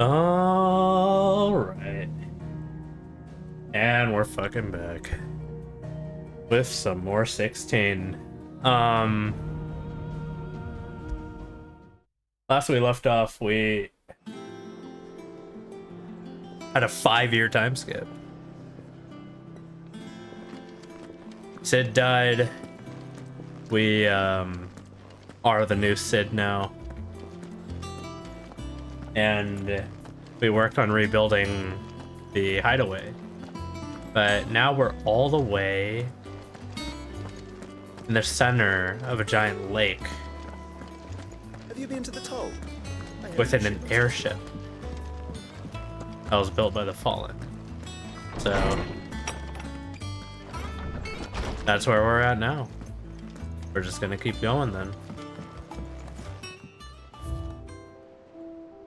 All right. And we're fucking back with some more 16. Um, Last we left off, we had a 5-year time skip. Sid died. We are the new Sid now. And we worked on rebuilding the hideaway. But now we're all the way in the center of a giant lake. Have you been to the toll? Within an airship that was built by the Fallen. So that's where we're at now. We're just gonna keep going then.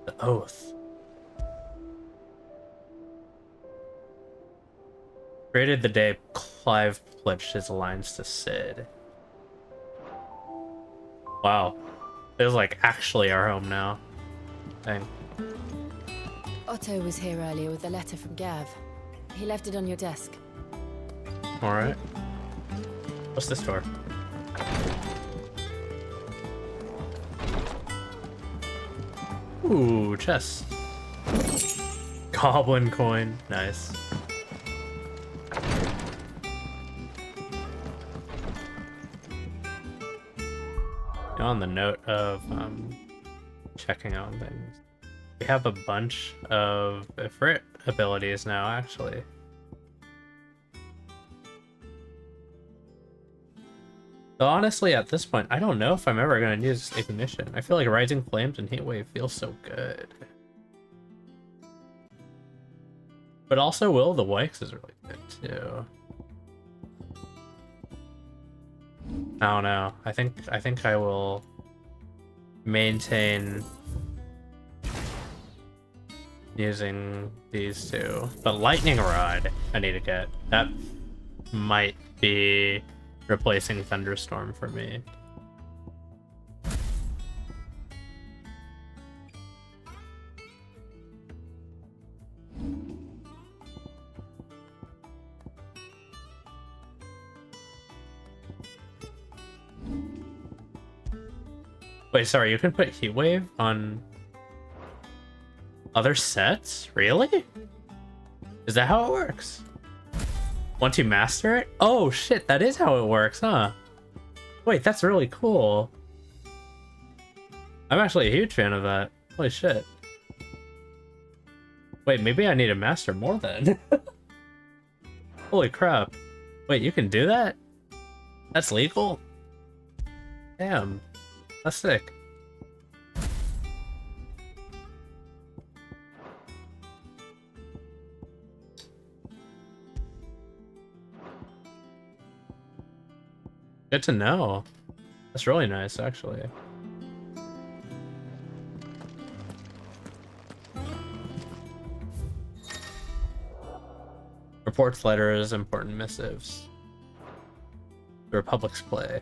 The Oath. Created the day Clive pledged his alliance to Sid. Wow. Feels like actually our home now. Dang. Otto was here earlier with a letter from Gav. He left it on your desk. Alright. What's this door? Ooh, chest. Goblin coin. Nice. On the note of checking on things, we have a bunch of Ifrit abilities now, actually. So honestly, at this point, I don't know if I'm ever going to use Ignition. I feel like Rising Flames and Heatwave feel so good. But also Will of the Wikes is really good, too. I don't know. I think I will maintain using these two. But Lightning Rod I need to get. That might be replacing Thunderstorm for me. Wait, sorry, you can put Heatwave on other sets? Really? Is that how it works? Once you master it? Oh shit, that is how it works, huh? Wait, that's really cool. I'm actually a huge fan of that. Holy shit. Wait, maybe I need to master more then. Holy crap. Wait, you can do that? That's legal? Damn. That's sick. Good to know. That's really nice, actually. Reports, letters, important missives. The Republic's play.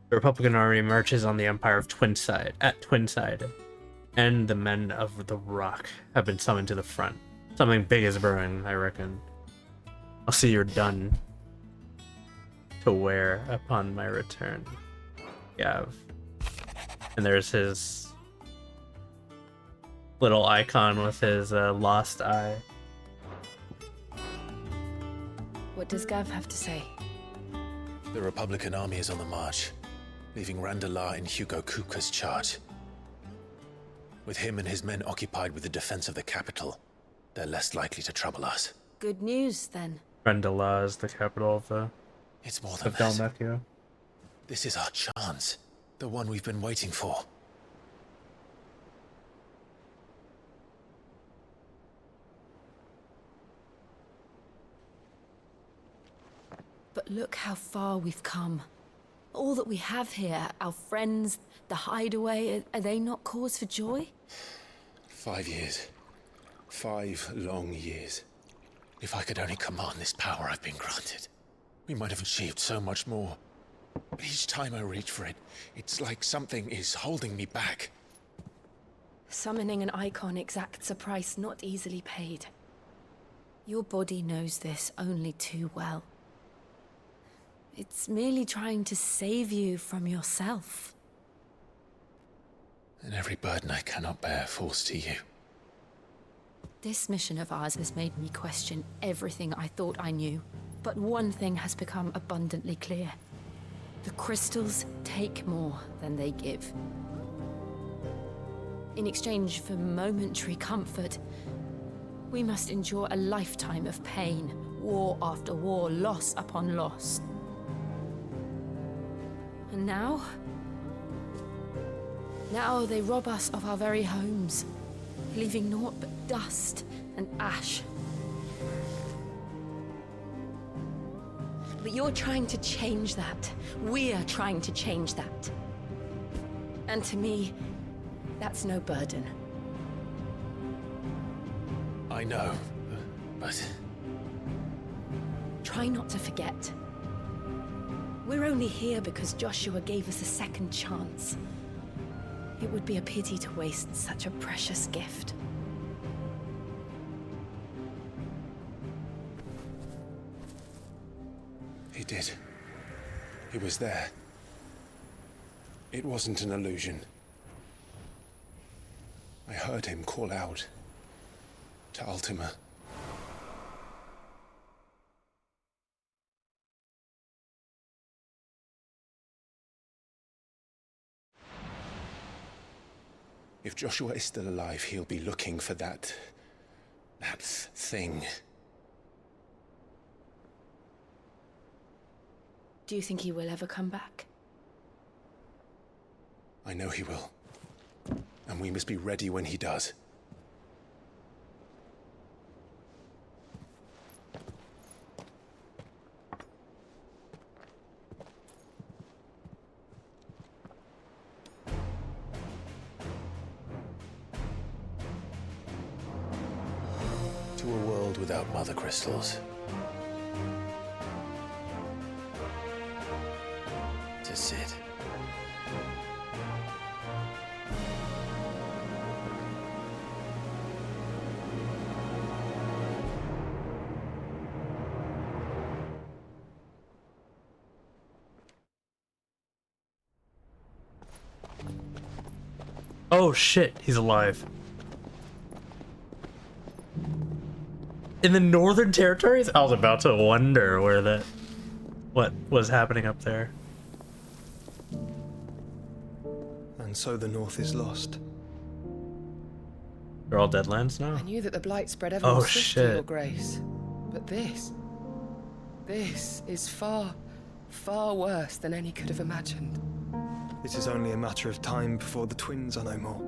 The Republican army marches on the Empire of Twinside, and the men of the Rock have been summoned to the front. Something big is brewing, I reckon. I'll see you're done to wear upon my return, Gav. And there's his little icon with his lost eye. What does Gav have to say? The Republican army is on the march, leaving Randalar in Hugo Kupka's charge. With him and his men occupied with the defense of the capital, they're less likely to trouble us. Good news, then. Rendela is the capital of the It's more than that. Dalmecchio. This is our chance, the one we've been waiting for. But look how far we've come. All that we have here, our friends, the hideaway, are they not cause for joy? 5 years. 5 long years. If I could only command this power I've been granted, we might have achieved so much more. But each time I reach for it, it's like something is holding me back. Summoning an icon exacts a price not easily paid. Your body knows this only too well. It's merely trying to save you from yourself. And every burden I cannot bear falls to you. This mission of ours has made me question everything I thought I knew. But one thing has become abundantly clear. The crystals take more than they give. In exchange for momentary comfort, we must endure a lifetime of pain, war after war, loss upon loss. And now? Now they rob us of our very homes, leaving naught but dust and ash. But you're trying to change that. We're trying to change that. And to me, that's no burden. I know, but... Try not to forget. We're only here because Joshua gave us a second chance. It would be a pity to waste such a precious gift. He did. He was there. It wasn't an illusion. I heard him call out to Ultima. If Joshua is still alive, he'll be looking for that thing. Do you think he will ever come back? I know he will. And we must be ready when he does. To a world without mother crystals. To Sid. Oh shit, he's alive. In the Northern Territories? I was about to wonder what was happening up there. And so the North is lost. They're all Deadlands now? I knew that the blight spread ever Oh, more swiftly, shit. Your Grace. But this is far, far worse than any could have imagined. It is only a matter of time before the twins are no more.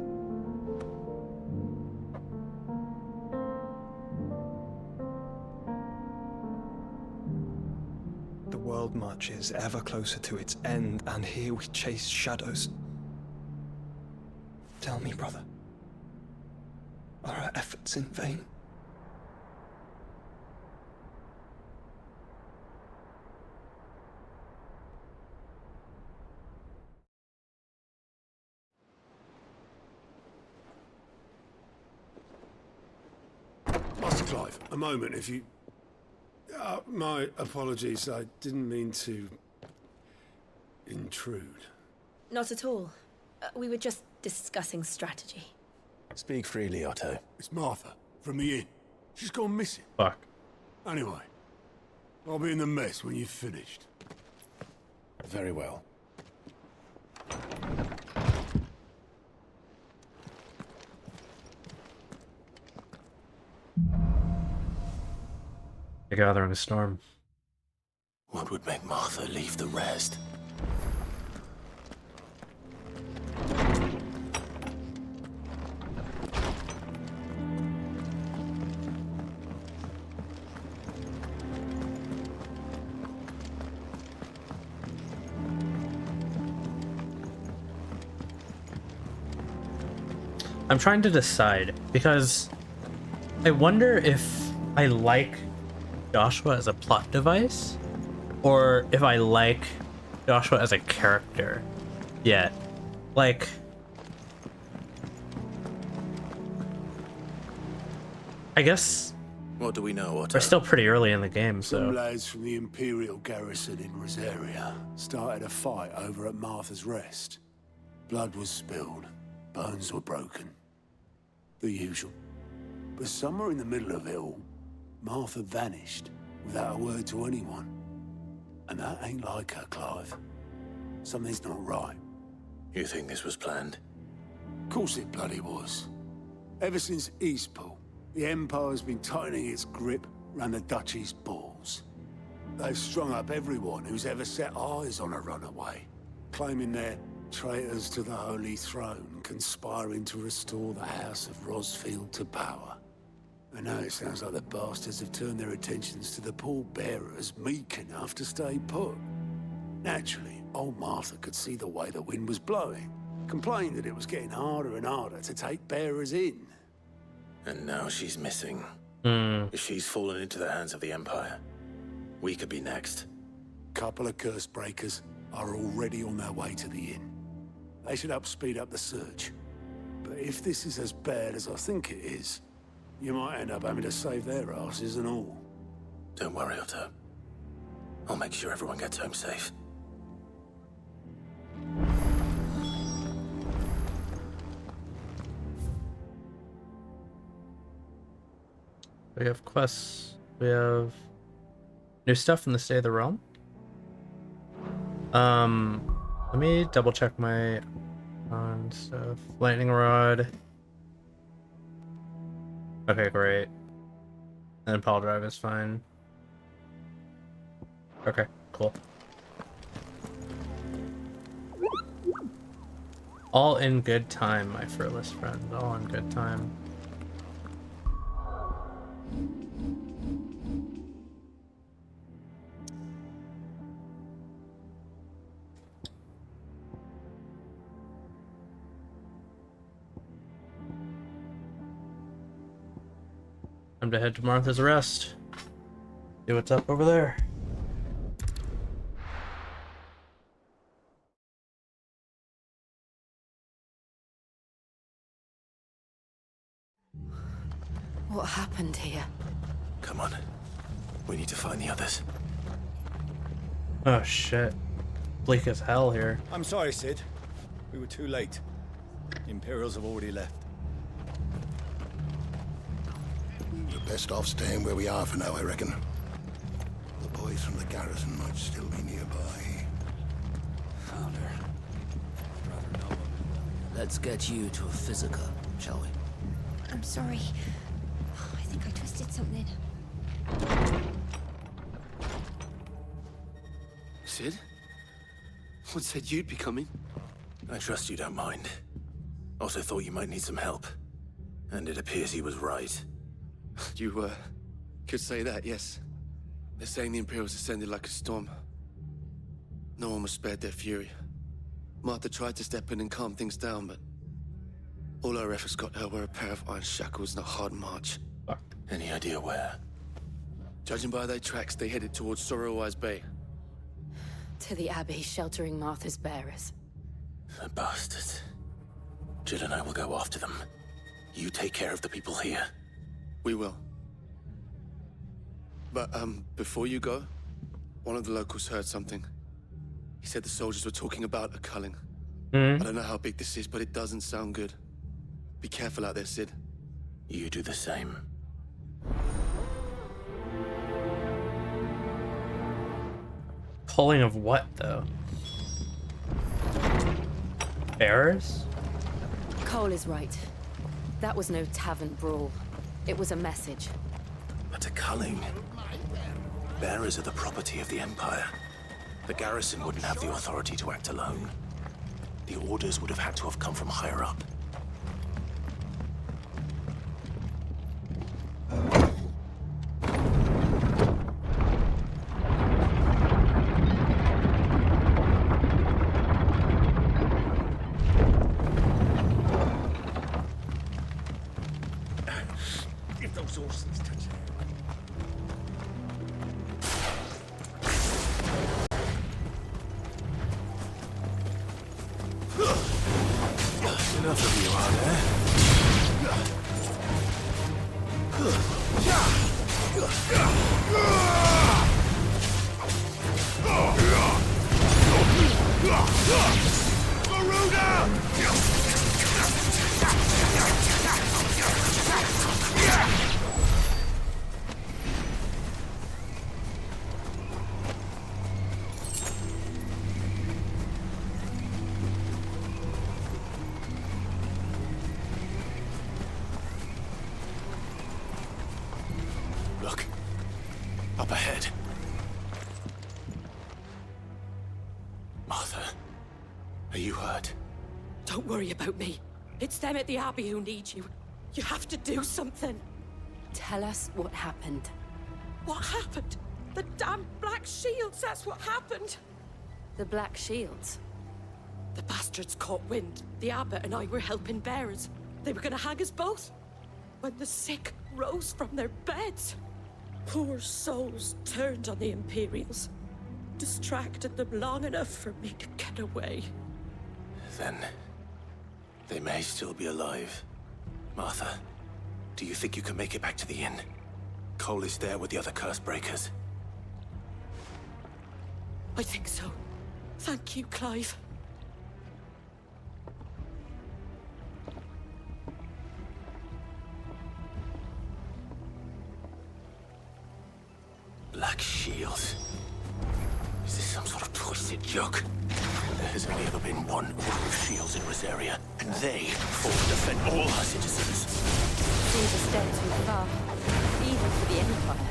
The world marches ever closer to its end, and here we chase shadows. Tell me, brother, are our efforts in vain? Master Clive, a moment, if you... my apologies, I didn't mean to... intrude. Not at all. We were just discussing strategy. Speak freely, Otto. It's Martha, from the inn. She's gone missing. Fuck. Anyway, I'll be in the mess when you've finished. Very well. The Gathering Storm. What would make Martha leave the rest? I'm trying to decide because I wonder if I like Joshua as a plot device or if I like Joshua as a character yet. Like, I guess What do we know, Otto? we're still pretty early in the game, Some so lads from the Imperial garrison in Rosaria started a fight over at Martha's Rest. Blood was spilled, bones were broken. The usual. But somewhere in the middle of it all, Martha vanished without a word to anyone. And that ain't like her, Clive. Something's not right. You think this was planned? Of course it bloody was. Ever since Eastpool, the Empire's been tightening its grip round the Duchy's balls. They've strung up everyone who's ever set eyes on a runaway, claiming they're traitors to the Holy Throne, conspiring to restore the House of Rosfield to power. And now it sounds like the bastards have turned their attentions to the pallbearers meek enough to stay put. Naturally, old Martha could see the way the wind was blowing, complained that it was getting harder and harder to take bearers in. And now she's missing. Hmm. If she's fallen into the hands of the Empire, we could be next. Couple of curse breakers are already on their way to the inn. They should help speed up the search. But if this is as bad as I think it is, you might end up having to save their asses and all. Don't worry, Otto. I'll make sure everyone gets home safe. We have quests. We have new stuff in the State of the Realm. Let me double check my stuff. Lightning Rod. Okay, great. And Pal Drive is fine. Okay, cool. All in good time, my fearless friend. All in good time. Time to head to Martha's Rest. See what's up over there. What happened here? Come on. We need to find the others. Oh shit. Bleak as hell here. I'm sorry, Sid. We were too late. The Imperials have already left. We're best off staying where we are for now, I reckon. The boys from the garrison might still be nearby. Founder. Brother Noah. Let's get you to a physica, shall we? I'm sorry. I think I twisted something. Sid? What said you'd be coming? I trust you don't mind. Also thought you might need some help. And it appears he was right. You, could say that, yes. They're saying the Imperials descended like a storm. No one was spared their fury. Martha tried to step in and calm things down, but all our efforts got her were a pair of iron shackles and a hard march. Fuck. Any idea where? Judging by their tracks, they headed towards Sorrowwise Bay. To the Abbey sheltering Martha's bearers. The bastards. Jill and I will go after them. You take care of the people here. We will. But, before you go, one of the locals heard something. He said the soldiers were talking about a culling. I don't know how big this is, but it doesn't sound good. Be careful out there, Sid. You do the same. Culling of what, though? Bearers? Cole is right. That was no tavern brawl. It was a message. But a culling. Bearers are the property of the Empire. The garrison wouldn't have the authority to act alone. The orders would have had to have come from higher up. If those horses touch it. Enough of you, are there? Don't worry about me. It's them at the Abbey who need you. You have to do something. Tell us what happened. What happened? The damn Black Shields, that's what happened. The Black Shields? The bastards caught wind. The Abbot and I were helping bearers. They were gonna hang us both. When the sick rose from their beds, poor souls turned on the Imperials. Distracted them long enough for me to get away. Then they may still be alive. Martha, do you think you can make it back to the inn? Cole is there with the other curse breakers. I think so. Thank you, Clive. Black Shields. Is this some sort of twisted joke? There has only ever been one Order of Shields in Rosaria, and they fought to defend all our citizens. Seems a step too far, even for the Empire.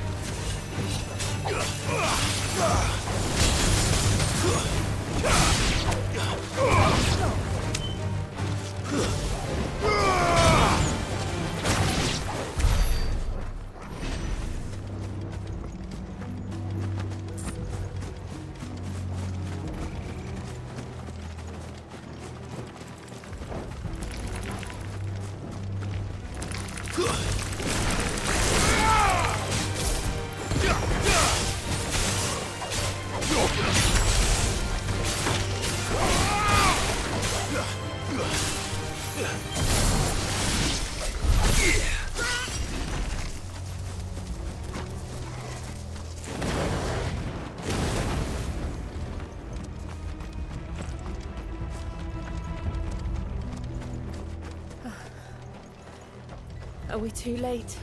Are we too late?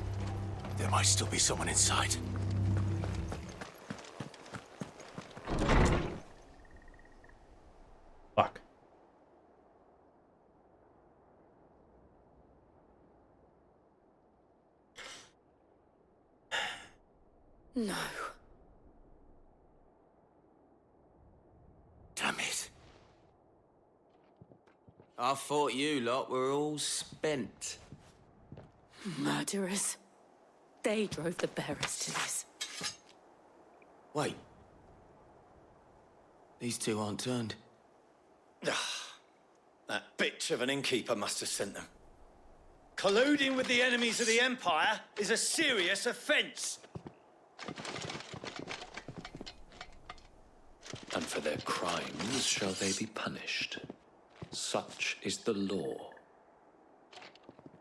There might still be someone inside. Fuck. No. Damn it. I thought you lot were all spent. Murderers. They drove the bearers to this. Wait. These two aren't turned. That bitch of an innkeeper must have sent them. Colluding with the enemies of the Empire is a serious offense. And for their crimes shall they be punished. Such is the law.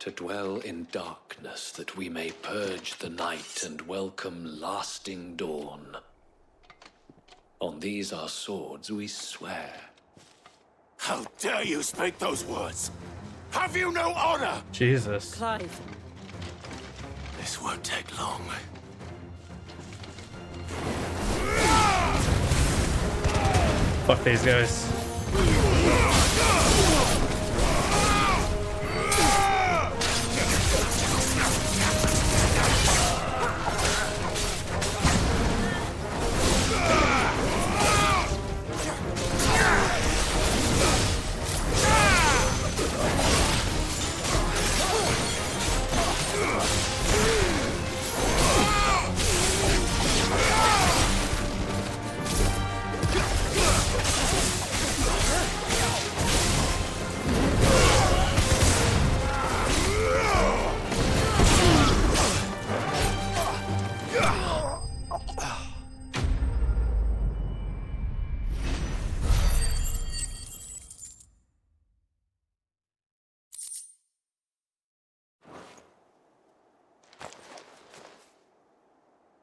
To dwell in darkness that we may purge the night and welcome lasting dawn. On these our swords we swear. How dare you speak those words? Have you no honor? Jesus. Clive. This won't take long. Fuck these guys.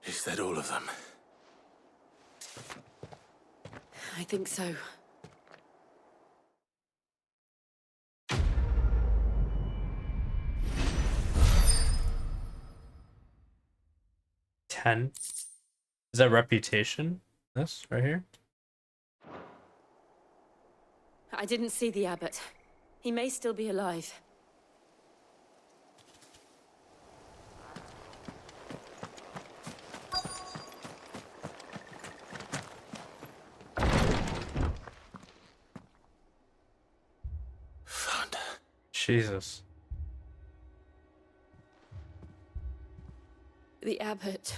Is that all of them? I think so. Ten. Is that reputation? This right here? I didn't see the Abbot. He may still be alive. Jesus. The abbot.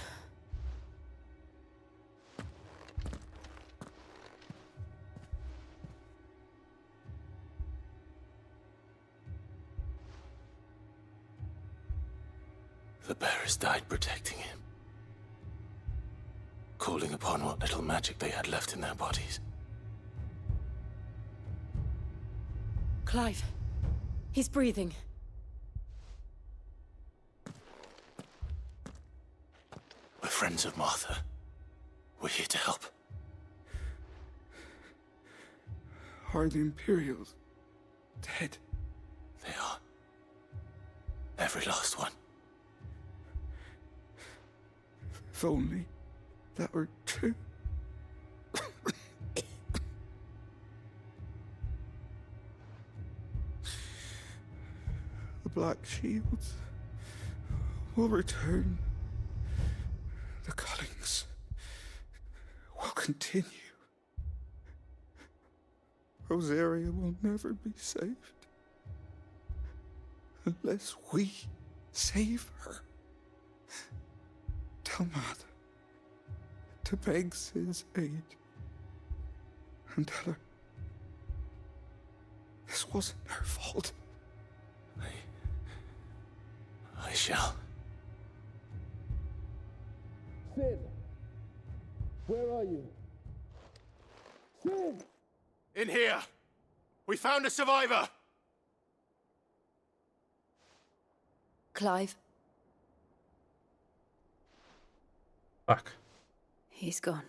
The bearers died protecting him, calling upon what little magic they had left in their bodies. Clive. He's breathing. We're friends of Martha. We're here to help. Are the Imperials dead? They are. Every last one. If only that were true. The Black Shields will return. The cullings will continue. Rosaria will never be saved unless we save her. Tell Matt to beg Sid's aid and tell her this wasn't her fault. I shall. Sid! Where are you? Sid! In here! We found a survivor! Clive. Fuck. He's gone.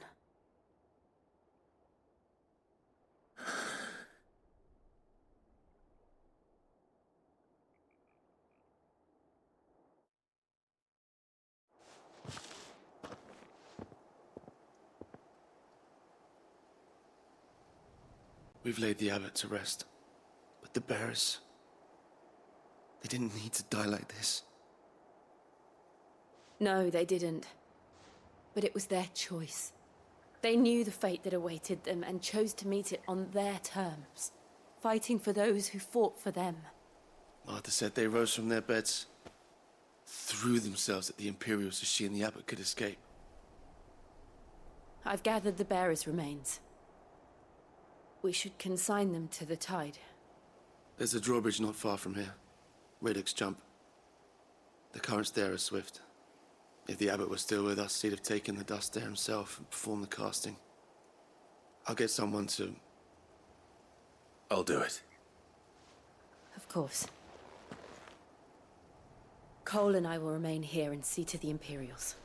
We've laid the abbot to rest. But the bearers... they didn't need to die like this. No, they didn't. But it was their choice. They knew the fate that awaited them and chose to meet it on their terms, fighting for those who fought for them. Martha said they rose from their beds, threw themselves at the Imperials so she and the abbot could escape. I've gathered the bearers' remains. We should consign them to the tide. There's a drawbridge not far from here. Radix jump. The currents there are swift. If the abbot was still with us, he'd have taken the dust there himself and performed the casting. I'll get someone to... I'll do it. Of course. Cole and I will remain here and see to the Imperials.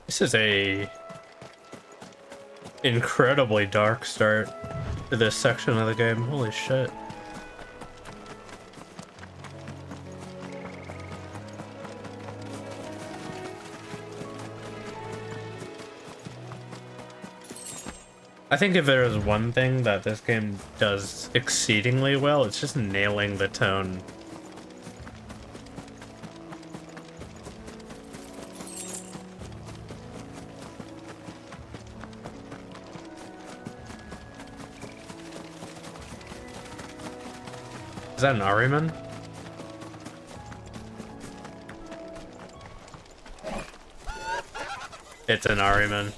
This is a incredibly dark start to this section of the game. Holy shit. I think if there is one thing that this game does exceedingly well, it's just nailing the tone. Is that an Ahriman? It's an Ahriman.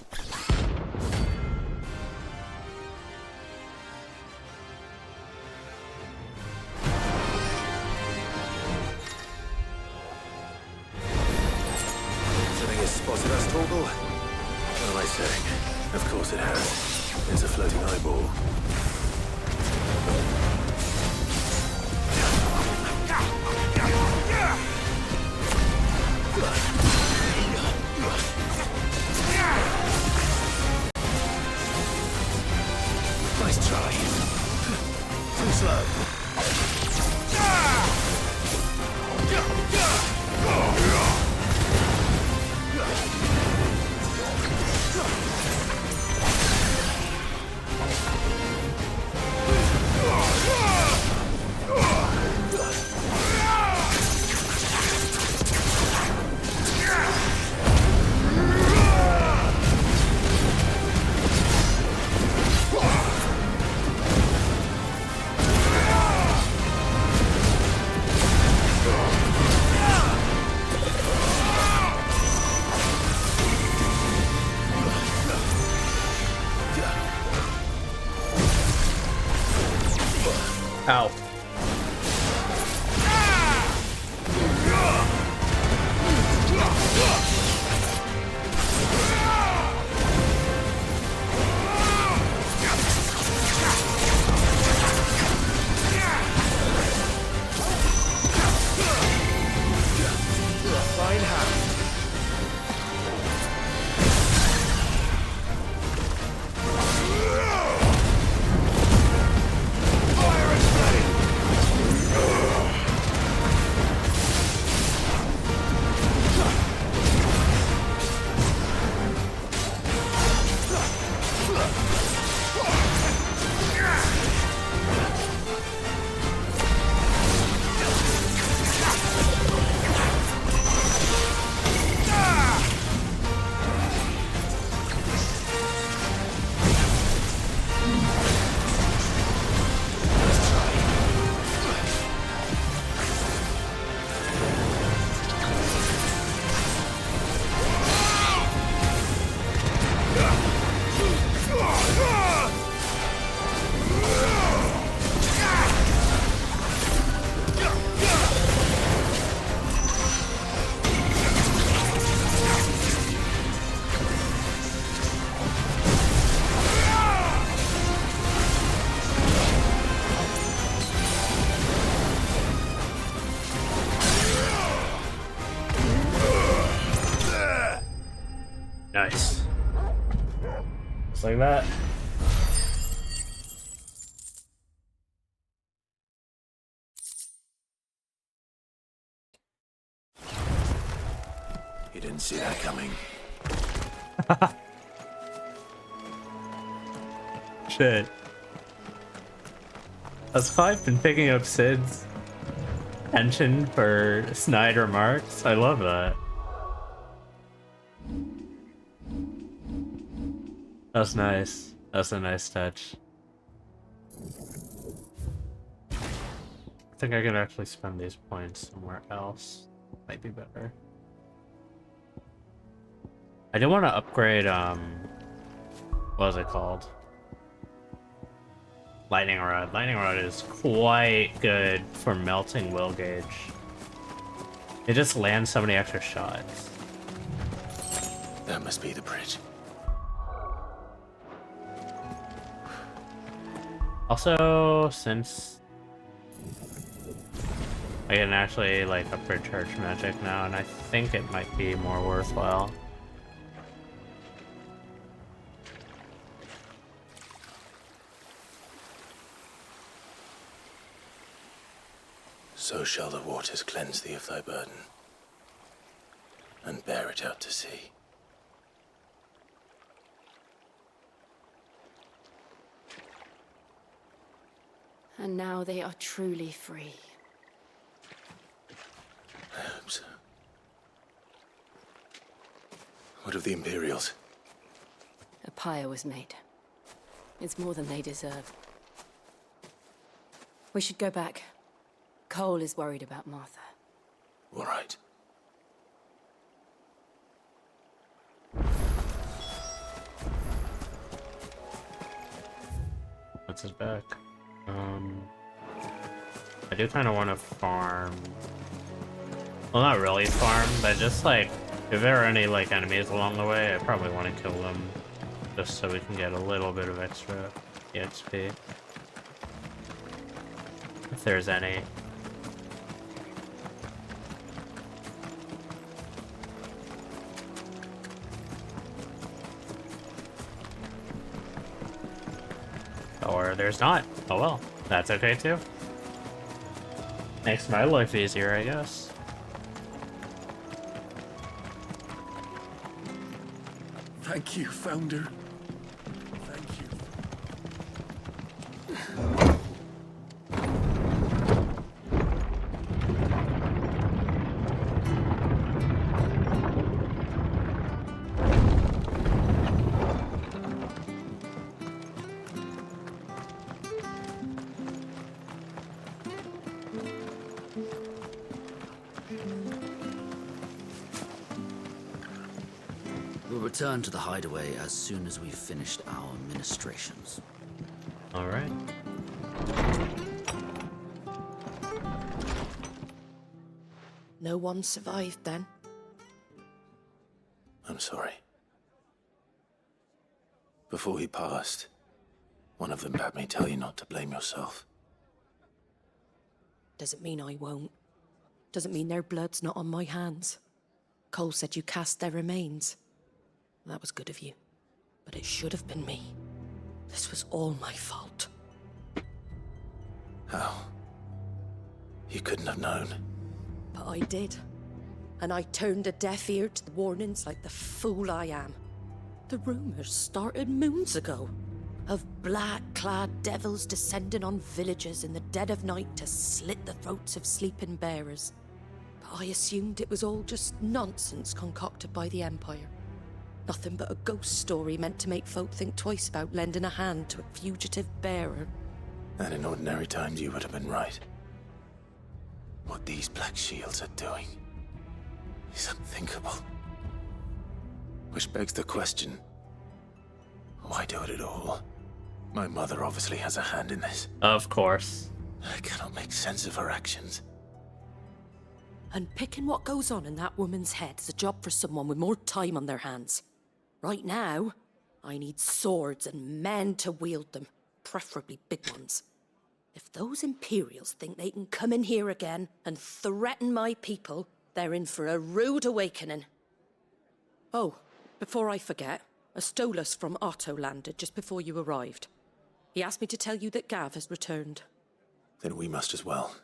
Something has spotted us, Torgal? What am I saying? Of course it has. It's a floating eyeball. Nice try. Too slow. Nice. Just like that. You didn't see that coming. Shit. Has Five been picking up Sid's penchant for snide remarks? I love that. That's nice. That's a nice touch. I think I could actually spend these points somewhere else. Might be better. I do want to upgrade, what was it called? Lightning Rod. Lightning Rod is quite good for melting will gauge. It just lands so many extra shots. That must be the bridge. Also, since I can actually like upgrade church magic now, and I think it might be more worthwhile. So shall the waters cleanse thee of thy burden, and bear it out to sea. And now they are truly free. I hope so. What of the Imperials? A pyre was made. It's more than they deserve. We should go back. Cole is worried about Martha. All right. What's his back? I do kind of want to farm. Well, not really farm, but just like, if there are any like enemies along the way, I probably want to kill them, just so we can get a little bit of extra EXP. If there's any. Or there's not. Oh well, that's okay too. Makes my life easier, I guess. Thank you, Founder. Thank you. We'll return to the hideaway as soon as we've finished our ministrations. All right. No one survived then? I'm sorry. Before he passed, one of them bade me tell you not to blame yourself. Doesn't mean I won't. Doesn't mean their blood's not on my hands. Cole said you cast their remains. That was good of you. But it should have been me. This was all my fault. How? You couldn't have known. But I did. And I turned a deaf ear to the warnings like the fool I am. The rumors started moons ago. Of black-clad devils descending on villages in the dead of night to slit the throats of sleeping bearers. But I assumed it was all just nonsense concocted by the Empire. Nothing but a ghost story meant to make folk think twice about lending a hand to a fugitive bearer. And in ordinary times you would have been right. What these Black Shields are doing is unthinkable. Which begs the question, why do it at all? My mother obviously has a hand in this. Of course. I cannot make sense of her actions. And picking what goes on in that woman's head is a job for someone with more time on their hands. Right now, I need swords and men to wield them, preferably big ones. If those Imperials think they can come in here again and threaten my people, they're in for a rude awakening. Oh, Before I forget, a Stolas from Otto landed just before you arrived. He asked me to tell you that Gav has returned. Then we must as well.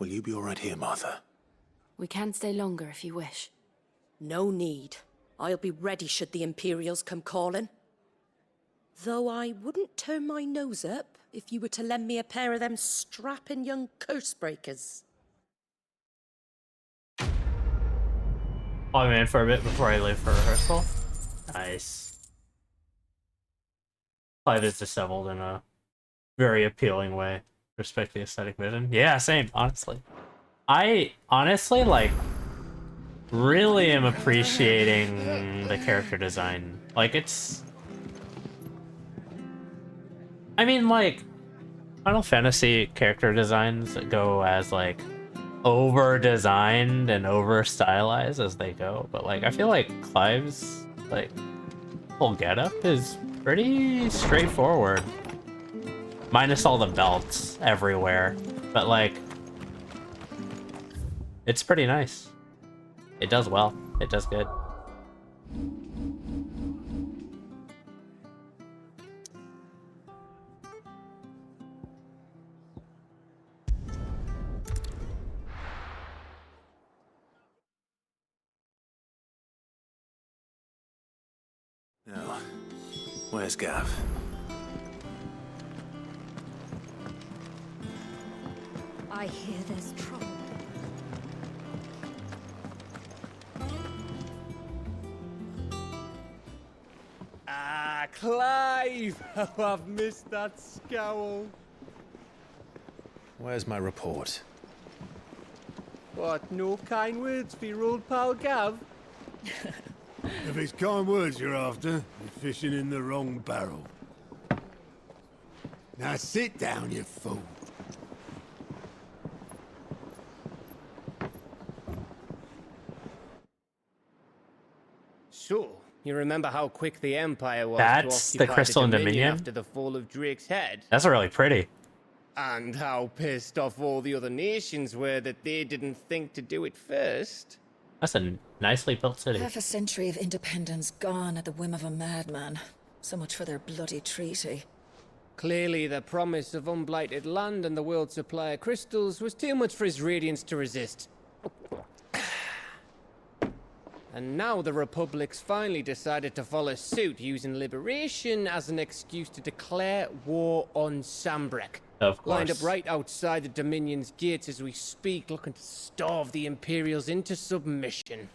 Will you be all right here, Martha? We can stay longer if you wish. No need. I'll be ready should the Imperials come calling. Though I wouldn't turn my nose up if you were to lend me a pair of them strapping young curse breakers. I'm in for a bit before I leave for rehearsal. Nice. Clive is disheveled in a very appealing way. Respect the aesthetic vision. Yeah, same, honestly. I honestly, like, really am appreciating the character design. Like, it's... I mean, like, Final Fantasy character designs that go as, like, over-designed and over-stylized as they go. But, like, I feel like Clive's, like, whole getup is pretty straightforward. Minus all the belts everywhere. But, like, it's pretty nice. It does well. It does good. Now, where's Gav? I hear there's trouble. Ah, Clive! How I've missed that scowl. Where's my report? What, no kind words for your old pal Gav? If it's kind words you're after, you're fishing in the wrong barrel. Now sit down, you fool. So, you remember how quick the Empire was That's to the occupy crystal and Dominion Dominion? after the fall of Drake's head? That's really pretty. And how pissed off all the other nations were that they didn't think to do it first. That's a nicely built city. Half a century of independence gone at the whim of a madman. So much for their bloody treaty. Clearly, the promise of unblighted land and the world's supply of crystals was too much for his radiance to resist. And now the Republic's finally decided to follow suit, using liberation as an excuse to declare war on Sambrek. Of course. Lined up right outside the Dominion's gates as we speak, looking to starve the Imperials into submission.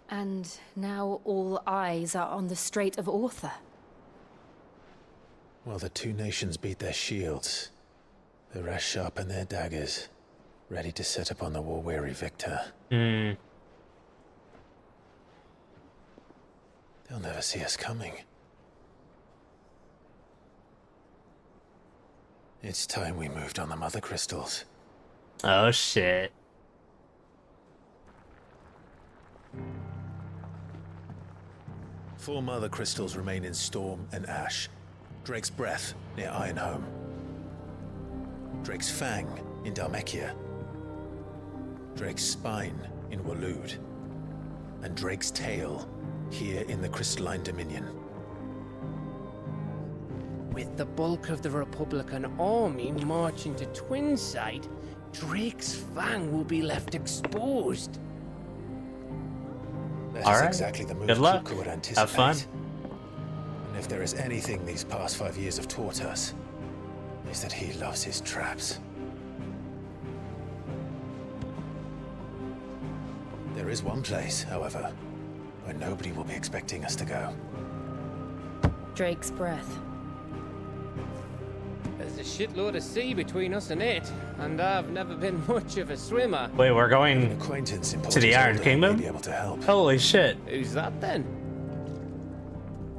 And now all eyes are on the Strait of Author. While the two nations beat their shields, the rest sharpen their daggers, ready to set upon the war-weary victor. Hmm. They'll never see us coming. It's time we moved on the mother crystals. Oh shit. Four mother crystals remain in Storm and Ash. Drake's Breath near Ironhome. Drake's Fang in Dhalmekia. Drake's Spine in Waloed. And Drake's Tail here in the Crystalline Dominion. With the bulk of the Republican army marching to Twinside, Drake's Fang will be left exposed. That All is right. exactly the move Good luck. Kuka would anticipate. Have fun. And if there is anything these past 5 years have taught us, is that he loves his traps. There is one place, however, where nobody will be expecting us to go. Drake's Breath. There's a shitload of sea between us and it, and I've never been much of a swimmer. Wait, we're An going acquaintance in to the Iron Portugal Kingdom? may be able to help. Holy shit. Who's that then?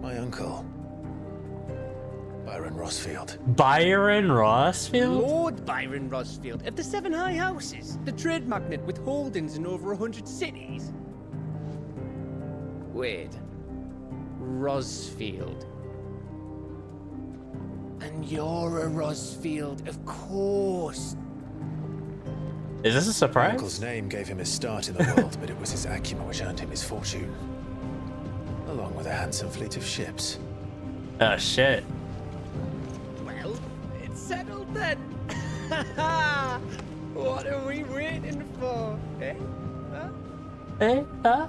My uncle, Byron Rossfield. Byron Rossfield? Lord Byron Rossfield of the Seven High Houses, the trade magnate with holdings in over 100 cities. Wait, Rossfield. And you're a Rossfield, of course. Is this a My surprise? uncle's name gave him his start in the world, but it was his acumen which earned him his fortune. with a handsome fleet of ships. Oh shit. Well, it's settled then. What are we waiting for? Eh? Huh? Eh? Huh?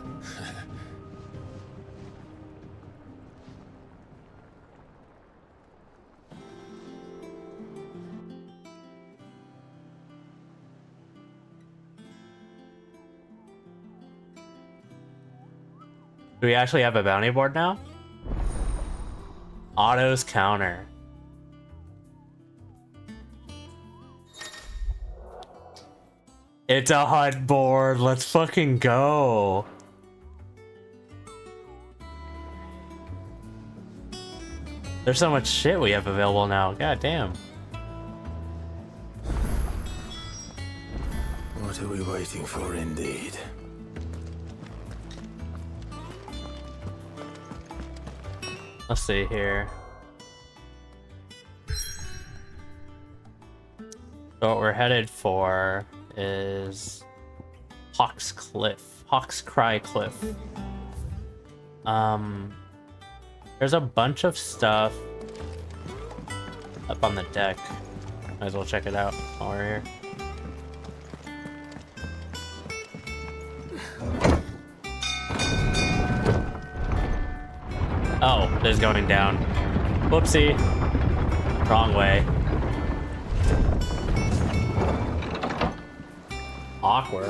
Do we actually have a bounty board now? Otto's counter. It's a HUD board. Let's fucking go. There's so much shit we have available now. God damn. What are we waiting for, indeed? Let's see here. So what we're headed for is Hawk's Cry Cliff. There's a bunch of stuff up on the deck. Might as well check it out while we're here. Oh, it is going down. Whoopsie. Wrong way. Awkward.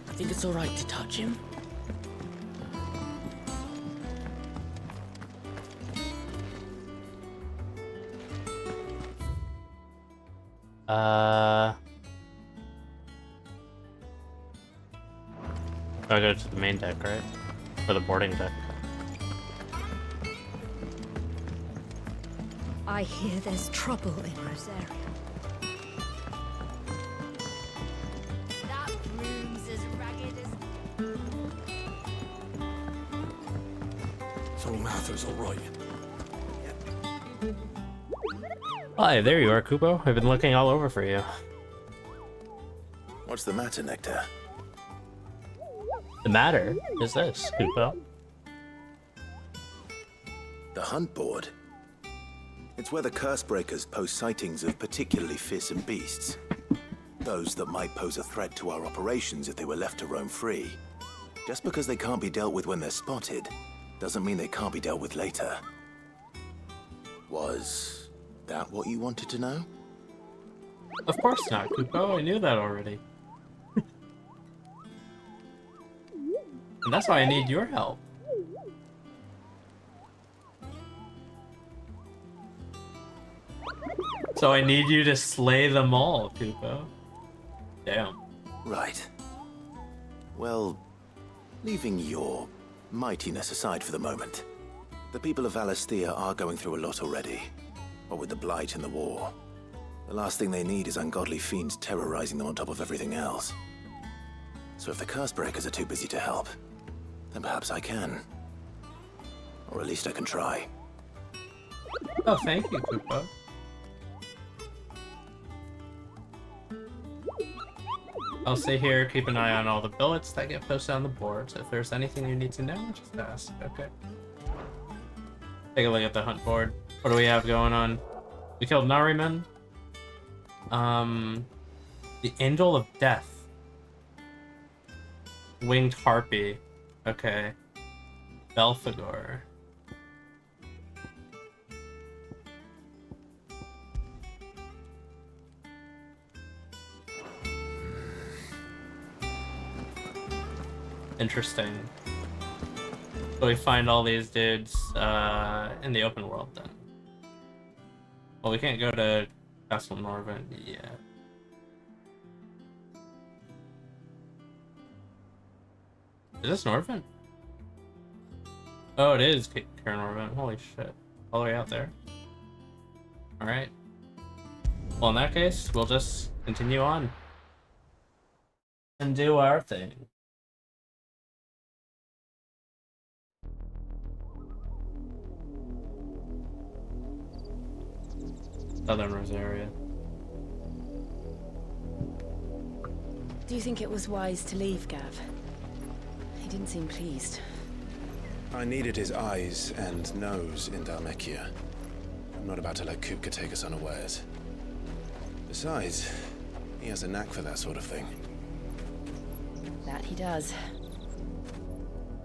I think it's all right to touch him. Gotta go to the main deck, right? Or the boarding deck. I hear there's trouble in Rosaria. That room's as ragged as... So Martha's all right. Hi, there you are, Kupo. I've been looking all over for you. What's the matter, Nectar? The matter is this, Kupo. The hunt board. It's where the Cursebreakers post sightings of particularly fearsome beasts. Those that might pose a threat to our operations if they were left to roam free. Just because they can't be dealt with when they're spotted, doesn't mean they can't be dealt with later. Was that what you wanted to know? Of course not, Kupo. I knew that already. And that's why I need your help. So I need you to slay them all, Kupo. Damn. Right. Well, leaving your mightiness aside for the moment, the people of Valisthea are going through a lot already. What with the Blight and the war. The last thing they need is ungodly fiends terrorizing them on top of everything else. So if the Cursebreakers are too busy to help, then perhaps I can. Or at least I can try. Oh, thank you, Kupo. I'll stay here, keep an eye on all the billets that get posted on the boards. If there's anything you need to know, just ask. Okay. Take a look at the hunt board. What do we have going on? We killed Nariman. The Angel of Death. Winged Harpy. Okay. Belphegor. Interesting. So we find all these dudes in the open world then. Well, we can't go to Castle Norvin yet. Is this Norvin? Oh, it is Cairn Norvin. Holy shit. All the way out there. Alright. Well, in that case, we'll just continue on. and do our thing. Southern Rosaria. Do you think it was wise to leave, Gav? He didn't seem pleased. I needed his eyes and nose in Dhalmekia. I'm not about to let Kupka take us unawares. Besides, he has a knack for that sort of thing. That he does.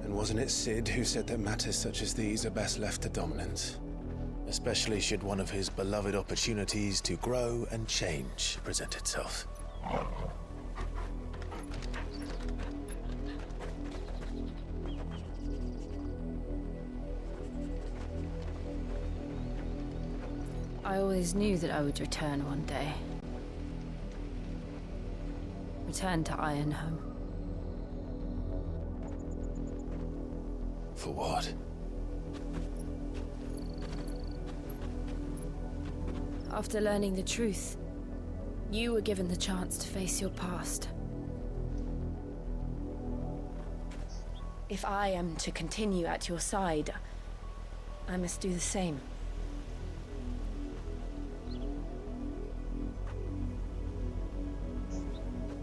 And wasn't it Sid who said that matters such as these are best left to dominance? Especially should one of his beloved opportunities to grow and change present itself. I always knew that I would return one day. Return to Ironhome. For what? After learning the truth, you were given the chance to face your past. If I am to continue at your side, I must do the same.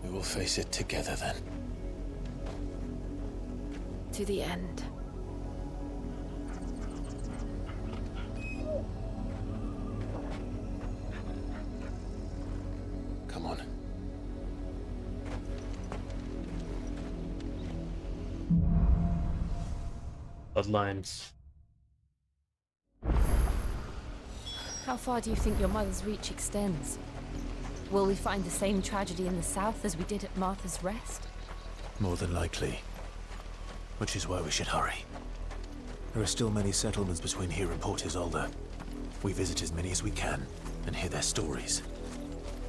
We will face it together then. To the end. Come on. Bloodlines. How far do you think your mother's reach extends? Will we find the same tragedy in the south as we did at Martha's Rest? More than likely. Which is why we should hurry. There are still many settlements between here and Port Isolde. We visit as many as we can and hear their stories.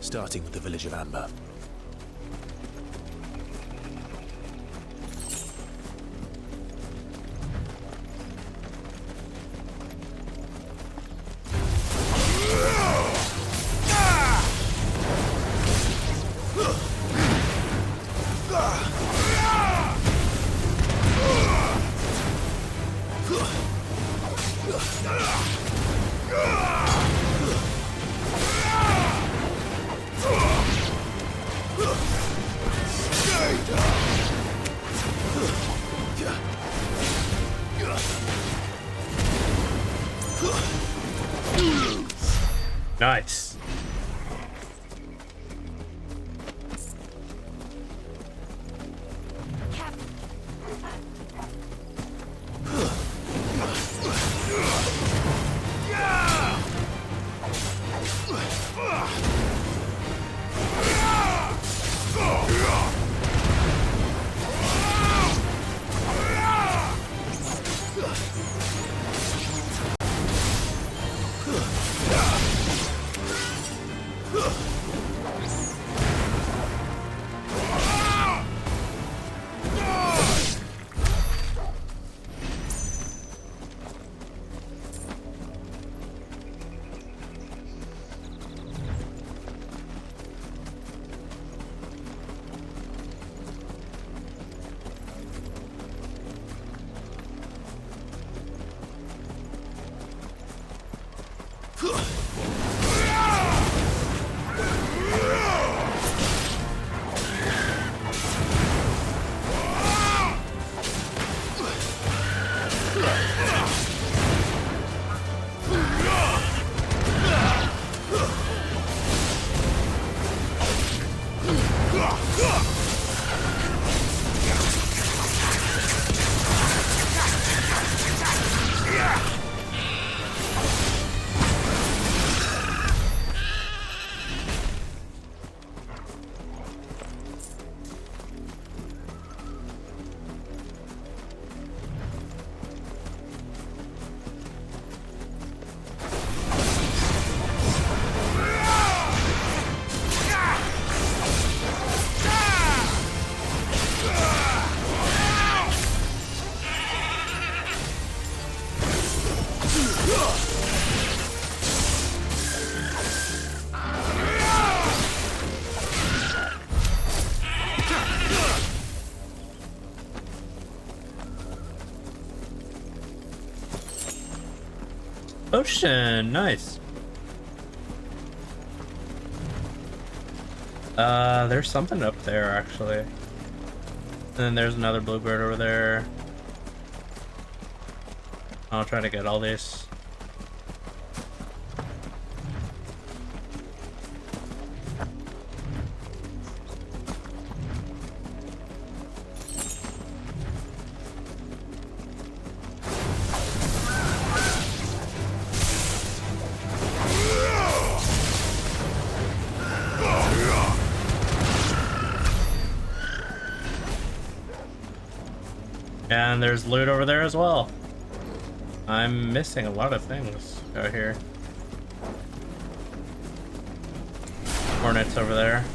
Starting with the village of Amber. Nice. potion. Nice. There's something up there actually. And then there's another bluebird over there. I'll try to get all these. And there's loot over there as well. I'm missing a lot of things out here. Hornets over there.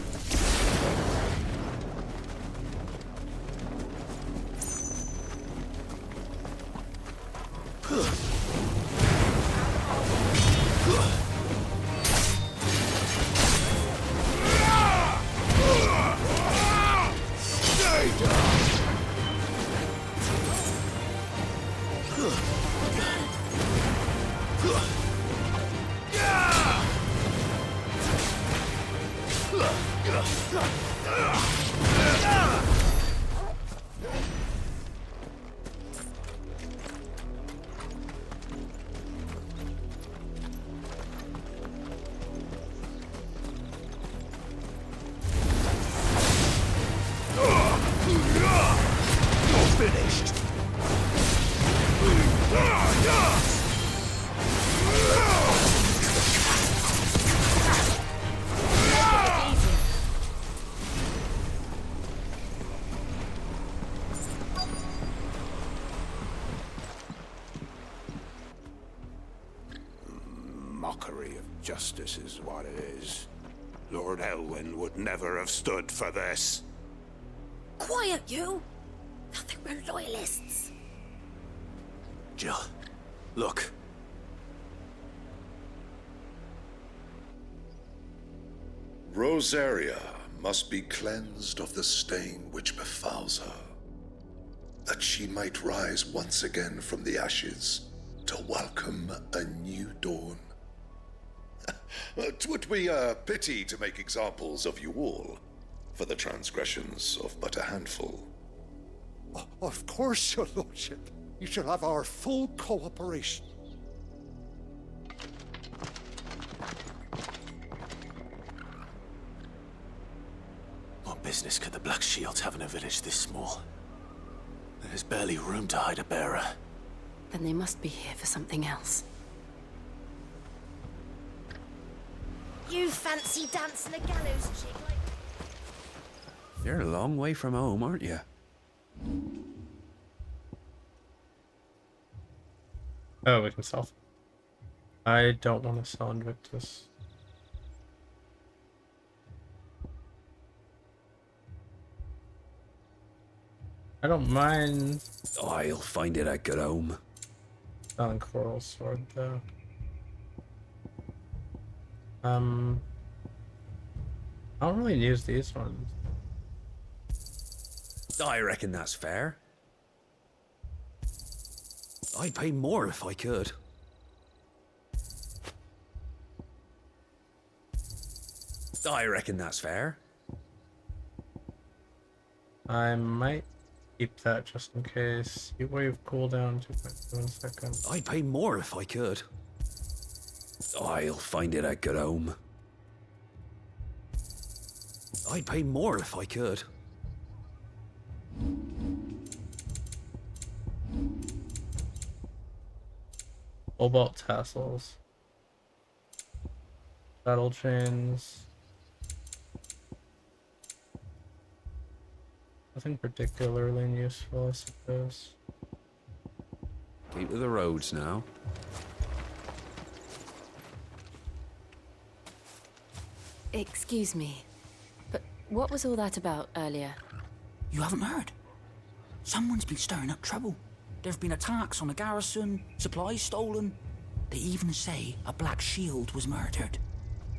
Mockery of justice is what it is. Lord Elwyn would never have stood for this. Quiet, you! Thought they were loyalists. Jill, look. Rosaria must be cleansed of the stain which befouls her, that she might rise once again from the ashes to welcome a new dawn. 'Twould be a pity to make examples of you all, for the transgressions of but a handful. Of course, your lordship. You shall have our full cooperation. What business could the Black Shields have in a village this small? There's barely room to hide a bearer. Then they must be here for something else. You fancy dancing a gallows chick like... You're a long way from home, aren't you? Oh, we can sell. I don't want to sell Invictus. I don't mind. I'll find it at good home. Selling Coral Sword though. I don't really use these ones. I reckon that's fair. I'd pay more if I could. I reckon that's fair. I might keep that just in case. Heat wave cooldown 2.7 seconds. I'd pay more if I could. I'll find it at good home. I'd pay more if I could. Cobalt tassels. Battle chains. Nothing particularly useful, I suppose. Keep to the roads now. Excuse me, but what was all that about earlier? You haven't heard? Someone's been stirring up trouble. There have been attacks on the garrison, supplies stolen. They even say a Black Shield was murdered.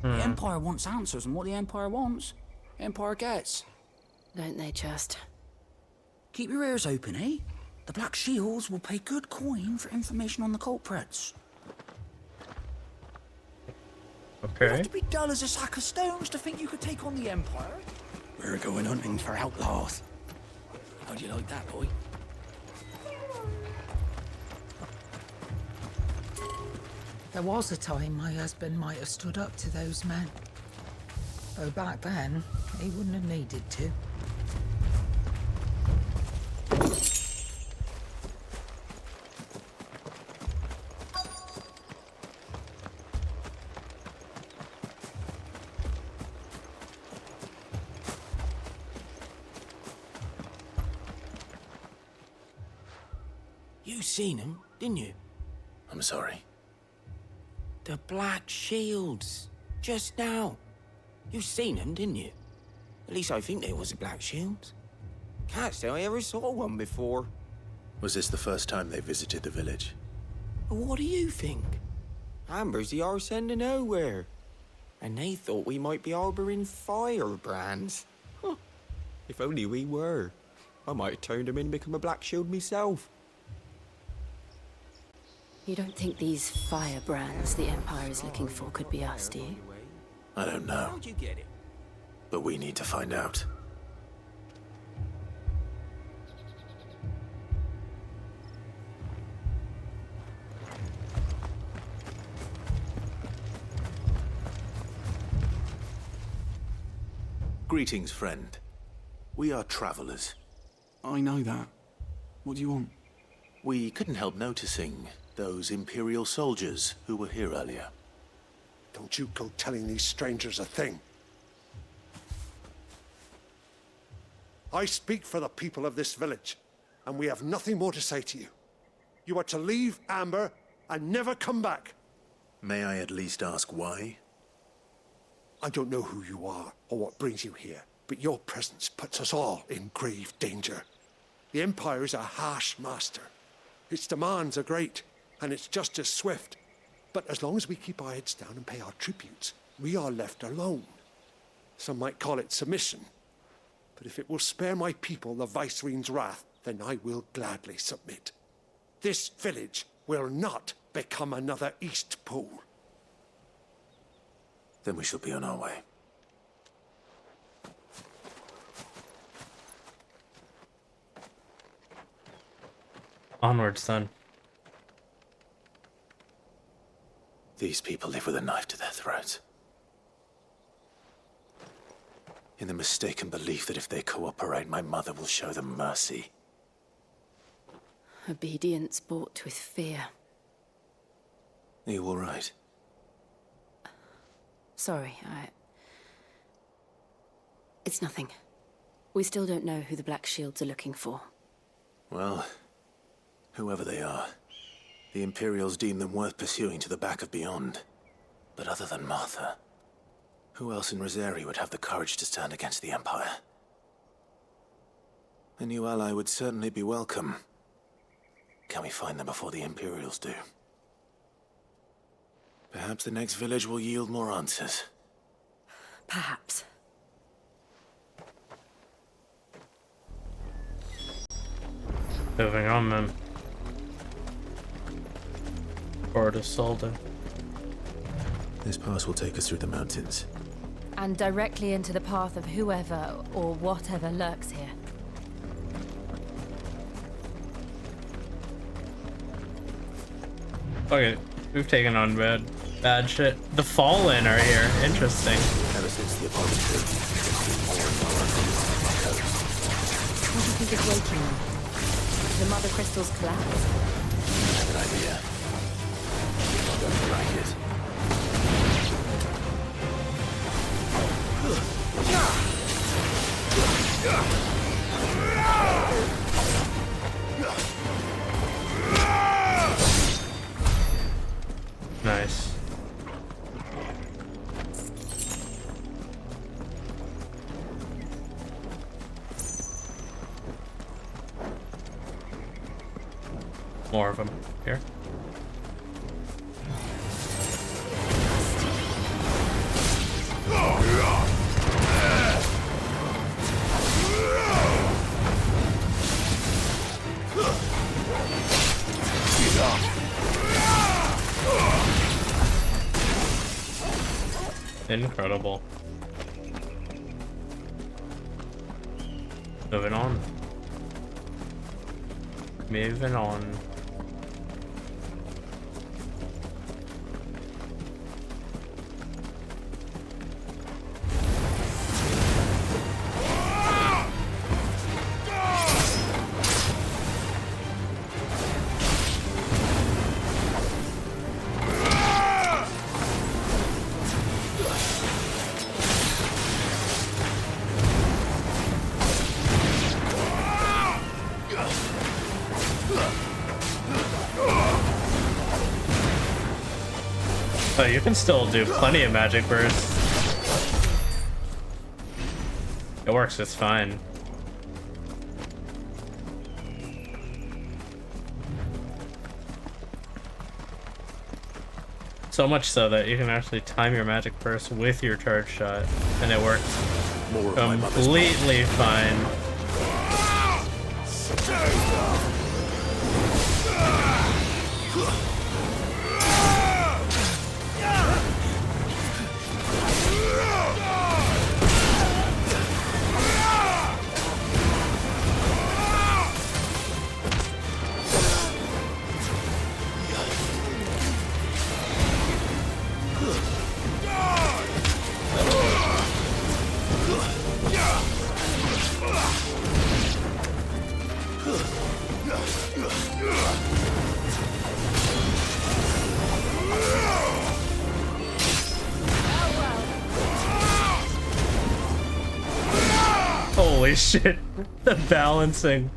The Empire wants answers, and what the Empire wants, Empire gets. Don't they just? Keep your ears open, eh? The Black Shields will pay good coin for information on the culprits. You have Okay. to be dull as a sack of stones to think you could take on the Empire. We're going hunting for outlaws. How do you like that, boy? There was a time my husband might have stood up to those men. Though back then, he wouldn't have needed to. You seen him, didn't you? I'm sorry. The Black Shields. Just now. You seen them, didn't you? At least I think there was a Black Shield. Can't say I ever saw one before. Was this the first time they visited the village? What do you think? Amber's the arse end of nowhere. And they thought we might be harboring firebrands. Huh. If only we were. I might have turned them in and become a Black Shield myself. You don't think these firebrands the Empire is looking for could be us, do you? I don't know. How'd you get it? But we need to find out. Greetings, friend. We are travelers. I know that. What do you want? We couldn't help noticing those Imperial soldiers who were here earlier. Don't you go telling these strangers a thing. I speak for the people of this village, and we have nothing more to say to you. You are to leave Amber and never come back. May I at least ask why? I don't know who you are or what brings you here, but your presence puts us all in grave danger. The Empire is a harsh master. Its demands are great, and its justice swift. But as long as we keep our heads down and pay our tributes, we are left alone. Some might call it submission. But if it will spare my people the Viceroy's wrath, then I will gladly submit. This village will not become another East Pool. Then we shall be on our way. Onward, son. These people live with a knife to their throats. In the mistaken belief that if they cooperate, my mother will show them mercy. Obedience bought with fear. Are you all right? Sorry, It's nothing. We still don't know who the Black Shields are looking for. Well, whoever they are, the Imperials deem them worth pursuing to the back of beyond. But other than Martha, who else in Rosari would have the courage to stand against the Empire? A new ally would certainly be welcome. Can we find them before the Imperials do? Perhaps the next village will yield more answers. Perhaps. Moving on, then. Forward to Solda. This pass will take us through the mountains. And directly into the path of whoever or whatever lurks here. Okay, we've taken on bad shit. The Fallen are here. Interesting. Ever since the Apollo What do you think is waking them? The Mother Crystal's collapse? I have an idea. I don't like it. Nice. More of them here. Incredible. Moving on. Moving on. Oh, you can still do plenty of magic bursts. It works just fine. So much so that you can actually time your magic burst with your charge shot, and it works completely fine. Holy shit, the balancing.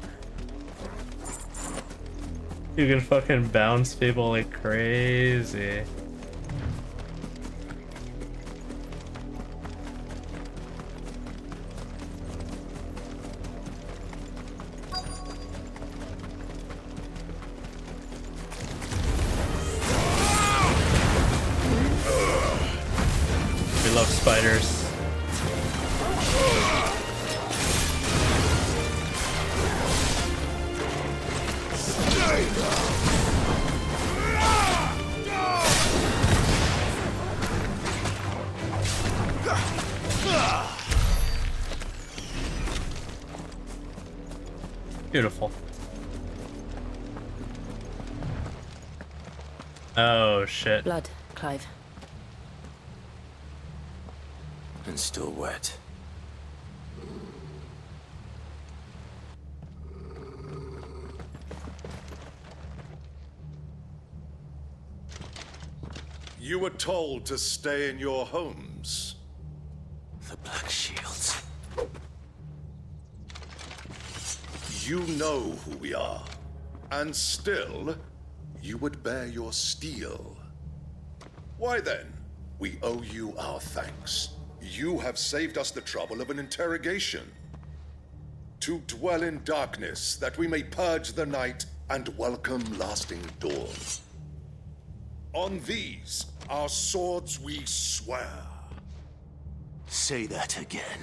You can fucking bounce people like crazy. We love spiders. Beautiful. Oh shit. Blood, Clive. And still wet. You were told to stay in your homes. The Black Shields. You know who we are. And still, you would bear your steel. Why then, we owe you our thanks. You have saved us the trouble of an interrogation. To dwell in darkness, that we may purge the night and welcome lasting dawn. On these, our swords we swear. Say that again.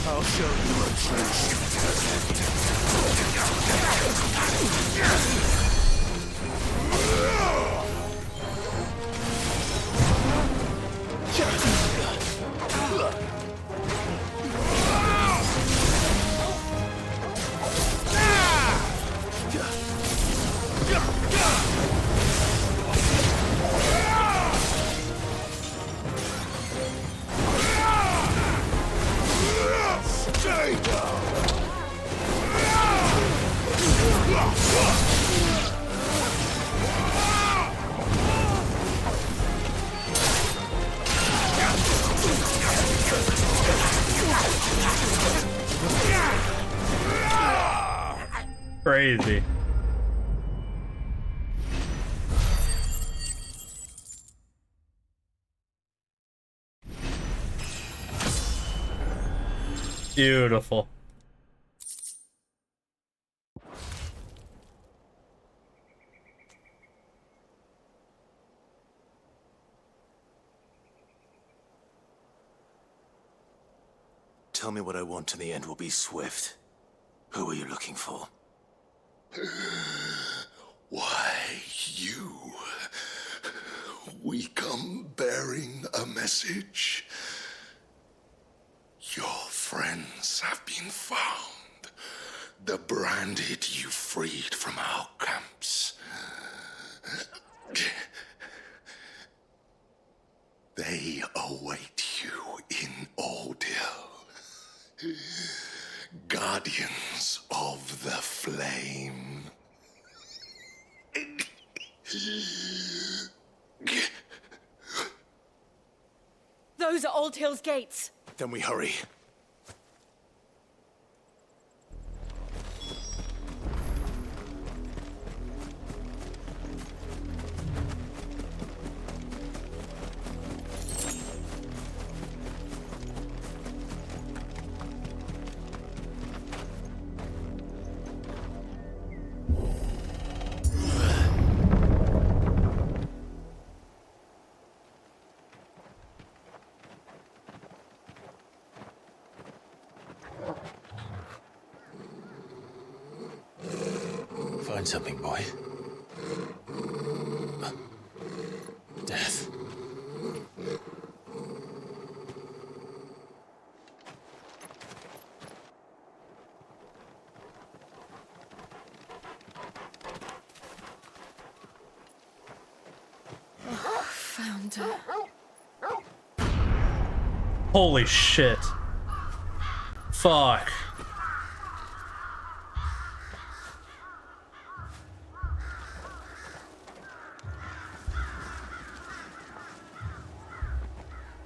I'll show you a Crazy. Beautiful. Tell me what I want and the end will be swift. Who are you looking for? Why, you... We come bearing a message. Your friends have been found. The branded you freed from our camps. They await you in Ordil. Guardians of the Flame. Those are Old Hill's gates. Then we hurry. Find something, boy. Death. Found her. Holy shit. Fuck.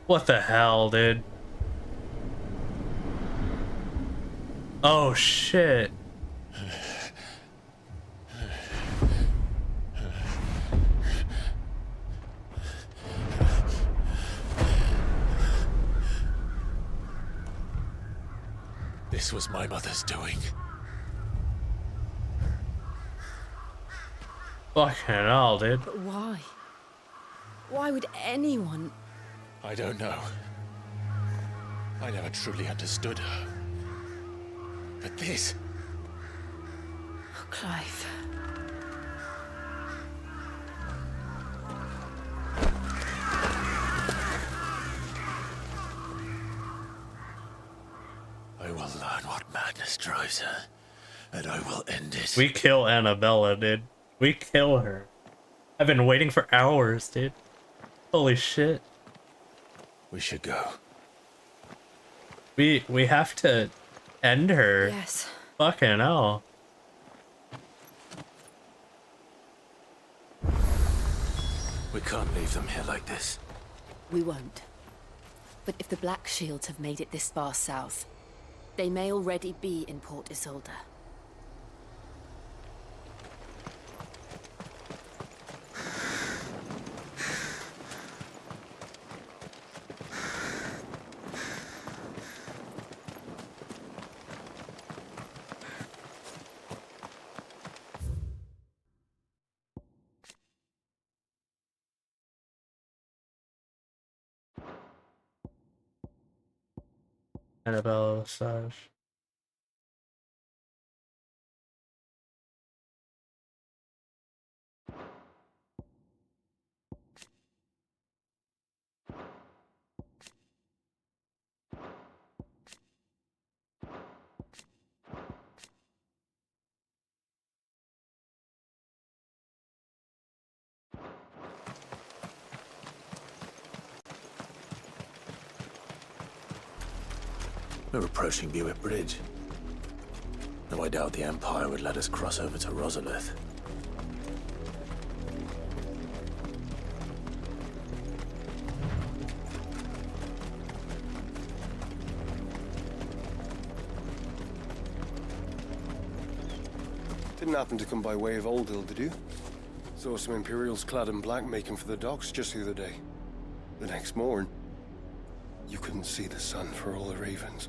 What the hell, dude? Oh shit. This was my mother's doing. Fucking hell, dude. But why? Why would anyone... I don't know. I never truly understood her. But this... Oh, Clive. I will learn what madness drives her, and I will end it. We kill Annabella, dude. We kill her. I've been waiting for hours, dude. Holy shit. We should go. We have to end her. Yes. Fucking hell. We can't leave them here like this. We won't. But if the Black Shields have made it this far south, they may already be in Port Isolde. Annabella Sage. We're approaching Buick Bridge. Though I doubt the Empire would let us cross over to Rosalith. Didn't happen to come by way of Oldhill, did you? Saw some Imperials clad in black making for the docks just the other day. The next morn, you couldn't see the sun for all the ravens.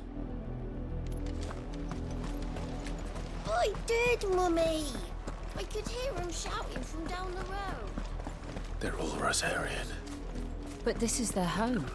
I did, Mummy! I could hear him shouting from down the road. They're all Rosarian. But this is their home.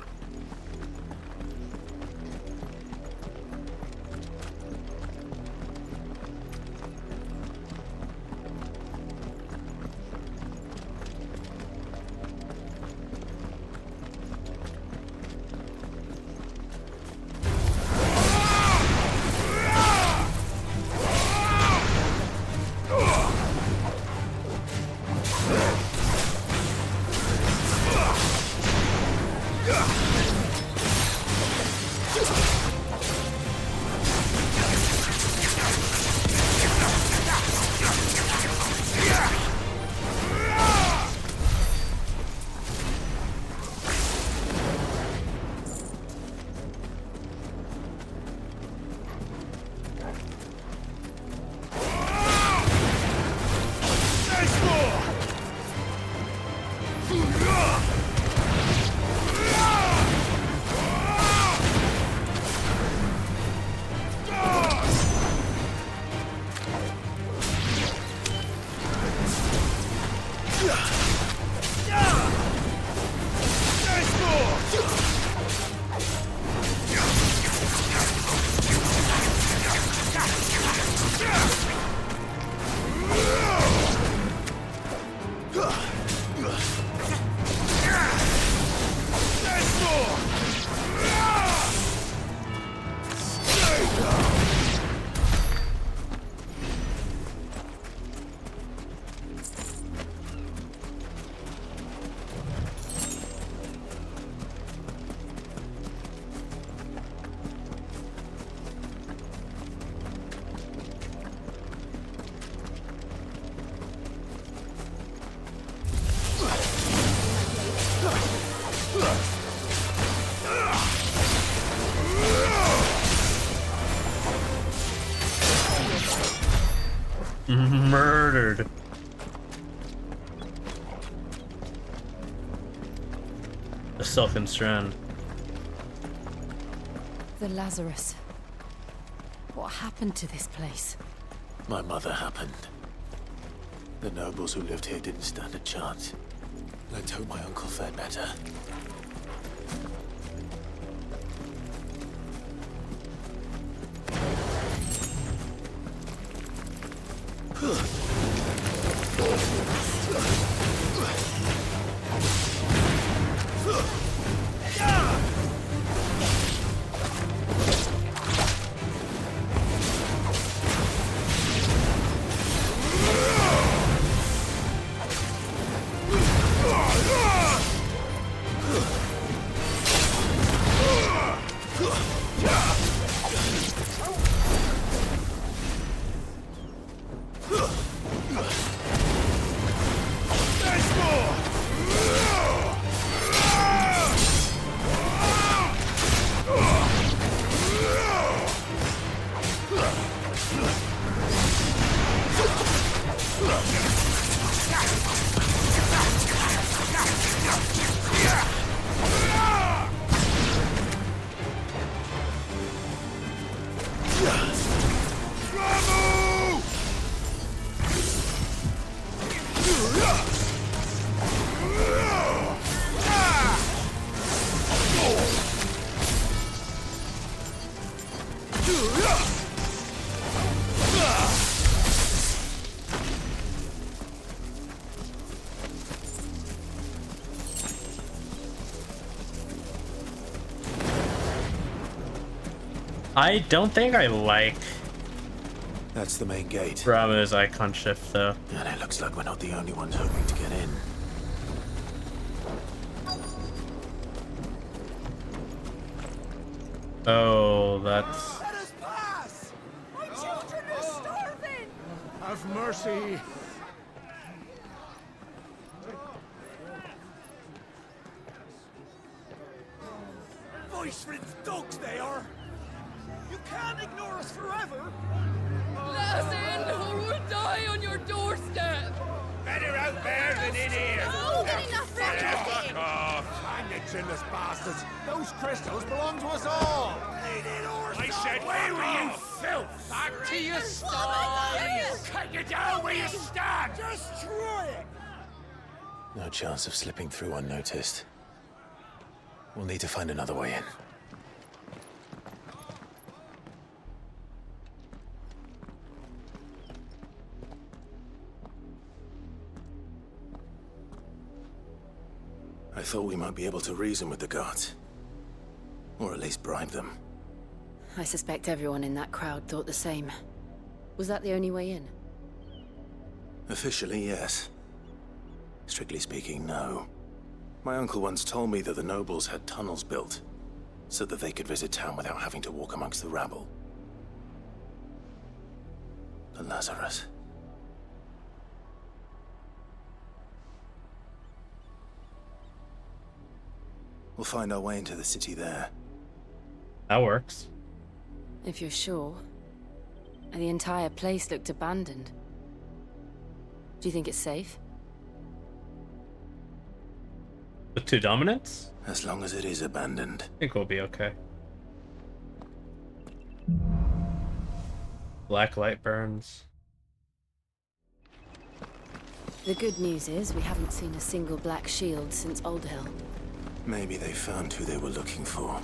Murdered. The Silken Strand. The Lazarus. What happened to this place? My mother happened. The nobles who lived here didn't stand a chance. Let's hope my uncle fared better. I don't think I like That's the main gate. Bravo's icon shift, though. And it looks like we're not the only ones hoping to get in. Oh, that's... Let us pass! My children are starving! Have mercy! Voice-ridden dogs they are! You can't ignore us forever! Let us in, or we'll die on your doorstep! Better out there than in here! Oh, get enough Fuck off! Hang the chinless bastards! Those crystals belong to us all! I said, where were you, filth? Back to your sties! Cut you down where you stand! Destroy it! No chance of slipping through unnoticed. We'll need to find another way in. I thought we might be able to reason with the guards. Or at least bribe them. I suspect everyone in that crowd thought the same. Was that the only way in? Officially, yes. Strictly speaking, no. My uncle once told me that the nobles had tunnels built, so that they could visit town without having to walk amongst the rabble. The Lazarus. We'll find our way into the city there. That works. If you're sure. The entire place looked abandoned. Do you think it's safe? With 2 dominants? As long as it is abandoned. I think we'll be okay. Black light burns. The good news is we haven't seen a single black shield since Old Hill. Maybe they found who they were looking for.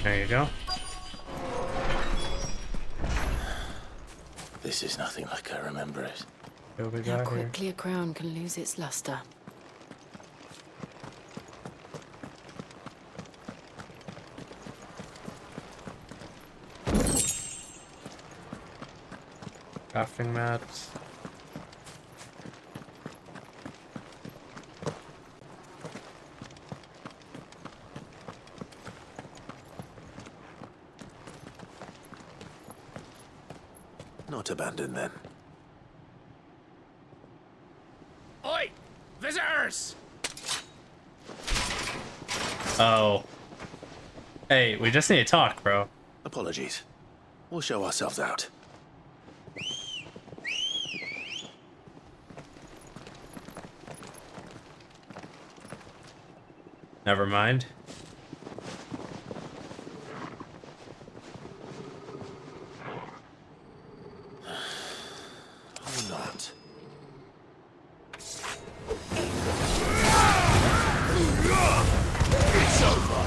There you go. This is nothing like I remember it. What we How got here? quickly a crown can lose its luster. Crafting mats. Not abandoned then. Oi! Visitors! Oh. Hey, we just need to talk, bro. Apologies. We'll show ourselves out. Never mind. Or not. It's over!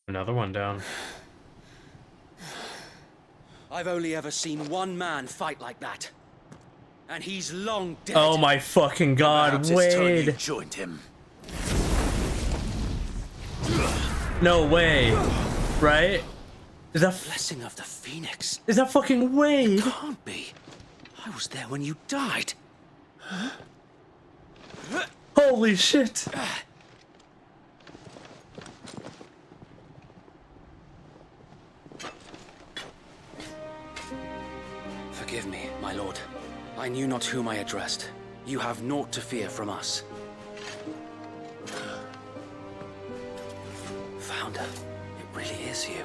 Another one down. I've only ever seen one man fight like that. And he's long dead. Oh my fucking god, Wade! Joined him. No way. Right? Is that Blessing of the Phoenix? Is that fucking Wade? It can't be. I was there when you died. Holy shit. Forgive me, my lord. I knew not whom I addressed. You have naught to fear from us. Founder, it really is you.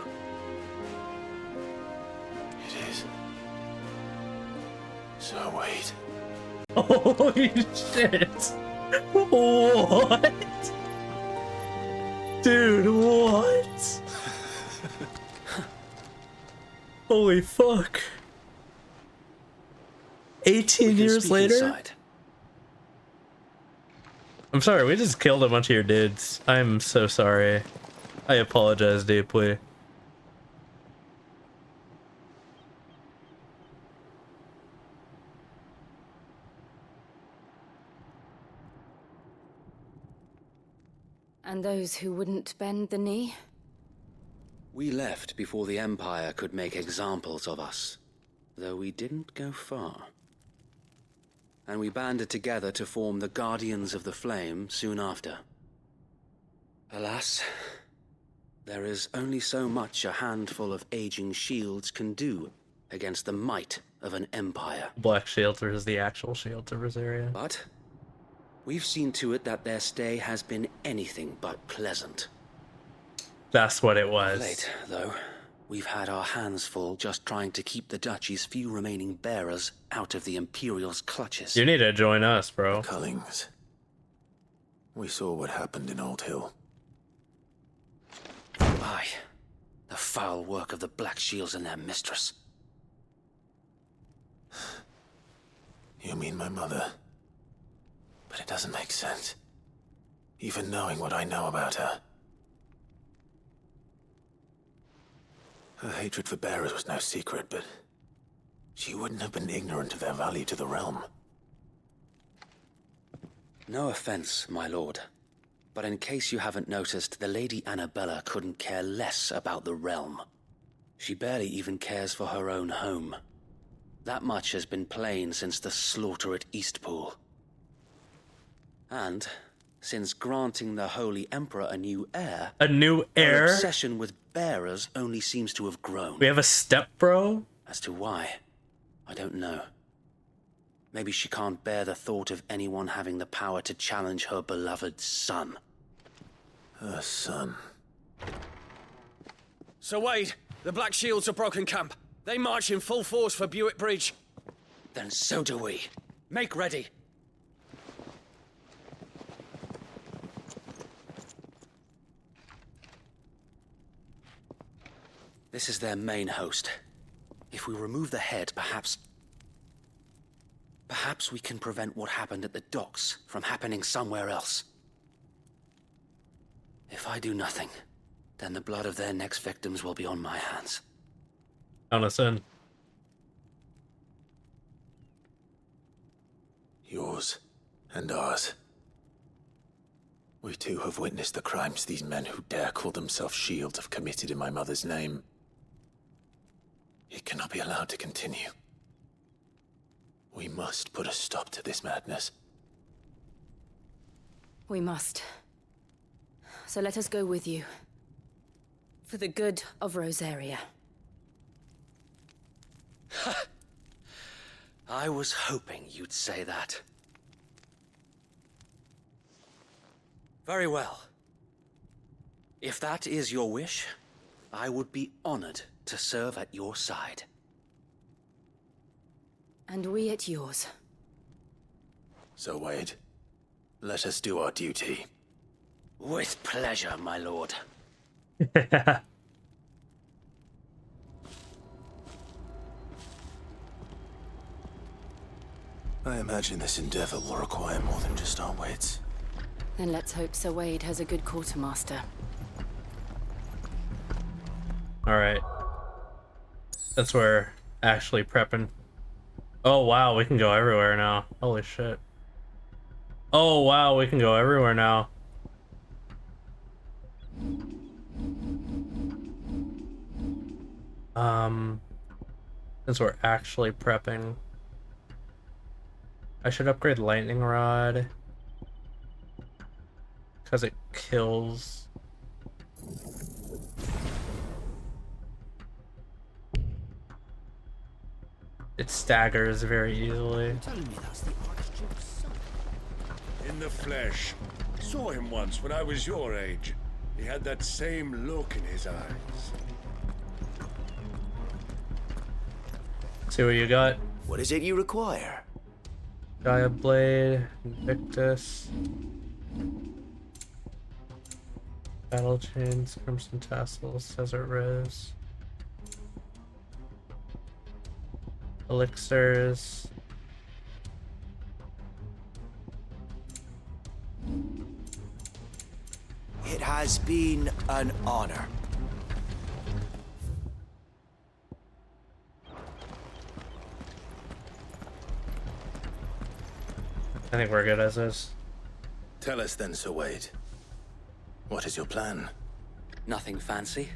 It is. So wait. Holy shit. What? Dude, what? Holy fuck. 18 years later? Inside. I'm sorry, we just killed a bunch of your dudes. I'm so sorry. I apologize deeply. And those who wouldn't bend the knee? We left before the Empire could make examples of us, though we didn't go far. And we banded together to form the Guardians of the Flame soon after. Alas, there is only so much a handful of aging shields can do against the might of an empire. Black Shields versus the actual Shields of Rosaria. But we've seen to it that their stay has been anything but pleasant. That's what it was. Late, though. We've had our hands full just trying to keep the Duchy's few remaining bearers out of the Imperial's clutches. You need to join us, bro. Cullings. We saw what happened in Old Hill. Aye. The foul work of the Black Shields and their mistress. You mean my mother? But it doesn't make sense. Even knowing what I know about her. Her hatred for bearers was no secret, but she wouldn't have been ignorant of their value to the realm. No offense, my lord. But in case you haven't noticed, the Lady Annabella couldn't care less about the realm. She barely even cares for her own home. That much has been plain since the slaughter at Eastpool. And since granting the Holy Emperor a new heir... A new heir? Her obsession with bearers only seems to have grown. We have a step bro? As to why, I don't know. Maybe she can't bear the thought of anyone having the power to challenge her beloved son. Her son. Sir Wade, the Black Shields have broken camp. They march in full force for Buick Bridge. Then so do we. Make ready. This is their main host. If we remove the head, perhaps we can prevent what happened at the docks from happening somewhere else. If I do nothing, then the blood of their next victims will be on my hands. On us in. Yours and ours. We too have witnessed the crimes these men who dare call themselves Shields have committed in my mother's name. It cannot be allowed to continue. We must put a stop to this madness. We must. So let us go with you. For the good of Rosaria. I was hoping you'd say that. Very well. If that is your wish, I would be honored to serve at your side. And we at yours. So, Wade, let us do our duty. With pleasure, my lord. I imagine this endeavor will require more than just our wits. Then let's hope Sir Wade has a good quartermaster. Alright. That's where actually prepping. Oh wow, we can go everywhere now. Holy shit. Oh wow, we can go everywhere now. Since we're actually prepping. I should upgrade Lightning Rod. Because it kills. It staggers very easily. In the flesh. Saw him once when I was your age. He had that same look in his eyes. See what you got. What is it you require? Gaia Blade, Invictus, Battle Chains, Crimson Tassels, Desert Rose, Elixirs, It has been an honor. I think we're good as is. Tell us then, Sir Wade. What is your plan? Nothing fancy.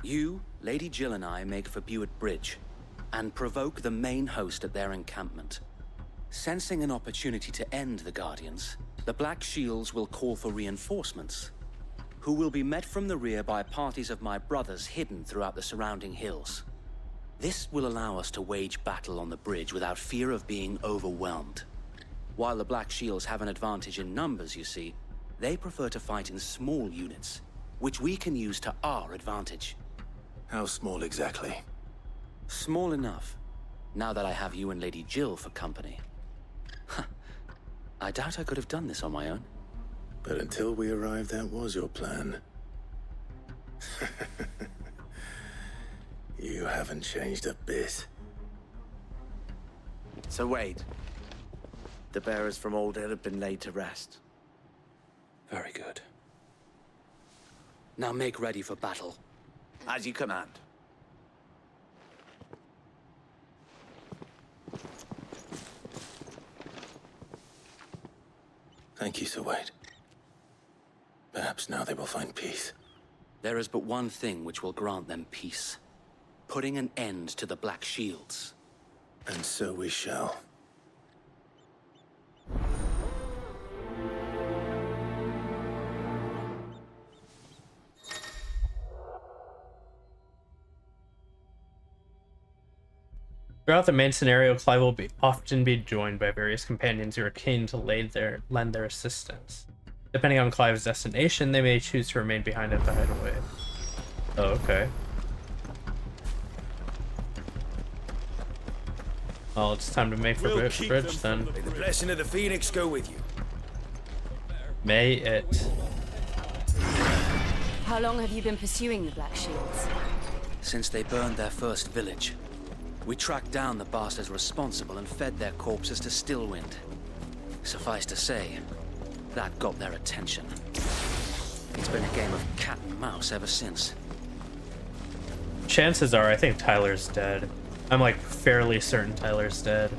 You, Lady Jill and I make for Buick Bridge and provoke the main host at their encampment. Sensing an opportunity to end the Guardians, the Black Shields will call for reinforcements, who will be met from the rear by parties of my brothers hidden throughout the surrounding hills. This will allow us to wage battle on the bridge without fear of being overwhelmed. While the Black Shields have an advantage in numbers, you see, they prefer to fight in small units, which we can use to our advantage. How small exactly? Small enough, now that I have you and Lady Jill for company. I doubt I could have done this on my own. But until we arrived, that was your plan. You haven't changed a bit. So Wade, the bearers from Old Hill have been laid to rest. Very good. Now make ready for battle. As you command. Thank you, Sir Wade. Perhaps now they will find peace. There is but one thing which will grant them peace. Putting an end to the Black Shields. And so we shall. Throughout the main scenario, Clive will often be joined by various companions who are keen to lend their assistance. Depending on Clive's destination, they may choose to remain behind and to hide away. Oh, okay. Well, it's time to make for bridge then. May the blessing of the Phoenix go with you. May it. How long have you been pursuing the Black Shields? Since they burned their first village, we tracked down the bastards responsible and fed their corpses to Stillwind. Suffice to say, that got their attention. It's been a game of cat and mouse ever since. Chances are, I think Tyler's dead. I'm like fairly certain Tyler's dead.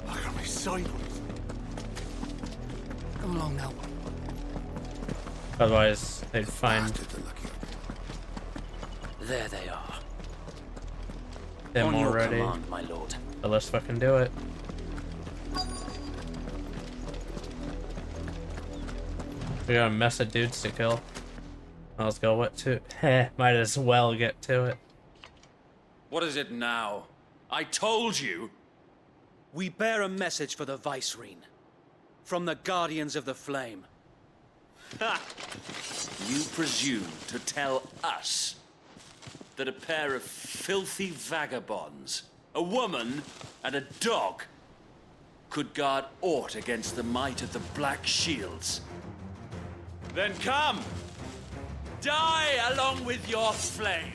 I can be silent. Come along now. Otherwise, they'd find There they are. them On your already. command, my lord. So let's fucking do it. We got a mess of dudes to kill. Let's go. What to? Heh, might as well get to it. What is it now? I told you! We bear a message for the Vicereine. From the Guardians of the Flame. Ha! You presume to tell us that a pair of filthy vagabonds, a woman and a dog, could guard aught against the might of the Black Shields? Then come! Die along with your flame!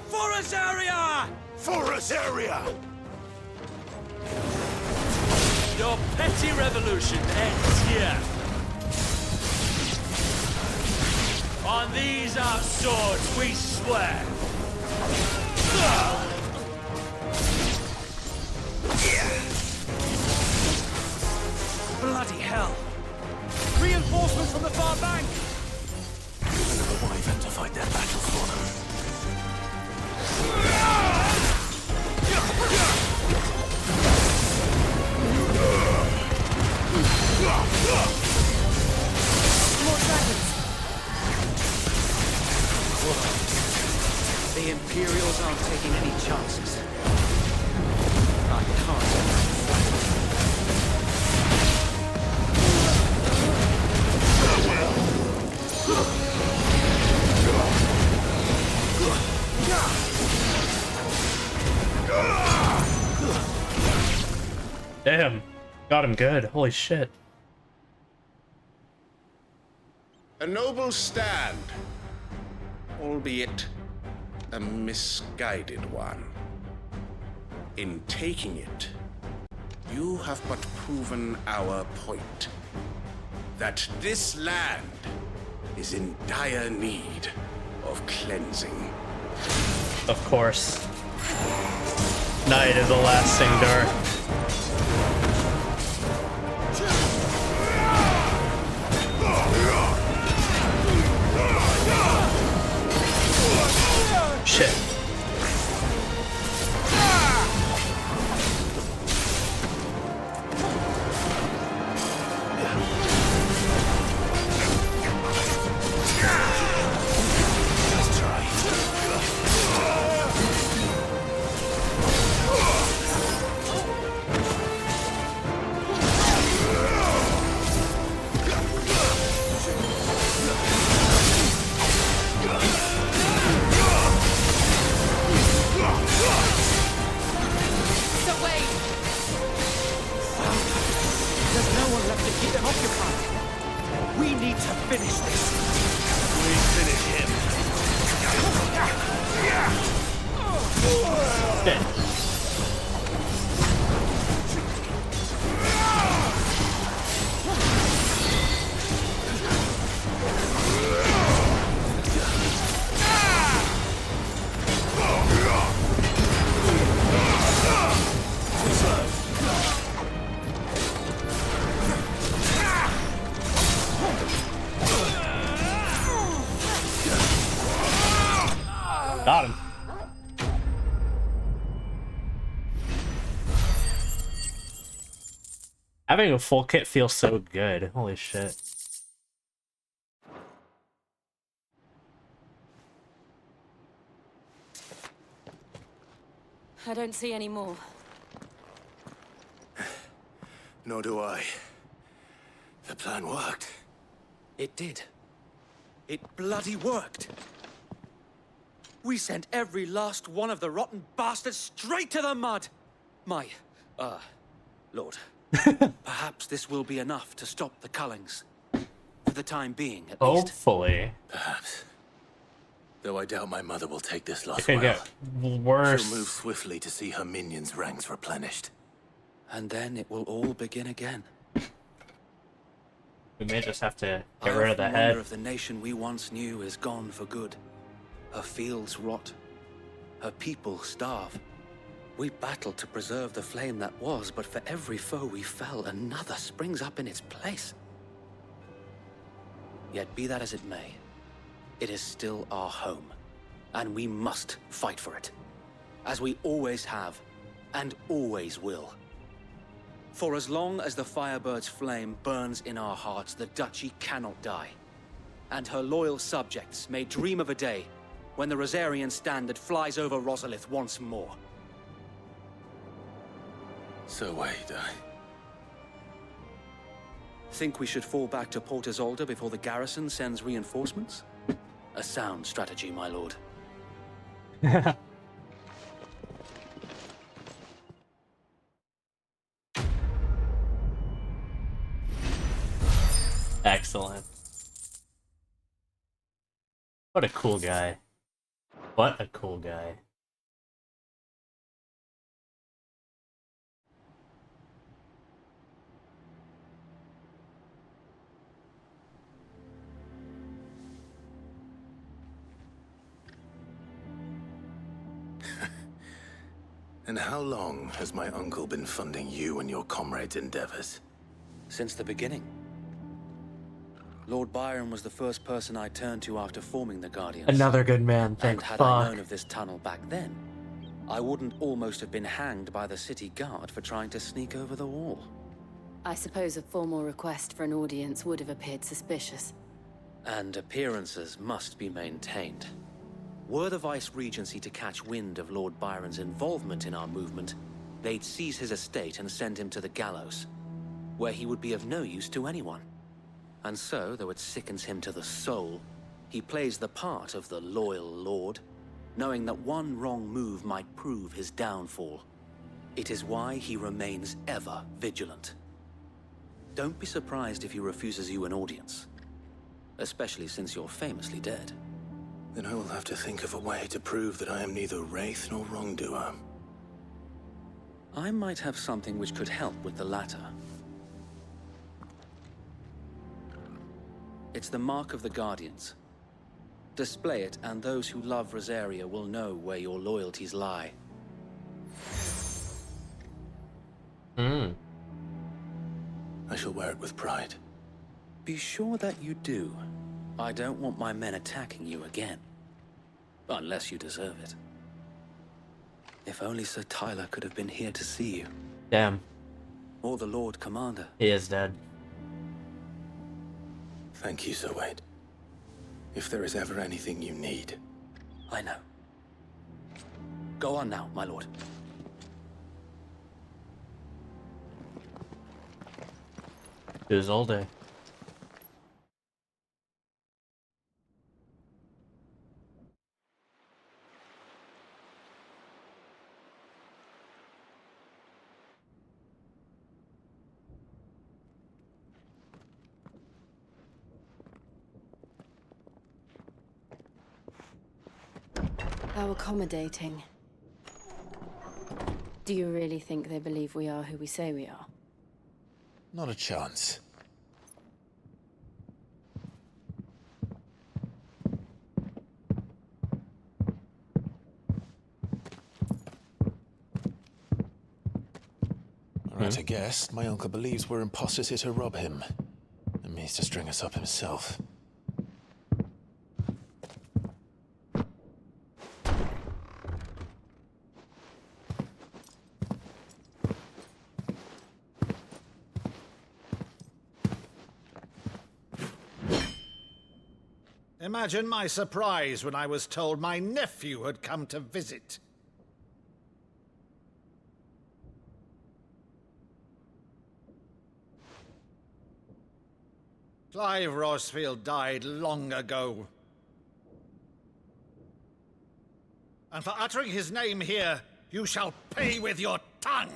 For Azaria! For Azaria! Your petty revolution ends here. On these our swords we swear. Bloody hell! Reinforcements from the far bank! Another wyvern to fight their battle for them. More dragons. The Imperials aren't taking any chances. I can't. Damn, got him good. Holy shit. A noble stand, albeit a misguided one. In taking it, you have but proven our point. That this land is in dire need of cleansing. Of course. Night of the Lasting Dark. Shit. Got him. Having a full kit feels so good. Holy shit. I don't see any more. Nor do I. The plan worked. It did. It bloody worked. We sent every last one of the rotten bastards straight to the mud. My, Lord. Perhaps this will be enough to stop the Cullings. For the time being, at least. Hopefully. Perhaps. Though I doubt my mother will take this loss It could well. get worse. She'll move swiftly to see her minions' ranks replenished. And then it will all begin again. We may just have to get rid of the head. Of the nation we once knew is gone for good. Her fields rot. Her people starve. We battled to preserve the flame that was, but for every foe we fell, another springs up in its place. Yet be that as it may, it is still our home, and we must fight for it, as we always have, and always will. For as long as the Firebird's flame burns in our hearts, the Duchy cannot die, and her loyal subjects may dream of a day when the Rosarian standard flies over Rosalith once more. So wait, Think we should fall back to Port Isolde before the garrison sends reinforcements? A sound strategy, my lord. Excellent. What a cool guy. What a cool guy. And how long has my uncle been funding you and your comrades' endeavors? Since the beginning. Lord Byron was the first person I turned to after forming the Guardians. Another good man, thank and had fuck. I known of this tunnel back then, I wouldn't almost have been hanged by the city guard for trying to sneak over the wall. I suppose a formal request for an audience would have appeared suspicious. And appearances must be maintained. Were the Vice-Regency to catch wind of Lord Byron's involvement in our movement, they'd seize his estate and send him to the gallows, where he would be of no use to anyone. And so, though it sickens him to the soul, he plays the part of the loyal lord, knowing that one wrong move might prove his downfall. It is why he remains ever vigilant. Don't be surprised if he refuses you an audience, especially since you're famously dead. Then I will have to think of a way to prove that I am neither wraith nor wrongdoer. I might have something which could help with the latter. It's the mark of the Guardians. Display it, and those who love Rosaria will know where your loyalties lie. I shall wear it with pride. Be sure that you do. I don't want my men attacking you again. Unless you deserve it. If only Sir Tyler could have been here to see you. Damn. Or the Lord Commander. He is dead. Thank you, Sir Wade. If there is ever anything you need. I know. Go on now, my lord. It was all day. How accommodating. Do you really think they believe we are who we say we are? Not a chance. Right, I guess. My uncle believes we're imposters here to rob him. And means to string us up himself. Imagine my surprise when I was told my nephew had come to visit. Clive Rosfield died long ago. And for uttering his name here, you shall pay with your tongue!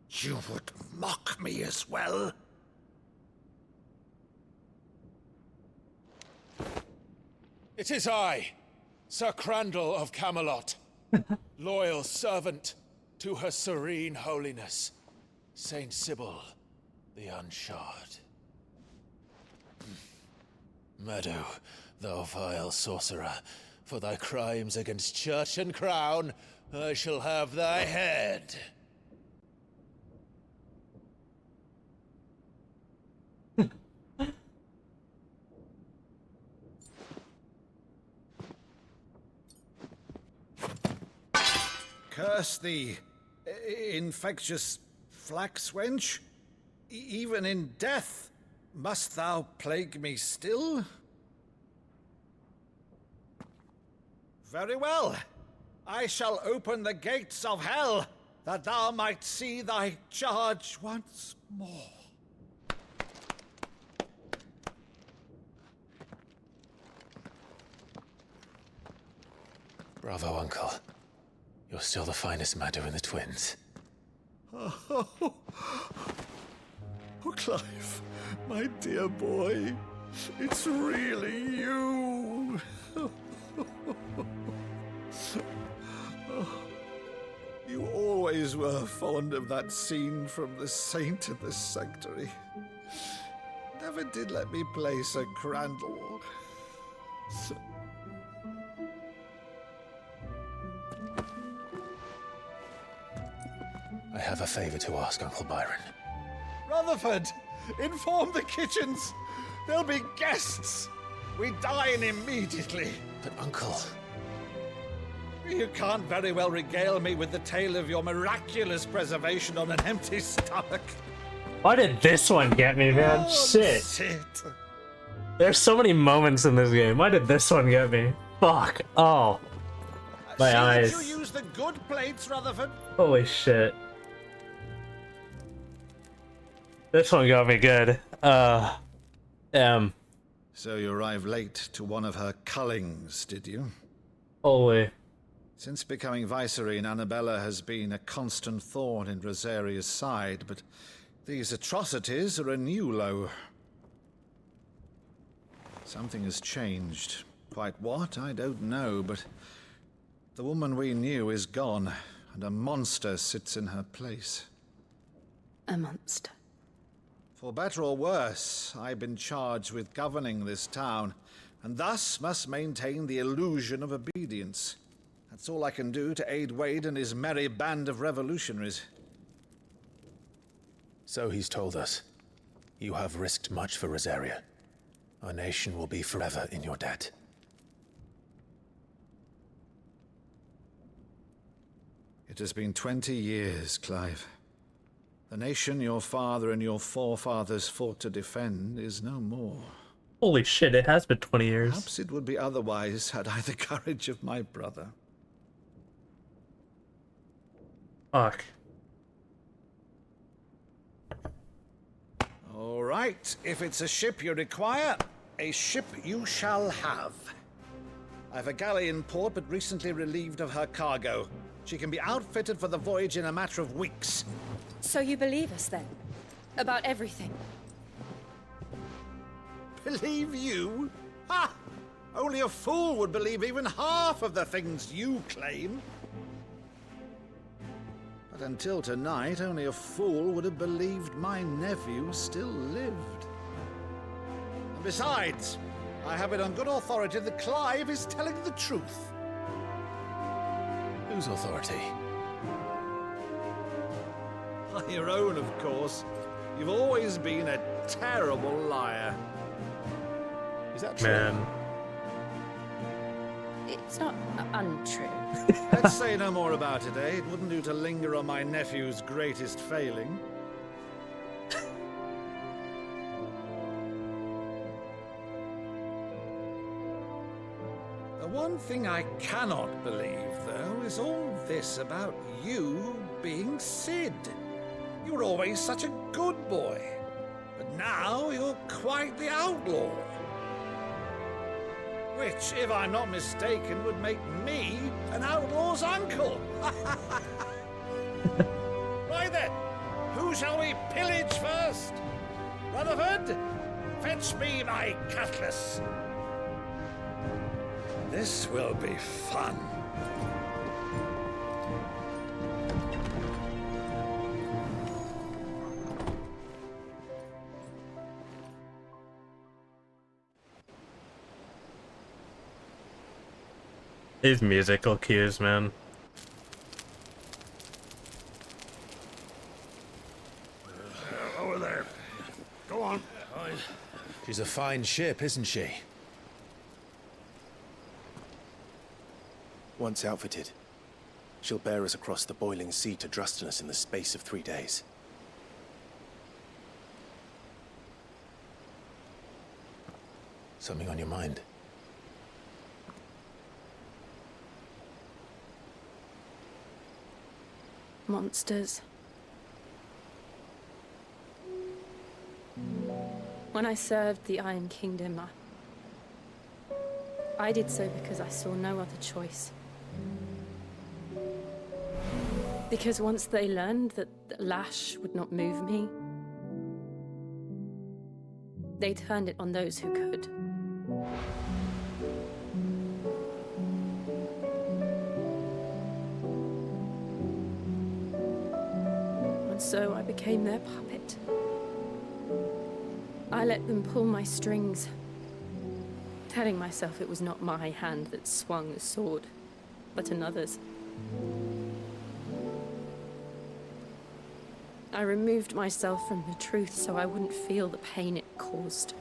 You would mock me as well? It is I, Sir Crandall of Camelot, loyal servant to Her Serene Holiness, Saint Sybil the Unshod. Meadow, thou vile sorcerer, for thy crimes against church and crown, I shall have thy head. Curse thee, infectious flax wench. Even in death, must thou plague me still? Very well. I shall open the gates of hell, that thou might see thy charge once more. Bravo, Uncle. You're still the finest Meadow in the twins. Oh, Clive, my dear boy, it's really you. You always were fond of that scene from The Saint in the Sanctuary. Never did let me play Sir Crandall. I have a favor to ask, Uncle Byron. Rutherford, inform the kitchens. There'll be guests. We dine immediately. But, Uncle... You can't very well regale me with the tale of your miraculous preservation on an empty stomach. Why did this one get me, man? Shit. Sit. There's so many moments in this game. Why did this one get me? Fuck. Oh. My eyes. Did you use the good plates, Rutherford? Holy shit. This one got me good. So you arrived late to one of her cullings, did you? Holy. Since becoming Vicereine, Annabella has been a constant thorn in Rosaria's side, but these atrocities are a new low. Something has changed. Quite what, I don't know, but the woman we knew is gone, and a monster sits in her place. A monster. For better or worse, I've been charged with governing this town, and thus must maintain the illusion of obedience. That's all I can do to aid Wade and his merry band of revolutionaries. So he's told us. You have risked much for Rosaria. Our nation will be forever in your debt. It has been 20 years, Clive. The nation your father and your forefathers fought to defend is no more. Holy shit, it has been 20 years. Perhaps it would be otherwise had I the courage of my brother. Fuck. All right, if it's a ship you require, a ship you shall have. I've a galley in port, but recently relieved of her cargo. She can be outfitted for the voyage in a matter of weeks. So you believe us then? About everything? Believe you? Ha! Only a fool would believe even half of the things you claim. But until tonight, only a fool would have believed my nephew still lived. And besides, I have it on good authority that Clive is telling the truth. Whose authority? Your own, of course. You've always been a terrible liar. Is that true? Man. It's not untrue. Let's say no more about it, eh? It wouldn't do to linger on my nephew's greatest failing. One thing I cannot believe, though, is all this about you being Sid. You were always such a good boy, but now you're quite the outlaw. Which, if I'm not mistaken, would make me an outlaw's uncle. Right then, who shall we pillage first? Rutherford, fetch me my cutlass. This will be fun. These musical cues, man. Over there. Go on. She's a fine ship, isn't she? Once outfitted, she'll bear us across the boiling sea to Drustinus in the space of 3 days. Something on your mind? Monsters. When I served the Iron Kingdom, I did so because I saw no other choice. Because once they learned that Lash would not move me, they turned it on those who could. And so I became their puppet. I let them pull my strings, telling myself it was not my hand that swung the sword, but another's. I removed myself from the truth so I wouldn't feel the pain it caused.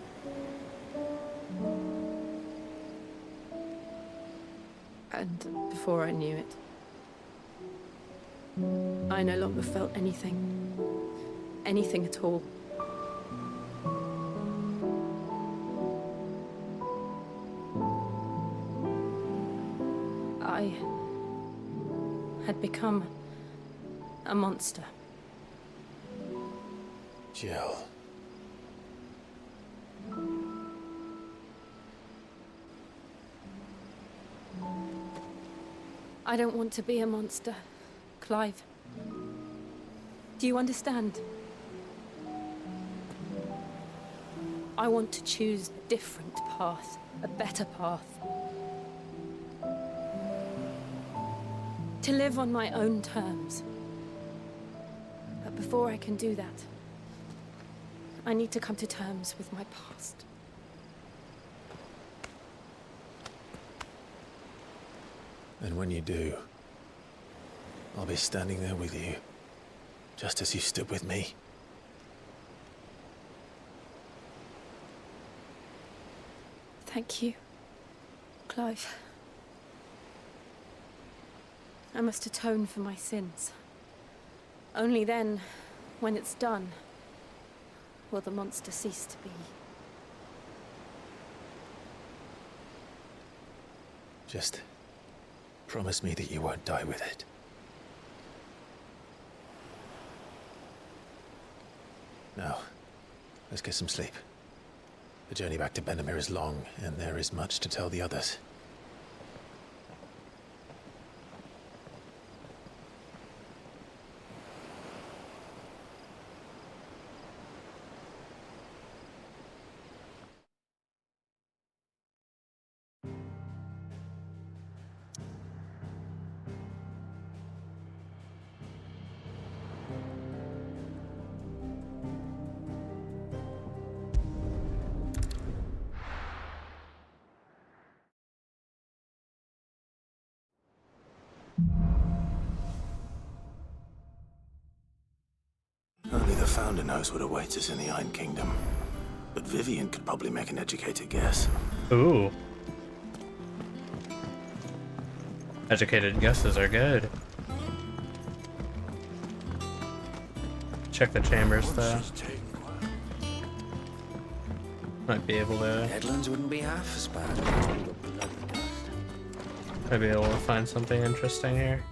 And before I knew it, I no longer felt anything. Anything at all. I had become a monster. Jill. I don't want to be a monster, Clive. Do you understand? I want to choose a different path, a better path. To live on my own terms. But before I can do that, I need to come to terms with my past. And when you do, I'll be standing there with you, just as you stood with me. Thank you, Clive. I must atone for my sins. Only then, when it's done, will the monster cease to be. Just promise me that you won't die with it. Now, let's get some sleep. The journey back to Benamir is long, and there is much to tell the others. Only the Founder knows what awaits us in the Iron Kingdom. But Vivian could probably make an educated guess. Ooh. Educated guesses are good. Check the chambers, though. Might be able to... Headlands wouldn't be half as bad. Maybe able to find something interesting here.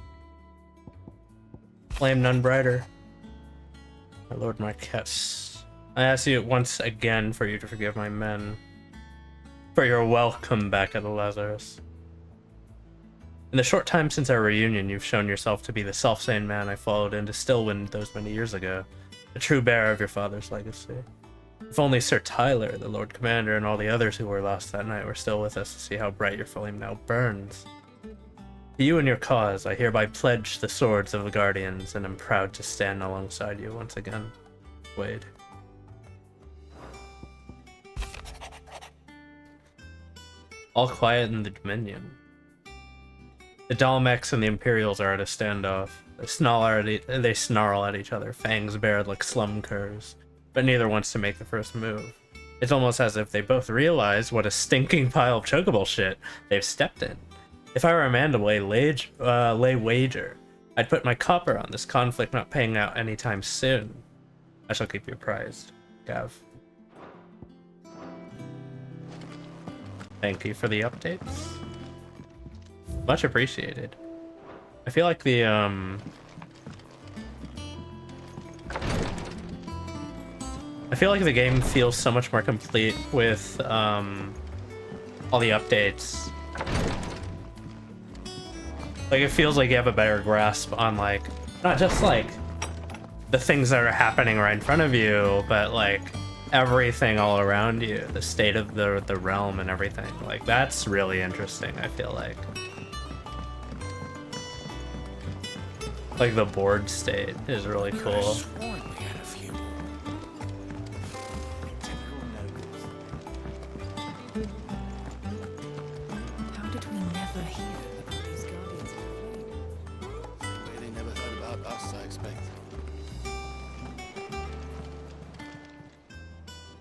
Flame none brighter. My lord Marquess, I ask you once again for you to forgive my men. For your welcome back at the Lazarus. In the short time since our reunion, you've shown yourself to be the self-same man I followed into Stillwind those many years ago. The true bearer of your father's legacy. If only Sir Tyler, the Lord Commander, and all the others who were lost that night were still with us to see how bright your flame now burns. To you and your cause, I hereby pledge the swords of the Guardians, and am proud to stand alongside you once again. Wade. All quiet in the Dominion. The Dalmex and the Imperials are at a standoff. They snarl at each other, fangs bared like slum curs, but neither wants to make the first move. It's almost as if they both realize what a stinking pile of chocobo shit they've stepped in. If I were a man to lay wager, I'd put my copper on this conflict not paying out anytime soon. I shall keep you apprised, Gav. Thank you for the updates. Much appreciated. I feel like the game feels so much more complete with all the updates. Like, it feels like you have a better grasp on, like, not just like the things that are happening right in front of you, but like everything all around you, the state of the realm and everything. Like, that's really interesting, I feel like. Like, the board state is really cool. How did we never hear about these Guardians? They never heard about us, I expect.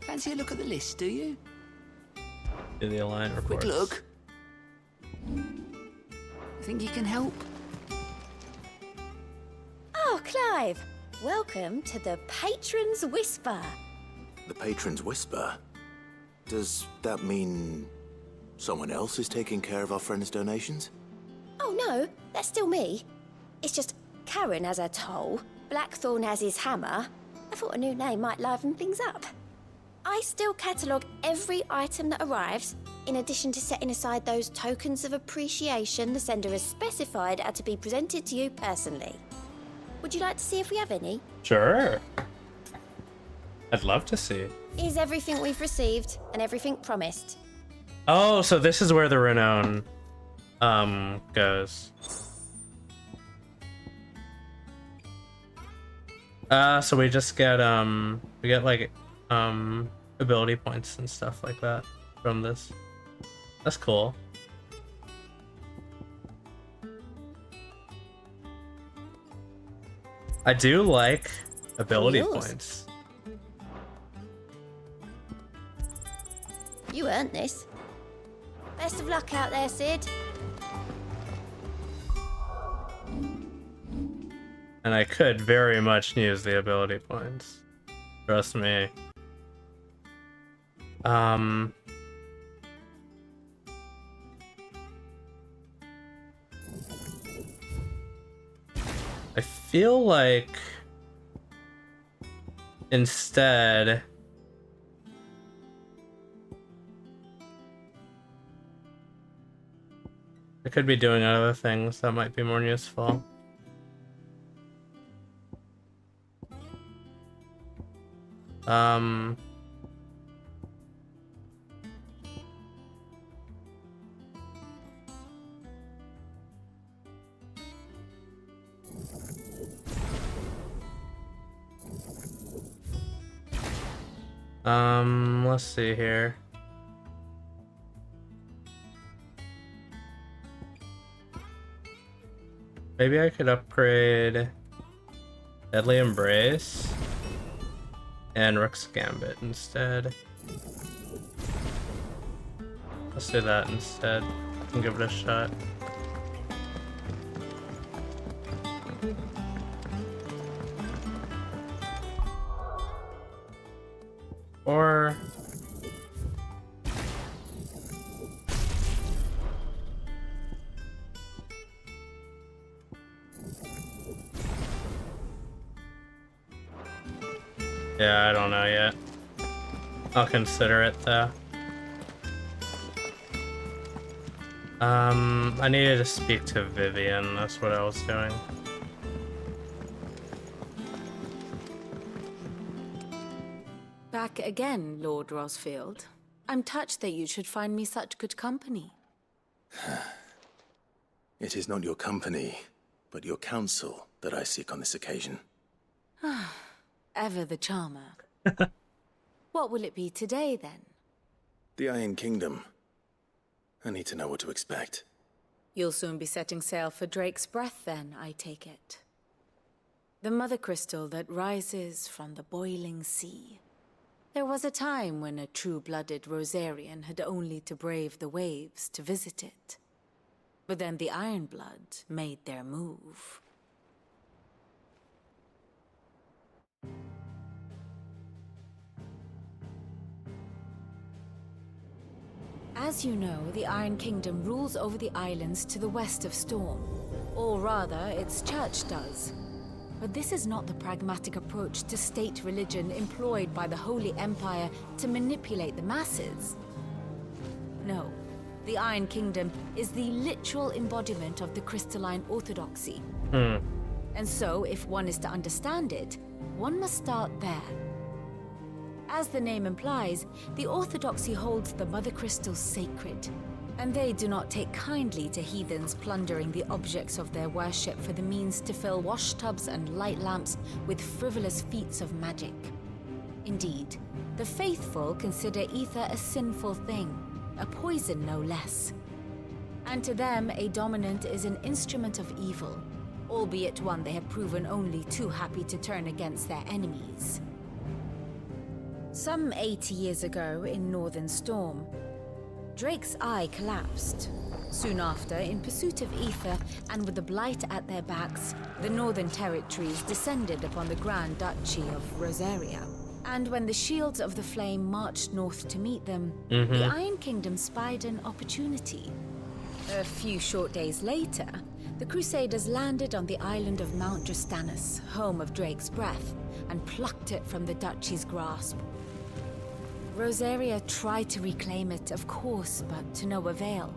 Fancy a look at the list, do you? Do the Alliant reports. Quick look. Think you can help? Oh, Clive! Welcome to the Patron's Whisper. The Patron's Whisper? Does that mean someone else is taking care of our friend's donations? Oh no, that's still me. It's just Karen has her toll, Blackthorn has his hammer. I thought a new name might liven things up. I still catalogue every item that arrives, in addition to setting aside those tokens of appreciation the sender has specified are to be presented to you personally. Would you like to see if we have any? Sure. I'd love to see. Here's everything we've received and everything promised. Oh, so this is where the renown goes. So we just get like ability points and stuff like that from this. That's cool. I do like ability points. You earned this. Best of luck out there, Sid. And I could very much use the ability points. Trust me. I feel like instead I could be doing other things that might be more useful. Let's see here. Maybe I could upgrade Deadly Embrace and Rook's Gambit instead. Let's do that instead and give it a shot. Or Yeah, I don't know yet. I'll consider it though. I needed to speak to Vivian, that's what I was doing. Back again, Lord Rosfield. I'm touched that you should find me such good company. It is not your company, but your counsel that I seek on this occasion. Ever the charmer. What will it be today, then? The Iron Kingdom. I need to know what to expect. You'll soon be setting sail for Drake's Breath, then, I take it. The mother crystal that rises from the boiling sea. There was a time when a true-blooded Rosarian had only to brave the waves to visit it. But then the Ironblood made their move. As you know, the Iron Kingdom rules over the islands to the west of Storm. Or rather, its church does. But this is not the pragmatic approach to state religion employed by the Holy Empire to manipulate the masses. No, the Iron Kingdom is the literal embodiment of the crystalline orthodoxy. And so, if one is to understand it, one must start there. As the name implies, the Orthodoxy holds the Mother Crystals sacred, and they do not take kindly to heathens plundering the objects of their worship for the means to fill washtubs and light lamps with frivolous feats of magic. Indeed, the faithful consider ether a sinful thing, a poison no less. And to them, a dominant is an instrument of evil, albeit one they have proven only too happy to turn against their enemies. Some 80 years ago in Northern Storm, Drake's eye collapsed. Soon after, in pursuit of ether and with the Blight at their backs, the Northern Territories descended upon the Grand Duchy of Rosaria. And when the Shields of the Flame marched north to meet them, the Iron Kingdom spied an opportunity. A few short days later, the Crusaders landed on the island of Mount Drastanus, home of Drake's Breath, and plucked it from the Duchy's grasp. Rosaria tried to reclaim it, of course, but to no avail.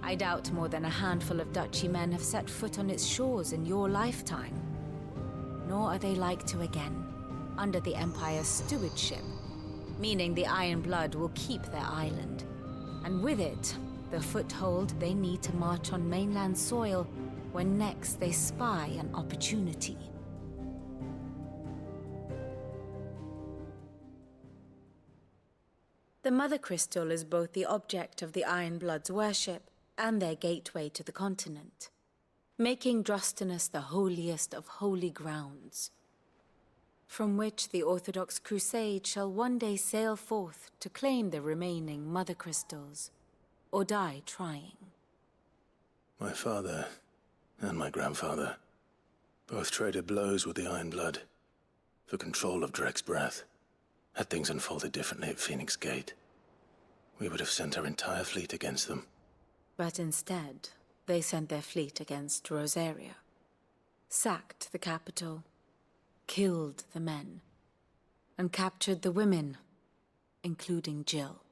I doubt more than a handful of Duchy men have set foot on its shores in your lifetime. Nor are they like to again, under the Empire's stewardship, meaning the Iron Blood will keep their island, and with it, the foothold they need to march on mainland soil when next they spy an opportunity. The Mother Crystal is both the object of the Iron Blood's worship and their gateway to the continent, making Drastanus the holiest of holy grounds, from which the Orthodox Crusade shall one day sail forth to claim the remaining Mother Crystals, or die trying. My father and my grandfather both traded blows with the Iron Blood for control of Drake's Breath. Had things unfolded differently at Phoenix Gate, we would have sent our entire fleet against them. But instead, they sent their fleet against Rosaria, sacked the capital, killed the men, and captured the women, including Jill.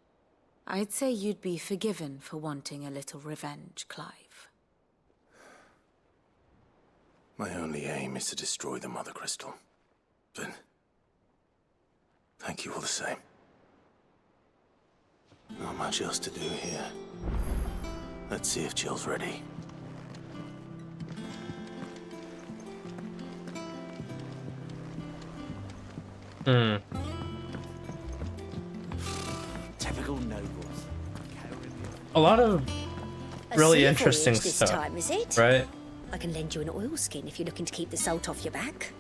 I'd say you'd be forgiven for wanting a little revenge, Clive. My only aim is to destroy the Mother Crystal. But thank you all the same. Not much else to do here. Let's see if Jill's ready. Typical nobles. A lot of really sea interesting voyage this stuff, time, is it? right? I can lend you an oilskin if you're looking to keep the salt off your back.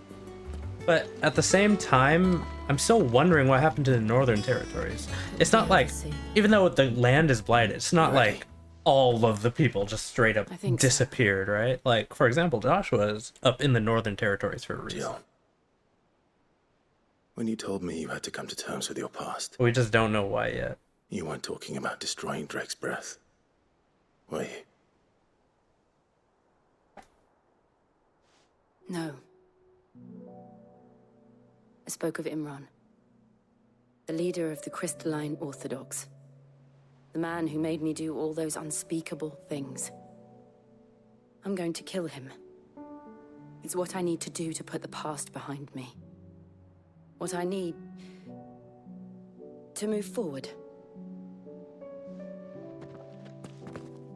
But at the same time, I'm still wondering what happened to the Northern Territories. It's not like, even though the land is blighted, it's not like all of the people just straight up disappeared, right? Like, for example, Joshua is up in the Northern Territories for a reason. Jill, when you told me you had to come to terms with your past, We just don't know why yet. you weren't talking about destroying Drake's Breath, were you? No. I spoke of Imran. The leader of the Crystalline Orthodox. The man who made me do all those unspeakable things. I'm going to kill him. It's what I need to do to put the past behind me. What I need to move forward.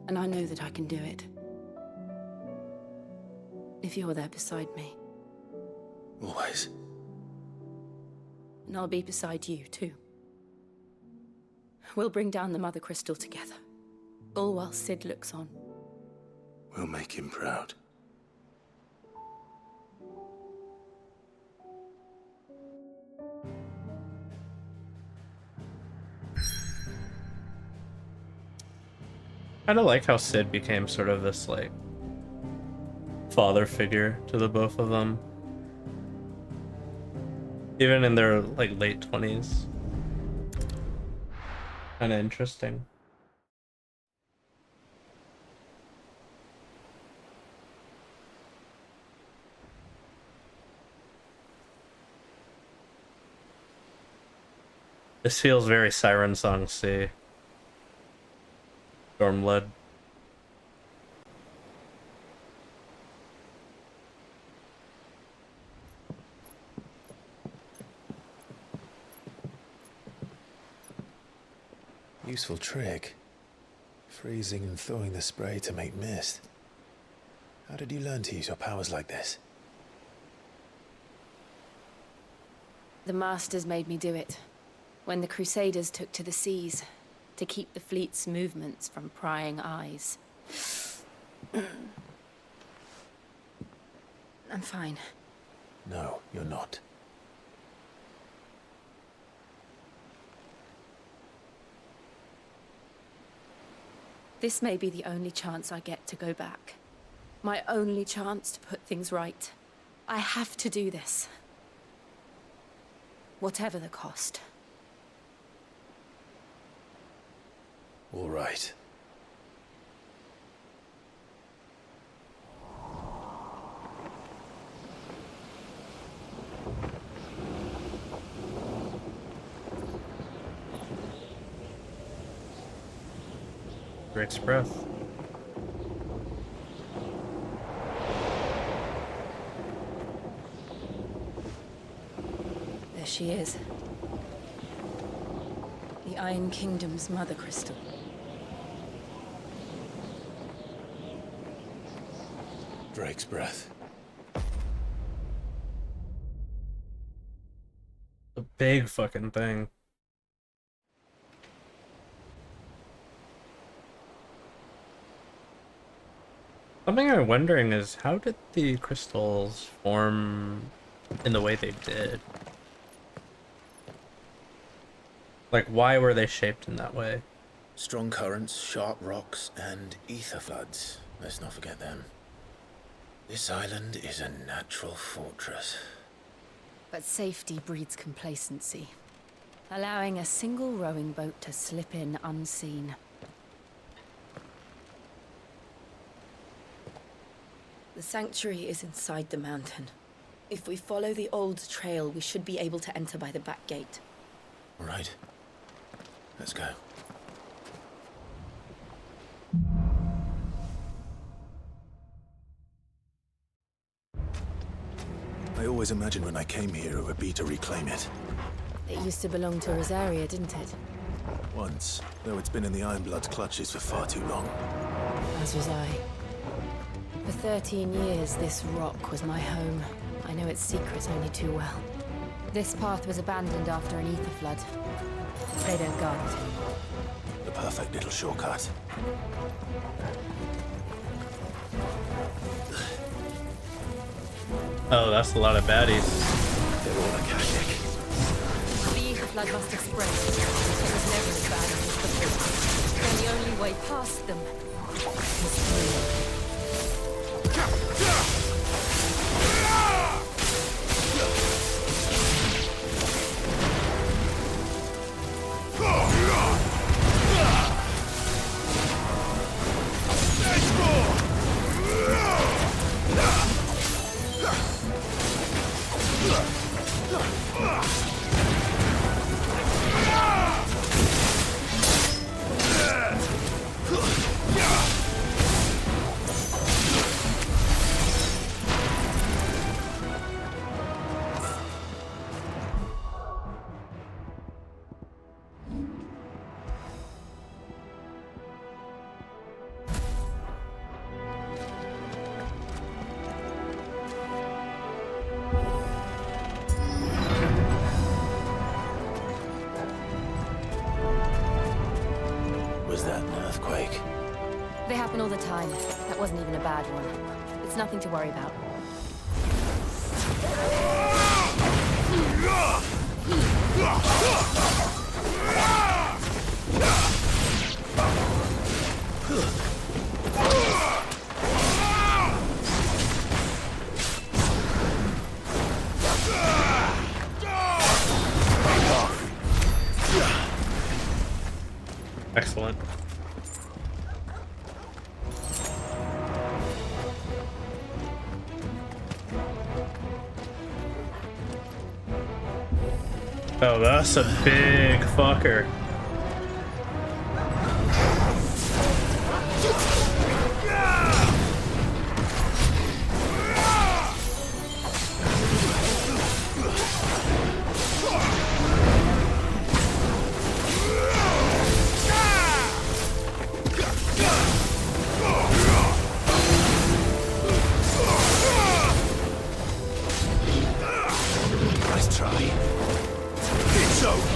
And I know that I can do it. If you're there beside me. Always. And I'll be beside you, too. We'll bring down the Mother Crystal together. All while Sid looks on. We'll make him proud. I kinda like how Sid became sort of this, like, father figure to the both of them. Even in their, like, late 20s. Kinda interesting. This feels very Siren Song C. Stormblood. Useful trick. Freezing and thawing the spray to make mist. How did you learn to use your powers like this? The Masters made me do it. When the Crusaders took to the seas, to keep the fleet's movements from prying eyes. I'm fine. No, you're not. This may be the only chance I get to go back. My only chance to put things right. I have to do this. Whatever the cost. All right. Drake's breath. There she is. The Iron Kingdom's Mother Crystal. Drake's breath. A big fucking thing. Something I'm wondering is, how did the crystals form in the way they did? Like, why were they shaped in that way? Strong currents, sharp rocks, and ether floods. Let's not forget them. This island is a natural fortress. But safety breeds complacency, allowing a single rowing boat to slip in unseen. The sanctuary is inside the mountain. If we follow the old trail, we should be able to enter by the back gate. All right. Let's go. I always imagined when I came here it would be to reclaim it. It used to belong to Rosaria, didn't it? Once, though it's been in the Ironblood's clutches for far too long. As was I. For 13 years, this rock was my home. I know its secrets only too well. This path was abandoned after an ether flood. They don't guard it. The perfect little shortcut. Oh, that's a lot of baddies. They're all Akashic. The ether flood must have spread. It was never as bad as this before. And the only way past them is through. Was that an earthquake? They happen all the time. That wasn't even a bad one. It's nothing to worry about. Excellent. Oh, that's a big fucker. Nice try. It's over.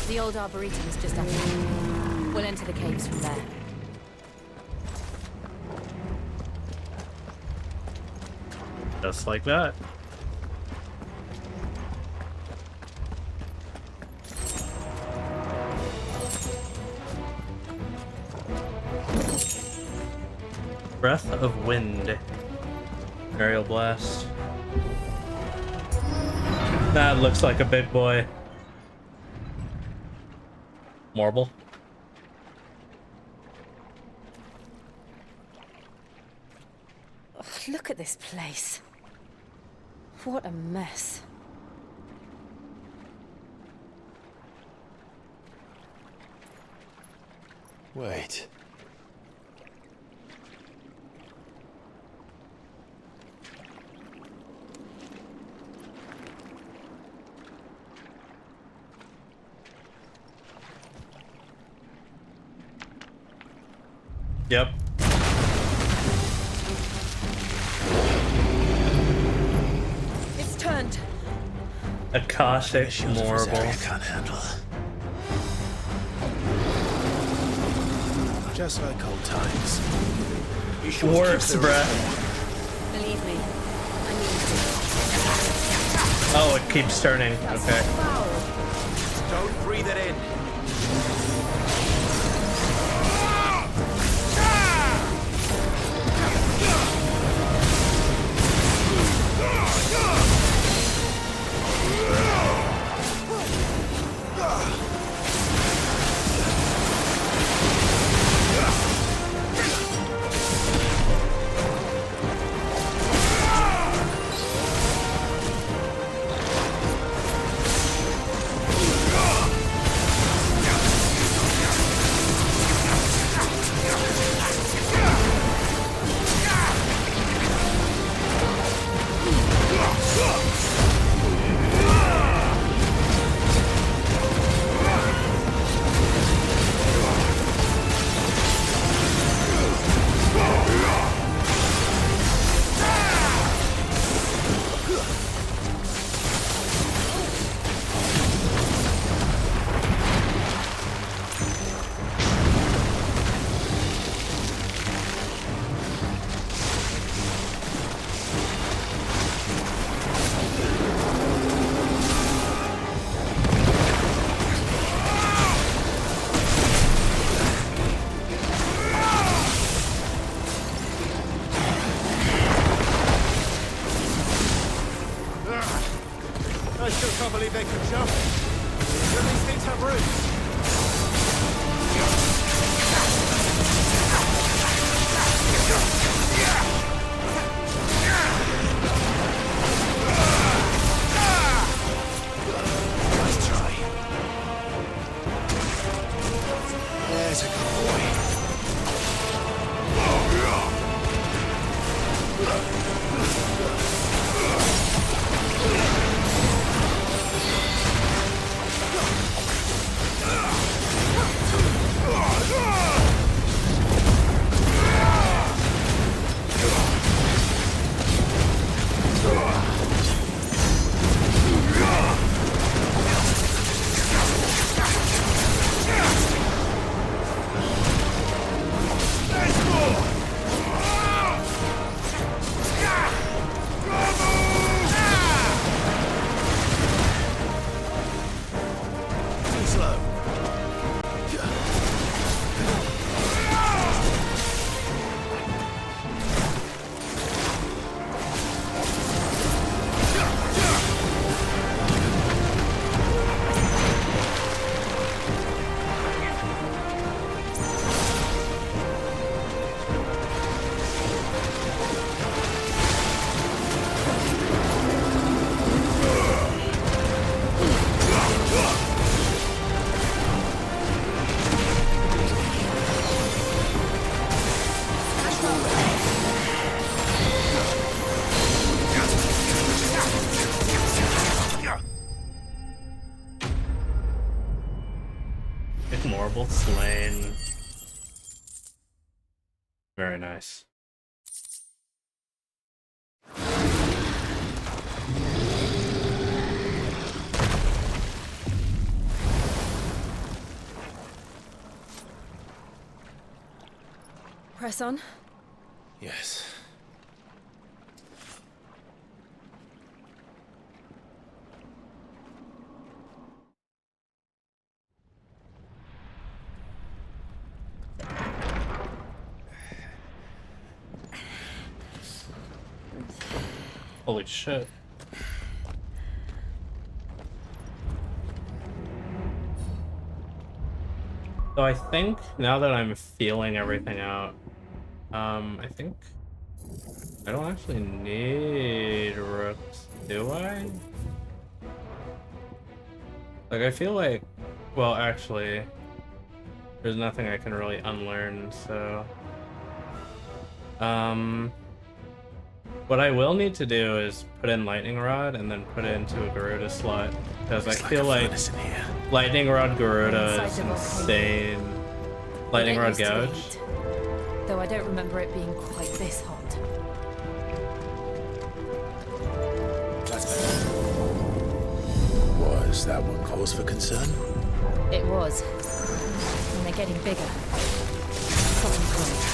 The old Arboretum is just up there. We'll enter the caves from there. Just like that. Breath of Wind. Aerial Blast. That looks like a big boy. Marble. Ugh, look at this place. What a mess. Wait. Yep. It's turned. Akashic Marble. Can't handle. Just like old times. You should Warp's breath. Believe me, I need Oh, it keeps turning. Okay. Don't breathe it in. There's a good boy. Marble slain. Very nice. Press on. Yes. Holy shit. So I think now that I'm feeling everything out, I think I don't actually need rooks, do I? Like, I feel like, well, actually, there's nothing I can really unlearn, so... What I will need to do is put in Lightning Rod and then put it into a Garuda slot, because I feel like Lightning Rod Garuda is insane. Lightning Rod Gouge. Though I don't remember it being quite this hot. That's better. Was that what cause for concern? It was. And they're getting bigger. Something close.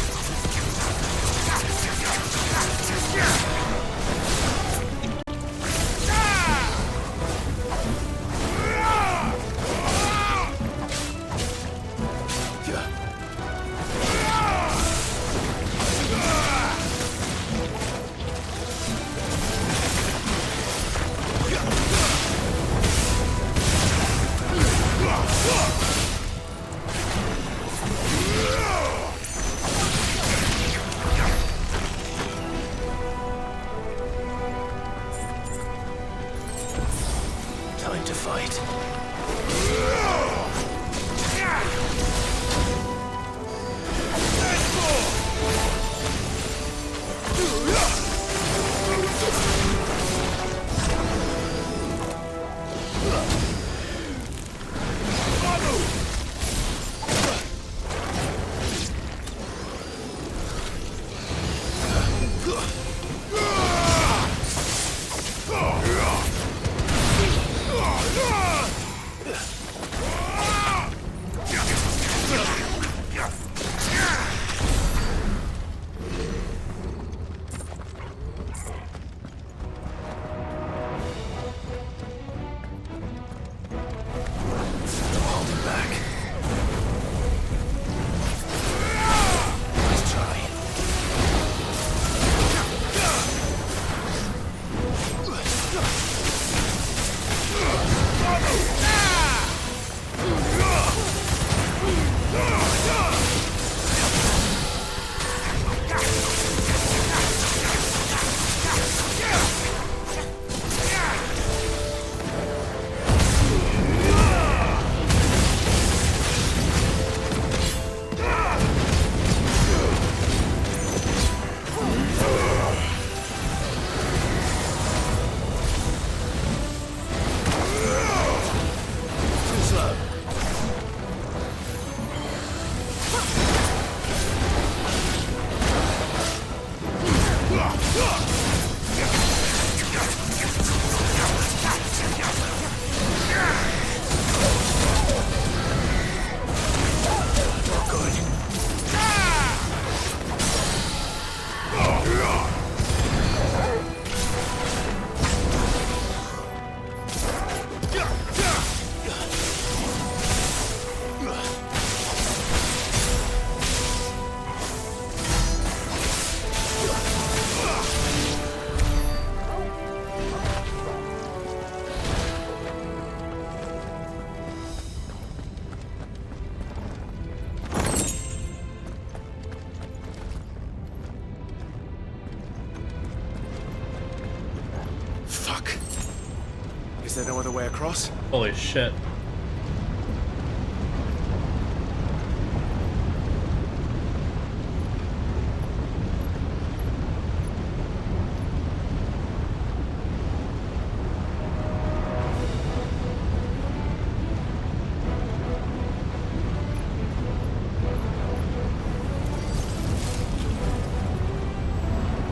no other way across? Holy shit.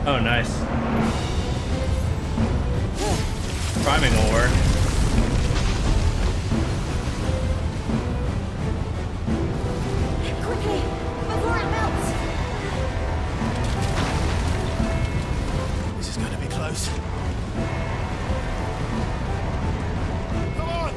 Oh, nice. Priming will work. Quickly, before it melts. This is going to be close. Come on!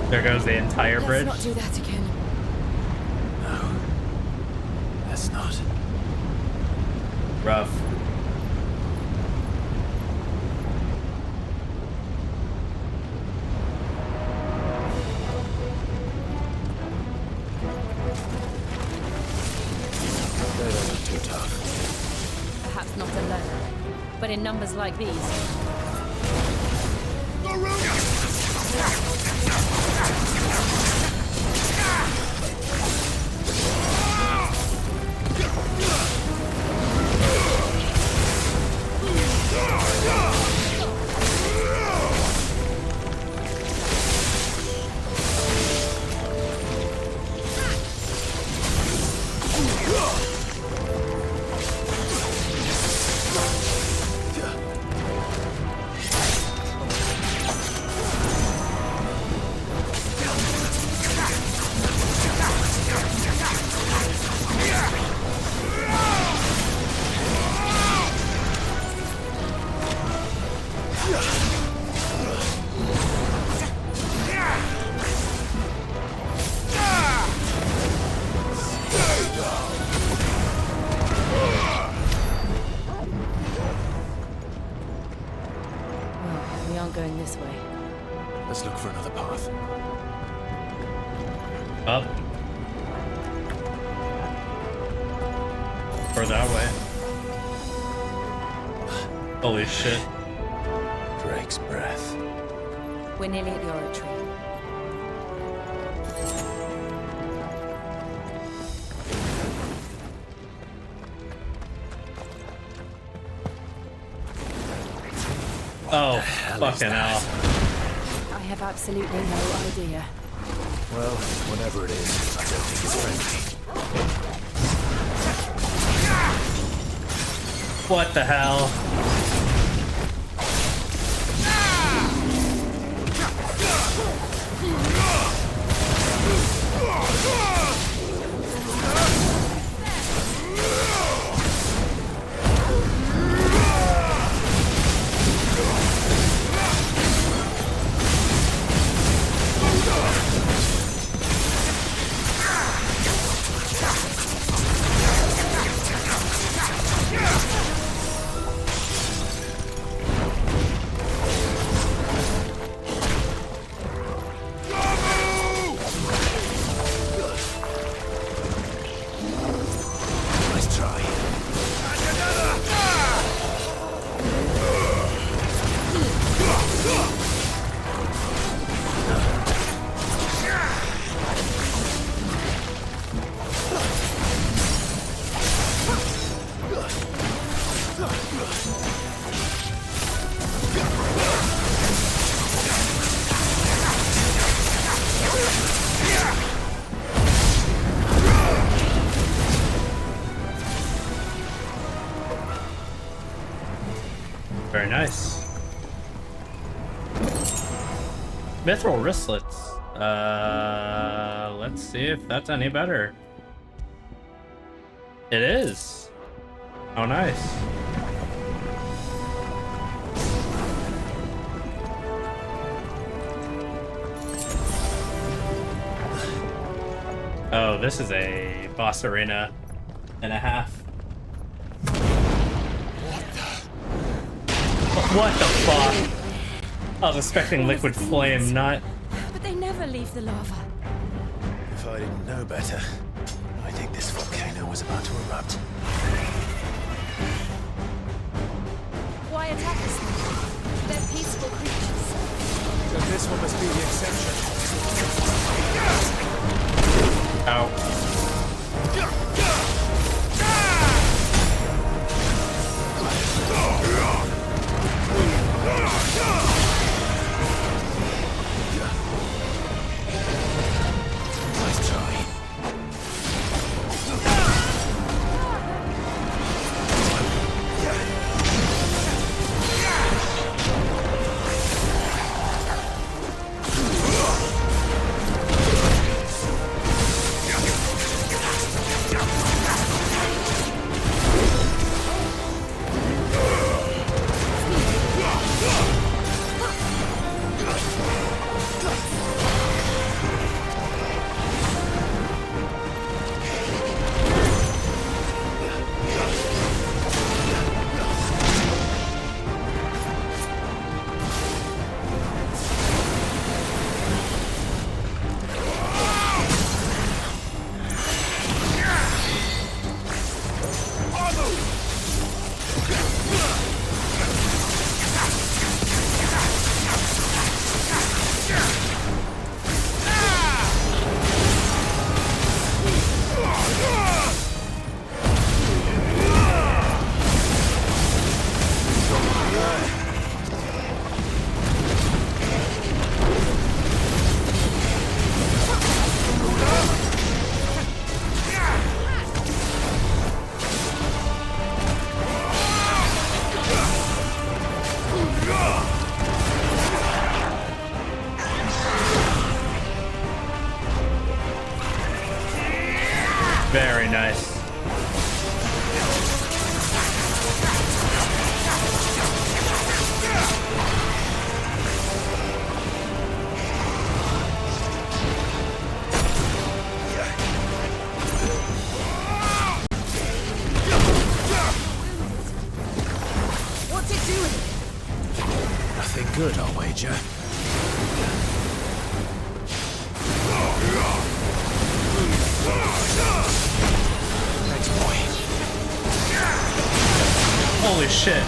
There goes the entire bridge. Let's not do that again. No. Let's not. Rough. They don't look too tough. Perhaps not alone, but in numbers like these. We aren't going this way. Let's look for another path. Up. Or that way. Holy shit. Drake's breath. We're nearly at the oratory. Oh, fucking hell. I have absolutely no idea. Well, whatever it is, I don't think it's friendly. What the hell? Nice try. Very nice. Mithril wristlets. Let's see if that's any better. It is. Oh, nice. Oh, this is a boss arena and a half. What the fuck? I was expecting liquid flame, not never leave the lava. If I didn't know better, I think this volcano was about to erupt. Why attack us then? They're peaceful creatures. Then this one must be the exception. Ow. Nice try. Very nice. What's it doing? Nothing good, I'll wager. Thanks, boy. Holy shit.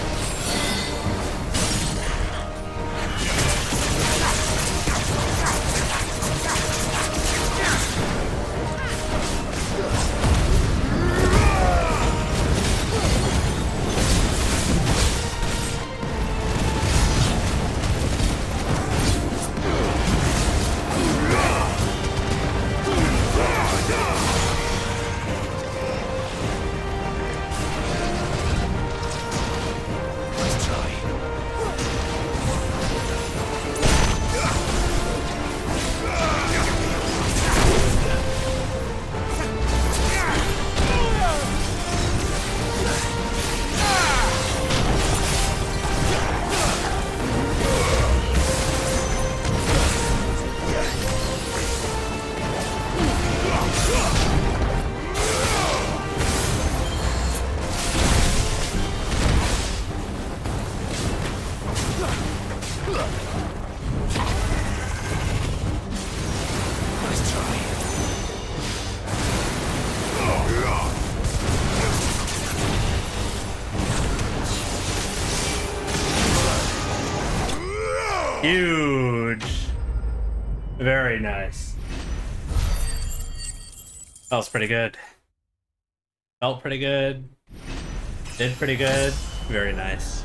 Huge. Very nice. That was pretty good. Felt pretty good. Did pretty good. Very nice.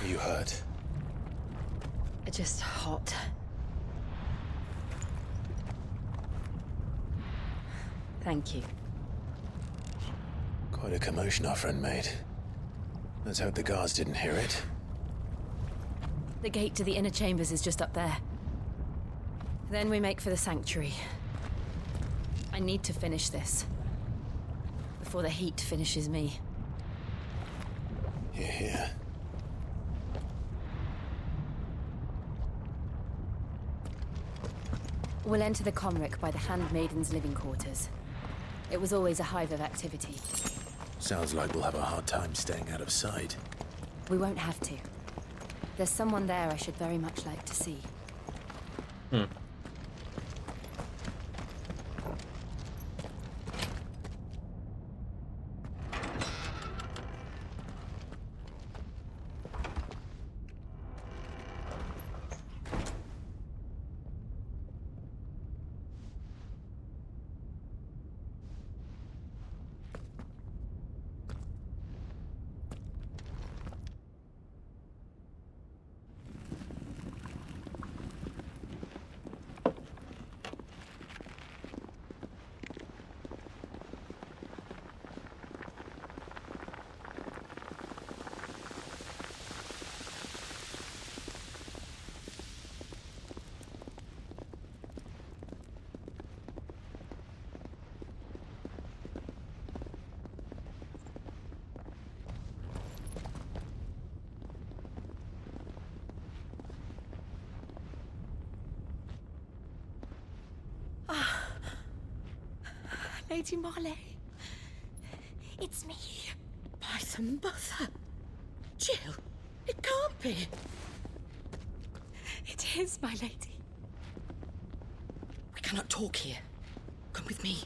Are you hurt? Just hot. Thank you. Quite a commotion our friend made. Let's hope the guards didn't hear it. The gate to the inner chambers is just up there. Then we make for the sanctuary. I need to finish this. Before the heat finishes me. Hear, hear. We'll enter the Comric by the Handmaidens' living quarters. It was always a hive of activity. Sounds like we'll have a hard time staying out of sight. We won't have to. There's someone there I should very much like to see. Lady Marley. It's me. By the mother. Jill, it can't be. It is, my lady. We cannot talk here. Come with me.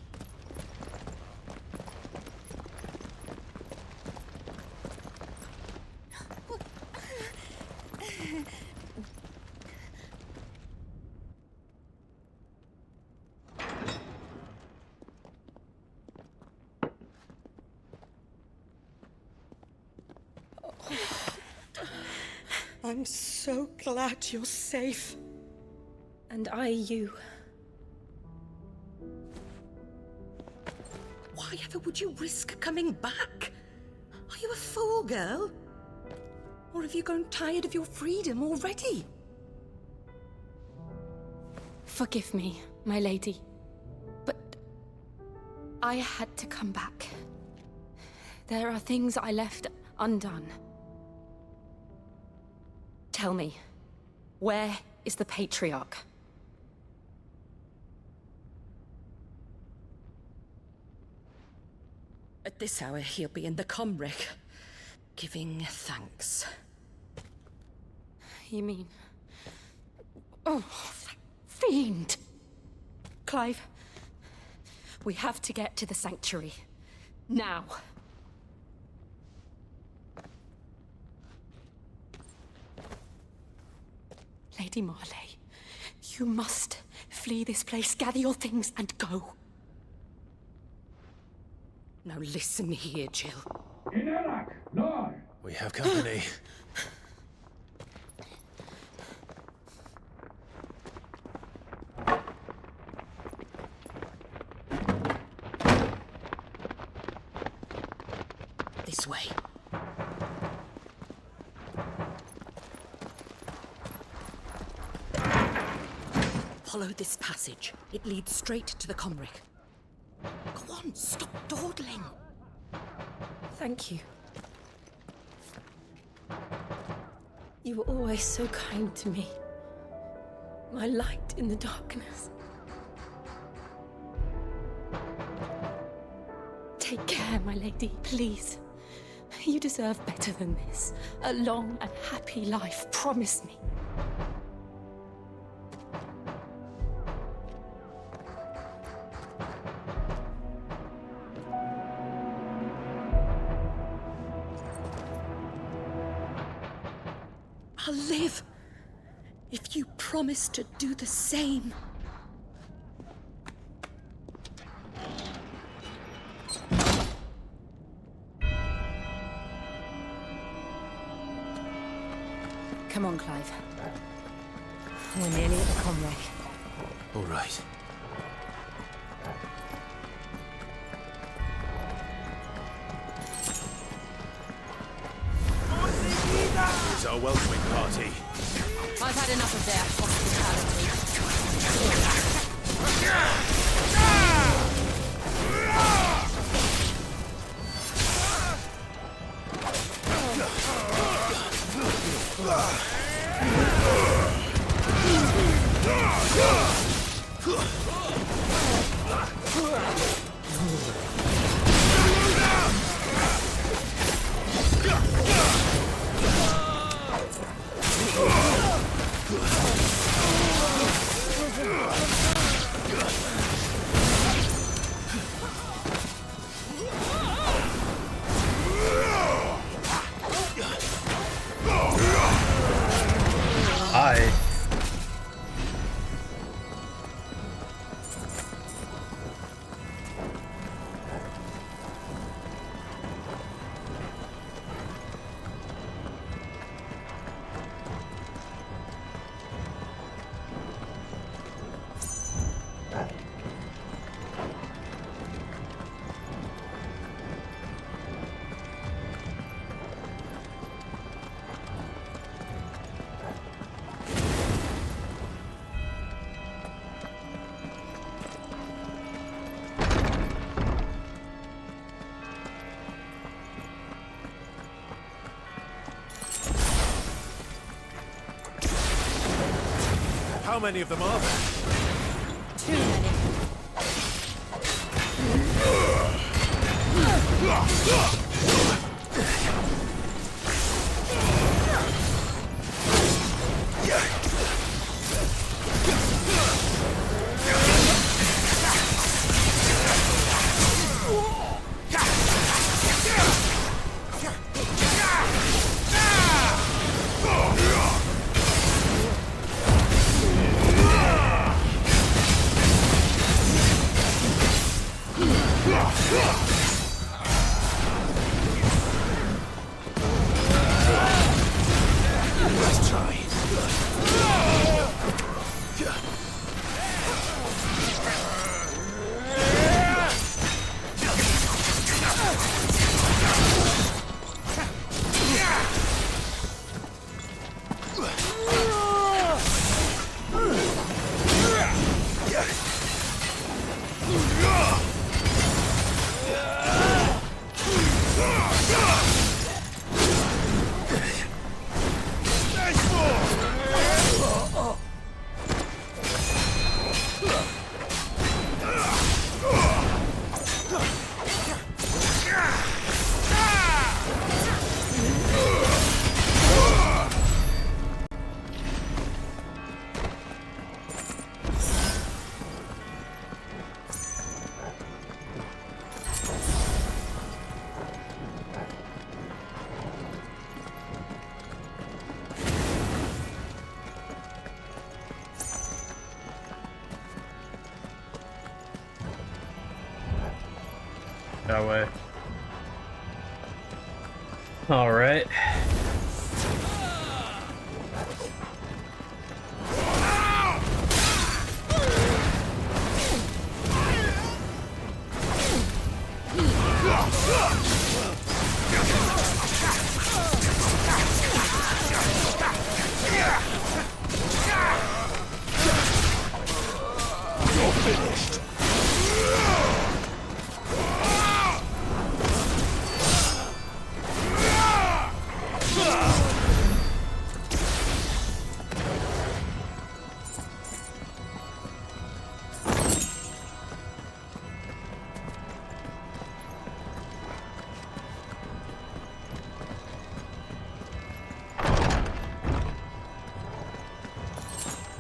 I'm so glad you're safe. And I you. Why ever would you risk coming back? Are you a fool, girl? Or have you grown tired of your freedom already? Forgive me, my lady. But I had to come back. There are things I left undone. Tell me, where is the Patriarch? At this hour, he'll be in the Comric, giving thanks. You mean... Oh, that fiend! Clive, we have to get to the Sanctuary. Now. Lady Marley, you must flee this place, gather your things, and go. Now listen here, Jill. We have company. This way. Follow this passage. It leads straight to the Comric. Go on, stop dawdling. Thank you. You were always so kind to me. My light in the darkness. Take care, my lady, please. You deserve better than this. A long and happy life, promise me. I'll live if you promise to do the same. Come on, Clive. We're nearly at the Comric. All right. Here's our welcoming party. I've had enough of their hospitality. How many of them are there? Too many. Let's try. That way. All right. You're finished.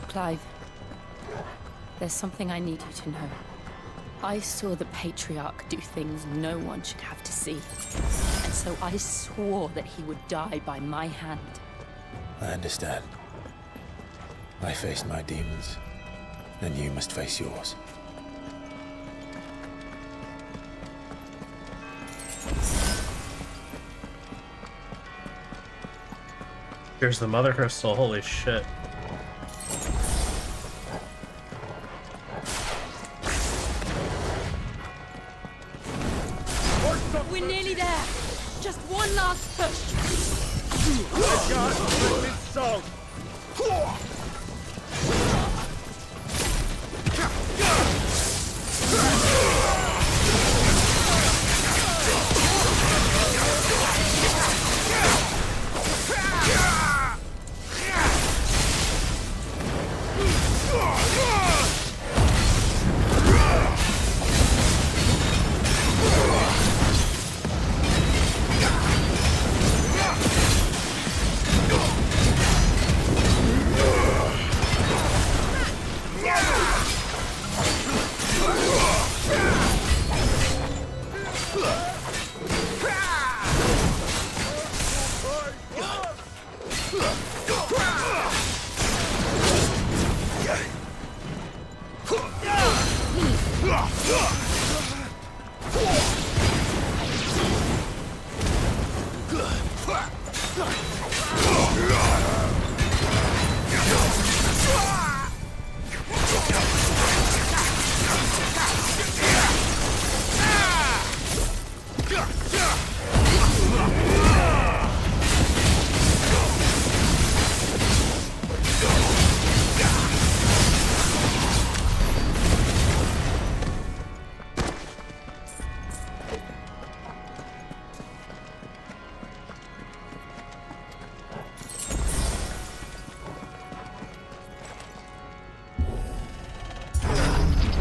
Clive, there's something I need you to know. I saw the Patriarch do things no one should have to see. And so I swore that he would die by my hand. I understand. I faced my demons, and you must face yours. Here's the Mother Crystal, holy shit. We're nearly there. Just one last push. Let God bless his soul.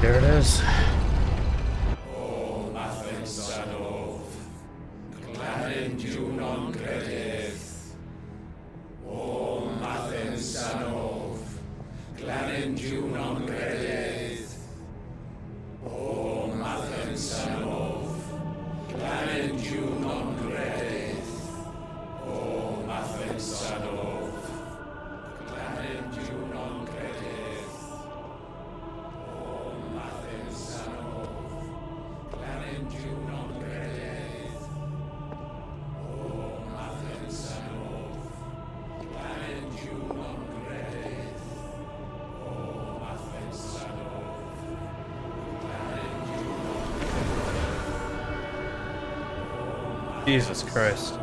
There it is. Jesus Christ.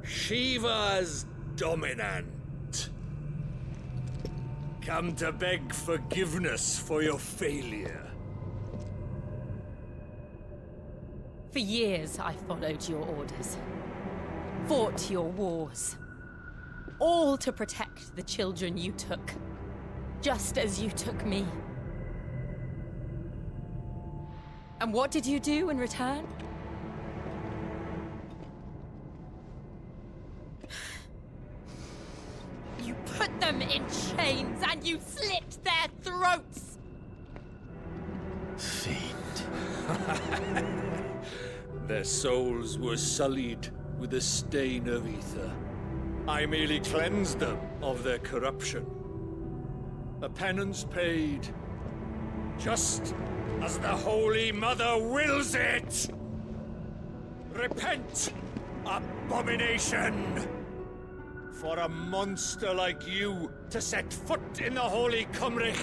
Shiva's dominant. Come to beg forgiveness for your failure. For years, I followed your orders, fought your wars, all to protect the children you took, just as you took me. And what did you do in return? You put them in chains and you slit their throats! Their souls were sullied with the stain of ether. I merely cleansed them of their corruption. A penance paid, just as the Holy Mother wills it! Repent, abomination! For a monster like you to set foot in the Holy Cymric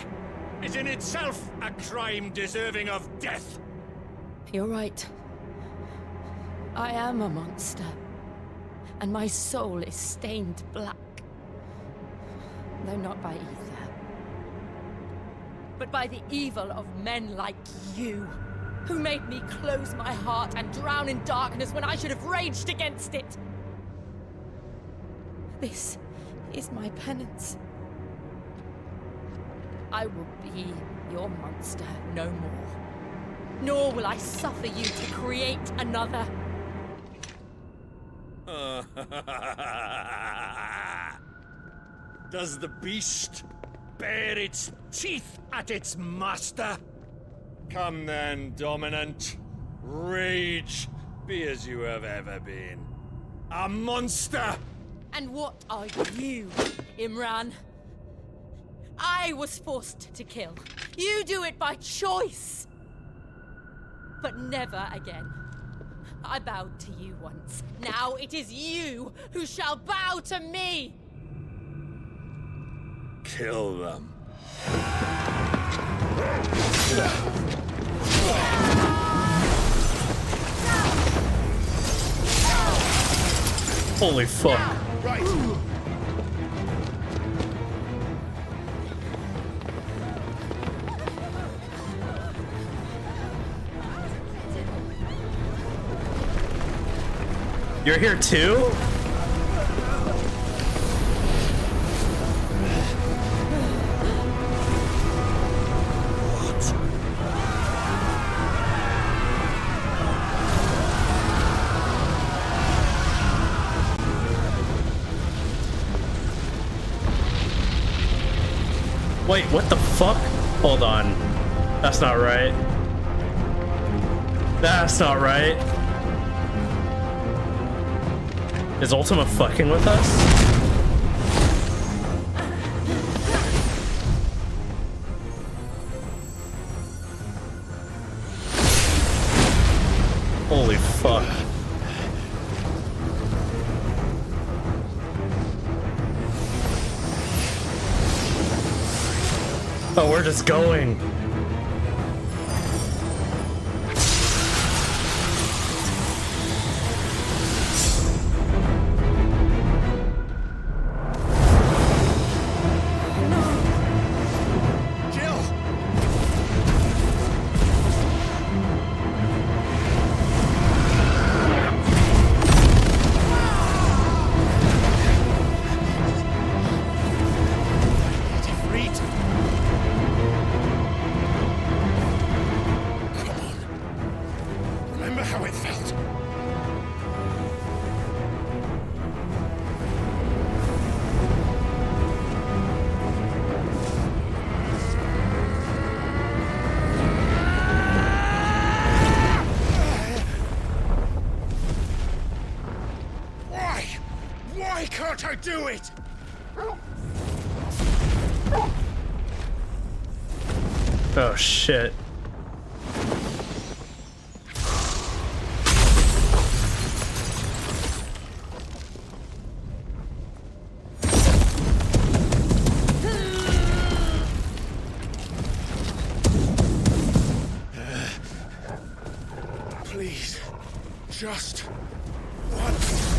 is in itself a crime deserving of death. You're right. I am a monster. And my soul is stained black. Though not by ether. But by the evil of men like you, who made me close my heart and drown in darkness when I should have raged against it. This is my penance. I will be your monster no more. Nor will I suffer you to create another. Does the beast bare its teeth at its master? Come then, dominant. Rage, be as you have ever been. A monster! And what are you, Imran? I was forced to kill. You do it by choice. But never again. I bowed to you once. Now it is you who shall bow to me! Kill them. Holy fuck. Right. You're here too? Wait, what the fuck? Hold on. That's not right. That's not right. Is Ultima fucking with us? Holy fuck. Oh, we're just going. do it! Oh shit. Please, just once.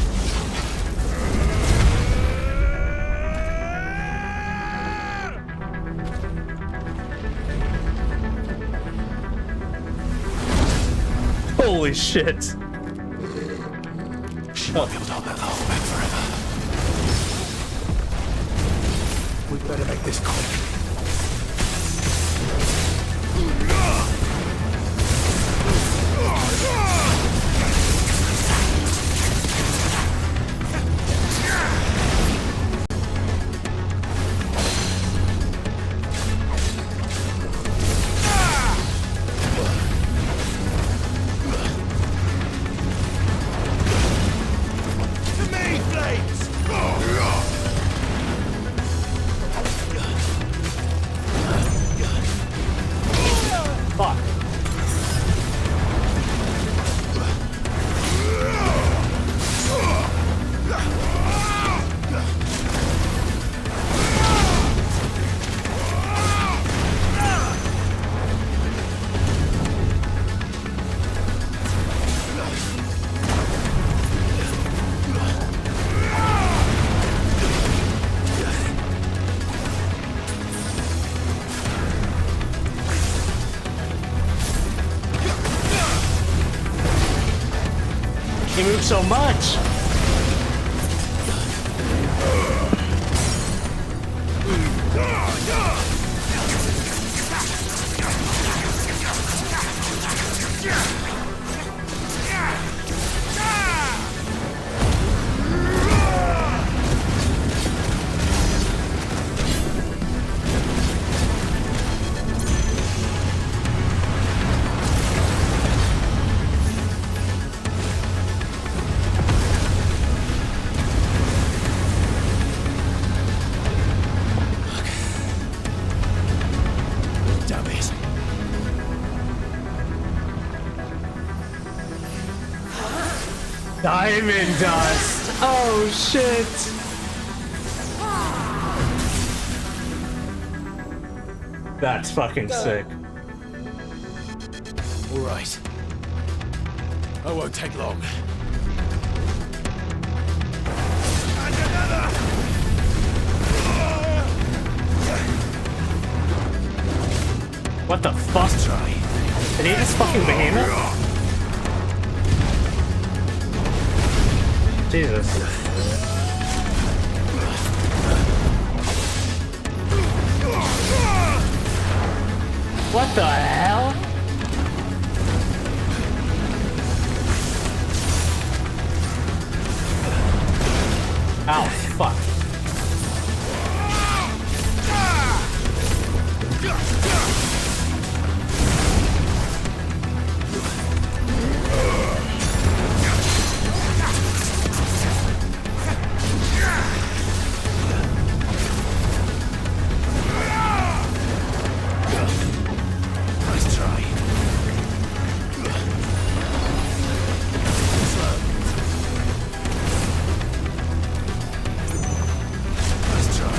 Holy shit. She won't be able to hold that hole back forever. We'd better make this quick. Fuck. He moves so much. Damn it. Diamond dust. Oh shit. That's fucking sick. All right. I won't take long. And another! What the fuck? Did he just fucking behemoth? Jesus. What the hell? Ow, fuck. Nice try. Nice try.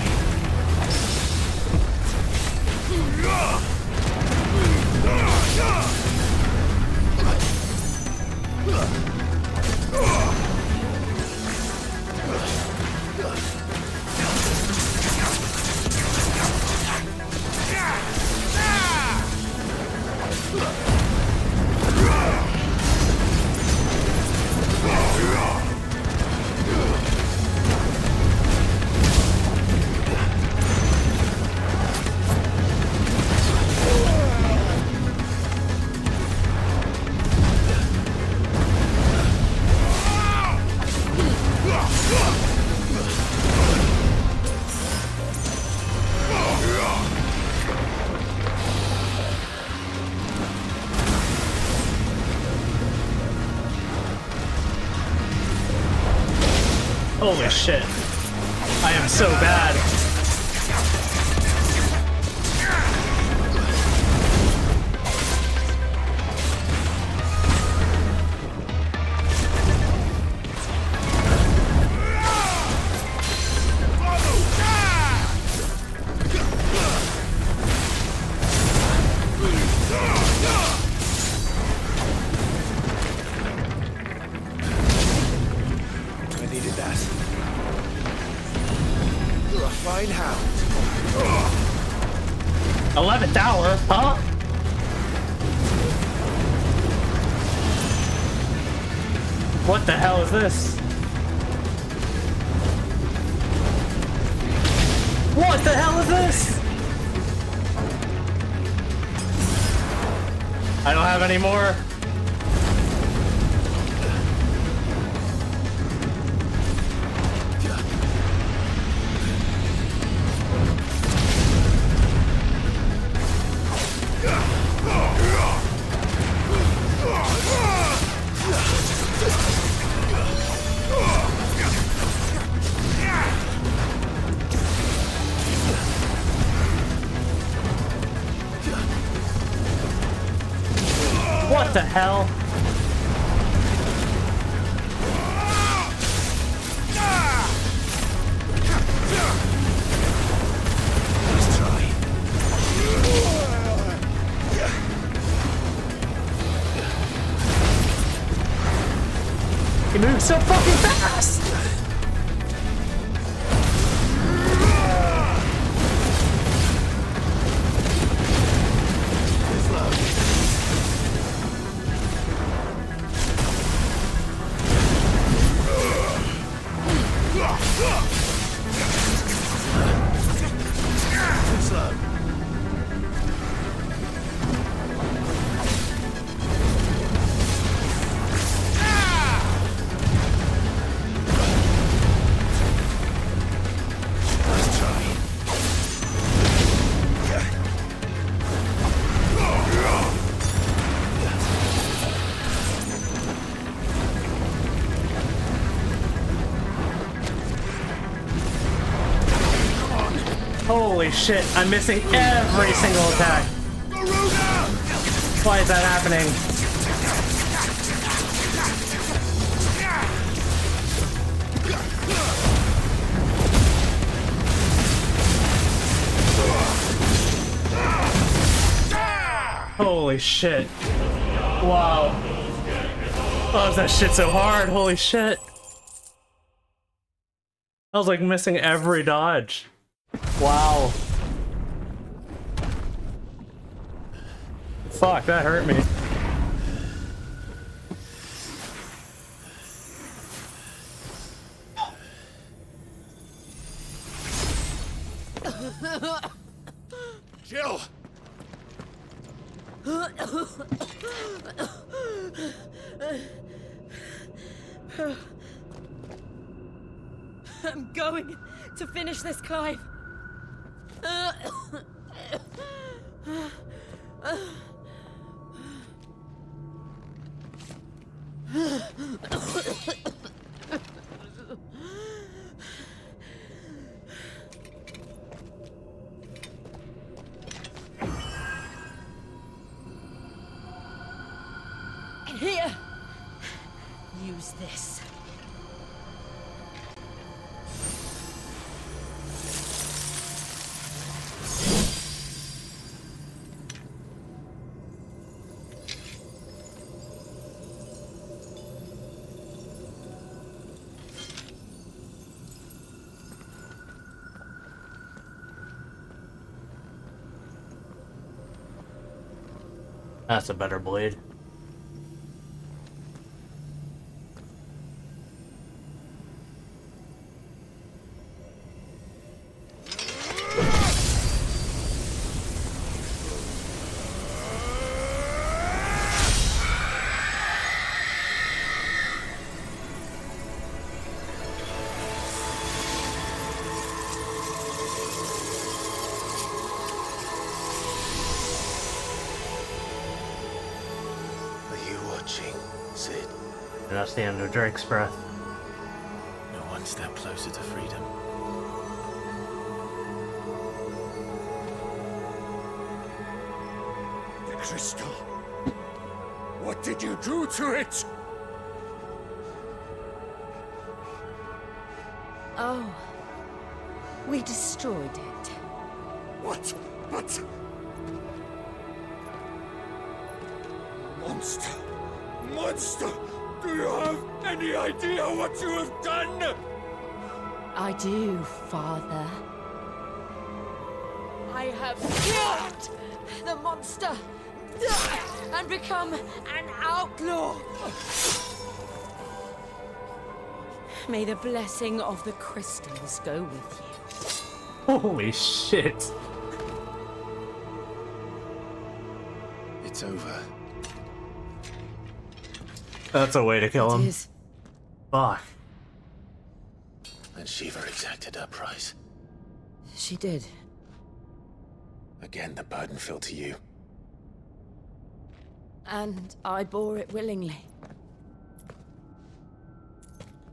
Holy shit. hurting so bad. I needed that. You're a fine hound. 11th hour, huh? What the hell is this? What the hell is this? I don't have any more. What the hell? Let's try. He moves so fucking fast! Holy shit, I'm missing every single attack. Why is that happening? Holy shit. Wow. Oh, is that shit so hard? Holy shit. I was like missing every dodge. Wow. Fuck, that hurt me. Jill! I'm going to finish this, Clive. Here, use this. That's a better blade. Sid. And that's the end of Drake's breath. No one step closer to freedom. crystal. What did you do to it? Oh, we destroyed it. What? But... Monster! Monster! Do you have any idea what you have done? I do, Father. I have killed the monster and become an outlaw. May the blessing of the crystals go with you. Holy shit. It's over. That's a way to kill him. It is. Fuck. And Shiva exacted her price. She did. Again, the burden fell to you. And I bore it willingly.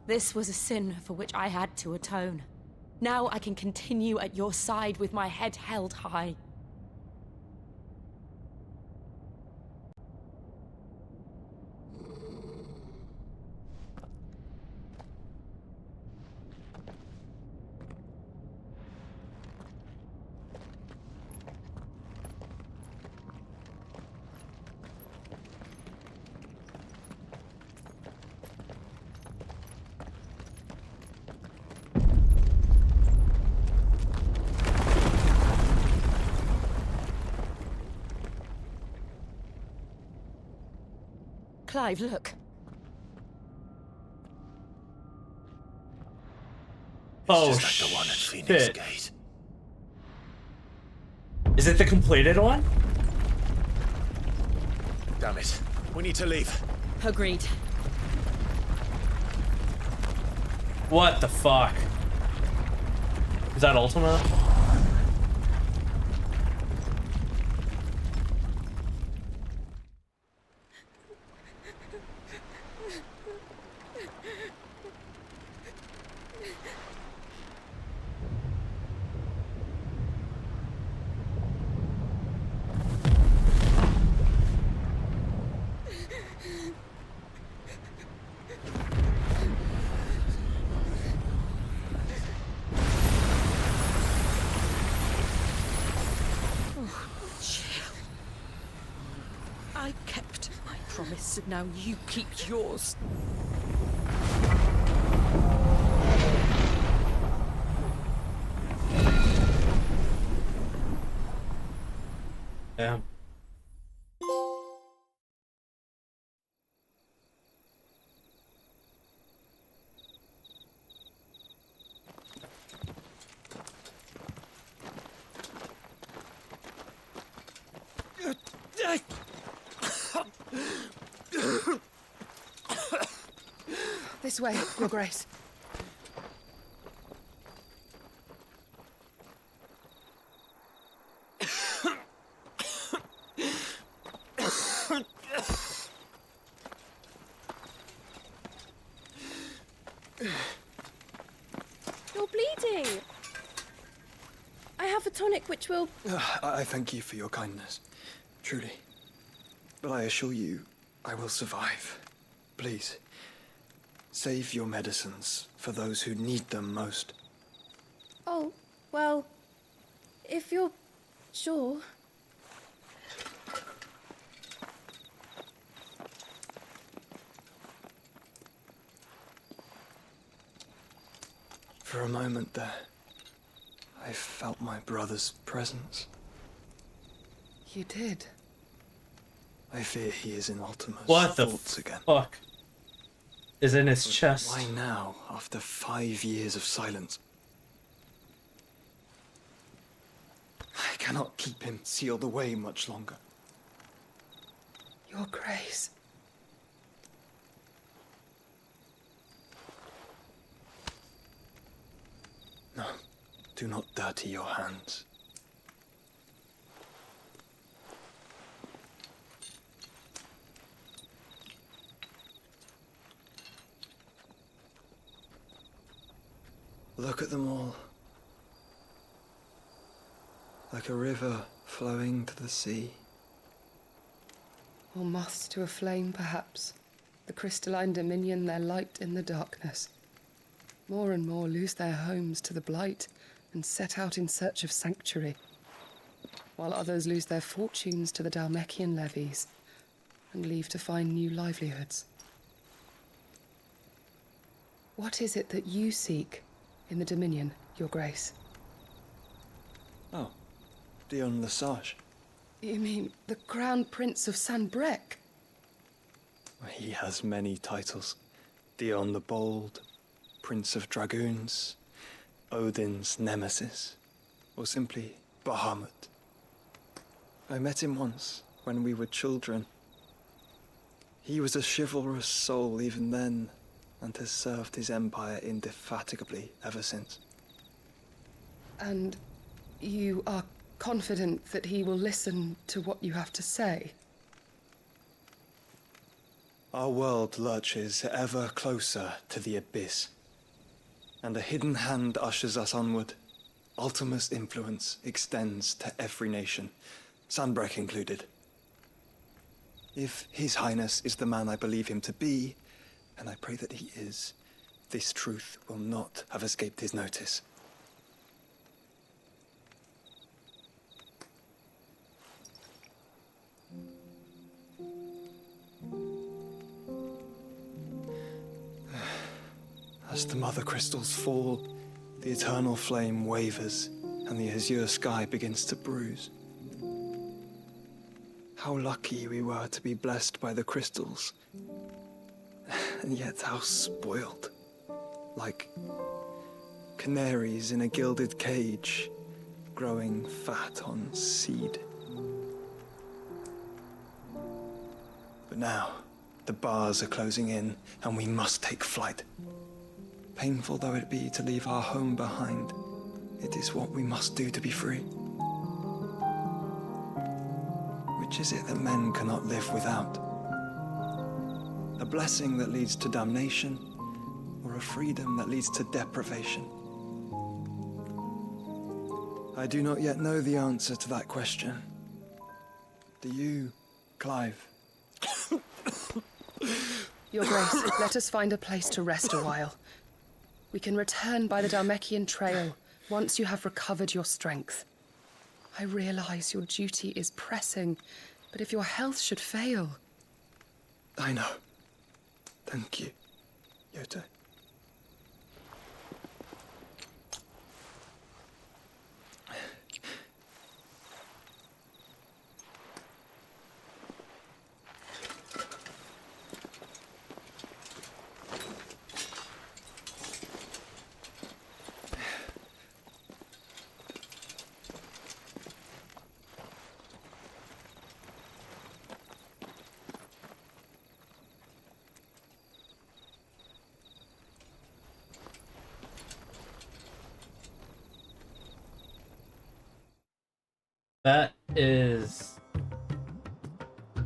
This was a sin for which I had to atone. Now I can continue at your side with my head held high. Clive, look. Oh, just like the one at Phoenix shit. Gate. Is it the completed one? Damn it. We need to leave. Agreed. What the fuck? Is that Ultima? I kept my promise, and now you keep yours. Yeah. This way, Your Grace. You're bleeding. I have a tonic which will... I thank you for your kindness, truly. But I assure you, I will survive. Please, save your medicines for those who need them most. Oh, well, if you're sure. For a moment there, I felt my brother's presence. You did? I fear he is in Ultima's What the thoughts again. fuck? Is in his But chest. why now, after 5 years of silence? I cannot keep him sealed away much longer. Your Grace. No, do not dirty your hands. Look at them all. Like a river flowing to the sea. Or moths to a flame, perhaps. The crystalline dominion their light in the darkness. More and more lose their homes to the blight and set out in search of sanctuary, while others lose their fortunes to the Dhalmekian levies and leave to find new livelihoods. What is it that you seek in the Dominion, Your Grace? Oh, Dion Lesage. You mean the Crown Prince of Sanbrec? He has many titles. Dion the Bold, Prince of Dragoons, Odin's Nemesis, or simply Bahamut. I met him once, when we were children. He was a chivalrous soul even then, and has served his empire indefatigably ever since. And you are confident that he will listen to what you have to say? Our world lurches ever closer to the abyss, and a hidden hand ushers us onward. Ultima's influence extends to every nation, Sanbrec included. If His Highness is the man I believe him to be, and I pray that he is, this truth will not have escaped his notice. As the mother crystals fall, the eternal flame wavers, and the azure sky begins to bruise. How lucky we were to be blessed by the crystals, and yet how spoiled. Like canaries in a gilded cage, growing fat on seed. But now, the bars are closing in, and we must take flight. Painful though it be to leave our home behind, it is what we must do to be free. Which is it that men cannot live without? A blessing that leads to damnation, or a freedom that leads to deprivation? I do not yet know the answer to that question. Do you, Clive? Your Grace, let us find a place to rest a while. We can return by the Dhalmekian trail once you have recovered your strength. I realize your duty is pressing, but if your health should fail... I know. Thank you, Yote. That is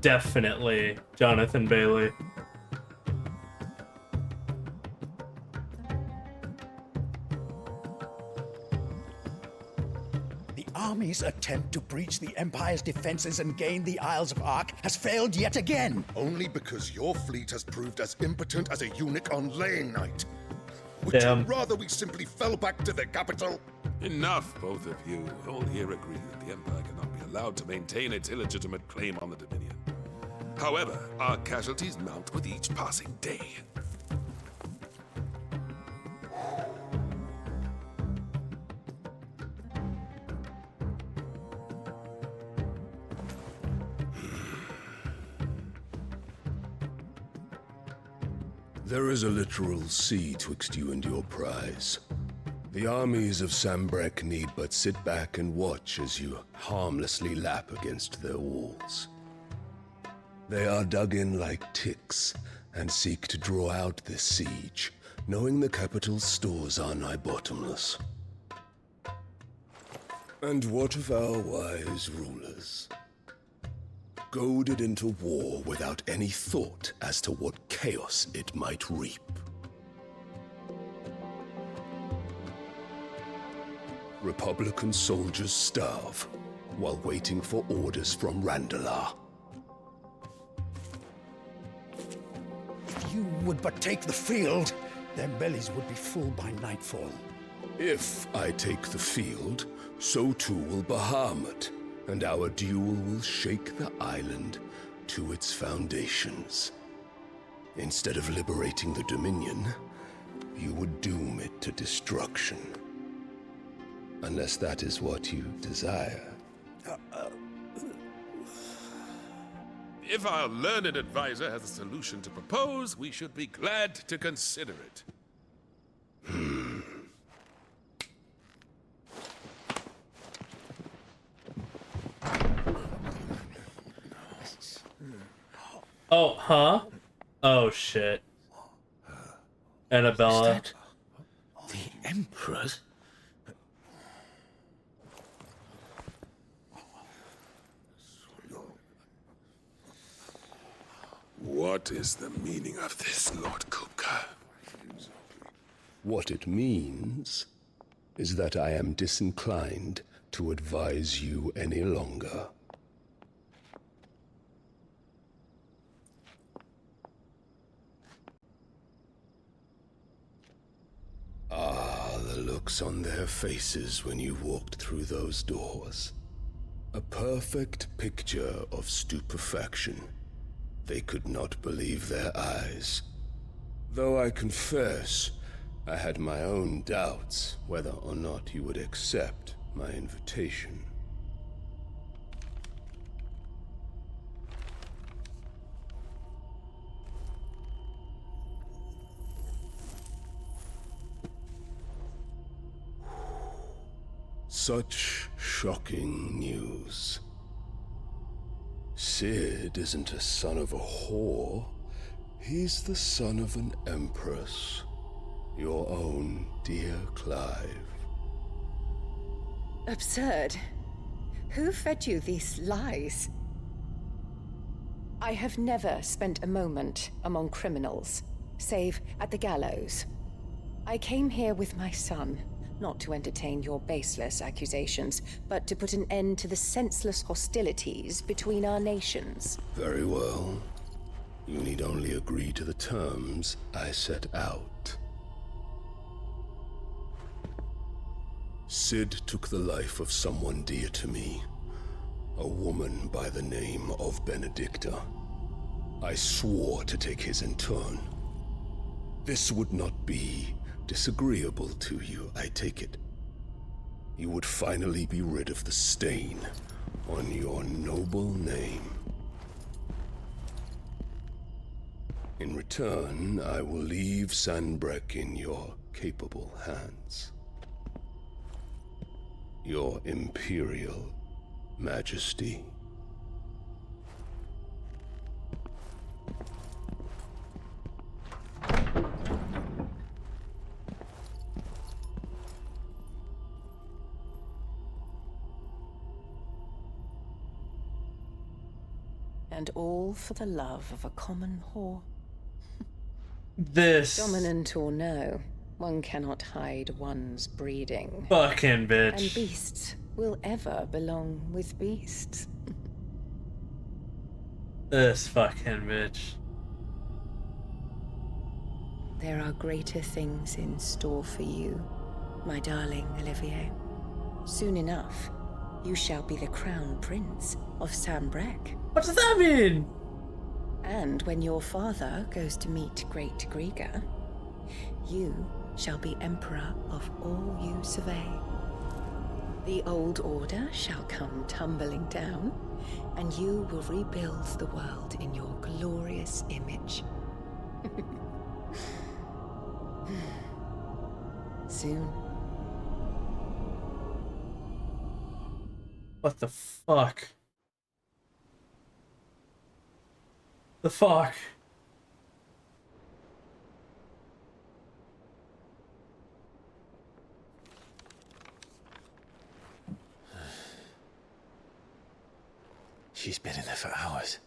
definitely Jonathan Bailey. The army's attempt to breach the Empire's defenses and gain the Isles of Ark has failed yet again. Only because your fleet has proved as impotent as a eunuch on laying night. Would Damn. you rather we simply fell back to the capital? Enough, both of you. All here agree that the Empire cannot be allowed to maintain its illegitimate claim on the Dominion. However, our casualties mount with each passing day. There is a literal sea twixt you and your prize. The armies of Sanbrec need but sit back and watch as you harmlessly lap against their walls. They are dug in like ticks and seek to draw out this siege, knowing the capital's stores are nigh bottomless. And what of our wise rulers? Goaded into war without any thought as to what chaos it might reap. Republican soldiers starve while waiting for orders from Randalar. would but take the field, their bellies would be full by nightfall. If I take the field, so too will Bahamut, and our duel will shake the island to its foundations. Instead of liberating the Dominion, you would doom it to destruction. Unless that is what you desire. If our learned advisor has a solution to propose, we should be glad to consider it. Oh, huh? Oh, shit. Annabella. The Emperor's? What is the meaning of this, Lord Kupka? What it means is that I am disinclined to advise you any longer. Ah, the looks on their faces when you walked through those doors. A perfect picture of stupefaction. They could not believe their eyes. Though I confess, I had my own doubts whether or not you would accept my invitation. Such shocking news. Sid isn't a son of a whore. He's the son of an empress. Your own dear Clive. Absurd. Who fed you these lies? I have never spent a moment among criminals, save at the gallows. I came here with my son, not to entertain your baseless accusations, but to put an end to the senseless hostilities between our nations. Very well. You need only agree to the terms I set out. Sid took the life of someone dear to me, a woman by the name of Benedicta. I swore to take his in turn. This would not be disagreeable to you, I take it. You would finally be rid of the stain on your noble name. In return, I will leave Sanbreque in your capable hands. Your Imperial Majesty. And all for the love of a common whore. This Dominant or no, one cannot hide one's breeding. fucking bitch. And beasts will ever belong with beasts. This fucking bitch. There are greater things in store for you, my darling Olivier. Soon enough, you shall be the crown prince of Sanbreque. What does that mean? And when your father goes to meet Great Griga, you shall be emperor of all you survey. The old order shall come tumbling down, and you will rebuild the world in your glorious image. Soon. What the fuck? The fuck? She's been in there for hours.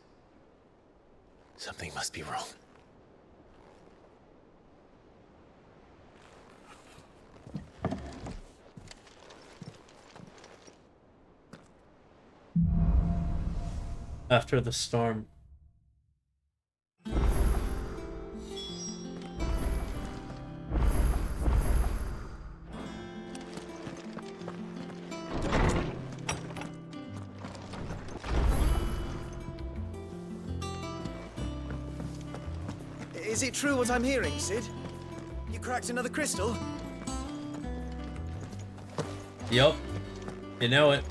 Something must be wrong. After the storm. Is it true what I'm hearing, Cid? You cracked another crystal? Yup. You know it.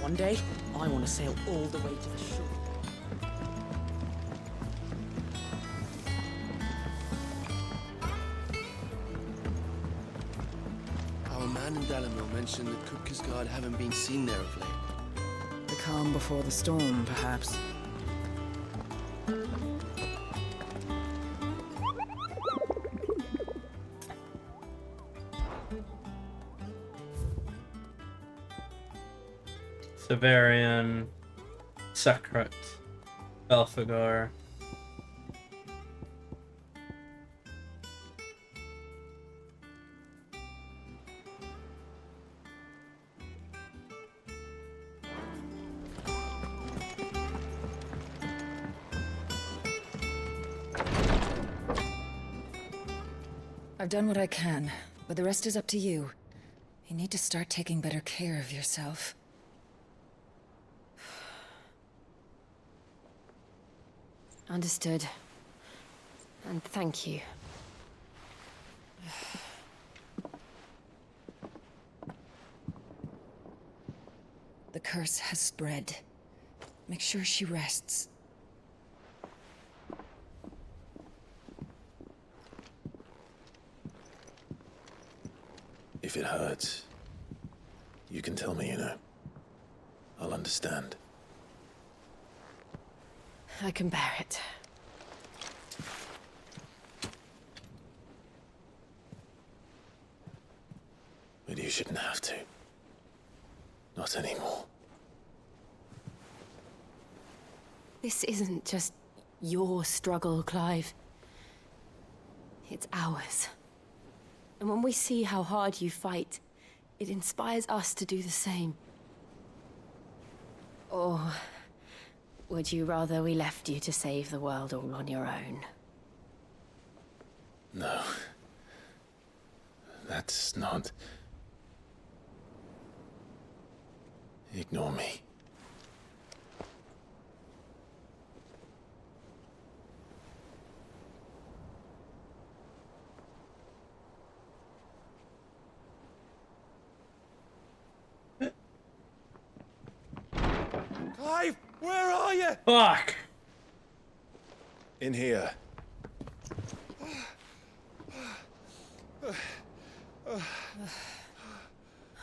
One day, I want to sail all the way to the shore. Our man in Dalamil mentioned that Kupka's guard haven't been seen there of late. The calm before the storm, perhaps. Severian, Sekret, Belphegor. I've done what I can, but the rest is up to you. You need to start taking better care of yourself. Understood. And thank you. The curse has spread. Make sure she rests. If it hurts, you can tell me, you know. I'll understand. I can bear it. But you shouldn't have to. Not anymore. This isn't just your struggle, Clive. It's ours. And when we see how hard you fight, it inspires us to do the same. Or would you rather we left you to save the world all on your own? No. That's not... Ignore me. Clive, where are you? Fuck! In here.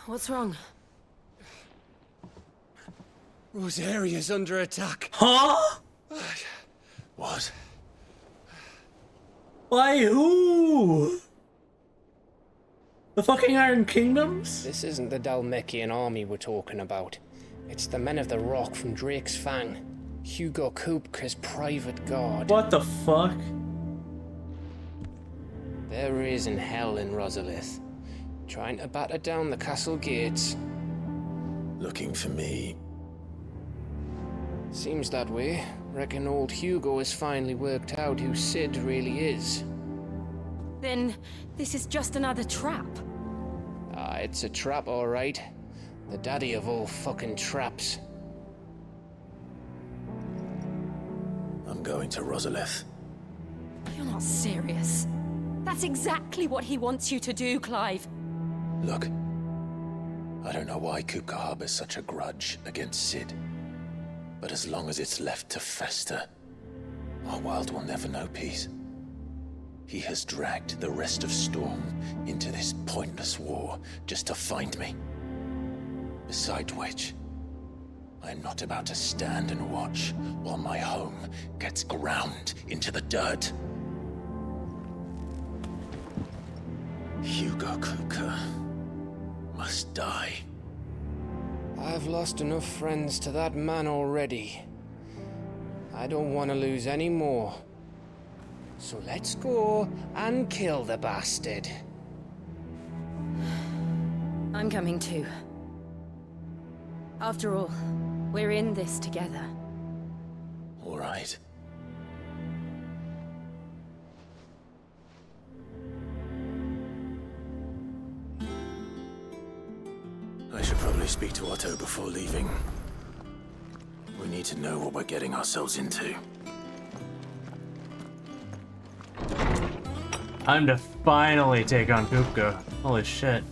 What's wrong? Rosaria's under attack. Huh? What? Why, who? The fucking Iron Kingdoms? This isn't the Dalmekian army we're talking about. It's the men of the Rock from Drake's Fang. Hugo Kupka's private guard. What the fuck? There is in hell in Rosalith, trying to batter down the castle gates. Looking for me. Seems that way. Reckon old Hugo has finally worked out who Cid really is. Then this is just another trap. Ah, it's a trap, all right. The daddy of all fucking traps. I'm going to Rosalith. You're not serious. That's exactly what he wants you to do, Clive. Look, I don't know why Kupka harbors such a grudge against Cid. But as long as it's left to fester, our world will never know peace. He has dragged the rest of Storm into this pointless war just to find me. Besides which, I am not about to stand and watch while my home gets ground into the dirt. Hugo Kupka must die. I've lost enough friends to that man already. I don't want to lose any more. So let's go and kill the bastard. I'm coming too. After all, we're in this together. All right. I should probably speak to Otto before leaving. We need need to know what we're getting ourselves into. Time to finally take on Kupka. Holy shit.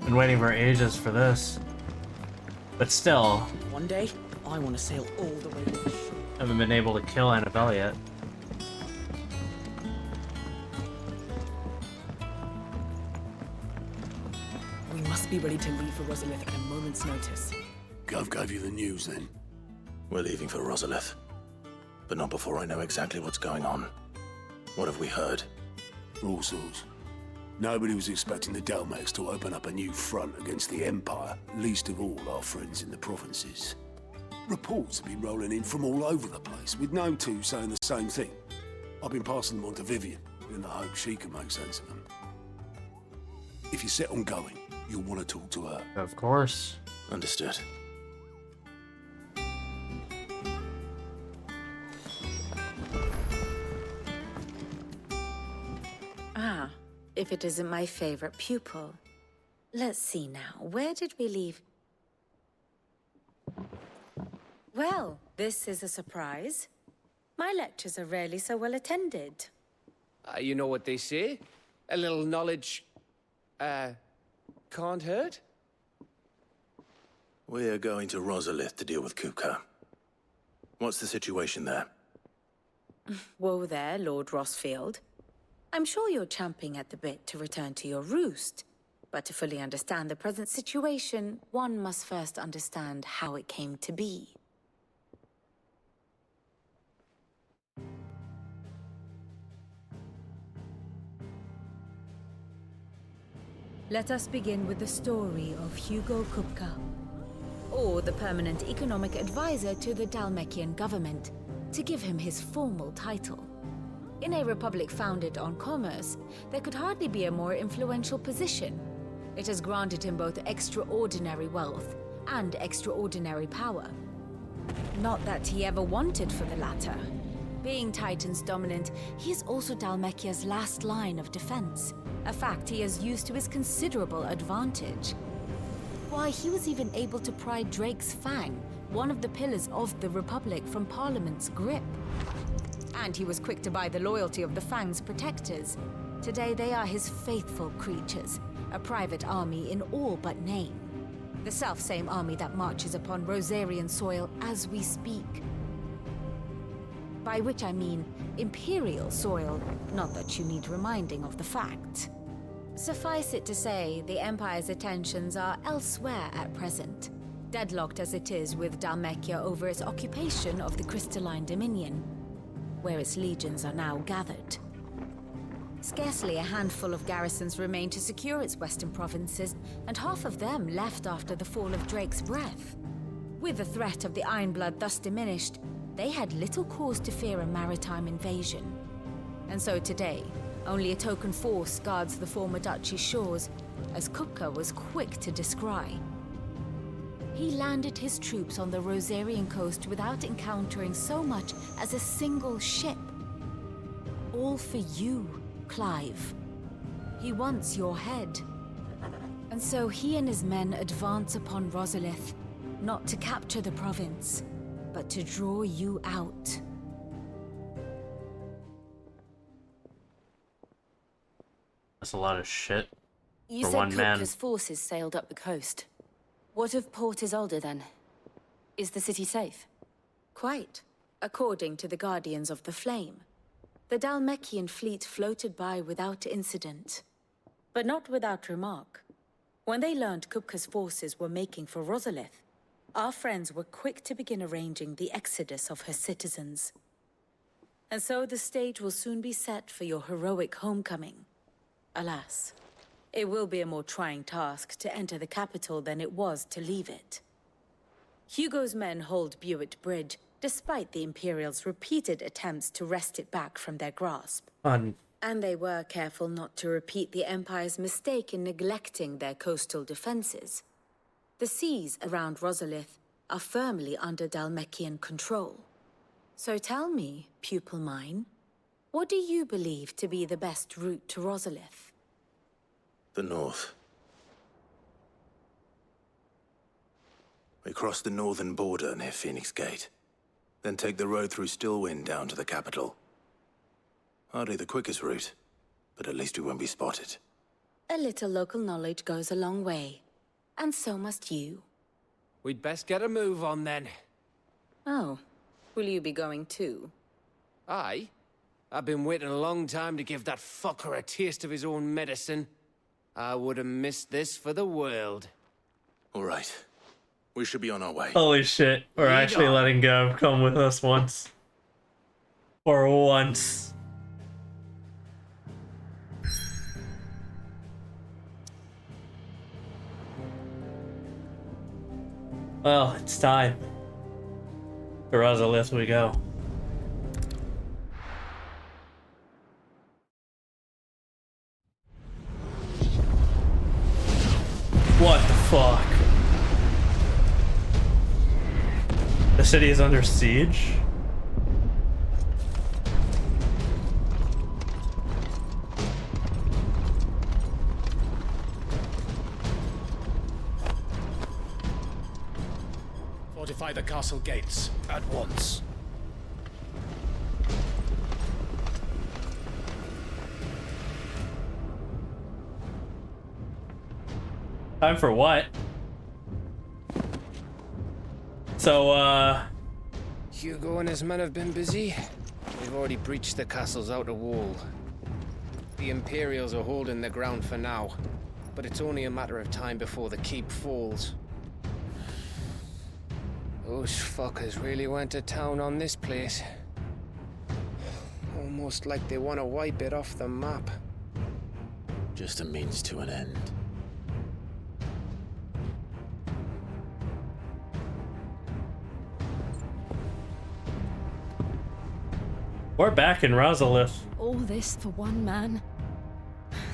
Been waiting for ages for this. But still, One day, I want to sail all the way to the shore. haven't been able to kill Annabelle yet. We must be ready to leave for Rosalith at a moment's notice. Gov gave you the news then? We're leaving for Rosalith. But not before I know exactly what's going on. What have we heard? All sorts. Nobody was expecting the Delmax to open up a new front against the Empire, least of all our friends in the provinces. Reports have been rolling in from all over the place, with no two saying the same thing. I've been passing them on to Vivian, in the hope she can make sense of them. If you're set on going, you'll want to talk to her. Of course. Understood. Ah, if it isn't my favorite pupil. Let's see now, where did we leave? Well, this is a surprise. My lectures are rarely so well attended. You know what they say? A little knowledge, can't hurt? We're going to Rosalith to deal with Kupka. What's the situation there? Whoa there, Lord Rossfield. I'm sure you're champing at the bit to return to your roost. But to fully understand the present situation, one must first understand how it came to be. Let us begin with the story of Hugo Kupka, or the permanent economic advisor to the Dalmekian government, to give him his formal title. In a republic founded on commerce, there could hardly be a more influential position. It has granted him both extraordinary wealth and extraordinary power. Not that he ever wanted for the latter. Being Titan's dominant, he is also Dalmekia's last line of defense, a fact he has used to his considerable advantage. Why, he was even able to pry Drake's Fang, one of the pillars of the Republic, from Parliament's grip. And he was quick to buy the loyalty of the Fang's protectors. Today they are his faithful creatures, a private army in all but name. The self-same army that marches upon Rosarian soil as we speak. By which I mean Imperial soil, not that you need reminding of the fact. Suffice it to say, the Empire's attentions are elsewhere at present, deadlocked as it is with Dalmekia over its occupation of the Crystalline Dominion, where its legions are now gathered. Scarcely a handful of garrisons remain to secure its western provinces, and half of them left after the fall of Drake's Breath. With the threat of the Ironblood thus diminished, they had little cause to fear a maritime invasion. And so today, only a token force guards the former duchy's shores, as Kupka was quick to descry. He landed his troops on the Rosarian coast without encountering so much as a single ship. All for you, Clive. He wants your head. And so he and his men advance upon Rosalith, not to capture the province, but to draw you out. That's a lot of shit You for said one man. Kupka's forces sailed up the coast. What of Port Isolde then? Is the city safe? Quite, according to the Guardians of the Flame. The Dalmekian fleet floated by without incident, but not without remark. When they learned Kupka's forces were making for Rosalith, our friends were quick to begin arranging the exodus of her citizens. And so the stage will soon be set for your heroic homecoming. Alas, it will be a more trying task to enter the capital than it was to leave it. Hugo's men hold Buett Bridge, despite the Imperials' repeated attempts to wrest it back from their grasp. And they were careful not to repeat the Empire's mistake in neglecting their coastal defenses. The seas around Rosalith are firmly under Dalmekian control. So tell me, pupil mine, what do you believe to be the best route to Rosalith? The north. We cross the northern border near Phoenix Gate, then take the road through Stillwind down to the capital. Hardly the quickest route, but at least we won't be spotted. A little local knowledge goes a long way. And so must you. We'd best get a move on then. Oh, will you be going too? Aye. I've been waiting a long time to give that fucker a taste of his own medicine. I would have missed this for the world. All right. We should be on our way. Holy shit, we're actually letting Gov come with us once. For once. Well, it's time. To Rosalith we go. What the fuck? The city is under siege? Fortify the castle gates at once. Time for what? So, Hugo and his men have been busy. They've already breached the castle's outer wall. The Imperials are holding the ground for now, but it's only a matter of time before the keep falls. Those fuckers really went to town on this place. Almost like they want to wipe it off the map. Just a means to an end. we're back in Rosalith. All this for one man?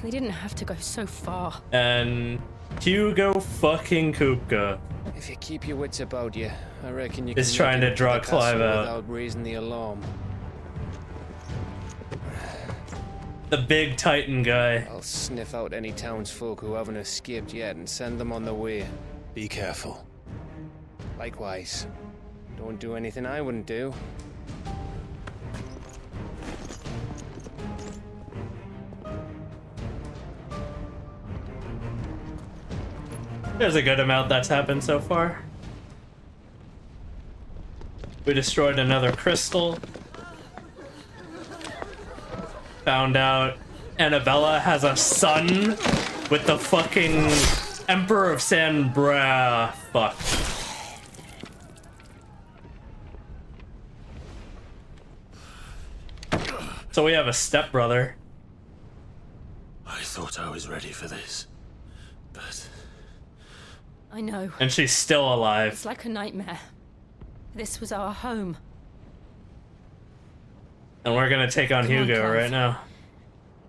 They didn't have to go so far. And Hugo fucking Kupka If you keep your wits about you, I reckon you is can trying make to it draw the castle Clive out. without raising the alarm. The big Titan guy. I'll sniff out any townsfolk who haven't escaped yet and send them on their way. Be careful. Likewise. Don't do anything I wouldn't do. There's a good amount that's happened so far. We destroyed another crystal. Found out Annabella has a son with the fucking Emperor of Sanbra. Fuck. So we have a stepbrother. I thought I was ready for this, but... I know. And she's still alive. It's like a nightmare. This was our home. And we're gonna take on Hugo Clive. right now.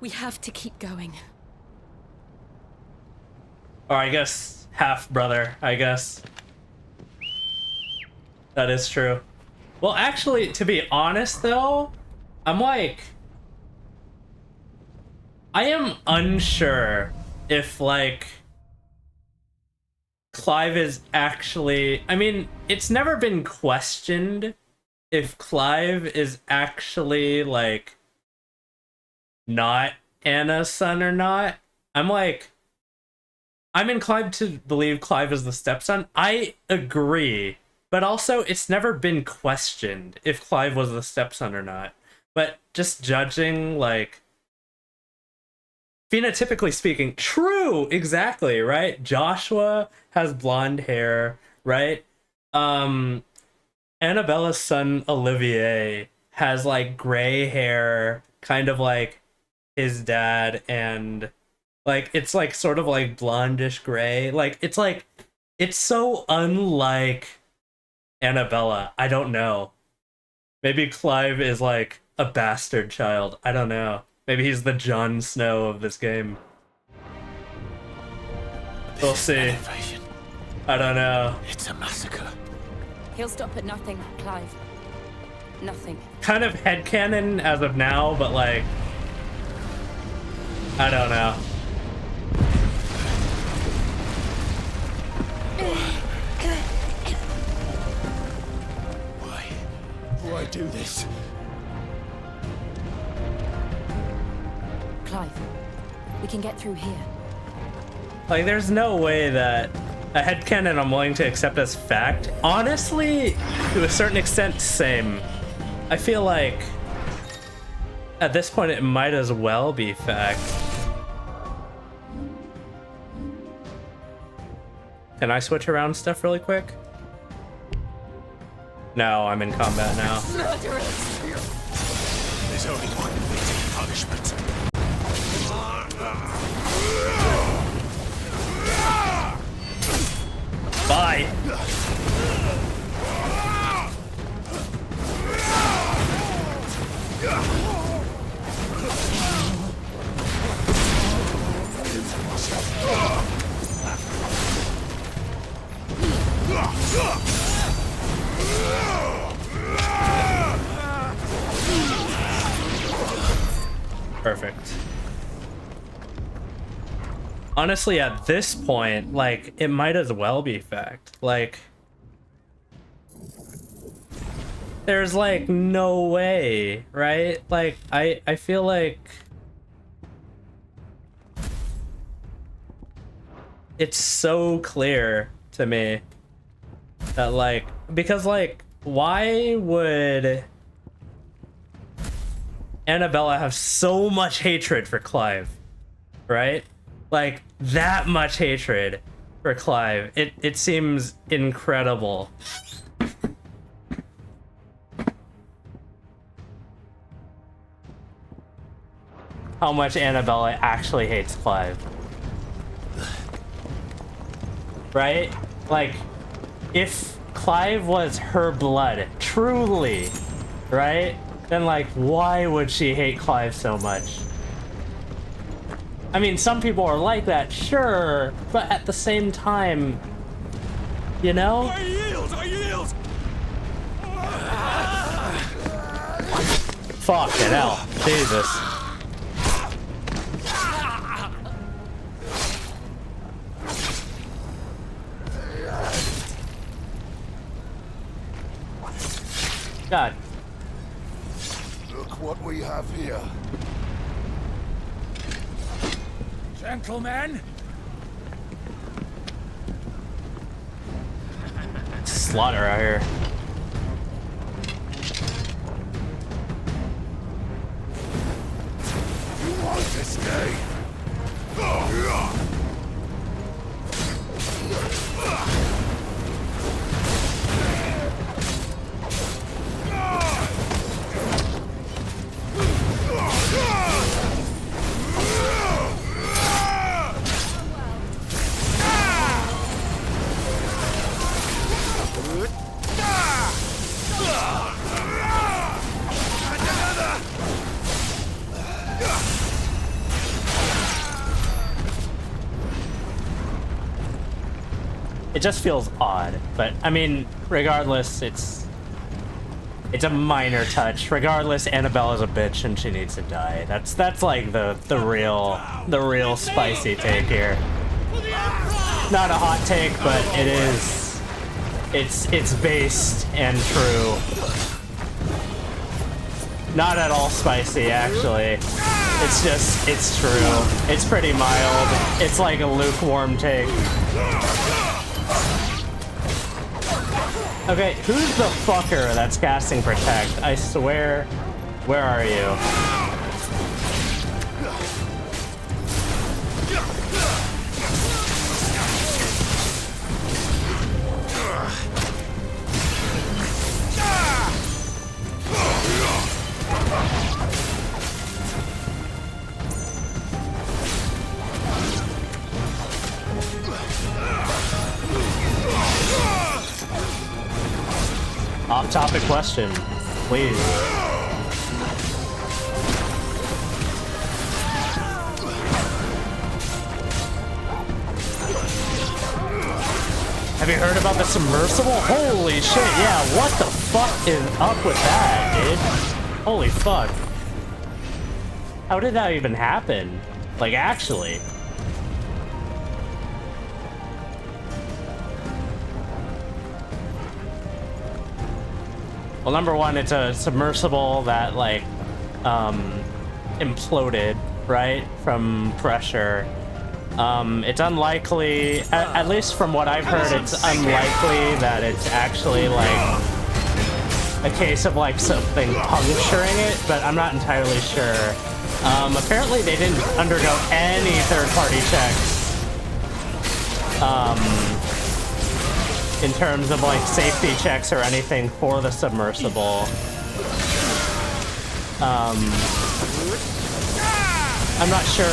We have to keep going. Or I guess half brother, I guess. That is true. Well, actually, to be honest though, I'm like... I am unsure if, like... Clive is actually... I mean, it's never been questioned if Clive is actually, like... not Anna's son or not. I'm like... I'm inclined to believe Clive is the stepson. I agree. But also, it's never been questioned if Clive was the stepson or not. But just judging, like... phenotypically speaking, true, exactly, right? Joshua has blonde hair, right? Annabella's son, Olivier, has, like, gray hair, kind of like his dad, and, like, it's, like, sort of, like, blondish gray. Like, it's so unlike Annabella. I don't know. Maybe Clive is, like, a bastard child. I don't know. Maybe he's the Jon Snow of this game. We'll see. I don't know. It's a massacre. He'll stop at nothing, Clive. Nothing. Kind of headcanon as of now, but like... I don't know. Clive, we can get through here. Like, there's no way that a headcanon I'm willing to accept as fact. Honestly, to a certain extent, same. I feel like at this point it might as well be fact. Can I switch around stuff really quick? No, I'm in combat now. There's only one fitting punishment. Bye. Perfect. Honestly, at this point, like, it might as well be fact. Like, there's like no way, right? Like, I feel like it's so clear to me that, like, because, like, why would Annabella have so much hatred for Clive, right? Like, that much hatred for Clive. It seems incredible. How much Annabella actually hates Clive. Right? Like, if Clive was her blood, truly, right? Then, like, why would she hate Clive so much? I mean, some people are like that, sure, but at the same time, you know? I yield! I yield! Fucking hell. Jesus. God. Look what we have here. Gentlemen! Slaughter out here. You want to stay? It just feels odd, but I mean, regardless, it's a minor touch. Regardless, Annabella's a bitch and she needs to die. That's like the real spicy take here. Not a hot take, but it is. It's based and true. Not at all spicy, actually. It's true. It's pretty mild. It's like a lukewarm take. Okay, who's the fucker that's casting Protect? I swear. Where are you? Off-topic question, please. Have you heard about the submersible? Holy shit, yeah, what the fuck is up with that, dude? Holy fuck. How did that even happen? Like, actually. Well, number one, it's a submersible that, like, imploded, right? From pressure. It's unlikely, at least from what I've heard, it's unlikely that it's actually like a case of like something puncturing it, but I'm not entirely sure. Apparently they didn't undergo any third-party checks in terms of like safety checks or anything for the submersible. I'm not sure.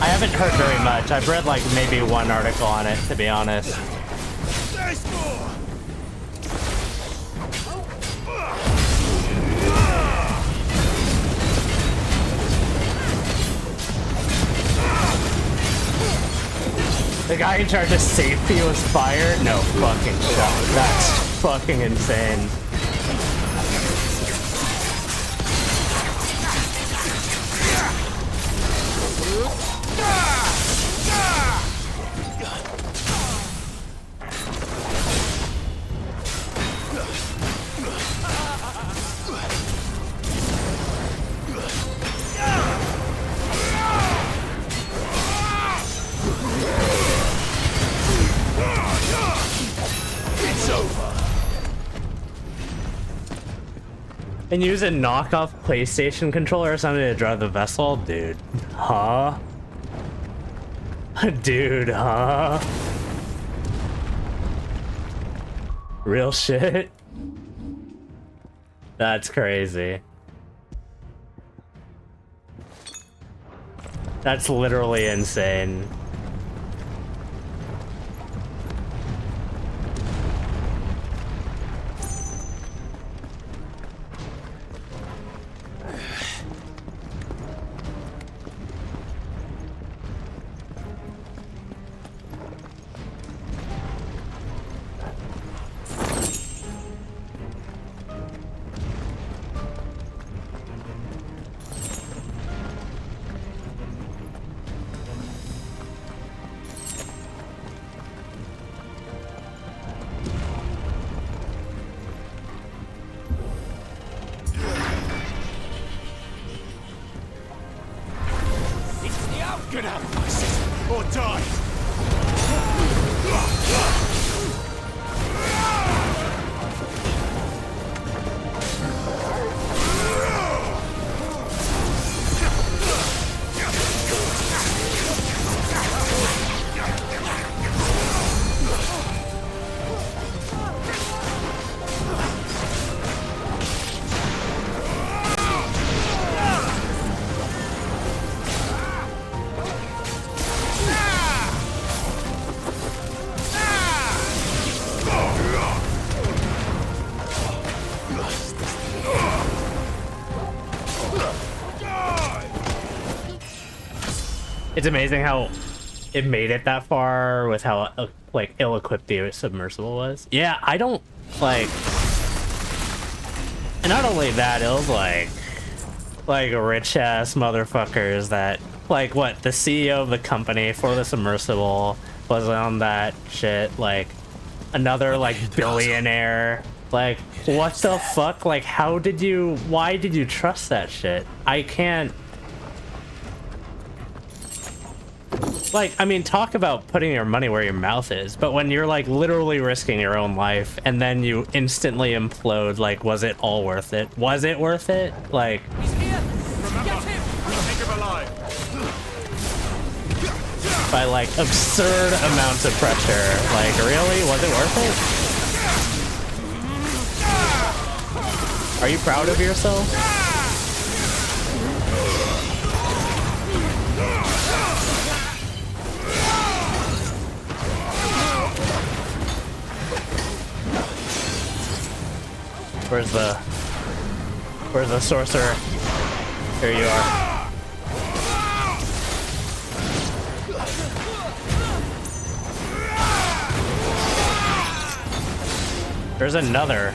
I haven't heard very much. I've read like maybe one article on it, to be honest. The guy in charge of safety was fired? No fucking shot. That's fucking insane. And use a knockoff PlayStation controller or something to drive the vessel? Dude. Huh? Dude, huh? Real shit? That's crazy. That's literally insane. Get out of my system or die! It's amazing how it made it that far with how like ill-equipped the submersible was. Yeah, I don't like. And not only that, it was like rich ass motherfuckers that like what the CEO of the company for the submersible was on that shit. Like another like billionaire. Like what the fuck? Like how did you? Why did you trust that shit? I can't. Like, I mean, talk about putting your money where your mouth is, but when you're like literally risking your own life and then you instantly implode, like, was it all worth it? Was it worth it? Like, He's here! Remember, we'll take him alive! by like absurd amounts of pressure. Like, really? Was it worth it? Are you proud of yourself? Where's the sorcerer? Here you are. There's another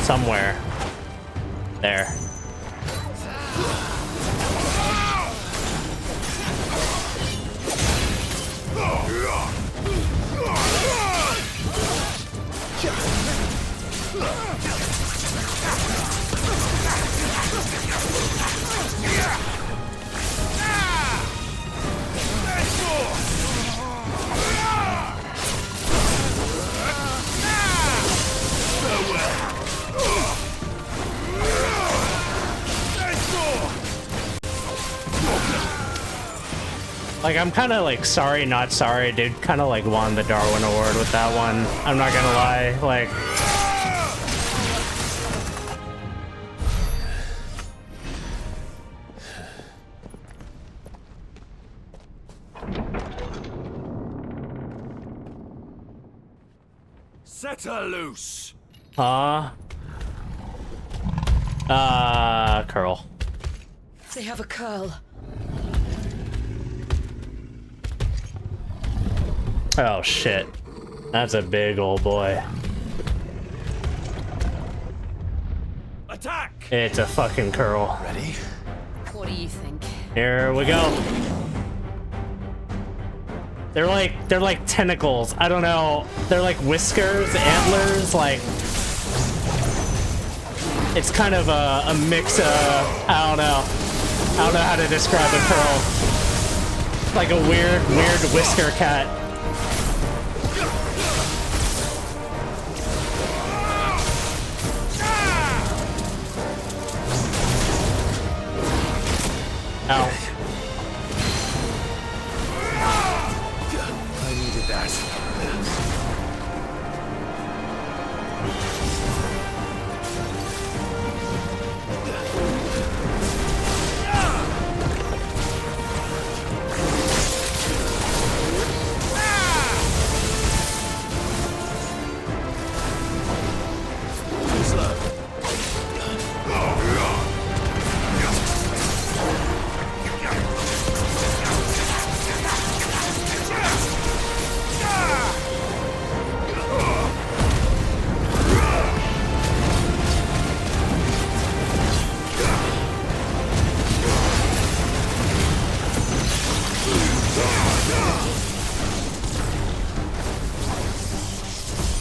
somewhere. There. Like, I'm kind of like sorry, not sorry, dude. Kind of like won the Darwin Award with that one. I'm not gonna lie. Like, Set her loose. curl. They have a curl. Oh shit. That's a big old boy. Attack! It's a fucking curl. Ready? What do you think? Here we go. They're like tentacles. I don't know. They're like whiskers, antlers, like it's kind of a mix of, I don't know how to describe a curl. Like a weird whisker cat. Ow. I needed that.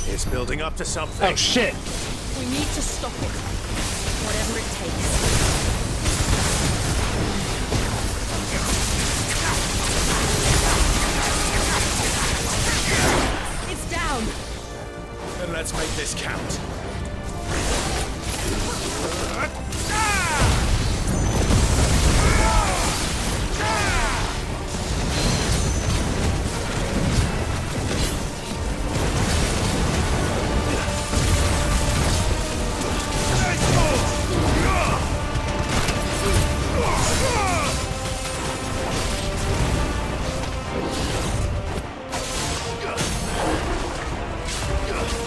It's building up to something. Oh shit. We need to stop it. Whatever it takes. It's down. Then let's make this count.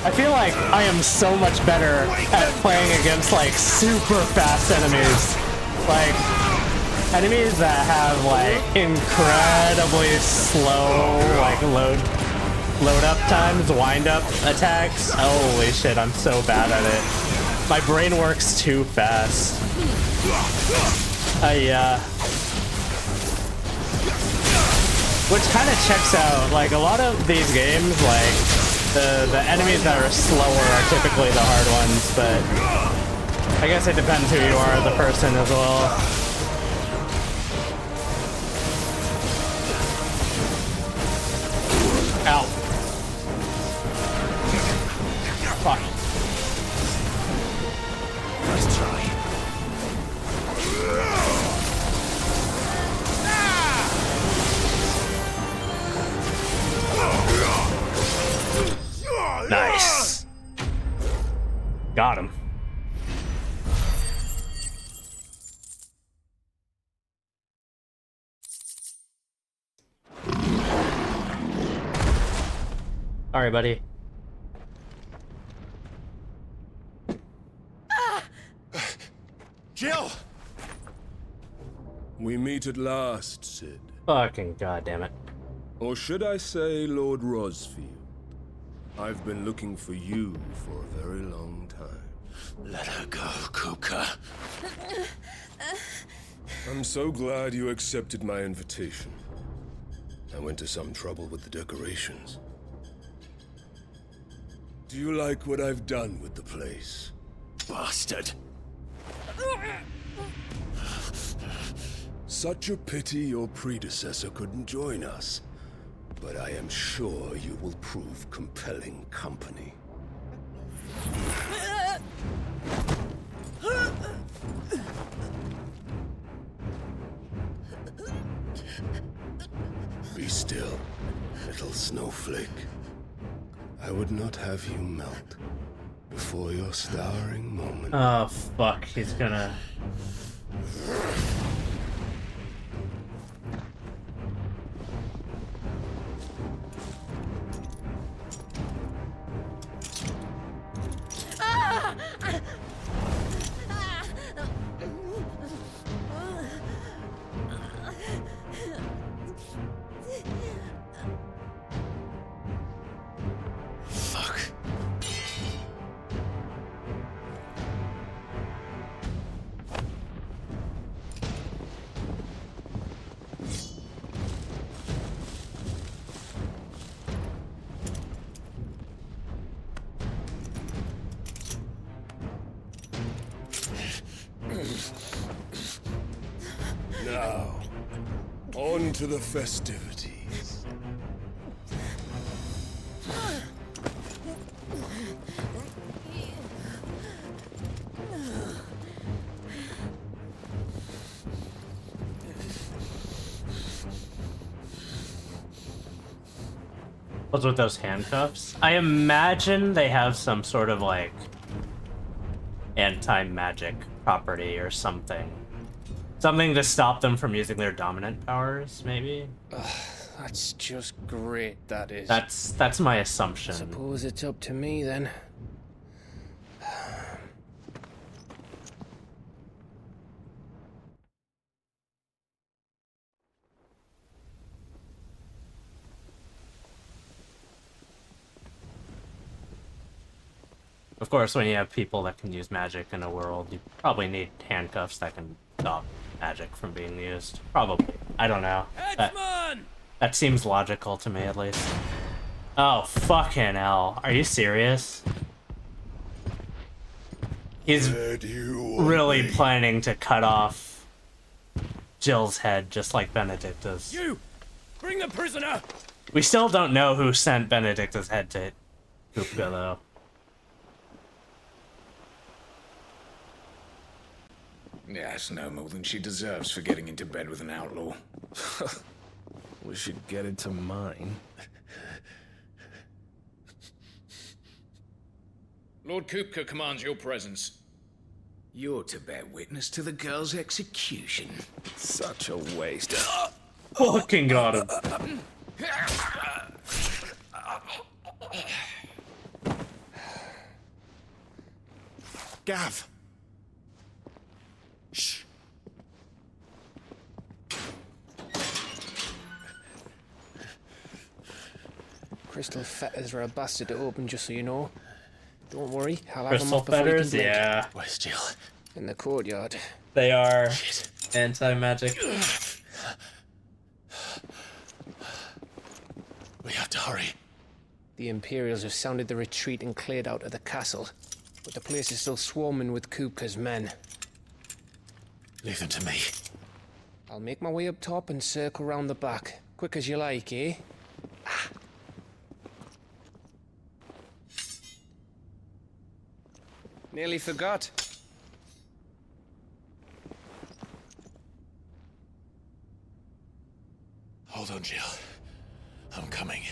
I feel like I am so much better at playing against like super fast enemies. Like enemies that have like incredibly slow like load up times, wind up attacks. Holy shit, I'm so bad at it. My brain works too fast. Which kind of checks out. Like a lot of these games, like the enemies that are slower are typically the hard ones, but I guess it depends who you are as a person as well. Ow. Fuck. Nice try. Nice. Got him. Sorry, buddy. Jill! We meet at last, Sid. Fucking goddamn it. Or should I say, Lord Rosfield? I've been looking for you for a very long time. Let her go, Kupka. I'm so glad you accepted my invitation. I went to some trouble with the decorations. Do you like what I've done with the place? Bastard. Such a pity your predecessor couldn't join us. But I am sure you will prove compelling company. Be still, little snowflake. I would not have you melt before your starring moment. Oh, fuck. He's gonna... Fuck. Now, on to the festivities. What's with those handcuffs? I imagine they have some sort of, like, anti-magic property or something. Something to stop them from using their dominant powers, maybe? That's just great, that is. That's my assumption. Suppose it's up to me, then. Of course, when you have people that can use magic in a world, you probably need handcuffs that can stop magic from being used. Probably. I don't know. That seems logical to me, at least. Oh, fucking hell. Are you serious? He's really planning to cut off Jill's head, just like Benedicta's. You! Bring the prisoner! We still don't know who sent Benedicta's head to Kupka, though. Yeah, it's no more than she deserves for getting into bed with an outlaw. We should get into mine. Lord Kupka commands your presence. You're to bear witness to the girl's execution. Such a waste. Fucking got him. Gav! Shh. Crystal fetters are a bastard to open, just so you know. Don't worry, I'll have them Crystal off before you fetters? can blink. Yeah. Where's Jill? In the courtyard. They are anti-magic. We have to hurry. The Imperials have sounded the retreat and cleared out of the castle, but the place is still swarming with Kupka's men. Leave them to me. I'll make my way up top and circle round the back. Quick as you like, eh? Nearly forgot. Hold on, Jill. I'm coming.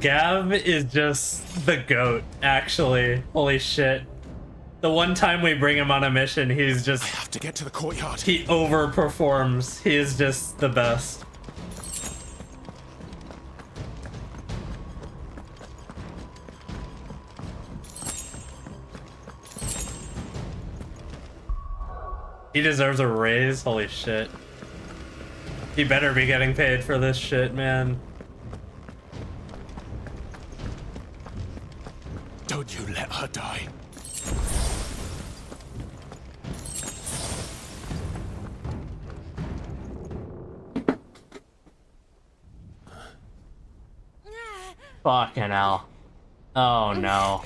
Gav is just the GOAT, actually. Holy shit. The one time we bring him on a mission, he's just... I have to get to the courtyard. He overperforms. He is just the best. He deserves a raise. Holy shit. He better be getting paid for this shit, man. Don't you let her die. Fucking hell. Oh no.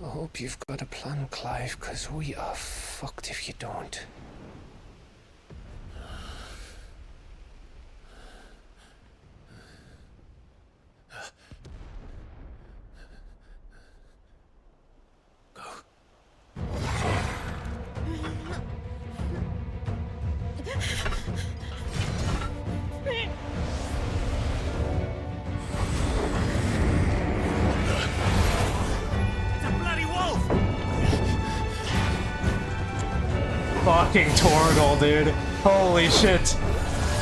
I hope you've got a plan, Clive, because we are fucked if you don't. Fucking Torgal, dude. Holy shit.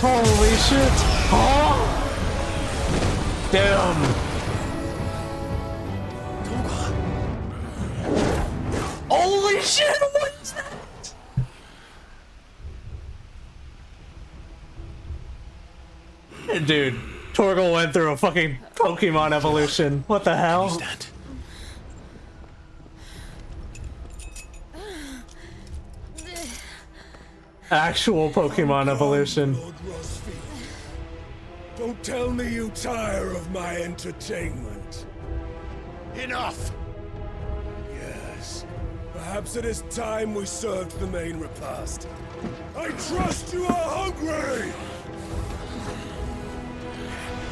Holy shit. Oh! Damn. Holy shit, what is that? Dude, Torgal went through a fucking Pokemon evolution. What the hell? Actual Pokemon evolution. Don't tell me you tire of my entertainment. Enough! Yes. Perhaps it is time we served the main repast. I trust you are hungry!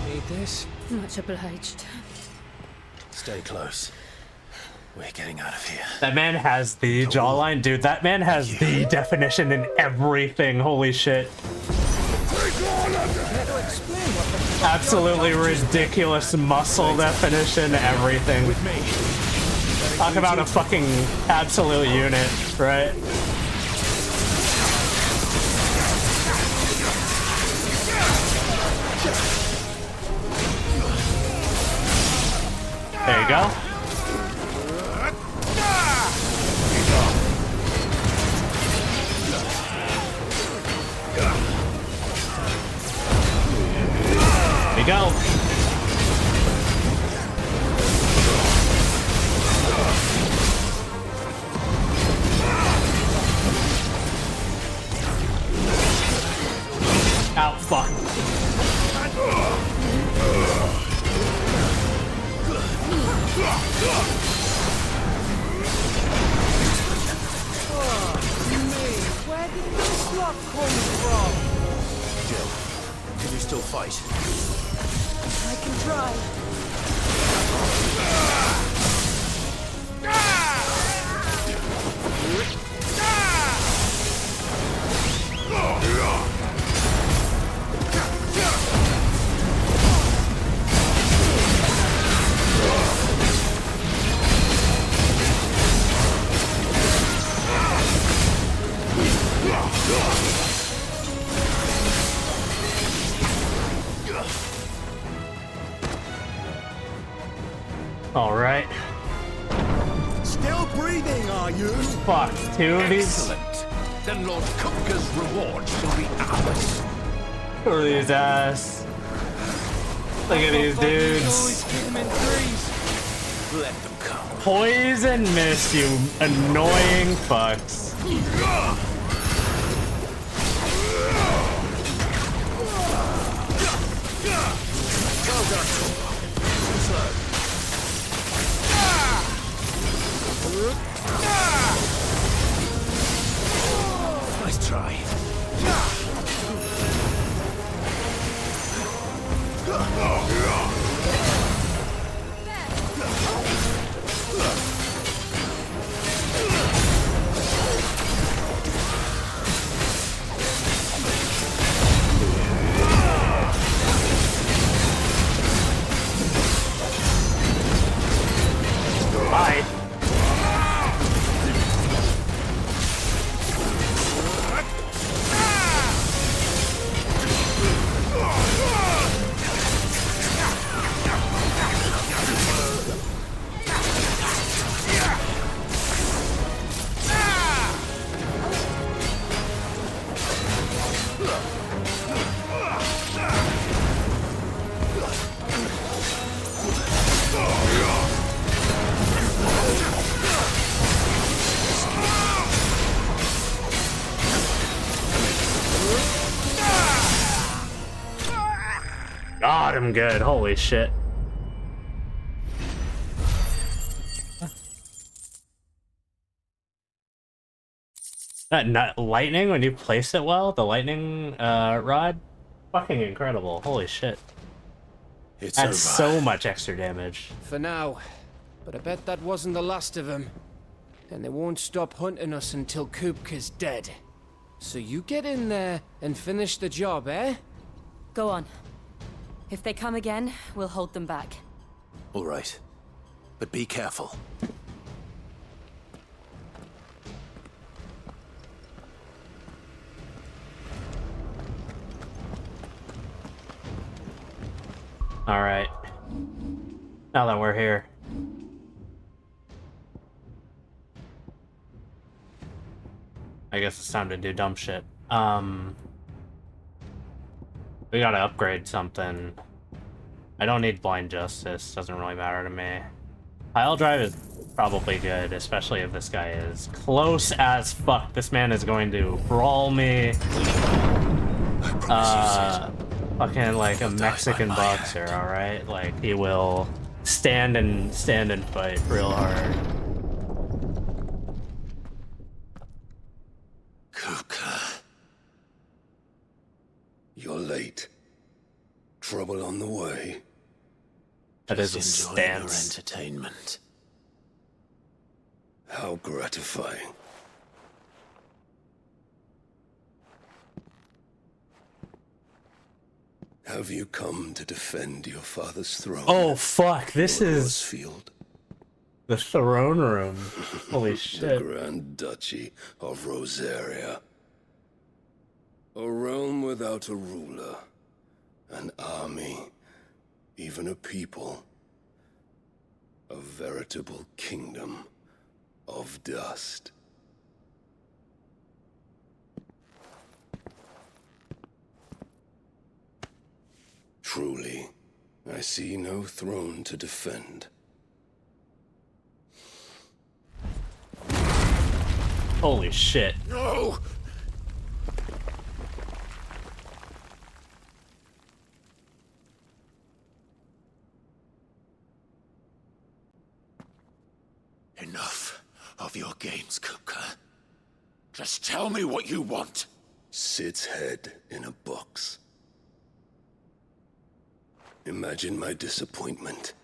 Need this? Much obliged. Stay close. We're getting out of here. That man has the jawline, dude. That man has the definition in everything. Holy shit. Absolutely ridiculous muscle definition, everything. Talk about a fucking absolute unit, right? There you go. There you go. Oh, fuck. Where did this lot come from? Jill, can you still fight? I can try. All right. Still breathing, are you? Fuck, two of these. Excellent. Then Lord Kupka's reward shall be ours. Look at these ass. Look at these dudes. Let them come. Poison mist, you annoying fucks. Well done, Slow. Nice try. Bye. God, I'm good. Holy shit. That lightning, when you place it well, the lightning rod, fucking incredible. Holy shit. It's That's over. so much extra damage. For now. But I bet that wasn't the last of them. And they won't stop hunting us until Kupka's dead. So you get in there and finish the job, eh? Go on. If they come again, we'll hold them back. All right. But be careful. Alright. Now that we're here. I guess it's time to do dumb shit. We gotta upgrade something. I don't need blind justice, doesn't really matter to me. Pile drive is probably good, especially if this guy is close as fuck. This man is going to brawl me. Fucking like a Mexican boxer, alright? Like he will stand and fight real hard. Kupka. You're late. Trouble on the way. That is a Just enjoying your stance. entertainment. How gratifying. Have you come to defend your father's throne? Oh fuck, this is Field? the throne room. Holy The shit. Grand Duchy of Rosaria. A realm without a ruler, an army, even a people. A veritable kingdom of dust. Truly, I see no throne to defend. Holy shit. No! Enough of your games, Kupka. Just tell me what you want. Sid's head in a box. Imagine my disappointment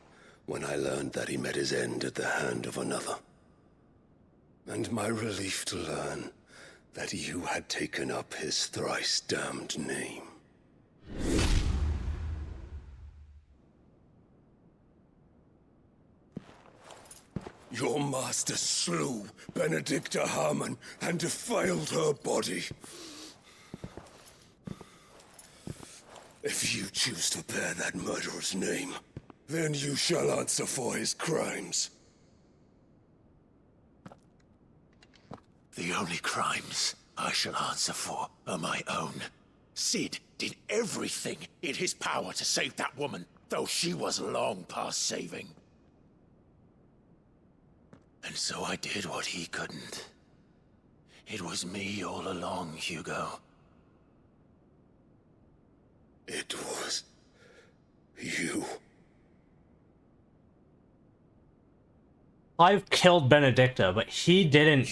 when I learned that he met his end at the hand of another. And my relief to learn that you had taken up his thrice damned name. Your master slew Benedicta Harmon and defiled her body. If you choose to bear that murderer's name, then you shall answer for his crimes. The only crimes I shall answer for are my own. Sid did everything in his power to save that woman, though she was long past saving. And so I did what he couldn't. It was me all along, Hugo. It was you. Clive killed Benedicta, but he didn't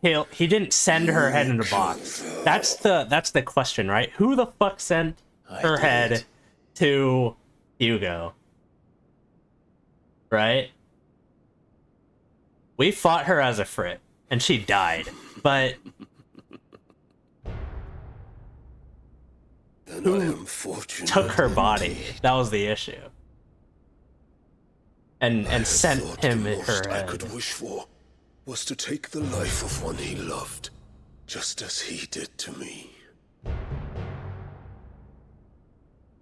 kill. He didn't send her head in a box. That's the question, right? Who the fuck sent her head to Hugo? Right? We fought her as a Frit, and she died. But who took her body? That was the issue. And sent him her Most I head. could wish for was to take the life of one he loved, just as he did to me.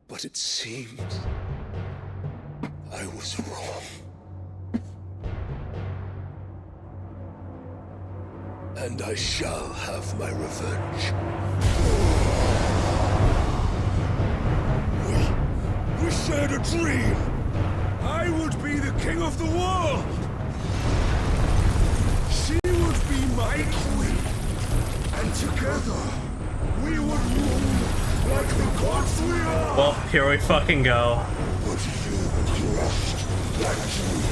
But it seems I was wrong. And I shall have my revenge. We shared a dream. I would be the king of the world. She would be my queen. And together, we would rule like the gods we are. Well, here we fucking go. But you crushed that dream,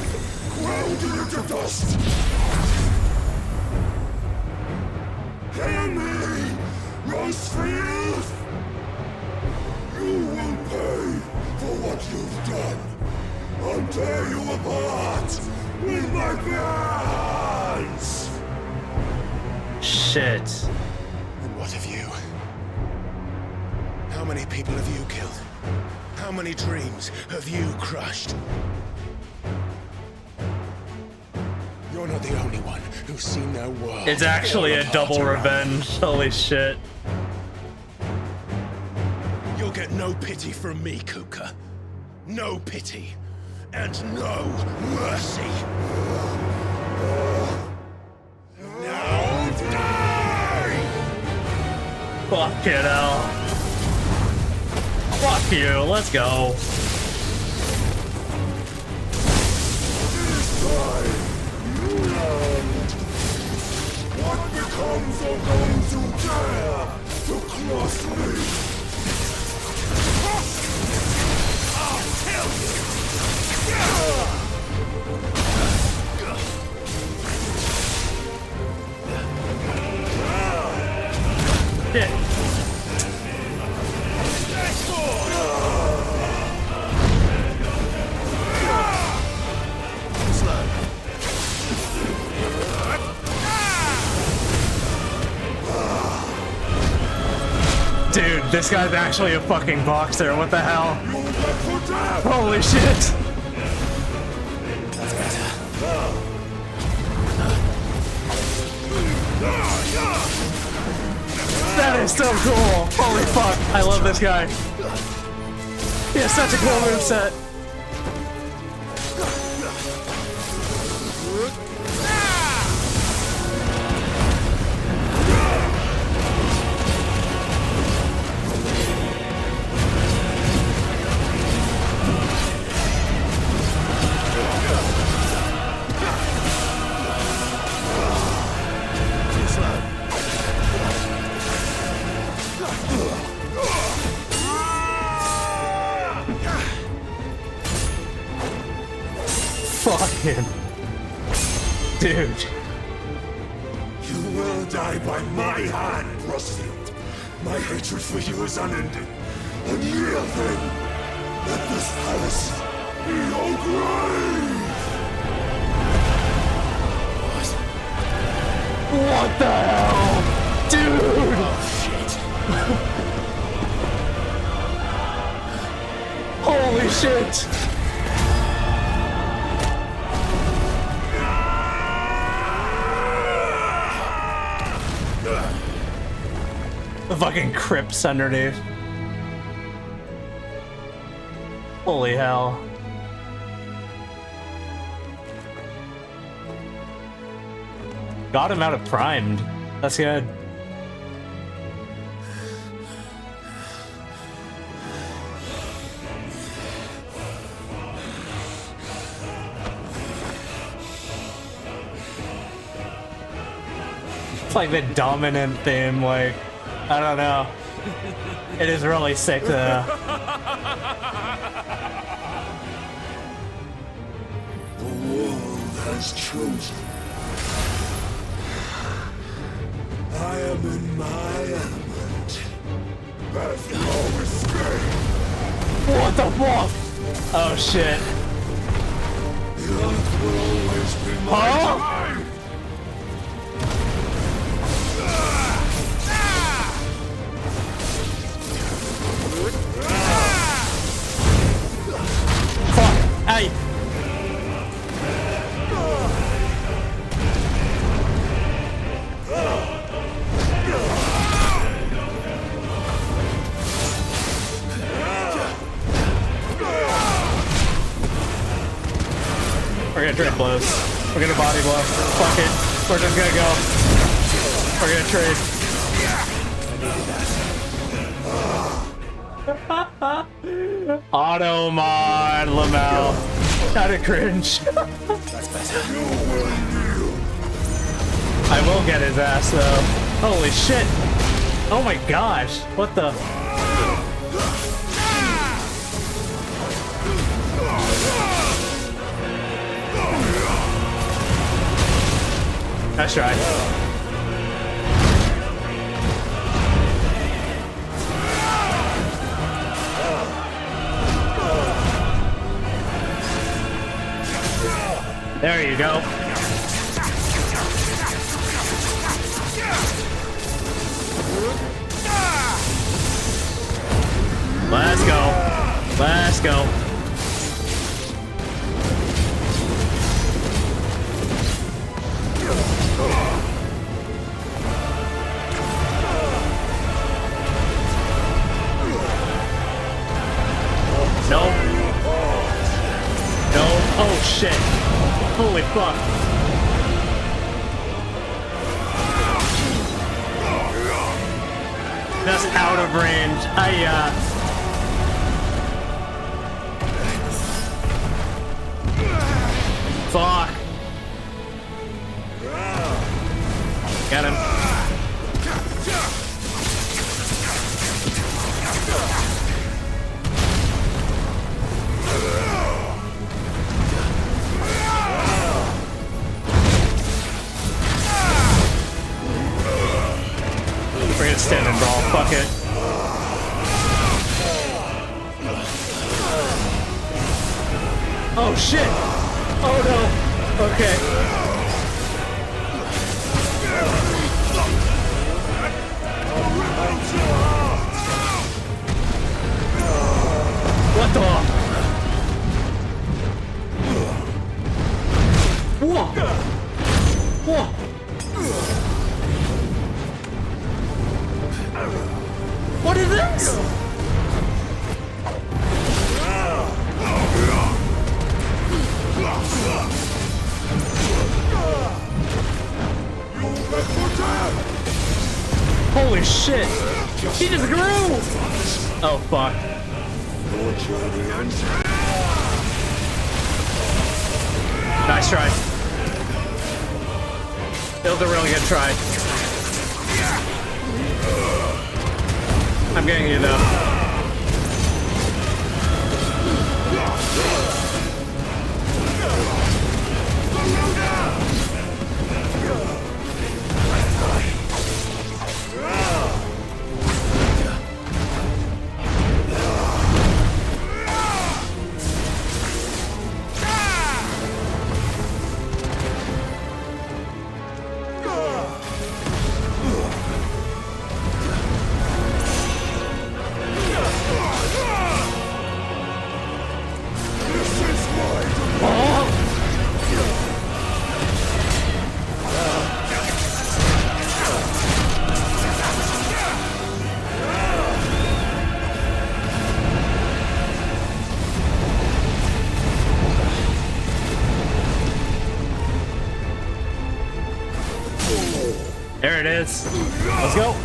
ground it into dust. Hear me, Rosefield! You will pay for what you've done. I'll tear you apart with my bare hands! Shit. And what of you? How many people have you killed? How many dreams have you crushed? You're not the only one who's seen their world. It's actually fall a apart double around revenge. Holy shit. You'll get no pity from me, Kuka. No pity, and no mercy. Now die! Fuck it hell. Fuck you, let's go. This time, you learned. What becomes of those who dare to cross me? I'll kill you! Shit. Dude, this guy's actually a fucking boxer. What the hell? Holy shit. That is so cool. Holy fuck. I love this guy. He has such a cool moveset. Fucking dude. You will die by my hand, Rosfield. My hatred for you is unending. Unreal thing. Let this palace be your grave. What the hell? Dude! Oh shit. Holy shit! The fucking crypts underneath. Holy hell. Got him out of primed. That's good. It's like the dominant theme, like, I don't know. It is really sick though. The world has chosen. I am in my element. There's no escape. What the fuck? Oh shit. The earth will always be my time. Fuck. Hey. We're gonna trade blows. We're gonna body blow. Fuck it. We're just gonna go. We're gonna trade. Auto mod Lamel. Kinda cringe. That's better. I will get his ass though. Holy shit. Oh my gosh. What the? Nice try. There you go. Let's go. Let's go. Nope. fuck. Just out of range. Fuck. Got him. We're gonna stand and brawl. Fuck it. Oh shit! Oh no! Okay. What the? Whoa! Whoa! What is this? Holy shit! He just grew! Oh fuck. Nice try. It was a really good try. I'm getting you though. There it is. Let's go.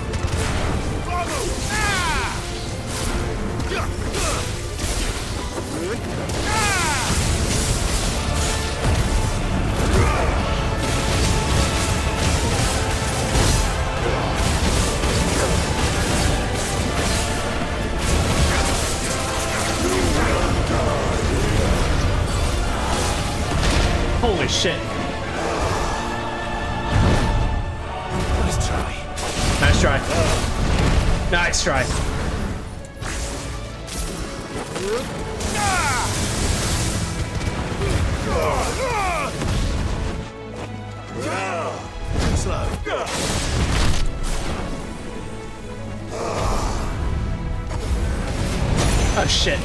Holy shit. Nice try. Nice try. Slow. Oh shit.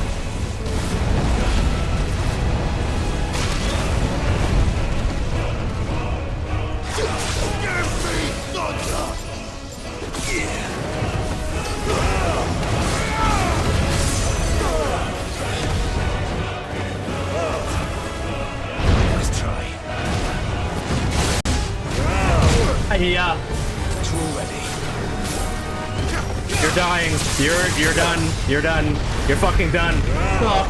Yeah. You're dying. You're done. You're done. You're fucking done. Oh.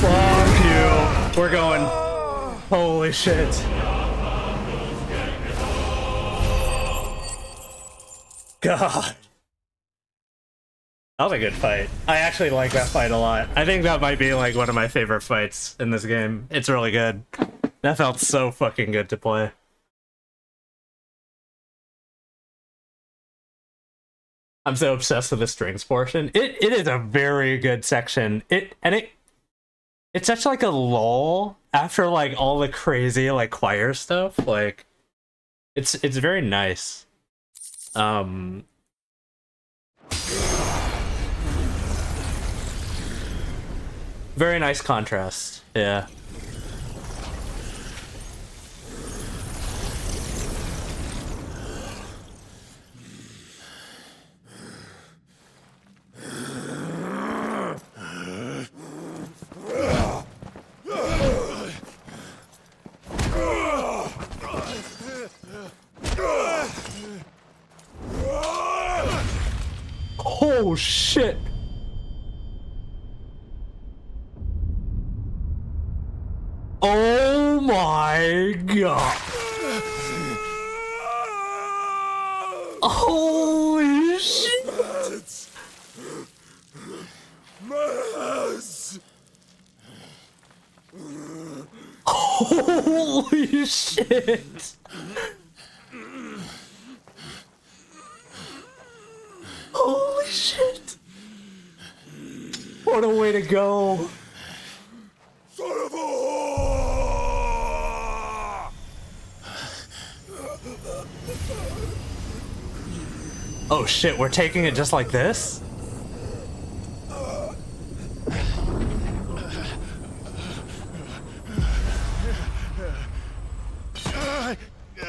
Fuck you. We're going. Holy shit. God. That was a good fight. I actually like that fight a lot. I think that might be like one of my favorite fights in this game. It's really good. That felt so fucking good to play. I'm so obsessed with the strings portion. It is a very good section. It's such like a lull after like all the crazy like choir stuff. Like it's very nice. Very nice contrast. Yeah. Oh shit! Oh my god! Holy shit! Holy shit! Holy shit! What a way to go! Son of a whore! Oh shit, we're taking it just like this?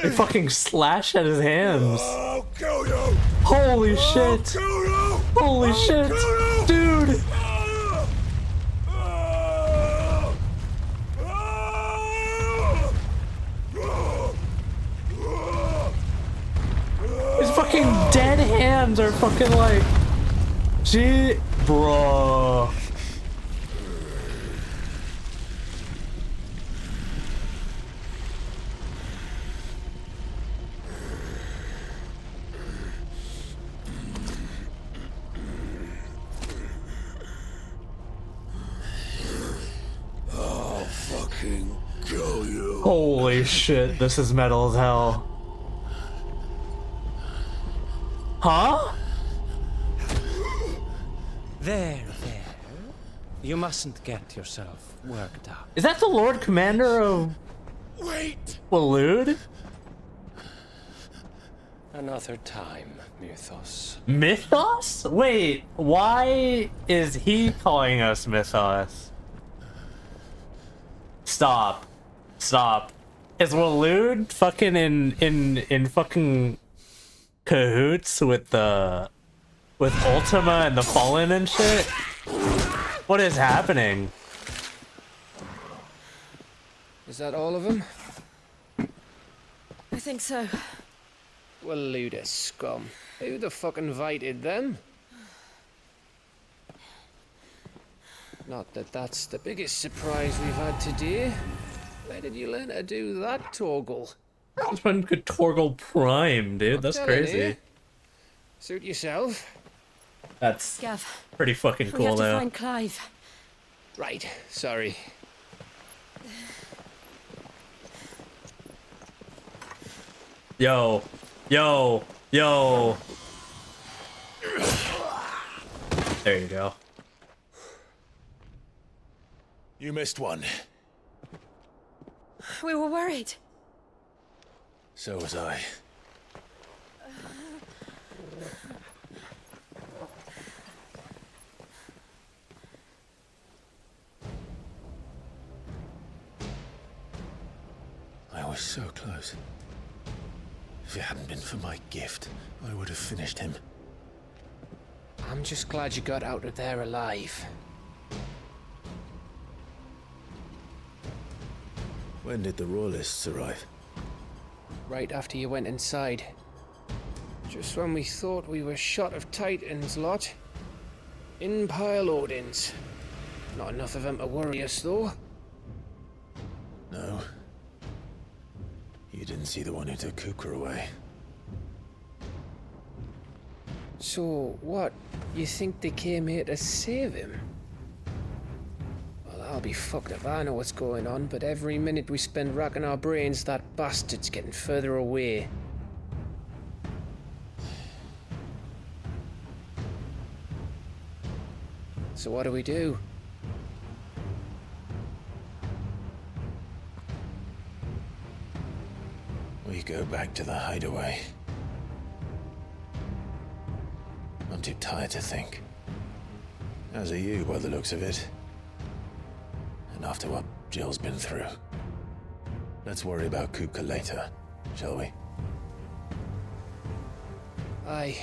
They fucking slash at his hands. I'll kill you! Holy shit! Kill you! Holy shit! Dude! His fucking dead hands are fucking like... Gee... Bro. I'll fucking kill you. Holy shit, this is metal as hell. Huh? There. You mustn't get yourself worked up. Is that the Lord Commander of... Wait! Waloed? Another time, Mythos. Mythos? Wait, why is he calling us Mythos? Stop. Stop. Is Waloed fucking in fucking cahoots with Ultima and the Fallen and shit? What is happening? Is that all of them? I think so. Well, Luda scum. Who the fuck invited them? Not that that's the biggest surprise we've had today. Where did you learn to do that, Torgal? This one could Torgal Prime, dude. That's crazy. Suit yourself. That's Gav, pretty fucking we cool, have to though. find Clive. Right, sorry. Yo. There you go. You missed one. We were worried. So was I. I was so close. If it hadn't been for my gift, I would have finished him. I'm just glad you got out of there alive. When did the Royalists arrive? Right after you went inside. Just when we thought we were shot of Titans lot. In pile Odins. Not enough of them to worry us, though. No. You didn't see the one who took Kupka away. So, what? You think they came here to save him? Well, I'll be fucked if I know what's going on, but every minute we spend racking our brains, that bastard's getting further away. So what do we do? We go back to the hideaway. I'm too tired to think. As are you, by the looks of it. And after what Jill's been through. Let's worry about Kupka later, shall we? Aye.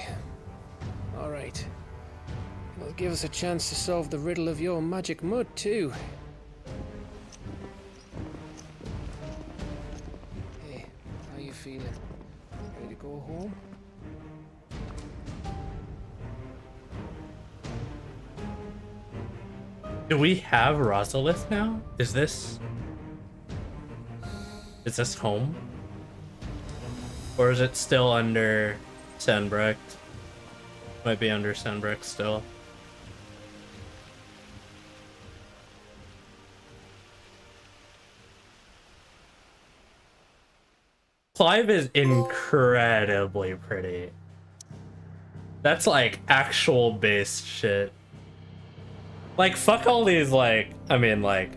All right. It'll give us a chance to solve the riddle of your magic mud, too. Hey, how you feeling? Ready to go home? Do we have Rosalith now? Is this home? Or is it still under Sanbrecht? Might be under Sanbrecht still. Clive is incredibly pretty. That's like actual base shit. Like, fuck all these, like, I mean, like,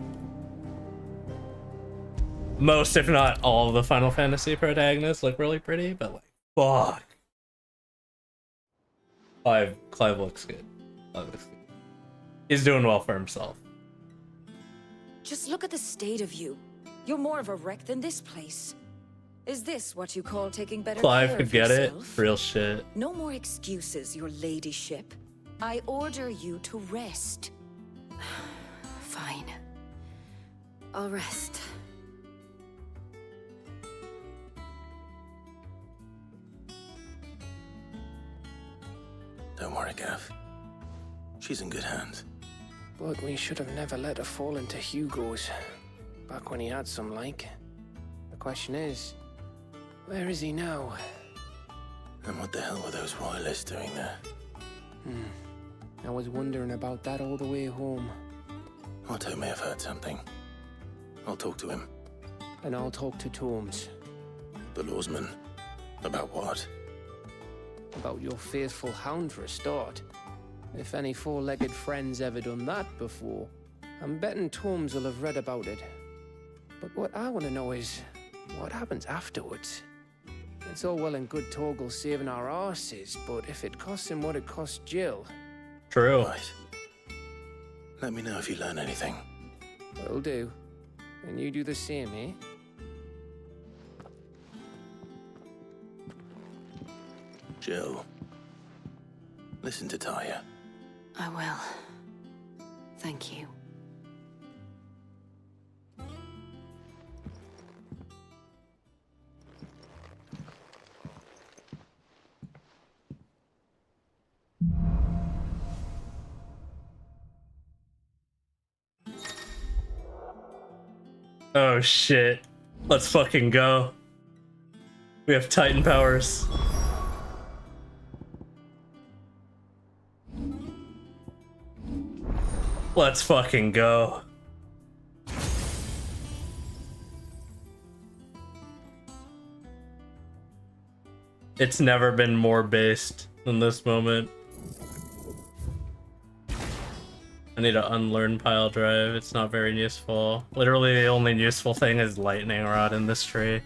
most, if not all, of the Final Fantasy protagonists look really pretty, but like, fuck. Clive looks good. Clive looks good. He's doing well for himself. Just look at the state of you. You're more of a wreck than this place. Is this what you call taking better Clive care could of get yourself? it. Real shit. No more excuses, your ladyship. I order you to rest. Fine. I'll rest. Don't worry, Gav. She's in good hands. But we should have never let her fall into Hugo's. Back when he had some like. The question is, where is he now? And what the hell were those royalists doing there? I was wondering about that all the way home. Otto may have heard something. I'll talk to him. And I'll talk to Torms. The lawsman. About what? About your faithful hound for a start. If any four-legged friend's ever done that before, I'm betting Torms will have read about it. But what I want to know is, what happens afterwards? It's all well and good Torgal saving our arses, but if it costs him what it cost Jill... True. Right. Let me know if you learn anything. Will do. And you do the same, eh? Jill. Listen to Taya. I will. Thank you. Oh shit. Let's fucking go. We have Titan powers. Let's fucking go. It's never been more based than this moment. I need to unlearn pile drive. It's not very useful. Literally the only useful thing is lightning rod in this tree.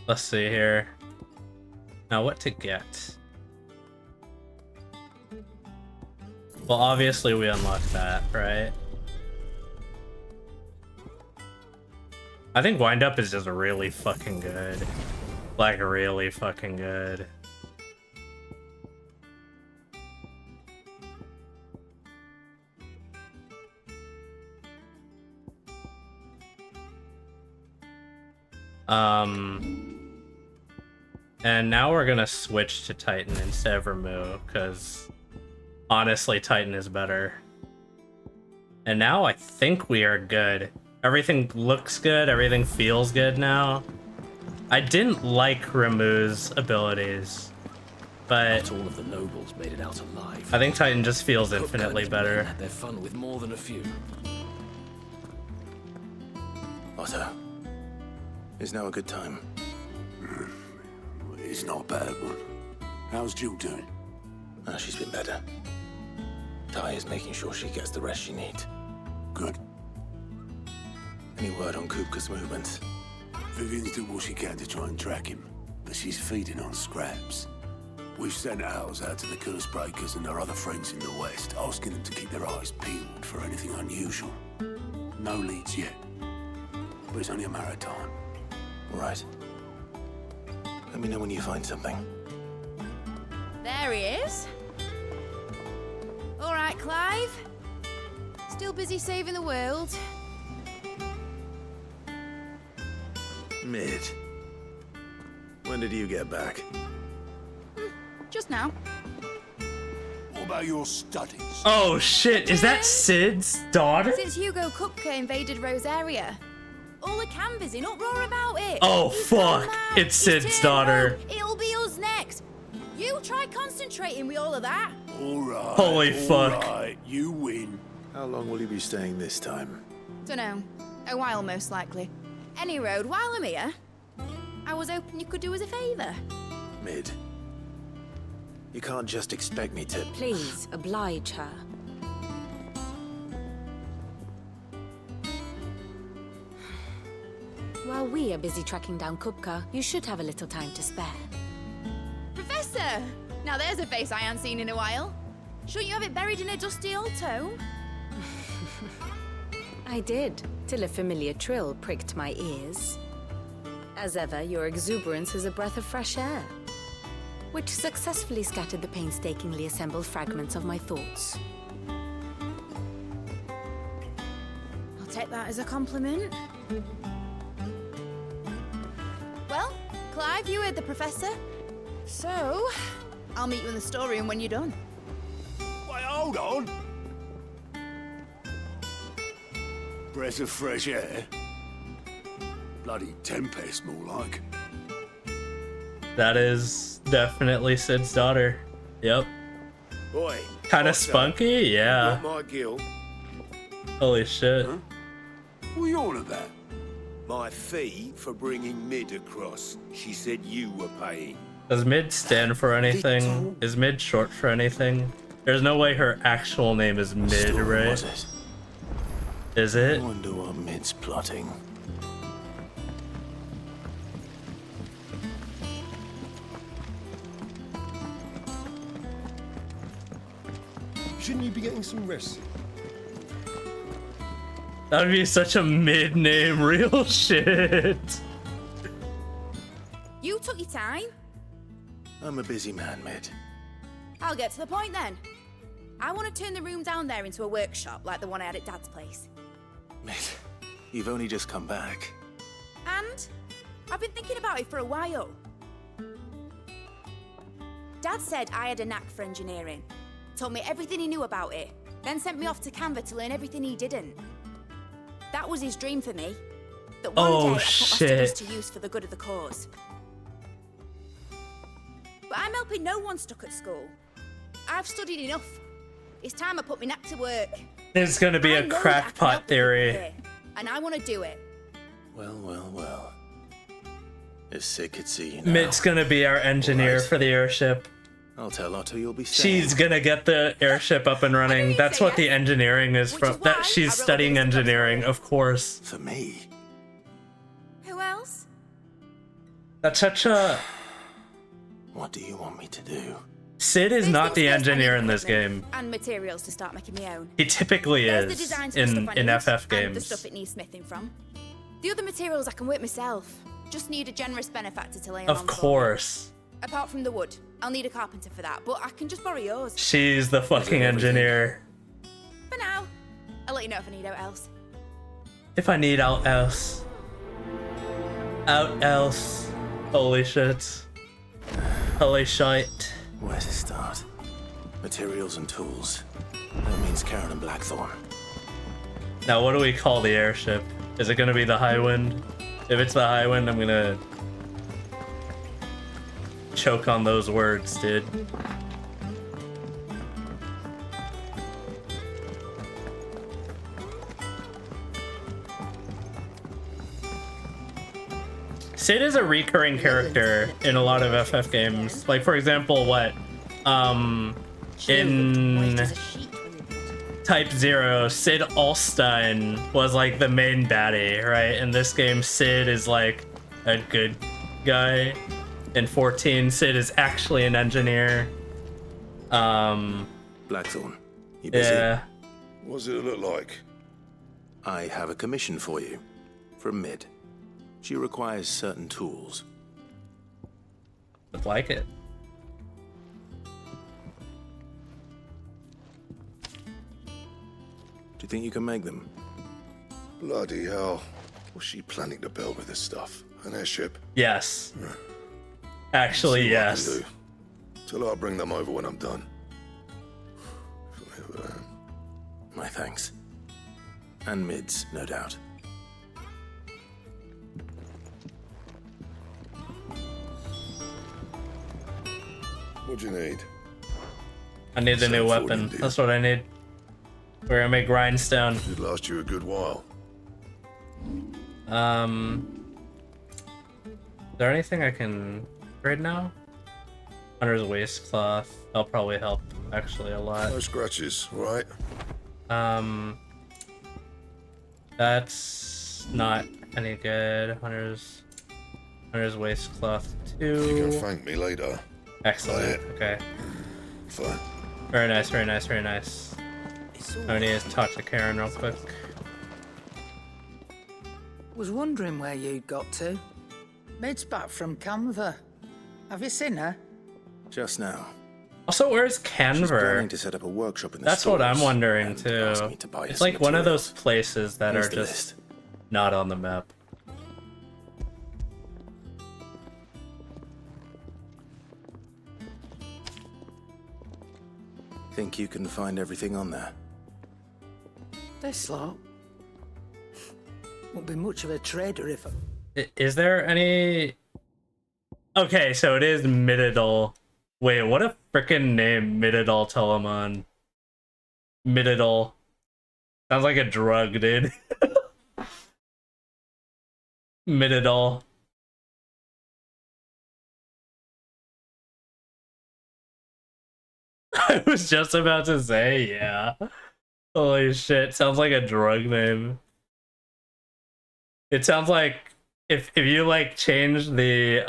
Let's see here. Now what to get? Well, obviously we unlocked that, right? I think Wind Up is just really fucking good. Like, really fucking good. And now we're gonna switch to Titan instead of Ramu, because honestly, Titan is better. And now I think we are good. Everything looks good, everything feels good now. I didn't like Ramu's abilities, but not all of the nobles made it out alive. I think Titan just feels infinitely better. Had their fun with more than a few. Otto, is now a good time? It's not a bad one. How's Jill doing? She's been better. Ty is making sure she gets the rest she needs. Good. Any word on Kupka's movements? Vivian's doing what she can to try and track him, but she's feeding on scraps. We've sent ours out to the curse breakers and our other friends in the west, asking them to keep their eyes peeled for anything unusual. No leads yet, but it's only a matter of time. Right. Let me know when you find something. There he is. All right, Clive. Still busy saving the world. Mid. When did you get back? Just now. What about your studies? Oh shit, is that Sid's daughter? Since Hugo Kupka invaded Rosaria, all the canvas in uproar about it. Oh He's fuck, gone mad. it's He's Sid's turned daughter. rogue. It'll be us next. You try concentrating with all of that. Alright. Holy fuck. Alright, you win. How long will you be staying this time? Dunno. A while, most likely. Any road, while I'm here, I was hoping you could do us a favour. Mid. You can't just expect me to... Please, oblige her. While we are busy tracking down Kupka, you should have a little time to spare. Professor! Now there's a face I haven't seen in a while. Shouldn't you have it buried in a dusty old tome? I did, till a familiar trill pricked my ears. As ever, your exuberance is a breath of fresh air, which successfully scattered the painstakingly assembled fragments of my thoughts. I'll take that as a compliment. Well, Clive, you heard the professor. So, I'll meet you in the storeroom when you're done. Wait, hold on. Breath of fresh air. Bloody tempest, more like. That is definitely Sid's daughter. Yep. Boy. Kind of spunky, yeah. Got my gill. Holy shit. Huh? What are you on about? My fee for bringing Mid across. She said you were paying. Does Mid stand for anything? Is Mid short for anything? There's no way her actual name is Mid, right? Was it? Is it? I wonder what Mid's plotting. Shouldn't you be getting some rest? That would be such a Mid name, real shit. You took your time. I'm a busy man, Mid. I'll get to the point then. I want to turn the room down there into a workshop like the one I had at Dad's place. Mid, you've only just come back. And I've been thinking about it for a while. Dad said I had a knack for engineering. Told me everything he knew about it, then sent me off to Canva to learn everything he didn't. That was his dream for me. That one day I put my studies to use for the good of the cause. But I'm helping no one stuck at school. I've studied enough. It's time I put my knack to work. There's gonna be a crackpot theory. And I want to do it. Well, well, well. If Sid could see you now. Mid's gonna be our engineer for the airship. I'll tell Otto you'll be staying. She's gonna get the airship up and running. That's what the engineering is from. That she's studying engineering, of course. For me. Who else? That's such a. What do you want me to do? Sid is not the engineer in this game. And materials to start making my own. He typically There's the is designs for the stuff I in need, FF and the games. stuff it needs smithing from. The other materials I can work myself. Just need a generous benefactor to lay them on. Of course. Apart from the wood, I'll need a carpenter for that, but I can just borrow yours. She's the fucking engineer. For now, I'll let you know if I need out else. If I need out else. Out else. Holy shit. Holy shite. Where to start? Materials and tools. That means Karen and Blackthorn. Now, what do we call the airship? Is it gonna be the High Wind? If it's the High Wind, I'm gonna choke on those words, dude. Sid is a recurring character in a lot of FF games. Like, for example, in Type 0, Sid Alstein was like the main baddie, right? In this game, Sid is like a good guy. In 14, Sid is actually an engineer. Blackthorn, you busy? Yeah. What does it look like? I have a commission for you. From Mid. She requires certain tools. Look like it. Do you think you can make them? Bloody hell. What's she planning to build with this stuff? An airship? Yes. Actually, See what I can yes. do. Tell her I'll bring them over when I'm done. My thanks. And mids, no doubt. What do you need? I need the new Same weapon. deal. That's what I need. We're gonna make grindstone. It'd last you a good while. Is there anything I can trade now? Hunter's waistcloth. That'll probably help actually a lot. No scratches, right? That's not any good. Hunter's waistcloth too. You can thank me later. Excellent. Okay. Fine. Very nice, very nice, very nice. I need to talk to Karen real quick. Was wondering where you'd got to. Mid's back from Canva. Have you seen her? Just now. Also, where's She's Canver? planning to set up a workshop in the That's what I'm stores wondering and too. asked me to buy It's some like one of those materials. places that Here's are the just list. not on the map. Think you can find everything on there? This lot. Won't be much of a trader if Is there any... Okay, so it is Mididal. Wait, what a frickin' name, Mididal Telemon. Mididal. Sounds like a drug, dude. Mididal. I was just about to say, yeah. Holy shit, sounds like a drug name. It sounds like if you like change the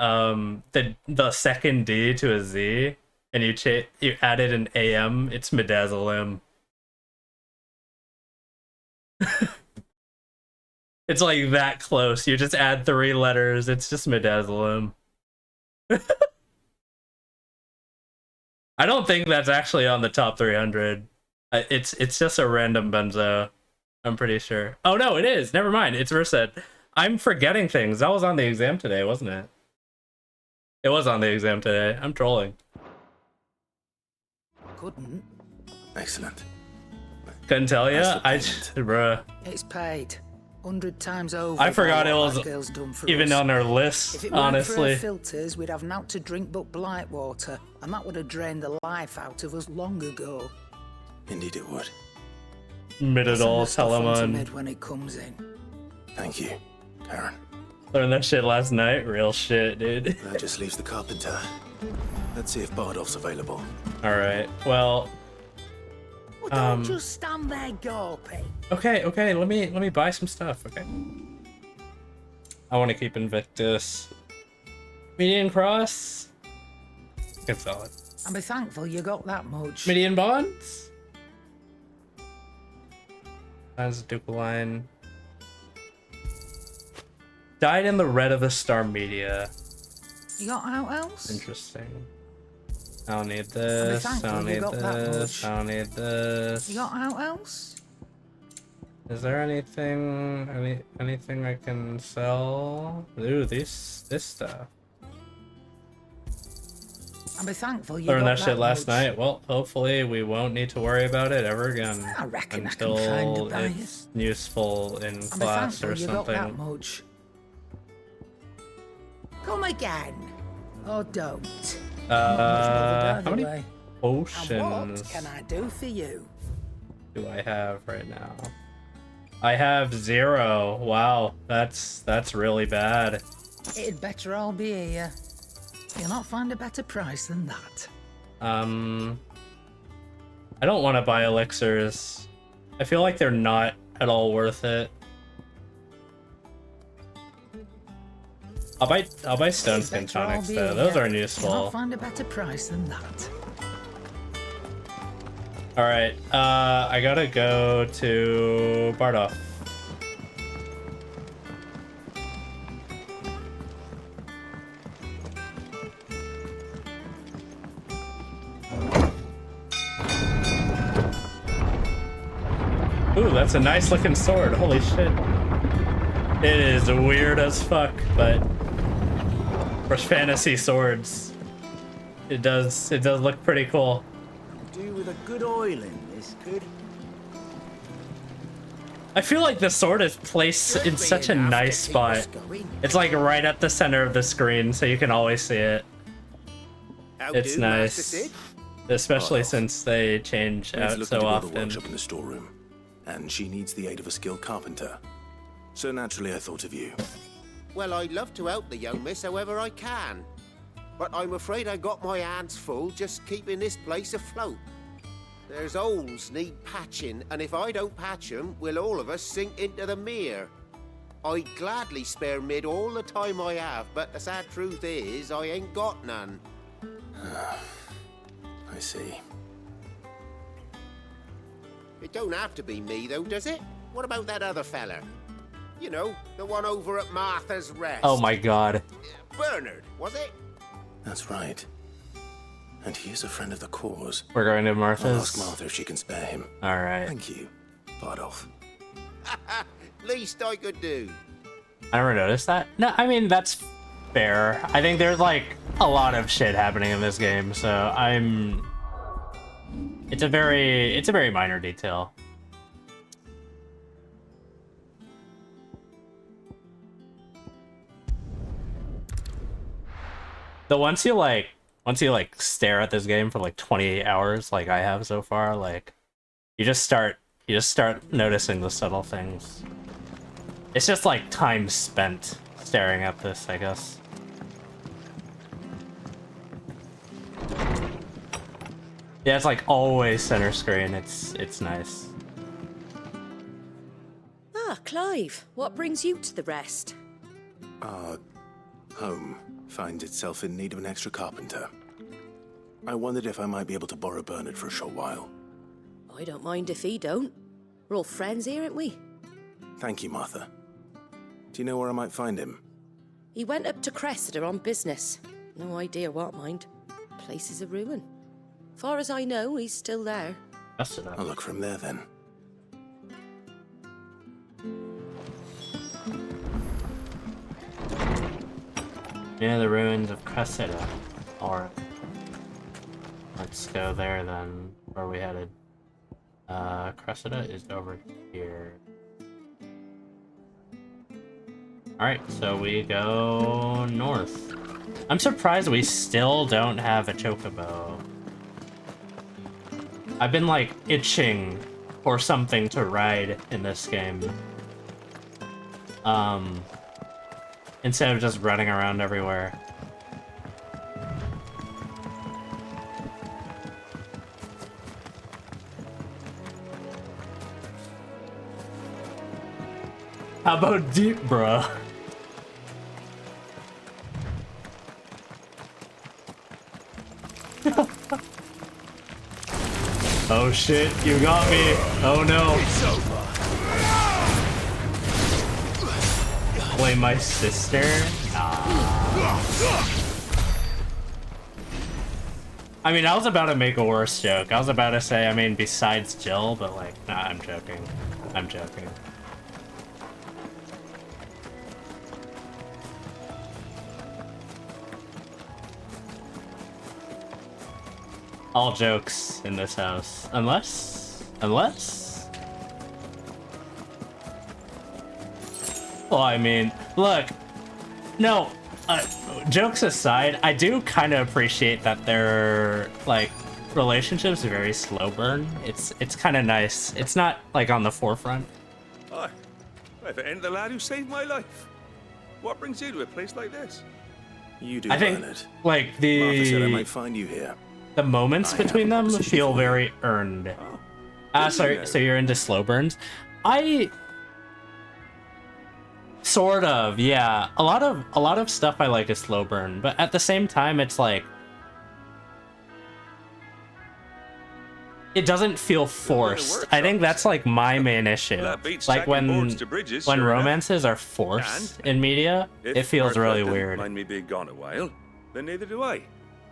second D to a Z and you added an AM, it's Midazolam. It's like that close. You just add 3 letters, it's just Midazolam. I don't think that's actually on the top 300. It's just a random benzo. I'm pretty sure. Oh no, it is. Never mind. It's Versed. I'm forgetting things. That was on the exam today, wasn't it? It was on the exam today. I'm trolling. couldn't. Excellent. Couldn't tell you. Bruh. It's paid 100 times over. I forgot by it what was that girl's done for even us. on our list. If it weren't Honestly. for her filters, we'd have naught to drink but blight water, and that would have drained the life out of us long ago. Indeed it would. Mididal Telemon. Mid when it comes in. Thank you, Karen. Learned that shit last night. Real shit, dude. That just leaves the carpenter. Let's see if Bardolph's available. Alright, well... Well, don't just stand there gawping. Okay, let me buy some stuff, okay? I want to keep Invictus. Median Cross? Can sell it. And be thankful you got that much. Median Bonds? That's Ducal Line. Died in the red of the Star Media. You got out else? Interesting. I don't need this. I don't need this. I don't need this. You got out else? Is there anything anything I can sell? Ooh, this stuff. And be thankful you Learned got that shit last much. night. Well, hopefully we won't need to worry about it ever again. I reckon I until can find a buyer. it's useful in And be class thankful or you got that something. much. Come again. Or don't. How many And potions what can I do for you? do I have right now? I have 0. Wow, that's really bad. It'd better all be here. You'll not find a better price than that. I don't want to buy elixirs. I feel like they're not at all worth it. I'll buy stone skin Better all tonics be though. Those here. are You'll not useful. find a better price than that. All right, I gotta go to Bardolph. Ooh, that's a nice looking sword. Holy shit. It is weird as fuck, but for fantasy swords, it does look pretty cool. Do with a good oiling, this could. I feel like the sword is placed in such a nice spot. It's like right at the center of the screen, so you can always see it. It's nice, especially since they change out so often. Workshop in the storeroom, and she needs the aid of a skilled carpenter. So naturally, I thought of you. Well, I'd love to help the young miss however I can, but I'm afraid I got my hands full just keeping this place afloat. There's holes need patching, and if I don't patch them, will all of us sink into the mere. I'd gladly spare Mid all the time I have, but the sad truth is, I ain't got none. I see. It don't have to be me, though, does it? What about that other fella? You know, the one over at Martha's Rest. Oh my god. Bernard, was it? That's right. And he is a friend of the cause. We're going to Martha's. I'll ask Martha if she can spare him. All right. Thank you, Bardolph. Least I could do. I never noticed that. No, I mean, that's fair. I think there's like a lot of shit happening in this game, so it's a very minor detail. So once you stare at this game for like 28 hours like I have so far, like you just start noticing the subtle things. It's just like time spent staring at this, I guess. Yeah, it's like always center screen. It's nice. Ah, Clive, what brings you to the Rest? Our home finds itself in need of an extra carpenter. I wondered if I might be able to borrow Bernard for a short while. I don't mind if he don't. We're all friends here, aren't we? Thank you, Martha. Do you know where I might find him? He went up to Cressida on business. No idea what, mind. Place is a ruin. Far as I know, he's still there. I'll look from there then. Yeah, the ruins of Cressida. Alright. Let's go there then. Where are we headed? Cressida is over here. Alright, so we go north. I'm surprised we still don't have a chocobo. I've been like itching for something to ride in this game. Instead of just running around everywhere. How about deep, bruh? Oh shit, you got me. Oh no. It's over. Blame my sister? Nah. I mean, I was about to make a worse joke. I was about to say, I mean, besides Jill, but like, nah, I'm joking. I'm joking. All jokes in this house. Unless? Well, I mean, look, no, jokes aside, I do kind of appreciate that their, like, relationships are very slow burn. It's kind of nice. It's not, like, on the forefront. Aye. If it ain't the lad who saved my life, what brings you to a place like this? You do, I think, Bernard. like, Martha said I might find you here. the moments between them feel very earned. Sorry, so you're into slow burns? Sort of, yeah. A lot of stuff I like is slow burn, but at the same time, it's like it doesn't feel forced. I think that's like my main issue. Like when romances are forced in media, it feels really weird. Mind me being gone a while, then neither do I.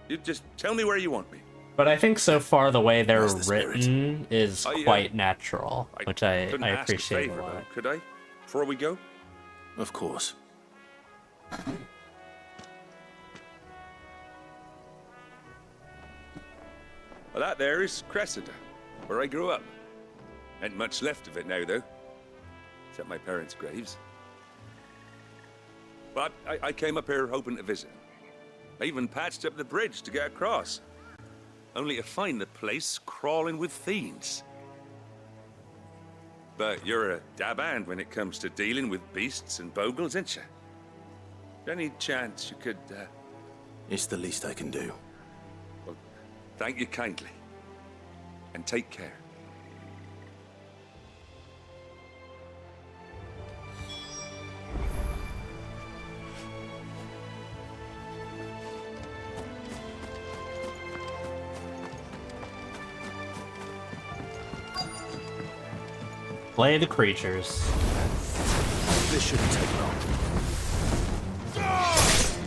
You just tell me where you want me. But I think so far the way they're written is quite natural, which I appreciate a favor, lot. though, could I? Before we go? Of course. Well, that there is Cressida, where I grew up. Ain't much left of it now, though. Except my parents' graves. But I came up here hoping to visit. I even patched up the bridge to get across. Only to find the place crawling with fiends. But you're a dab hand when it comes to dealing with beasts and bogles, ain't you? Any chance you could, It's the least I can do. Well, thank you kindly. And take care. Play the creatures. This shouldn't take long.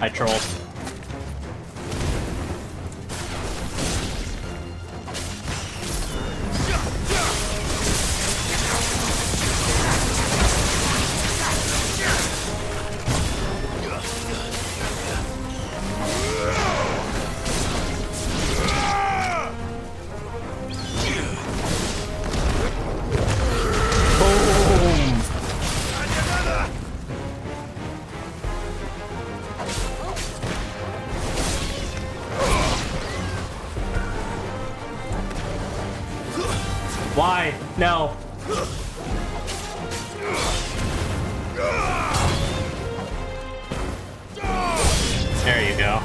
I trolled. Why? No. There you go.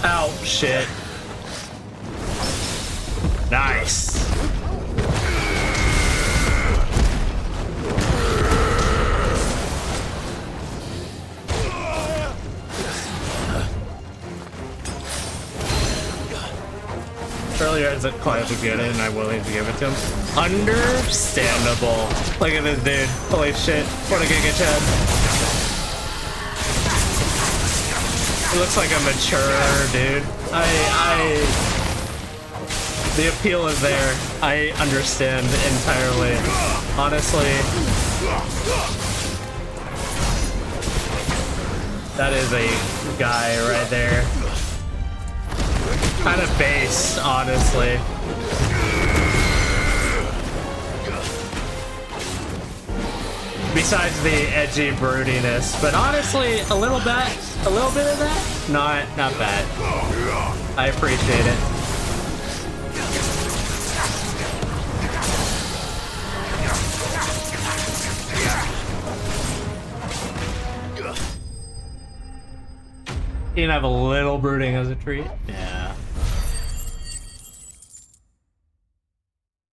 Oh, shit. Nice. Earlier as a quite a good and I'm willing to give it to him. Understandable. Look at this dude. Holy shit. What a Giga Chad. He looks like a mature dude. The appeal is there. I understand entirely. Honestly. That is a guy right there. Kind of base, honestly. Besides the edgy broodiness, but honestly, a little bit of that, not bad. I appreciate it. You can have a little brooding as a treat. Yeah.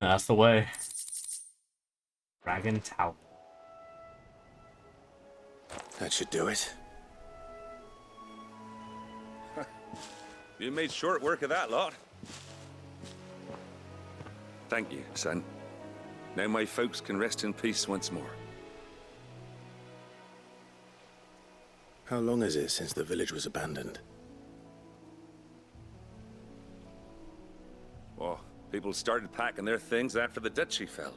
That's the way. Dragon Tau. That should do it. You made short work of that lot. Thank you, son. Now my folks can rest in peace once more. How long is it since the village was abandoned? Oh, people started packing their things after the duchy fell.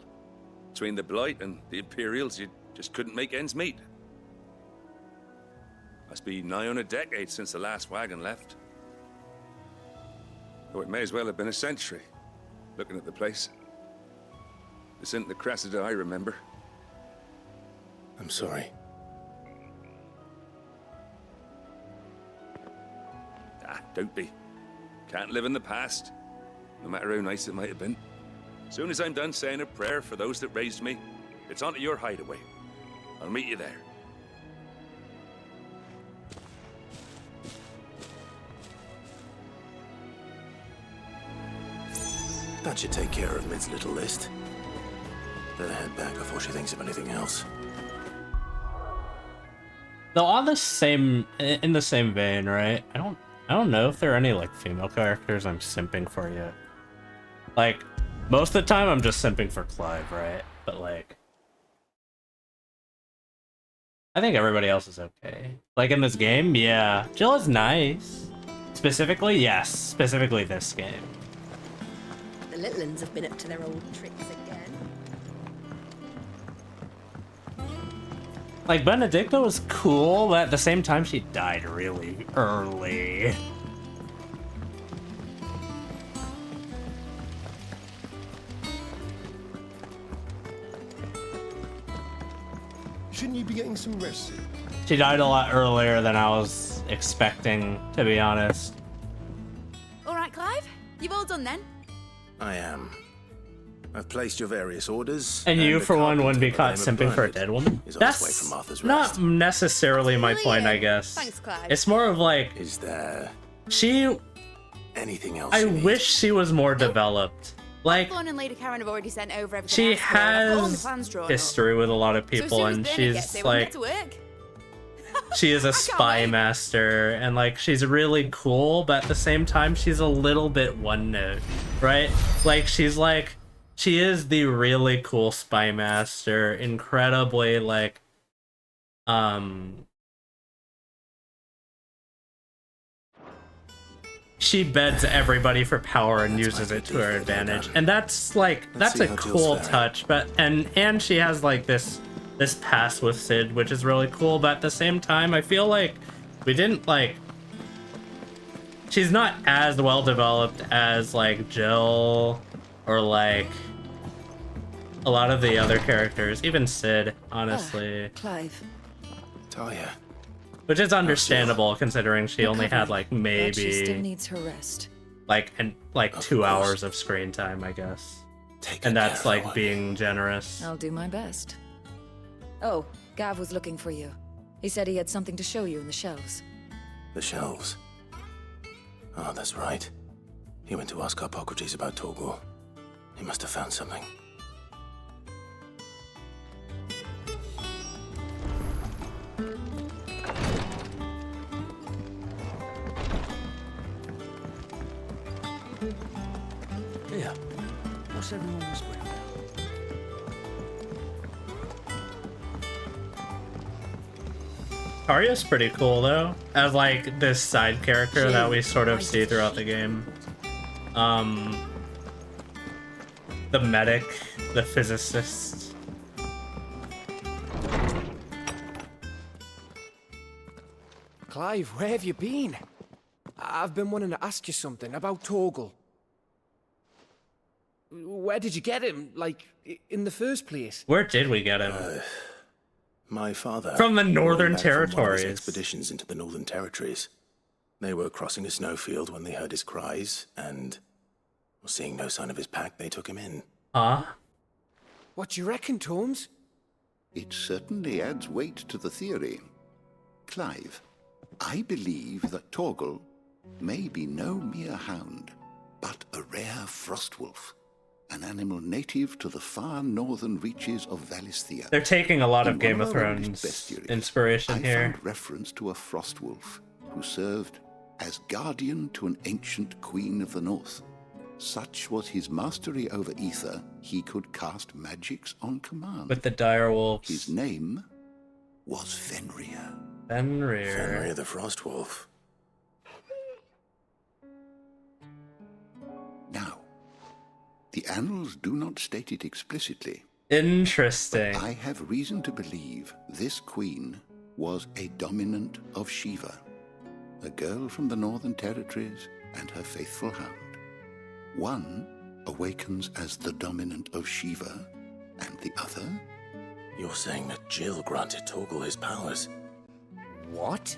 Between the Blight and the Imperials, you just couldn't make ends meet. Must be nigh on a decade since the last wagon left. Though it may as well have been a century, looking at the place. This isn't the Cressida I remember. I'm sorry. Ah, don't be. Can't live in the past, no matter how nice it might have been. Soon as I'm done saying a prayer for those that raised me, it's on to your hideaway. I'll meet you there. That should take care of Mid's little list. Better head back before she thinks of anything else. Though on the same, in the same vein, right? I don't know if there are any like female characters I'm simping for yet. Like, most of the time I'm just simping for Clive, right? But like, I think everybody else is okay. Like in this game, yeah, Jill is nice. Specifically, yes, specifically this game. The little uns have been up to their old tricks again. Like, Benedicta was cool, but at the same time, she died really early. Shouldn't you be getting some rest? She died a lot earlier than I was expecting, to be honest. All right, Clive, you've all done then. I am. I've placed your various orders. And you, the for one, wouldn't be carpenter caught by the name simping of for a Bernard dead woman? is on his way That's from Arthur's not Rest. necessarily my point, I guess. Thanks, Clive. It's more of like... Is there she... anything else I you need? wish she was more developed. Like, Thorn and Lady Karen have already sent over everything. she else for her. I've got all my has plans drawn up. history with a lot of So as people, soon as and Bernard gets she's here, we can like... get to work. She is a spy master, and like she's really cool, but at the same time she's a little bit one note, right? Like she is the really cool spy master, incredibly like she beds everybody for power and uses it to her advantage, and that's like that's a cool touch. But and she has like this past with Sid, which is really cool, but at the same time I feel like we didn't like she's not as well developed as like Jill or like a lot of the other characters, even Sid, honestly. Clive. Talia. Which is understandable considering she only had like But she still maybe needs her rest. like 2 hours of screen time, I guess. And that's like being generous. I'll do my best. Oh, Gav was looking for you. He said he had something to show you in the shelves. The shelves. Oh, that's right. He went to ask Harpocrates about Torgor. He must have found something. Here. What's everyone whispering about? Arya's pretty cool though, as like this side character that we sort of see throughout the game. The medic, the physicist. Clive, where have you been? I've been wanting to ask you something about Torgal. Where did you get him? Like, in the first place? Where did we get him? My father. From the Northern back from one of his Territories. expeditions into the Northern Territories. They were crossing a snowfield when they heard his cries, and seeing no sign of his pack, they took him in. Huh? What do you reckon, Tomes? It certainly adds weight to the theory. Clive, I believe that Torgal may be no mere hound, but a rare frostwolf, an animal native to the far northern reaches of Valisthea. They're taking a lot of In Game one of our earliest Thrones bestiaries, inspiration I here. found reference to a frostwolf who served as guardian to an ancient queen of the north. Such was his mastery over ether, he could cast magics on command. With the dire wolves. His name was Fenrir. Fenrir the Frostwolf. Now, the annals do not state it explicitly. Interesting. But I have reason to believe this queen was a dominant of Shiva, a girl from the Northern Territories and her faithful hound. One awakens as the dominant of Shiva, and the other? You're saying that Jill granted Torgal his powers? What?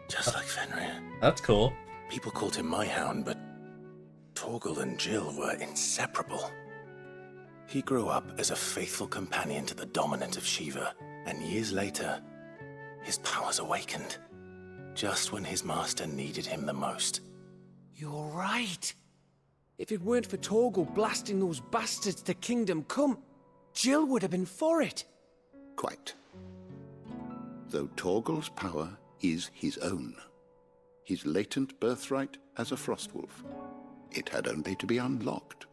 Just like Fenrir. That's cool. People called him my hound, but Torgal and Jill were inseparable. He grew up as a faithful companion to the dominant of Shiva, and years later, his powers awakened. Just when his master needed him the most. You're right. If it weren't for Torgal blasting those bastards to Kingdom Come, Jill would have been for it. Quite. Though Torgal's power is his own. His latent birthright as a Frostwolf. It had only to be unlocked.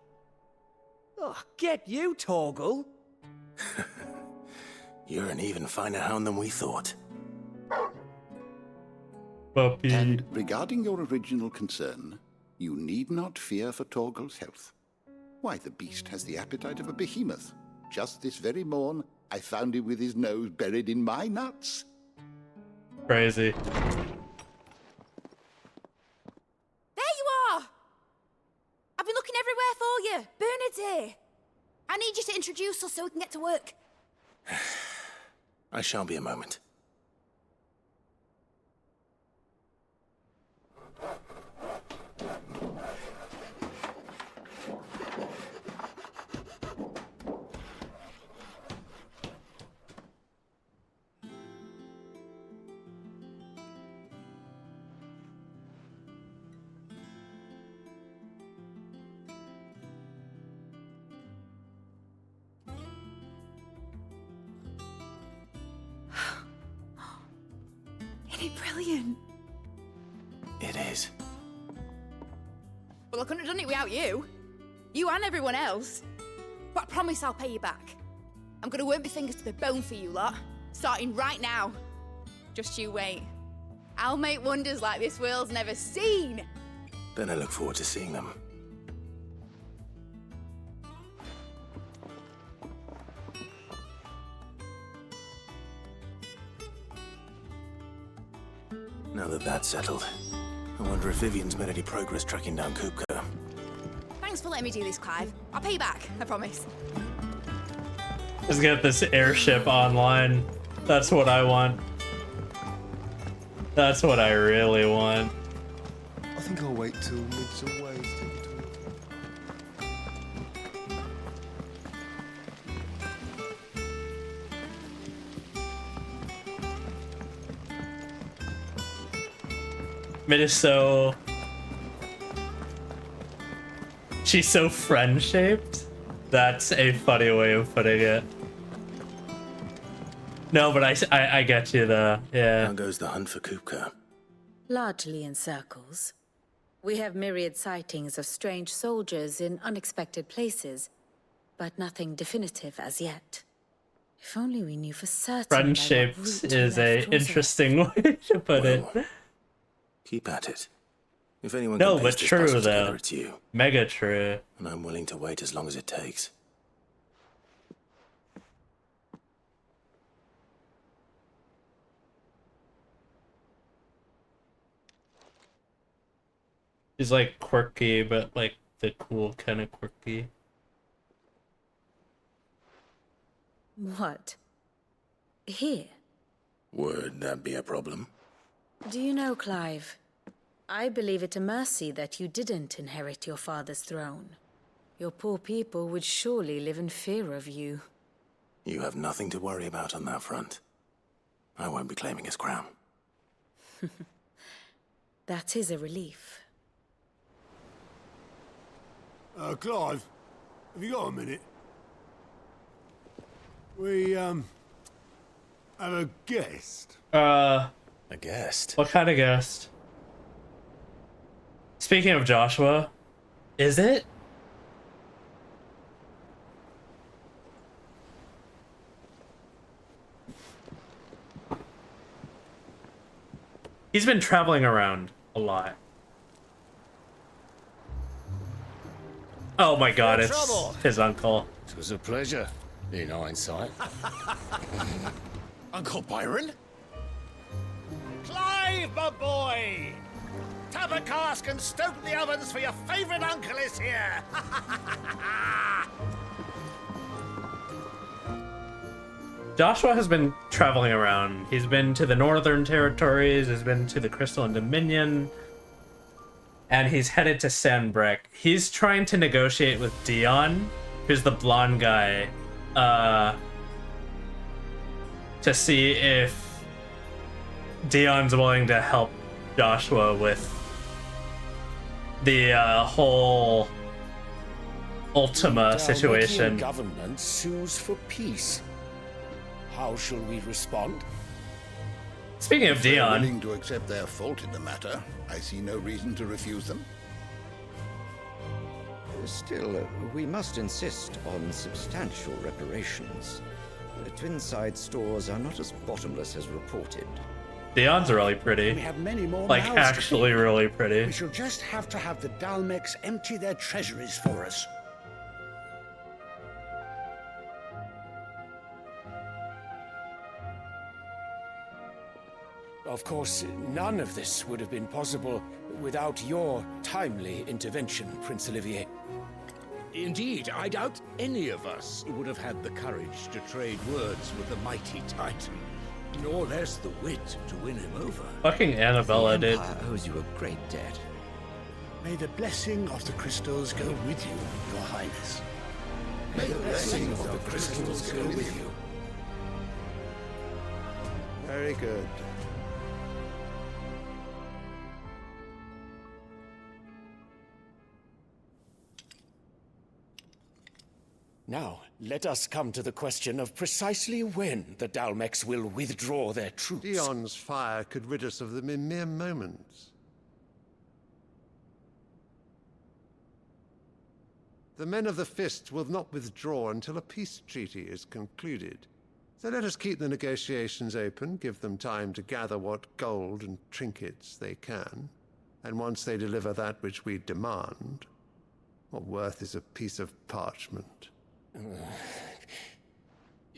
Oh, get you, Torgal! You're an even finer hound than we thought. Puppy. And regarding your original concern, you need not fear for Torgal's health. Why, the beast has the appetite of a behemoth. Just this very morn, I found him with his nose buried in my nuts. Crazy. There you are! I've been looking everywhere for you. Bernard's here. I need you to introduce us so we can get to work. I shall be a moment. Isn't it brilliant? It is. Well, I couldn't have done it without you. You and everyone else. But I promise I'll pay you back. I'm gonna work my fingers to the bone for you lot, starting right now. Just you wait. I'll make wonders like this world's never seen. Then I look forward to seeing them. Now that that's settled, I wonder if Vivian's made any progress tracking down Kupka. Thanks for letting me do this, Clive. I'll pay you back, I promise. Let's get this airship online. That's what I want. That's what I really want. I think I'll wait till mid's away to take it to Mid is so... She's so friend-shaped. That's a funny way of putting it. No, but I get you though. Yeah. How goes the hunt for Kupka? Largely in circles. We have myriad sightings of strange soldiers in unexpected places, but nothing definitive as yet. If only we knew for certain. Friend-shaped is a interesting way to put it. Keep at it. If anyone No, can but piece this true puzzle though. together, it's you. Mega true. And I'm willing to wait as long as it takes. He's like quirky, but like the cool kind of quirky. What? Here? Would that be a problem? Do you know, Clive? I believe it a mercy that you didn't inherit your father's throne. Your poor people would surely live in fear of you. You have nothing to worry about on that front. I won't be claiming his crown. That is a relief. Clive, have you got a minute? We, have a guest. A guest? What kind of guest? Speaking of Joshua, is it? He's been traveling around a lot. Oh my god, it's his uncle. It was a pleasure, in hindsight. Uncle Byron? Clive, my boy! Tap a cask and stoke the ovens, for your favourite uncle is here! Joshua has been traveling around. He's been to the Northern Territories, he's been to the Crystalline Dominion, and he's headed to Sandbreck. He's trying to negotiate with Dion, who's the blonde guy, to see if Dion's willing to help Joshua with the whole Ultima situation. The government sues for peace. How shall we respond? Speaking of If they're Dion, willing to accept their fault in the matter, I see no reason to refuse them. Still, we must insist on substantial reparations. The Twinside stores are not as bottomless as reported. Dion's really pretty. We have many more Like, mouths to actually feed. really pretty. We shall just have to have the Dalmex empty their treasuries for us. Of course, none of this would have been possible without your timely intervention, Prince Olivier. Indeed, I doubt any of us would have had the courage to trade words with the mighty Titan, nor less the wit to win him over. Fucking Annabella, the dude. Empire owes you a great debt. May the blessing of the crystals go with you, Your Highness. May the blessing of the crystals go with you. Very good. Now, let us come to the question of precisely when the Dalmex will withdraw their troops. Dion's fire could rid us of them in mere moments. The men of the Fist will not withdraw until a peace treaty is concluded. So let us keep the negotiations open, give them time to gather what gold and trinkets they can, and once they deliver that which we demand, what worth is a piece of parchment?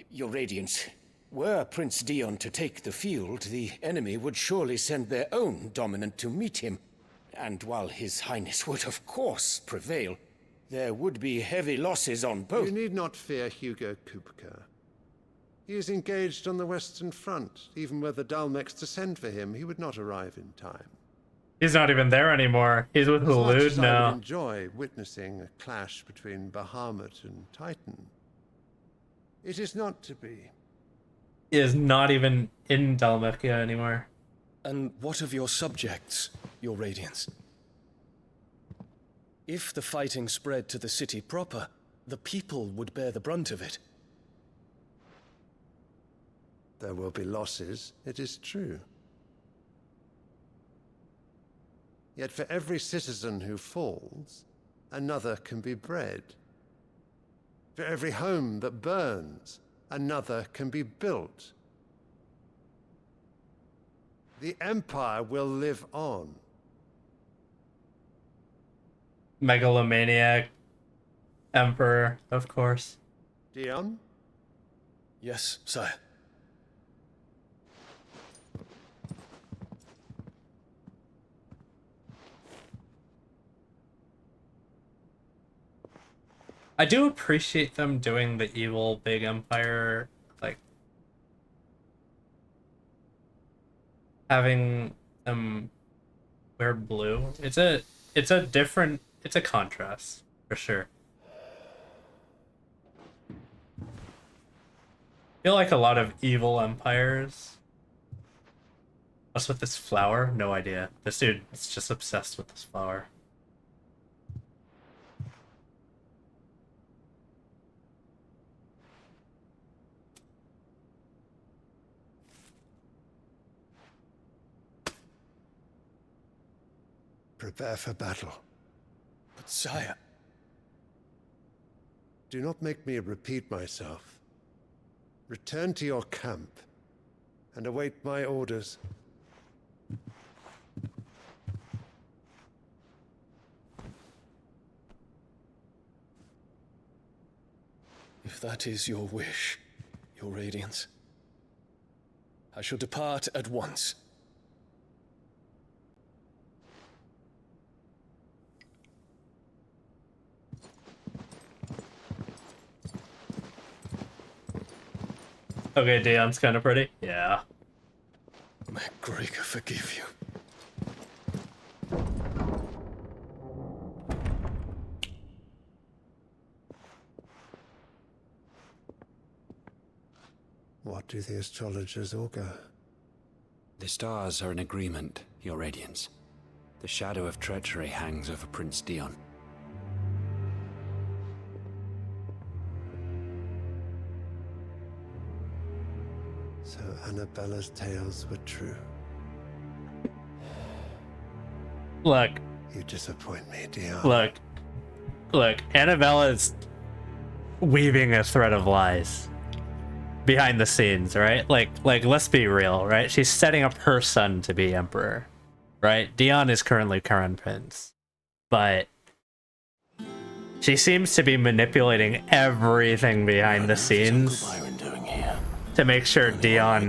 Your Radiance, were Prince Dion to take the field, the enemy would surely send their own dominant to meet him. And while His Highness would of course prevail, there would be heavy losses on both. You need not fear Hugo Kupka. He is engaged on the Western Front. Even were the Dalmex to send for him, he would not arrive in time. He's not even there anymore. He's with As much Hulud as I now. would enjoy witnessing a clash between Bahamut and Titan, it is not to be. He is not even in Dalmekia anymore. And what of your subjects, Your Radiance? If the fighting spread to the city proper, the people would bear the brunt of it. There will be losses, it is true. Yet for every citizen who falls, another can be bred. For every home that burns, another can be built. The Empire will live on. Megalomaniac Emperor, of course. Dion? Yes, sire. I do appreciate them doing the evil big empire, like having them wear blue. It's a different, it's a contrast for sure. I feel like a lot of evil empires. What's with this flower? No idea. This dude is just obsessed with this flower. Prepare for battle. But sire... Do not make me repeat myself. Return to your camp and await my orders. If that is your wish, Your Radiance, I shall depart at once. Okay, Dion's kind of pretty. Yeah. May Gregor forgive you. What do the astrologers augur? The stars are in agreement, Your Radiance. The shadow of treachery hangs over Prince Dion. So Annabella's tales were true. Look. You disappoint me, Dion. Look, Annabella's weaving a thread of lies behind the scenes, right? Like let's be real, right? She's setting up her son to be emperor, right? Dion is currently crown prince, but she seems to be manipulating everything behind the scenes to make sure Dion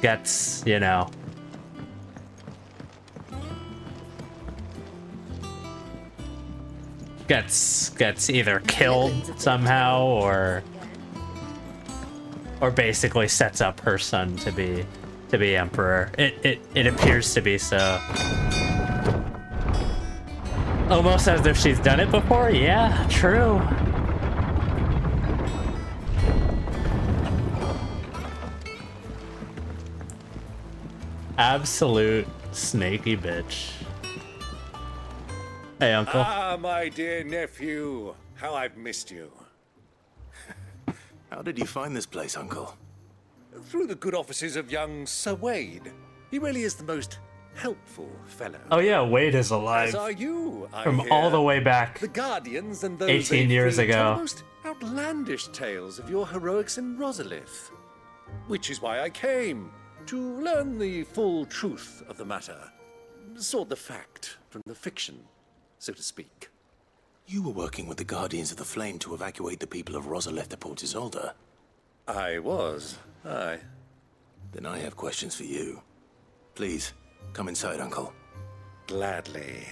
gets, you know, gets either killed somehow or basically sets up her son to be emperor. It appears to be so. Almost as if she's done it before. Yeah, true. Absolute snaky bitch. Hey, uncle. Ah, my dear nephew. How I've missed you. How did you find this place, Uncle? Through the good offices of young Sir Wade. He really is the most helpful fellow. Oh yeah, Wade is alive. As are you, I From hear. all the way back. The Guardians and those 18 years they freed ago. tell the most outlandish tales of your heroics in Rosalith. Which is why I came, to learn the full truth of the matter. Sort the fact from the fiction, so to speak. You were working with the Guardians of the Flame to evacuate the people of Rosalith to Port Isolde. I was, aye. Then I have questions for you. Please, come inside, Uncle. Gladly.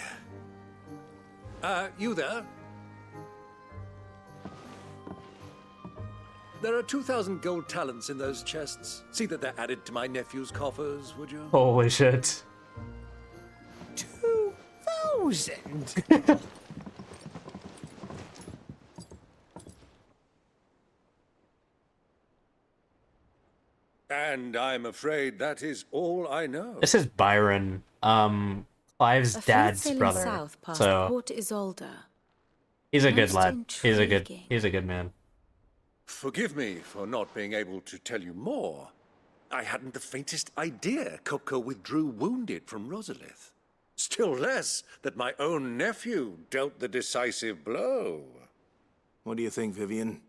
You there? There are 2,000 gold talents in those chests. See that they're added to my nephew's coffers, would you? Holy shit. 2,000? And I'm afraid that is all I know. This is Byron, Clive's A fleet dad's sailing brother. south past So Port Isolde. he's a good Most lad. He's a intriguing. good man. Forgive me for not being able to tell you more. I hadn't the faintest idea Kupka withdrew wounded from Rosalith. Still less that my own nephew dealt the decisive blow. What do you think, Vivian?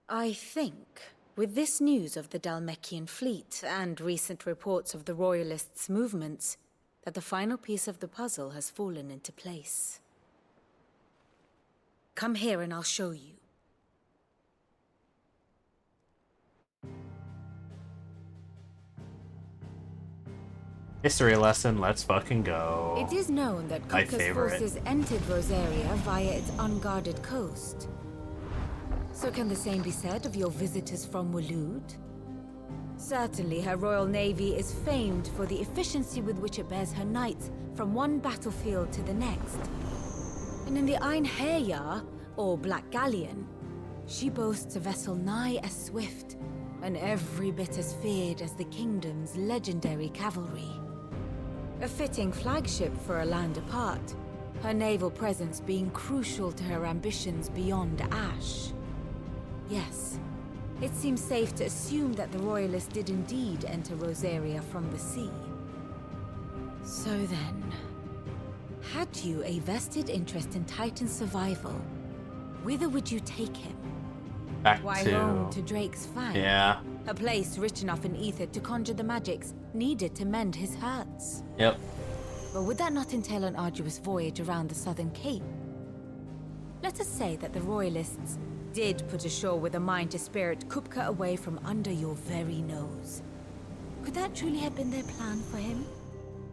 I think, with this news of the Dalmekian fleet and recent reports of the Royalists' movements, that the final piece of the puzzle has fallen into place. Come here and I'll show you. History lesson, let's fucking go. It is known that My Kupka's favorite. forces entered Rosaria via its unguarded coast. So can the same be said of your visitors from Waloed? Certainly her royal navy is famed for the efficiency with which it bears her knights from one battlefield to the next. And in the Einherjar, or Black Galleon, she boasts a vessel nigh as swift and every bit as feared as the kingdom's legendary cavalry. A fitting flagship for a land apart, her naval presence being crucial to her ambitions beyond Ash. Yes, it seems safe to assume that the Royalists did indeed enter Rosaria from the sea. So then, had you a vested interest in Titan's survival, whither would you take him? Back Why, to... home to Drake's Fang? Yeah. A place rich enough in ether to conjure the magics needed to mend his hurts. Yep. But would that not entail an arduous voyage around the southern cape? Let us say that the Royalists did put ashore with a mind to spirit Kupka away from under your very nose. Could that truly have been their plan for him?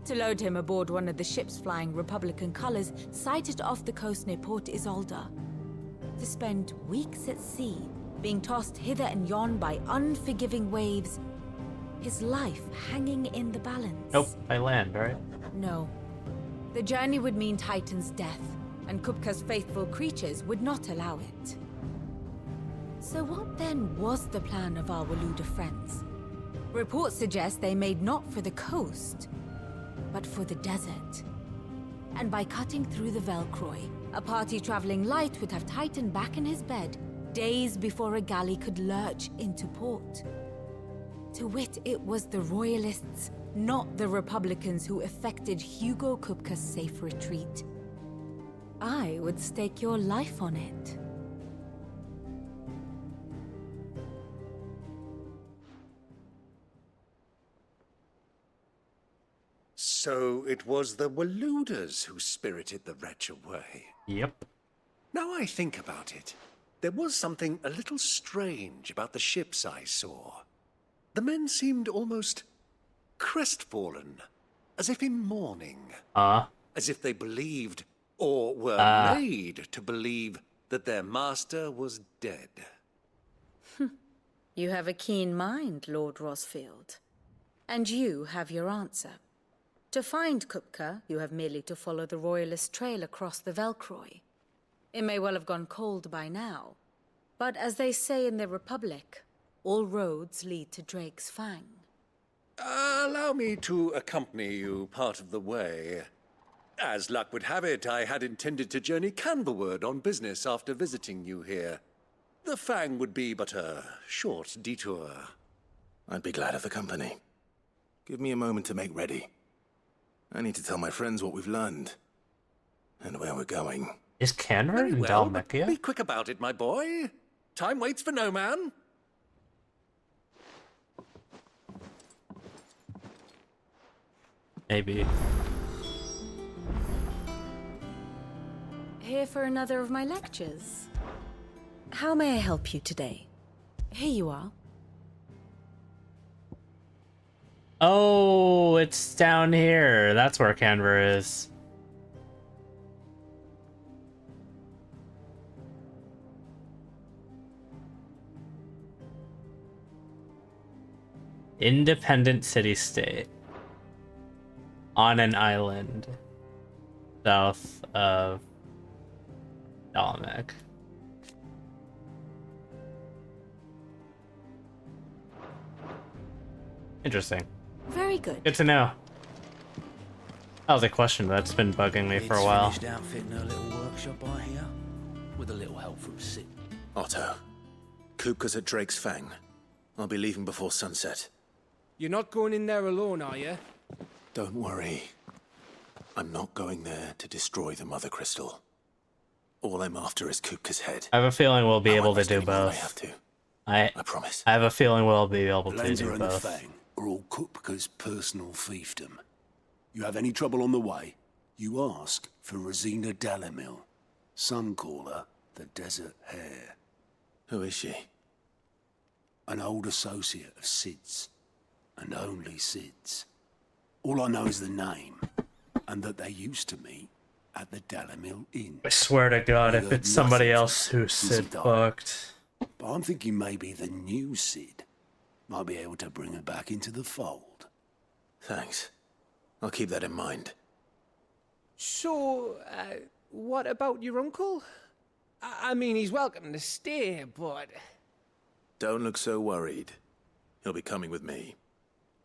To load him aboard one of the ships flying Republican colors sighted off the coast near Port Isolde. To spend weeks at sea, being tossed hither and yon by unforgiving waves, his life hanging in the balance. Nope, by land, right? No. The journey would mean Titan's death, and Kupka's faithful creatures would not allow it. So what then was the plan of our Waluda friends? Reports suggest they made not for the coast, but for the desert. And by cutting through the Velcroy, a party traveling light would have Titan back in his bed days before a galley could lurch into port. To wit, it was the Royalists, not the Republicans, who effected Hugo Kupka's safe retreat. I would stake your life on it. So it was the Waludas who spirited the wretch away. Yep. Now I think about it, there was something a little strange about the ships I saw. The men seemed almost crestfallen, as if in mourning. As if they believed, or were made to believe, that their master was dead. You have a keen mind, Lord Rosfield. And you have your answer. To find Kupka, you have merely to follow the Royalist trail across the Velcroy. It may well have gone cold by now, but as they say in the Republic, all roads lead to Drake's Fang. Allow me to accompany you part of the way. As luck would have it, I had intended to journey Canverward on business after visiting you here. The Fang would be but a short detour. I'd be glad of the company. Give me a moment to make ready. I need to tell my friends what we've learned. And where we're going. Is Canver Very in well, but Dalmekia? be quick about it, my boy. Time waits for no man. Maybe. Here for another of my lectures. How may I help you today? Here you are. Oh, it's down here. That's where Canver is. Independent city-state. On an island. South of Dalmek. Interesting. Very good. Good to know. That was a question that's been bugging me for a while. Finished outfitting her little workshop, I hear, with a little help from Sid. Otto, Kupka's at Drake's Fang. I'll be leaving before sunset. You're not going in there alone, are you? Don't worry. I'm not going there to destroy the Mother Crystal. All I'm after is Kupka's head. I have a feeling we'll be able to do both. I have to. I promise. I have a feeling we'll be able to Lander do and the both. Fang are all Kupka's personal fiefdom. You have any trouble on the way, you ask for Rosina Dalamil. Some call her the Desert Hare. Who is she? An old associate of Sid's, and only Sid's. All I know is the name, and that they used to meet at the Dalamil Inn. I swear to God, if it's somebody else who since he Sid died. fucked. But I'm thinking maybe the new Sid might be able to bring her back into the fold. Thanks. I'll keep that in mind. So, what about your uncle? I mean, he's welcome to stay, but... Don't look so worried. He'll be coming with me.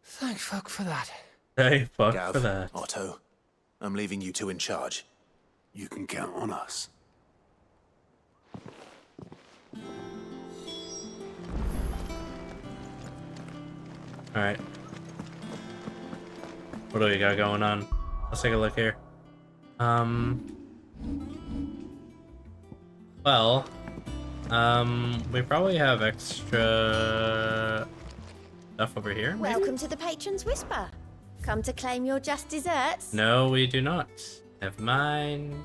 Thank fuck for that. Hey, fuck Gav, for that. Otto, I'm leaving you two in charge. You can count on us. Alright. What do we got going on? Let's take a look here. Well, we probably have extra stuff over here. Maybe? Welcome to the Patron's Whisper. Come to claim your just desserts? No, we do not. Never mind.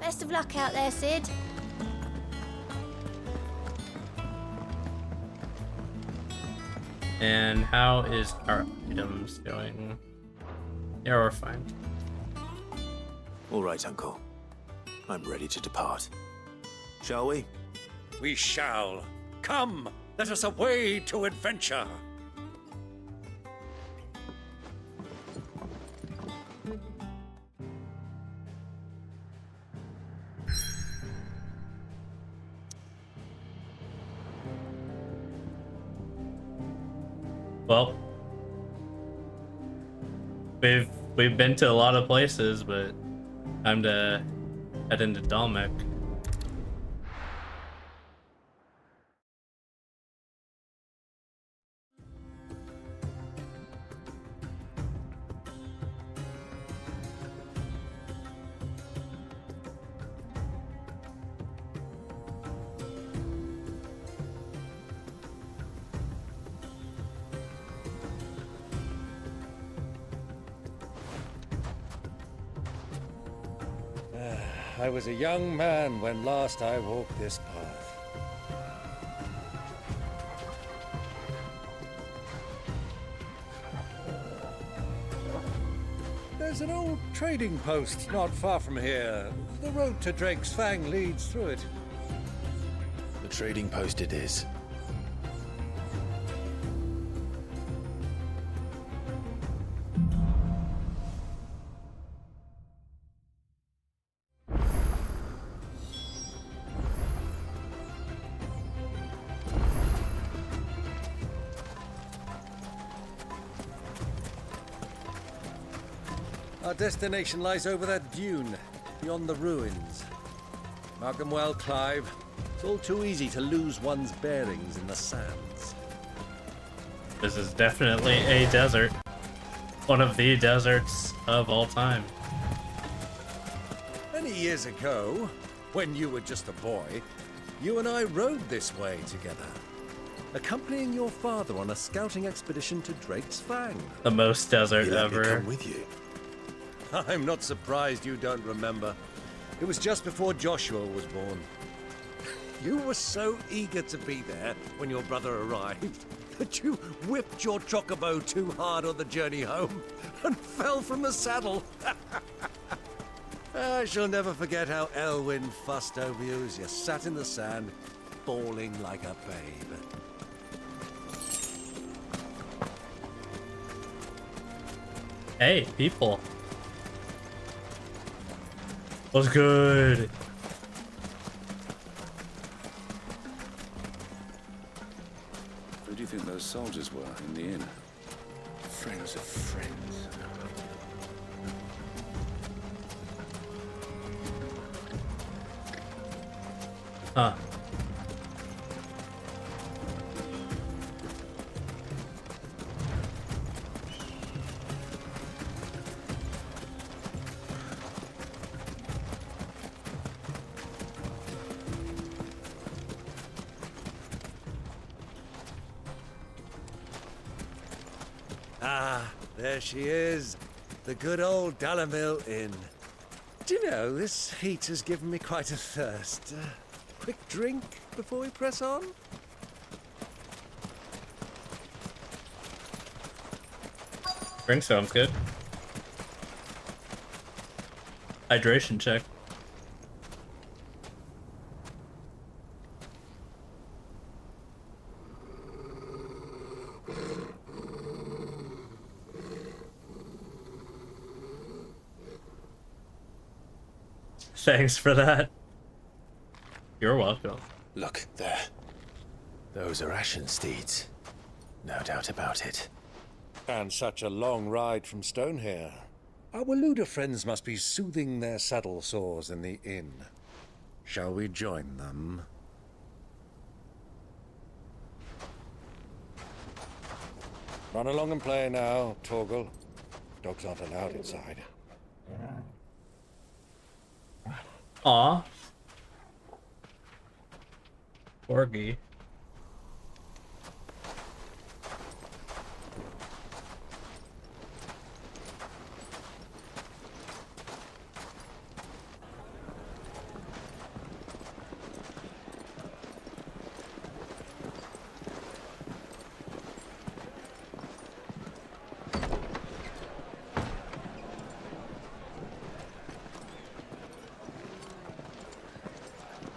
Best of luck out there, Sid. And how is our items going? Yeah, we're fine. All right, Uncle. I'm ready to depart. Shall we? We shall. Come, let us away to adventure. Well, we've been to a lot of places, but time to head into Dalmek. I was a young man when last I walked this path. There's an old trading post not far from here. The road to Drake's Fang leads through it. The trading post it is. Our destination lies over that dune, beyond the ruins. Mark them well, Clive. It's all too easy to lose one's bearings in the sands. This is definitely a desert. One of the deserts of all time. Many years ago, when you were just a boy, you and I rode this way together, accompanying your father on a scouting expedition to Drake's Fang. The most desert He let me ever. come with you. I'm not surprised you don't remember. It was just before Joshua was born. You were so eager to be there when your brother arrived that you whipped your chocobo too hard on the journey home and fell from the saddle. I shall never forget how Elwyn fussed over you as you sat in the sand, bawling like a babe. Hey, people. What's good? Who do you think those soldiers were in the inn? Friends of friends. Huh. Ah, there she is. The good old Dalamil Inn. Do you know, this heat has given me quite a thirst. Quick drink before we press on? Drink sounds good. Hydration check. Thanks for that. You're welcome. Look, there. Those are Ashen steeds. No doubt about it. And such a long ride from Stonehair. Our Waluda friends must be soothing their saddle sores in the inn. Shall we join them? Run along and play now, Torgal. Dogs aren't allowed inside. Aw. Corgi.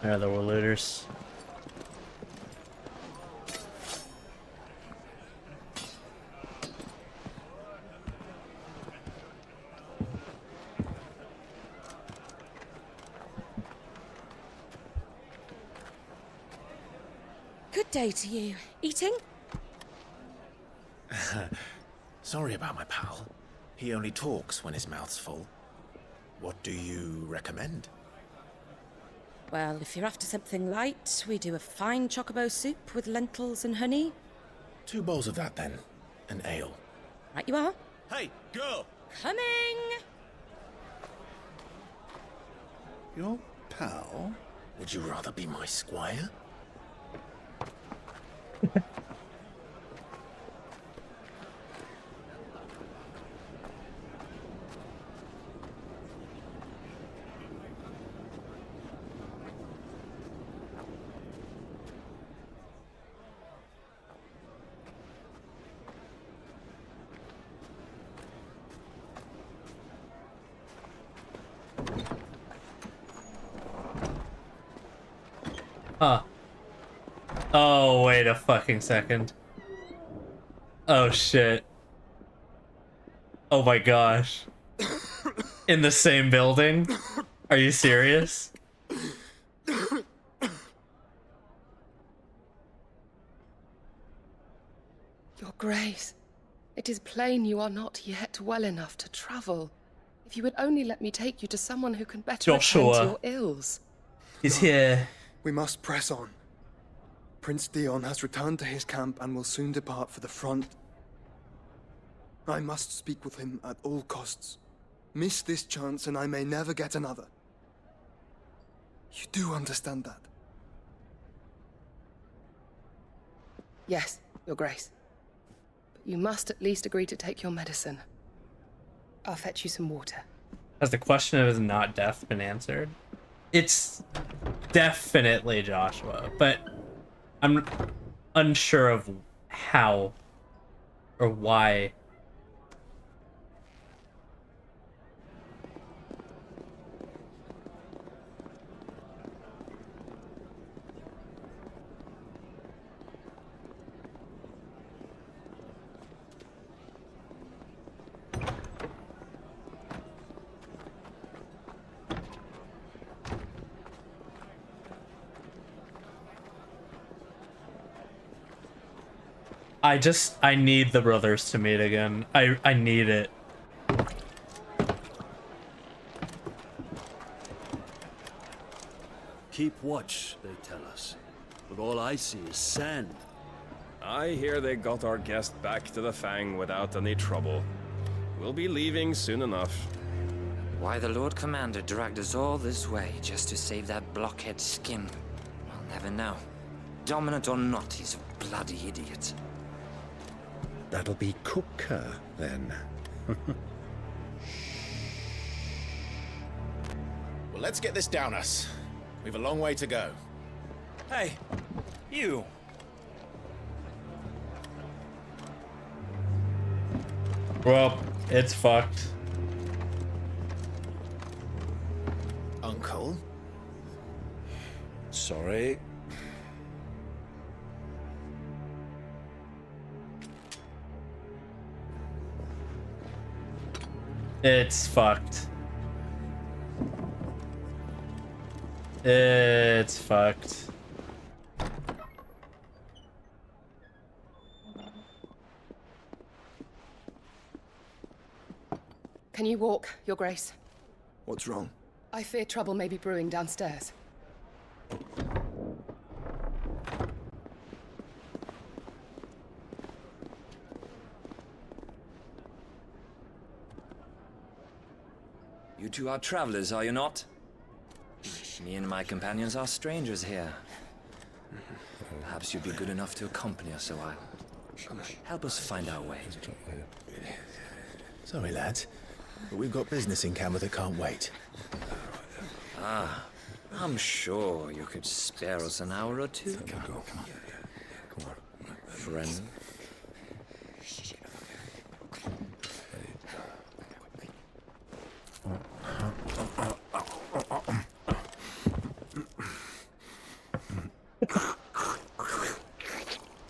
There are the Waluders. day to you. Eating? Sorry about my pal. He only talks when his mouth's full. What do you recommend? Well, if you're after something light, we do a fine chocobo soup with lentils and honey. 2 bowls of that, then. An ale. Right you are. Hey, girl! Coming! Your pal? Would you rather be my squire? Huh. Oh, wait a fucking second. Oh, shit. Oh my gosh. In the same building? Are you serious? Your Grace, it is plain you are not yet well enough to travel. If you would only let me take you to someone who can better attend to your ills. He's here. We must press on. Prince Dion has returned to his camp and will soon depart for the front. I must speak with him at all costs. Miss this chance and I may never get another. You do understand that? Yes, Your Grace. But you must at least agree to take your medicine. I'll fetch you some water. Has the question of is not death been answered? It's definitely Joshua, but I'm unsure of how or why. I need the brothers to meet again. I need it. Keep watch, they tell us. But all I see is sand. I hear they got our guest back to the Fang without any trouble. We'll be leaving soon enough. Why the Lord Commander dragged us all this way just to save that blockhead skin, I'll never know. Dominant or not, he's a bloody idiot. That'll be Cooker, then. Well, let's get this down us. We've a long way to go. Hey, you. Well, it's fucked. Uncle? Sorry. It's fucked. It's fucked. Can you walk, Your Grace? What's wrong? I fear trouble may be brewing downstairs. You two are travelers, are you not? Me and my companions are strangers here. Perhaps you'd be good enough to accompany us a while. Help us find our way. Sorry, lads, but we've got business in camera that can't wait. Ah, I'm sure you could spare us an hour or two. Come on. Friend.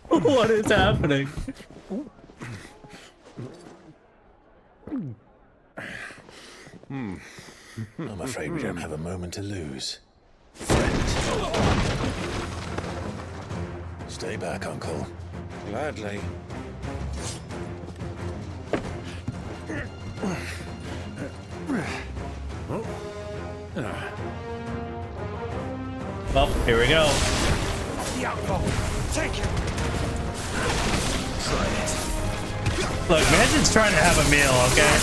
What is happening? I'm afraid we don't have a moment to lose. Stay Stay back, Uncle. Gladly. Well, here we go. The outlaw. Take it. Try it. Look, Mansion's trying to have a meal, okay?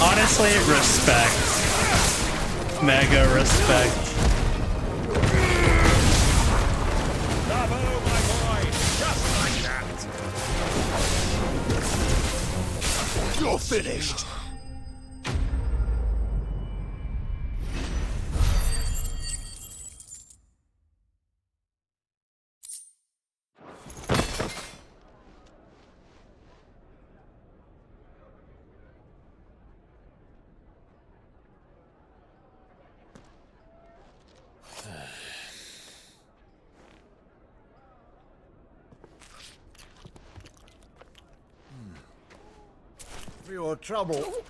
Honestly, respect. Mega respect. Bravo, my boy. Just like that. You're finished. For your trouble.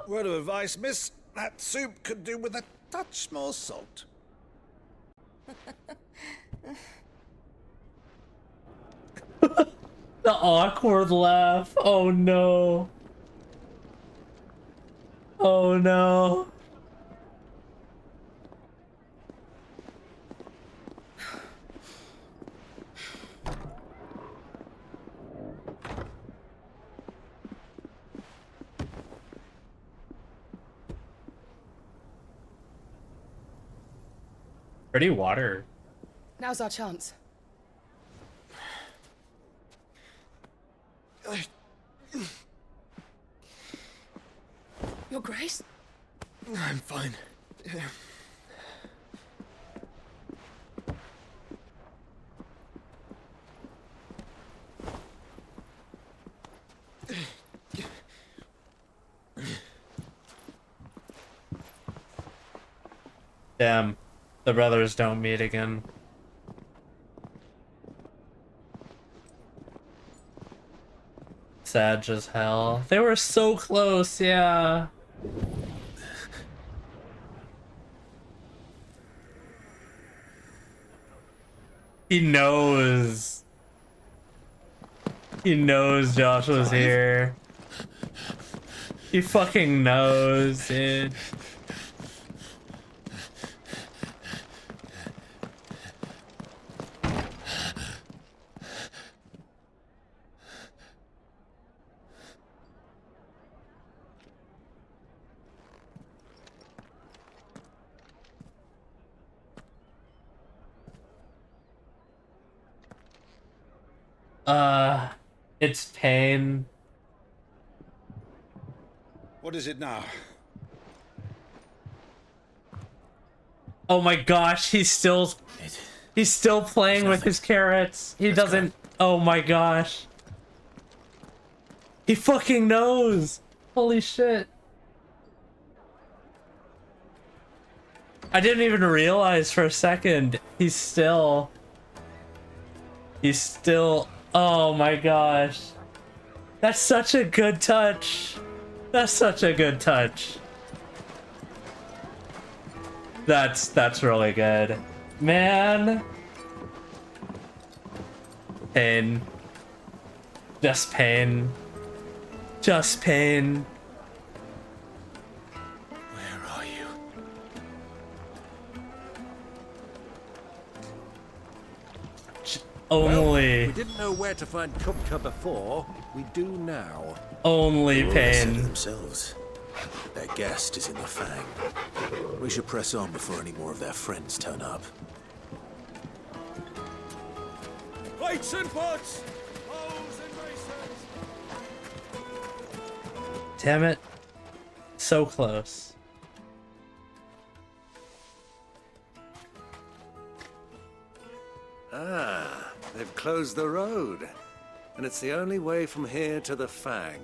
Word of advice, miss. That soup could do with a touch more salt. The awkward laugh. Oh no. Oh no. Pretty water. Now's our chance. Your Grace? I'm fine. Yeah. Damn. The brothers don't meet again. Sad as hell. They were so close, yeah. He knows. He knows Josh was here. He fucking knows, dude. It's pain. What is it now? Oh my gosh, he's still playing with his carrots. He doesn't. Oh my gosh. He fucking knows. Holy shit. I didn't even realize for a second. He's still. Oh my gosh. That's such a good touch. That's such a good touch. That's really good. Man. Pain. Just pain. Just pain. Where are you? Only. Well, we didn't know where to find Kupka before. We do now. Only pain. Themselves. Their guest is in the Fang. We should press on before any more of their friends turn up. Plates and pots! Hoes and racers! Damn it. So close. Ah, they've closed the road. And it's the only way from here to the Fang.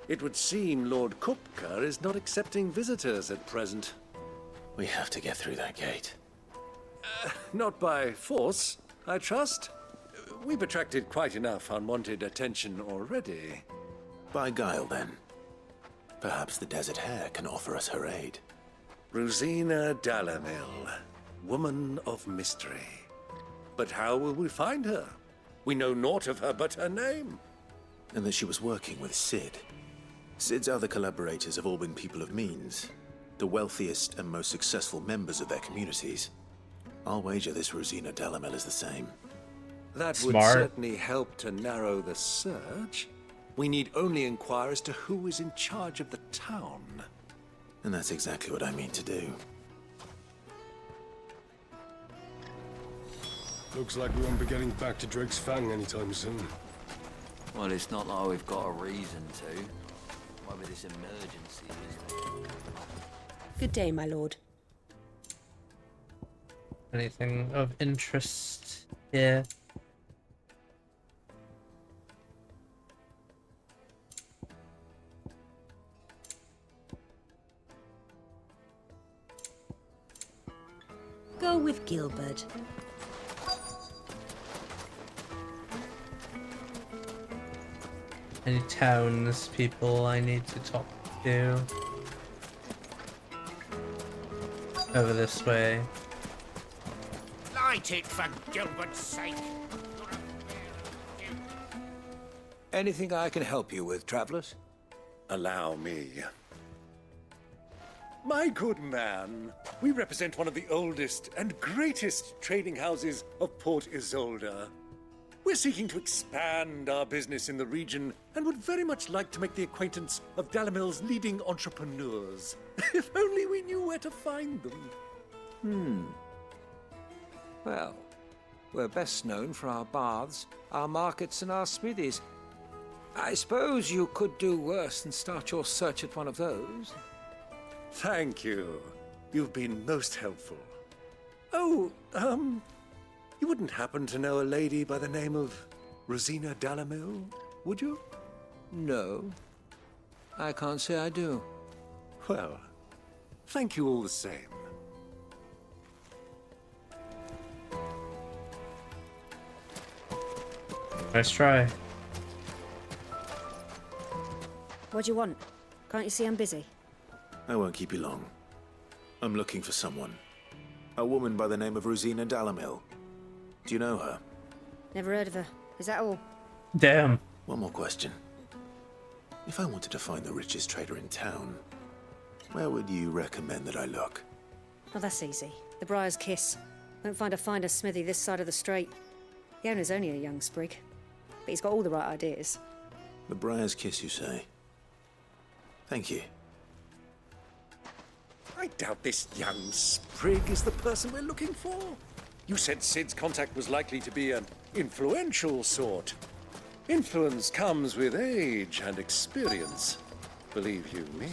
It would seem Lord Kupka is not accepting visitors at present. We have to get through that gate. Not by force, I trust. We've attracted quite enough unwanted attention already. By guile, then. Perhaps the Desert Hare can offer us her aid. Rosina Dalamil, woman of mystery. But how will we find her? We know naught of her but her name. And that she was working with Cid. Cid's other collaborators have all been people of means, the wealthiest and most successful members of their communities. I'll wager this Rosina Dalamil is the same. That Smart. would certainly help to narrow the search. We need only inquire as to who is in charge of the town. And that's exactly what I mean to do. Looks like we won't be getting back to Drake's Fang anytime soon. Well, it's not like we've got a reason to. Why with this emergency, isn't it? Good day, my lord. Anything of interest here? Go with Gilbert. Any towns people I need to talk to? Over this way. Light it for Gilbert's sake. Anything I can help you with, travelers? Allow me. My good man, we represent one of the oldest and greatest trading houses of Port Isolde. We're seeking to expand our business in the region and would very much like to make the acquaintance of Dalamil's leading entrepreneurs. If only we knew where to find them. Well, we're best known for our baths, our markets, and our smithies. I suppose you could do worse than start your search at one of those. Thank you. You've been most helpful. Oh, you wouldn't happen to know a lady by the name of Rosina Dalamil, would you? No, I can't say I do. Well, thank you all the same. Nice try. What do you want? Can't you see I'm busy? I won't keep you long. I'm looking for someone. A woman by the name of Rosina Dalamil. Do you know her? Never heard of her. Is that all? Damn. One more question. If I wanted to find the richest trader in town, where would you recommend that I look? Oh, that's easy. The Briar's Kiss. Won't find a finer smithy this side of the strait. The owner's only a young sprig, but he's got all the right ideas. The Briar's Kiss, you say? Thank you. I doubt this young sprig is the person we're looking for. You said Cid's contact was likely to be an influential sort. Influence comes with age and experience. Believe you me.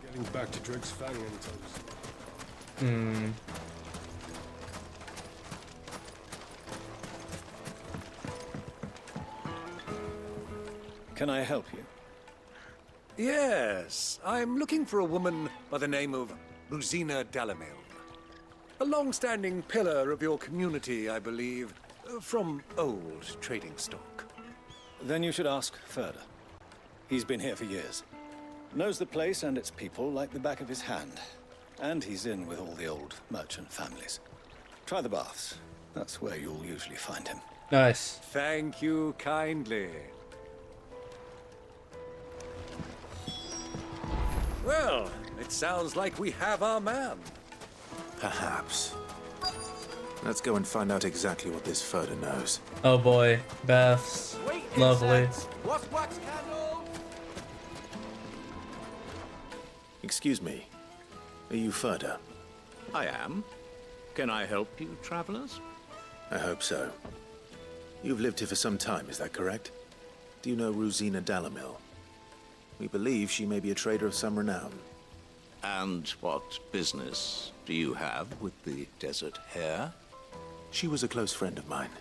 Getting back to Drake's Fang anytime soon. Can I help you? Yes, I'm looking for a woman by the name of Rosina Dalamil. A long-standing pillar of your community, I believe, from old trading stock. Then you should ask Further. He's been here for years. Knows the place and its people like the back of his hand. And he's in with all the old merchant families. Try the baths. That's where you'll usually find him. Nice. Thank you kindly. Well, it sounds like we have our man. Perhaps. Let's go and find out exactly what this Further knows. Oh boy, baths. Lovely. What's wax candle? Excuse me. Are you Further? I am. Can I help you, travelers? I hope so. You've lived here for some time, is that correct? Do you know Rosina Dalamil? We believe she may be a trader of some renown. And what business do you have with the desert hare? She was a close friend of mine.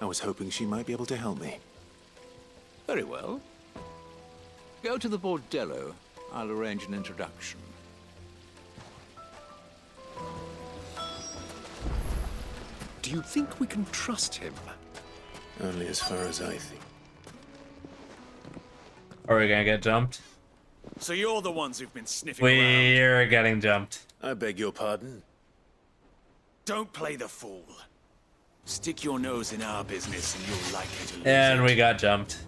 I was hoping she might be able to help me. Very well. Go to the bordello. I'll arrange an introduction. Do you think we can trust him? Only as far as I think. Are we gonna get jumped? So you're the ones who've been sniffing around. We're getting jumped. I beg your pardon? Don't play the fool. Stick your nose in our business and you're likely to lose And we got jumped.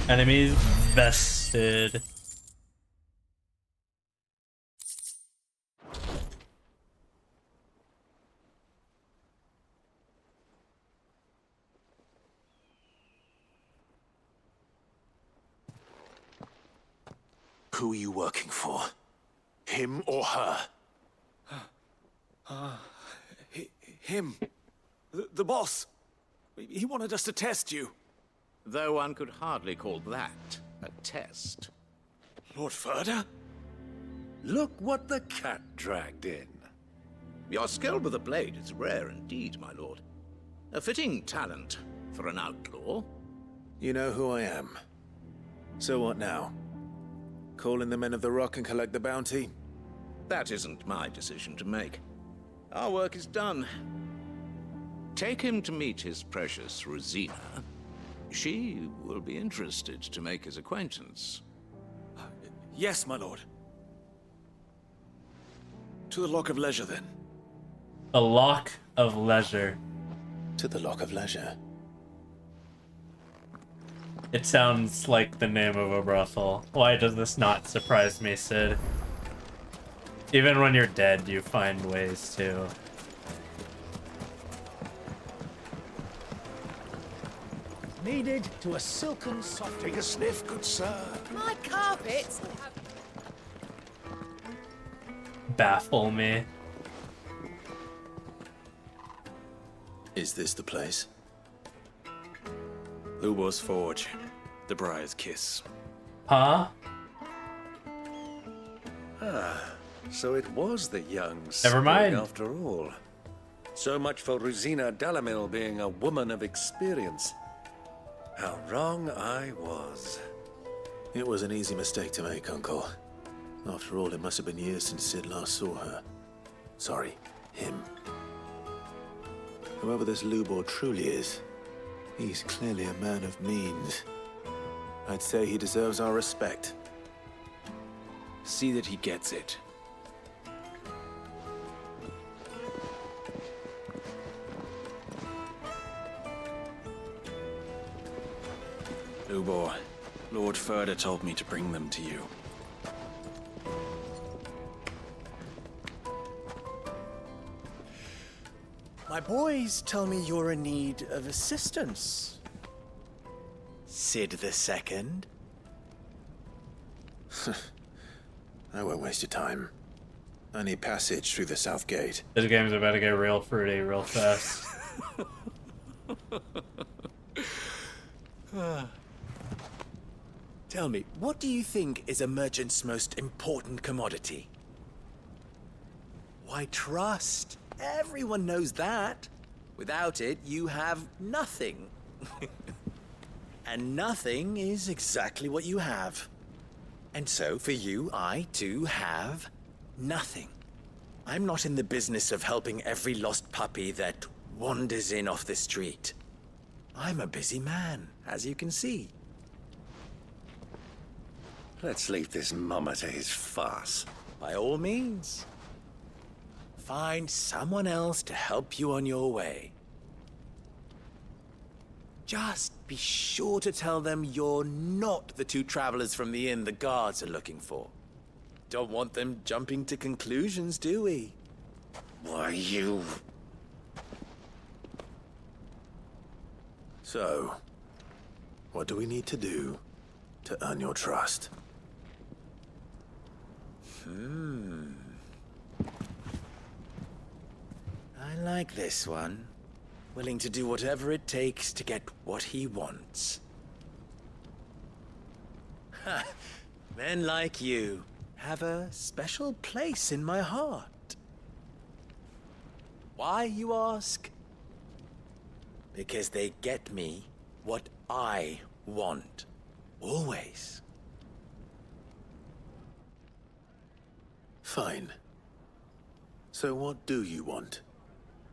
Enemies vested. Who are you working for? Him or her? Him. The boss. He wanted us to test you. Though one could hardly call that a test. Lord Furder? Look what the cat dragged in. Your skill with the blade is rare indeed, my lord. A fitting talent for an outlaw. You know who I am. So what now? Call in the Men of the Rock and collect the bounty? That isn't my decision to make. Our work is done. Take him to meet his precious Rosina. She will be interested to make his acquaintance. Yes, my lord. To the Lock of Leisure, then. The Lock of Leisure. To the Lock of Leisure. It sounds like the name of a brothel. Why does this not surprise me, Sid? Even when you're dead, you find ways to. Needed to a silken soft. Take a sniff, good sir. My carpets. Baffle me. Is this the place? Lubor's Forge. The Briar's Kiss. Huh? So it was the young Never mind. sprig after all. So much for Rosina Dalamil being a woman of experience. How wrong I was. It was an easy mistake to make, Uncle. After all, it must have been years since Sid last saw her. Sorry, him. Whoever this Lubor truly is, he's clearly a man of means. I'd say he deserves our respect. See that he gets it. Lubor, Lord Furder told me to bring them to you. My boys tell me you're in need of assistance. Sid the Second. I won't waste your time. I need passage through the south gate. This game's about to get real fruity real fast. Tell me, what do you think is a merchant's most important commodity? Why, trust. Everyone knows that. Without it, you have nothing. And nothing is exactly what you have. And so, for you, I, too, have nothing. I'm not in the business of helping every lost puppy that wanders in off the street. I'm a busy man, as you can see. Let's leave this mummer to his farce. By all means. Find someone else to help you on your way. Just be sure to tell them you're not the two travelers from the inn the guards are looking for. Don't want them jumping to conclusions, do we? Why, you... So, what do we need to do to earn your trust? I like this one. Willing to do whatever it takes to get what he wants. Ha! Men like you have a special place in my heart. Why, you ask? Because they get me what I want. Always. Fine. So what do you want?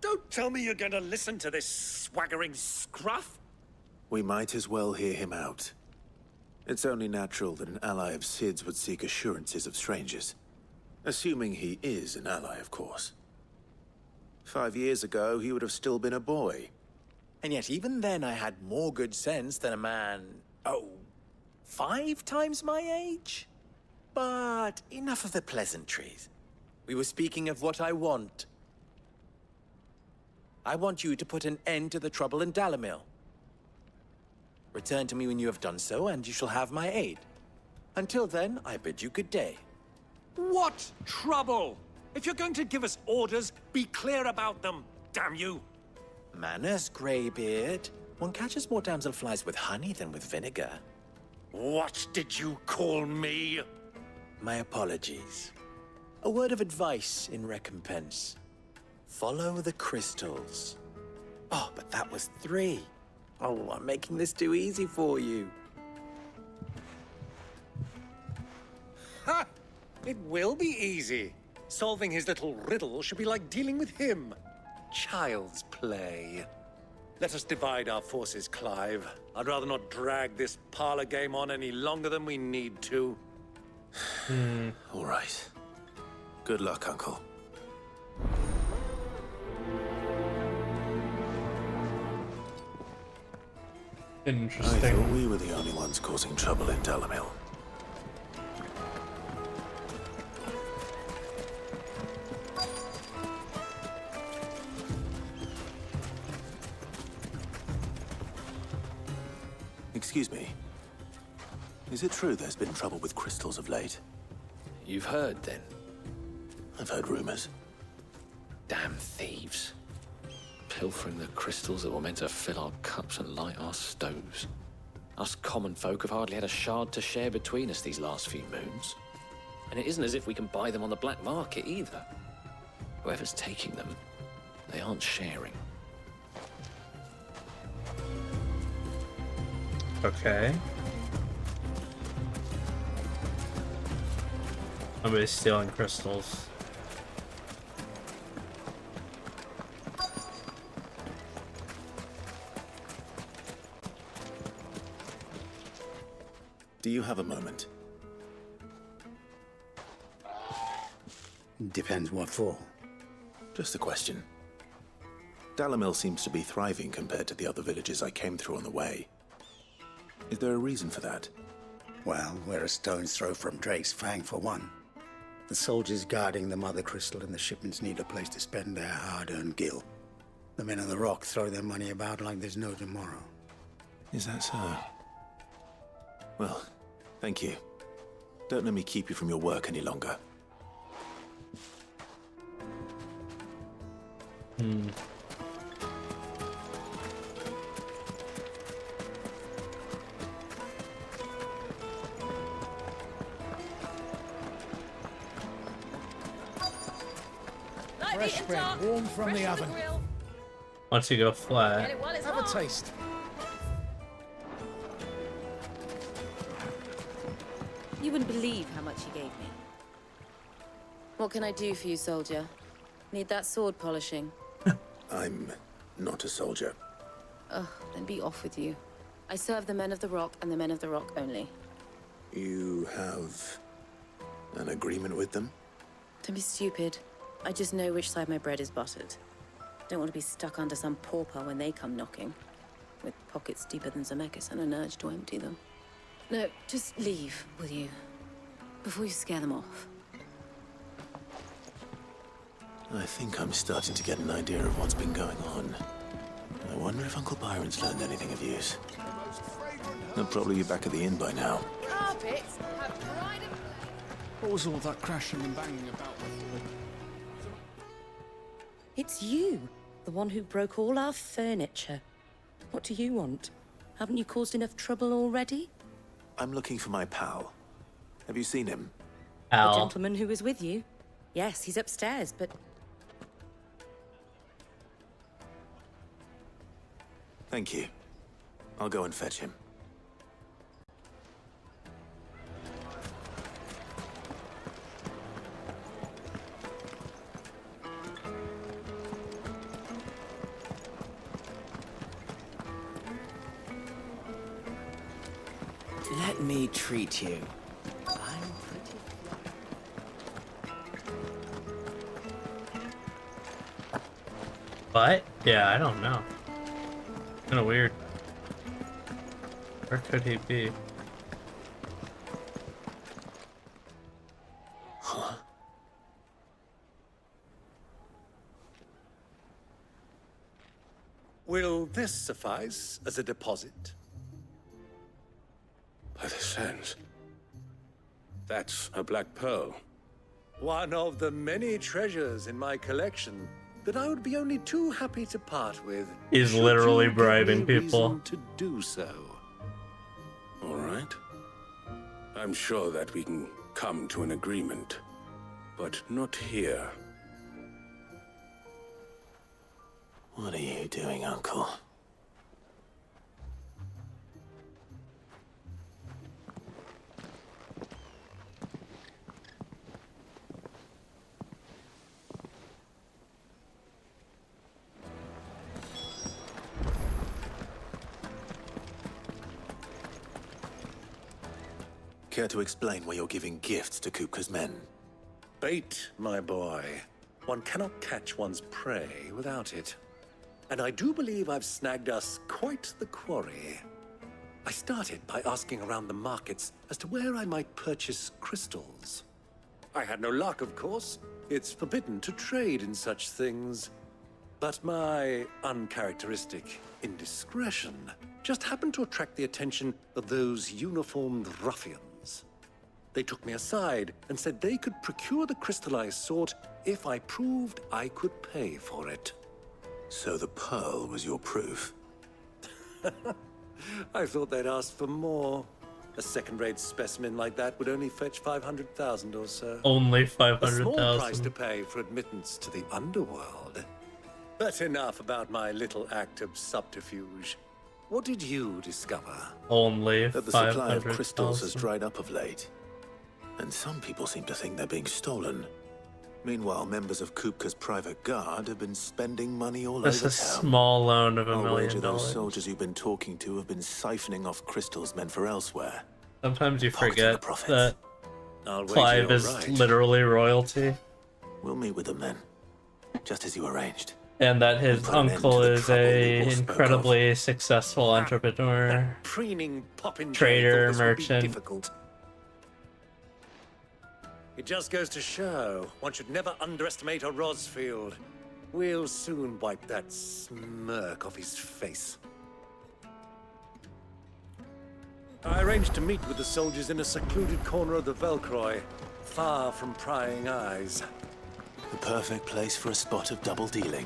Don't tell me you're going to listen to this swaggering scruff! We might as well hear him out. It's only natural that an ally of Sid's would seek assurances of strangers. Assuming he is an ally, of course. 5 years ago, he would have still been a boy. And yet even then I had more good sense than a man, 5 times my age? But enough of the pleasantries. We were speaking of what I want. I want you to put an end to the trouble in Dalamil. Return to me when you have done so, and you shall have my aid. Until then, I bid you good day. What trouble? If you're going to give us orders, be clear about them, damn you! Manners, Greybeard. One catches more damselflies with honey than with vinegar. What did you call me? My apologies. A word of advice in recompense. Follow the crystals. Oh, but that was 3. Oh, I'm making this too easy for you. Ha! It will be easy. Solving his little riddle should be like dealing with him. Child's play. Let us divide our forces, Clive. I'd rather not drag this parlor game on any longer than we need to. All right. Good luck, Uncle. Interesting. I thought we were the only ones causing trouble in Dalamil. Excuse me. Is it true there's been trouble with crystals of late? You've heard, then? I've heard rumors. Damn thieves. Pilfering the crystals that were meant to fill our cups and light our stoves. Us common folk have hardly had a shard to share between us these last few moons. And it isn't as if we can buy them on the black market either. Whoever's taking them, they aren't sharing. Okay. Somebody's stealing crystals. Do you have a moment? Depends what for. Just a question. Dalamil seems to be thriving compared to the other villages I came through on the way. Is there a reason for that? Well, we're a stone's throw from Drake's Fang, for one. The soldiers guarding the Mother Crystal and the shipments need a place to spend their hard-earned gil. The men on the rock throw their money about like there's no tomorrow. Is that so? Well, thank you. Don't let me keep you from your work any longer. Fresh bread, warm from the oven. Once you go flat. Have a taste. You wouldn't believe how much he gave me. What can I do for you, soldier? Need that sword polishing? I'm not a soldier. Ugh, then be off with you. I serve the men of the Rock and the men of the Rock only. You have an agreement with them? Don't be stupid. I just know which side my bread is buttered. Don't want to be stuck under some pauper when they come knocking. with pockets deeper than Zemeckis and an urge to empty them. No, just leave, will you? Before you scare them off. I think I'm starting to get an idea of what's been going on. I wonder if Uncle Byron's learned anything of use. They'll probably be back at the inn by now. Carpets have pride of place. What was all that crashing and banging about? It's you, the one who broke all our furniture. What do you want? Haven't you caused enough trouble already? I'm looking for my pal. Have you seen him? The gentleman who was with you? Yes, he's upstairs, but... Thank you. I'll go and fetch him. Let me treat you. What? Yeah, I don't know. Kinda weird. Where could he be? Huh? Will this suffice as a deposit? By the sands. That's a black pearl. One of the many treasures in my collection that I would be only too happy to part with. He's should literally you give bribing me people. reason to do so. All right. I'm sure that we can come to an agreement, but not here. What are you doing, Uncle? Care to explain why you're giving gifts to Kupka's men? Bait, my boy. One cannot catch one's prey without it. And I do believe I've snagged us quite the quarry. I started by asking around the markets as to where I might purchase crystals. I had no luck, of course. It's forbidden to trade in such things. But my uncharacteristic indiscretion just happened to attract the attention of those uniformed ruffians. They took me aside and said they could procure the crystal I sought if I proved I could pay for it. So the pearl was your proof? I thought they'd ask for more. A second-rate specimen like that would only fetch 500,000 or so. Only A small price 500,000. to pay for admittance to the underworld. But enough about my little act of subterfuge. What did you discover? Only That the supply of 500,000. crystals has dried up of late. And some people seem to think they're being stolen. Meanwhile, members of Kupka's private guard have been spending money all That's over a town. small loan of $1 I'll million. wager those soldiers you've been talking to have been siphoning off crystals meant for elsewhere. Sometimes you Pocketing forget the profits. that I'll wager Clive you're is right. literally royalty, We'll meet with them then, just as you arranged. and that his Put an end uncle to the is trouble we a all spoke incredibly successful entrepreneur, Preening popinjay trader, thought this would be merchant. difficult. It just goes to show one should never underestimate a Rosfield. We'll soon wipe that smirk off his face. I arranged to meet with the soldiers in a secluded corner of the Velcroy, far from prying eyes. The perfect place for a spot of double dealing.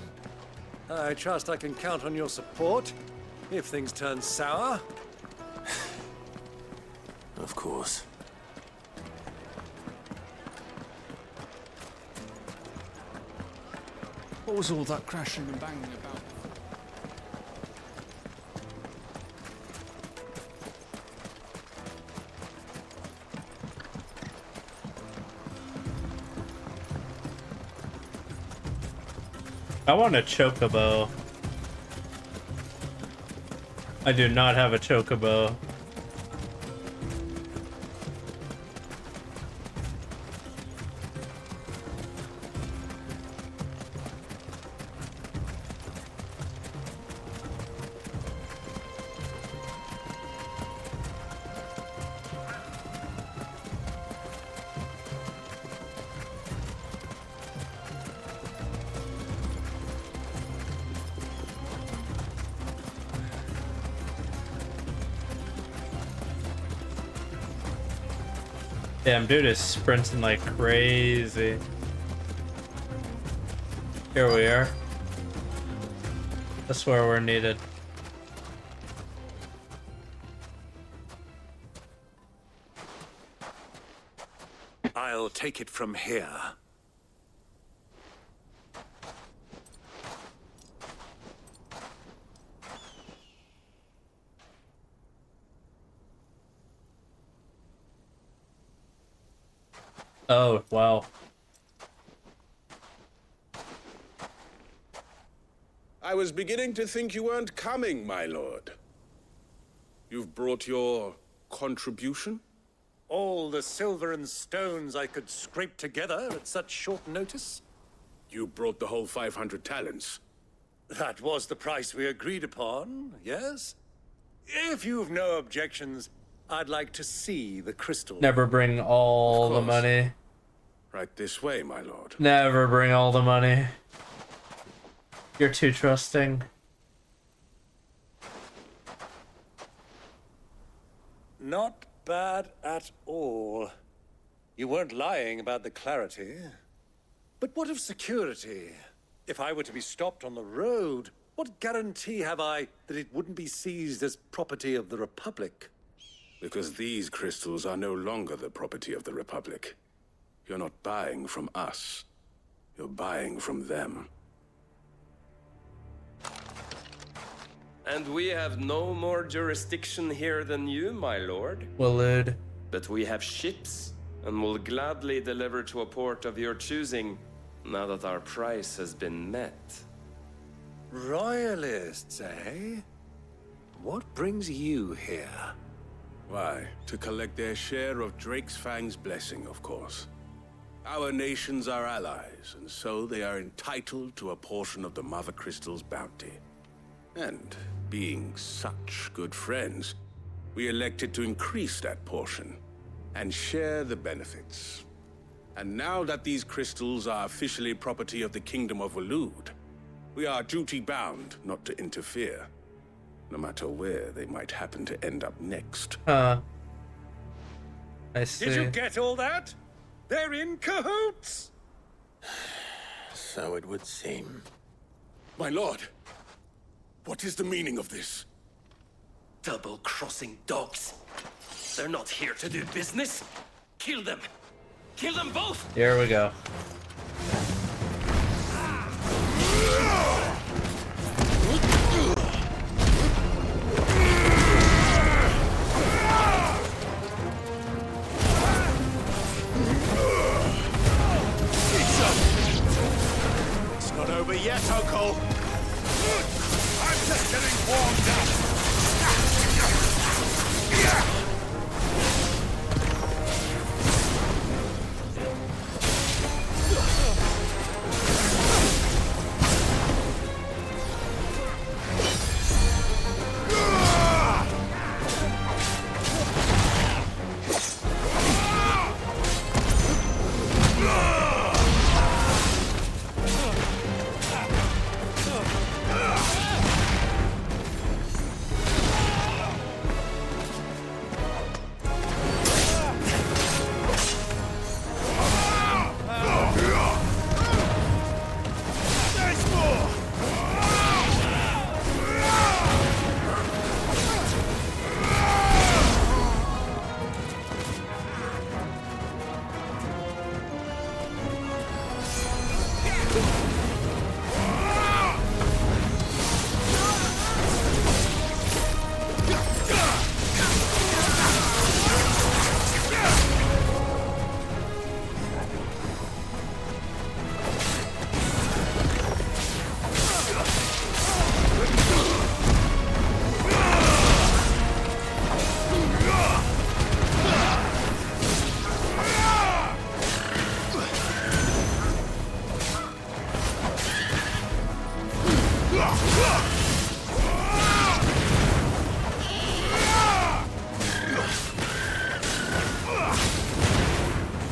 I trust I can count on your support if things turn sour. Of course. What was all that crashing and banging about? I want a chocobo. I do not have a chocobo. Damn, dude is sprinting like crazy. Here we are. That's where we're needed. I'll take it from here. Oh, wow. I was beginning to think you weren't coming, my lord. You've brought your contribution? All the silver and stones I could scrape together at such short notice? You brought the whole 500 talents. That was the price we agreed upon, yes? If you've no objections, I'd like to see the crystal. Never bring all the money. Right this way, my lord. Never bring all the money. You're too trusting. Not bad at all. You weren't lying about the clarity. But what of security? If I were to be stopped on the road, what guarantee have I that it wouldn't be seized as property of the Republic? Because these crystals are no longer the property of the Republic. You're not buying from us. You're buying from them. And we have no more jurisdiction here than you, my lord. Willard. But we have ships, and will gladly deliver to a port of your choosing, now that our price has been met. Royalists, eh? What brings you here? Why, to collect their share of Drake's Fang's blessing, of course. Our nations are allies, and so they are entitled to a portion of the Mother Crystal's bounty. And being such good friends, we elected to increase that portion and share the benefits. And now that these crystals are officially property of the Kingdom of Waloed, we are duty-bound not to interfere, no matter where they might happen to end up next. I see. Did you get all that? They're in cahoots! So it would seem. My lord, what is the meaning of this? Double-crossing dogs. They're not here to do business. Kill them. Kill them both! Here we go. It's not over yet, Uncle. I'm just getting warmed up.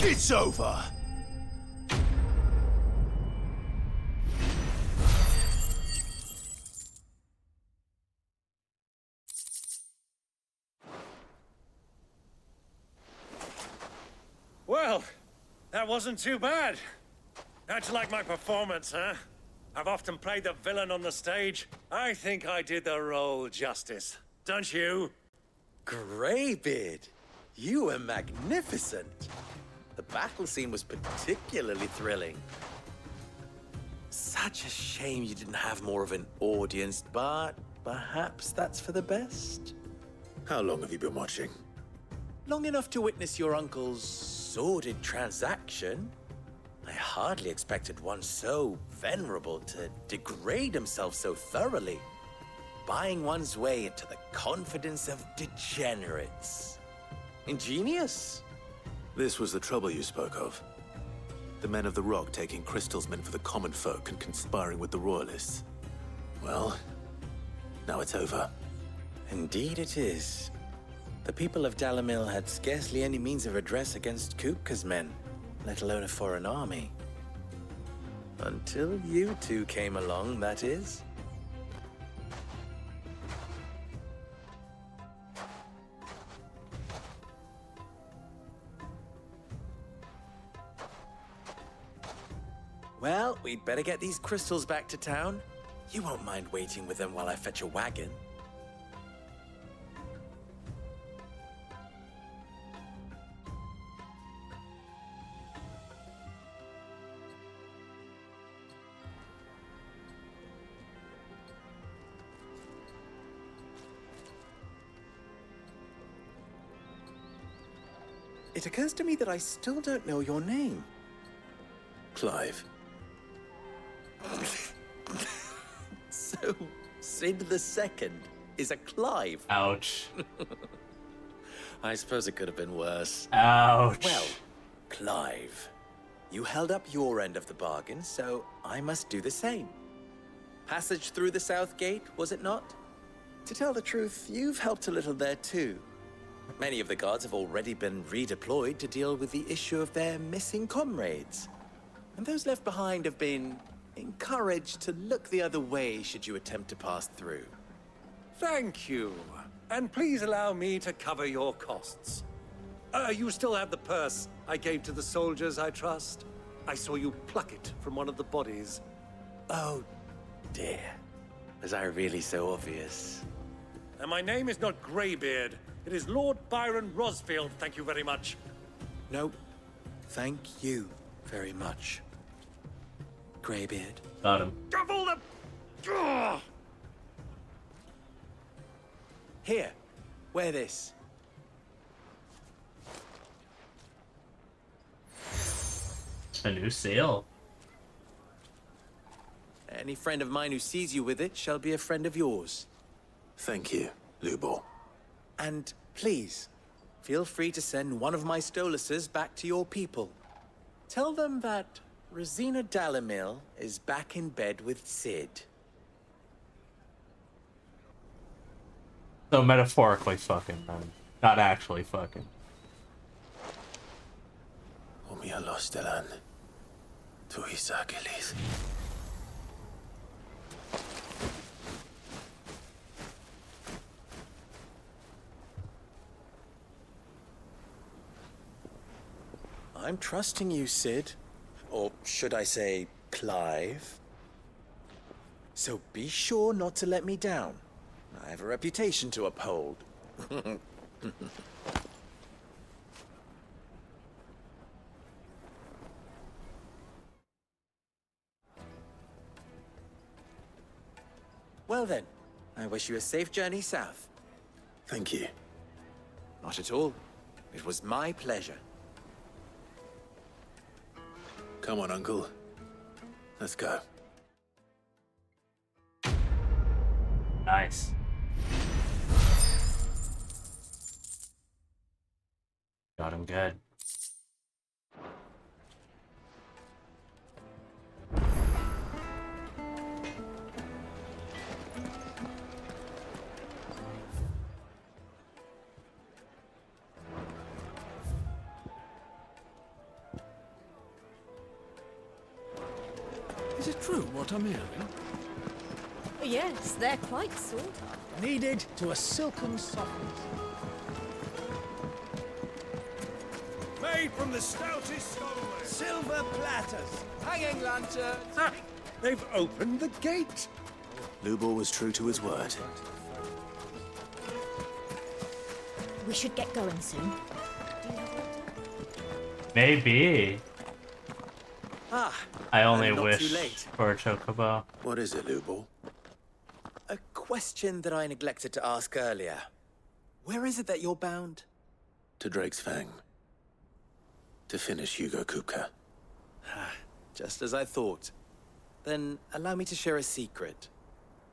It's over. That wasn't too bad. How'd you like my performance, huh? I've often played the villain on the stage. I think I did the role justice. Don't you? Greybeard, you were magnificent. The battle scene was particularly thrilling. Such a shame you didn't have more of an audience, but perhaps that's for the best. How long have you been watching? Long enough to witness your uncle's sordid transaction. I hardly expected one so venerable to degrade himself so thoroughly, buying one's way into the confidence of degenerates. Ingenious. This was the trouble you spoke of. The men of the Rock taking crystals meant for the common folk and conspiring with the Royalists. Well, now it's over. Indeed it is. The people of Dalamil had scarcely any means of redress against Kupka's men, let alone a foreign army. Until you two came along, that is. Well, we'd better get these crystals back to town. You won't mind waiting with them while I fetch a wagon. It occurs to me that I still don't know your name. Clive. So, Sid the Second is a Clive. Ouch. I suppose it could have been worse. Ouch. Well, Clive, you held up your end of the bargain, so I must do the same. Passage through the South Gate, was it not? To tell the truth, you've helped a little there too. Many of the guards have already been redeployed to deal with the issue of their missing comrades. And those left behind have been encouraged to look the other way should you attempt to pass through. Thank you. And please allow me to cover your costs. You still have the purse I gave to the soldiers, I trust? I saw you pluck it from one of the bodies. Oh, dear. Was I really so obvious? And my name is not Greybeard. It is Lord Byron Rosfield, thank you very much. No, thank you very much, Greybeard. Got him. Of all the... Ugh! Here, wear this. A new sail. Any friend of mine who sees you with it shall be a friend of yours. Thank you, Lubor. And please, feel free to send one of my Stoluses back to your people. Tell them that Rosina Dalamil is back in bed with Sid. So metaphorically fucking, man. Not actually fucking. Omia Lostelan. Tu Isakelis. I'm trusting you, Sid. Or should I say, Clive. So be sure not to let me down. I have a reputation to uphold. Well then, I wish you a safe journey south. Thank you. Not at all. It was my pleasure. Come on, Uncle. Let's go. Nice. Got him good. Is it true what I'm hearing? Yes, they're quite sought after. Needed to a silken softness. Made from the stoutest stone. Silver platters. Hanging lanterns. Ah, they've opened the gate. Lubor was true to his word. We should get going soon. Maybe. Ah, I only I'm not wish too late. for a chocobo. What is it, Lubor? A question that I neglected to ask earlier. Where is it that you're bound? To Drake's Fang. To finish Hugo Kupka. Just as I thought. Then allow me to share a secret.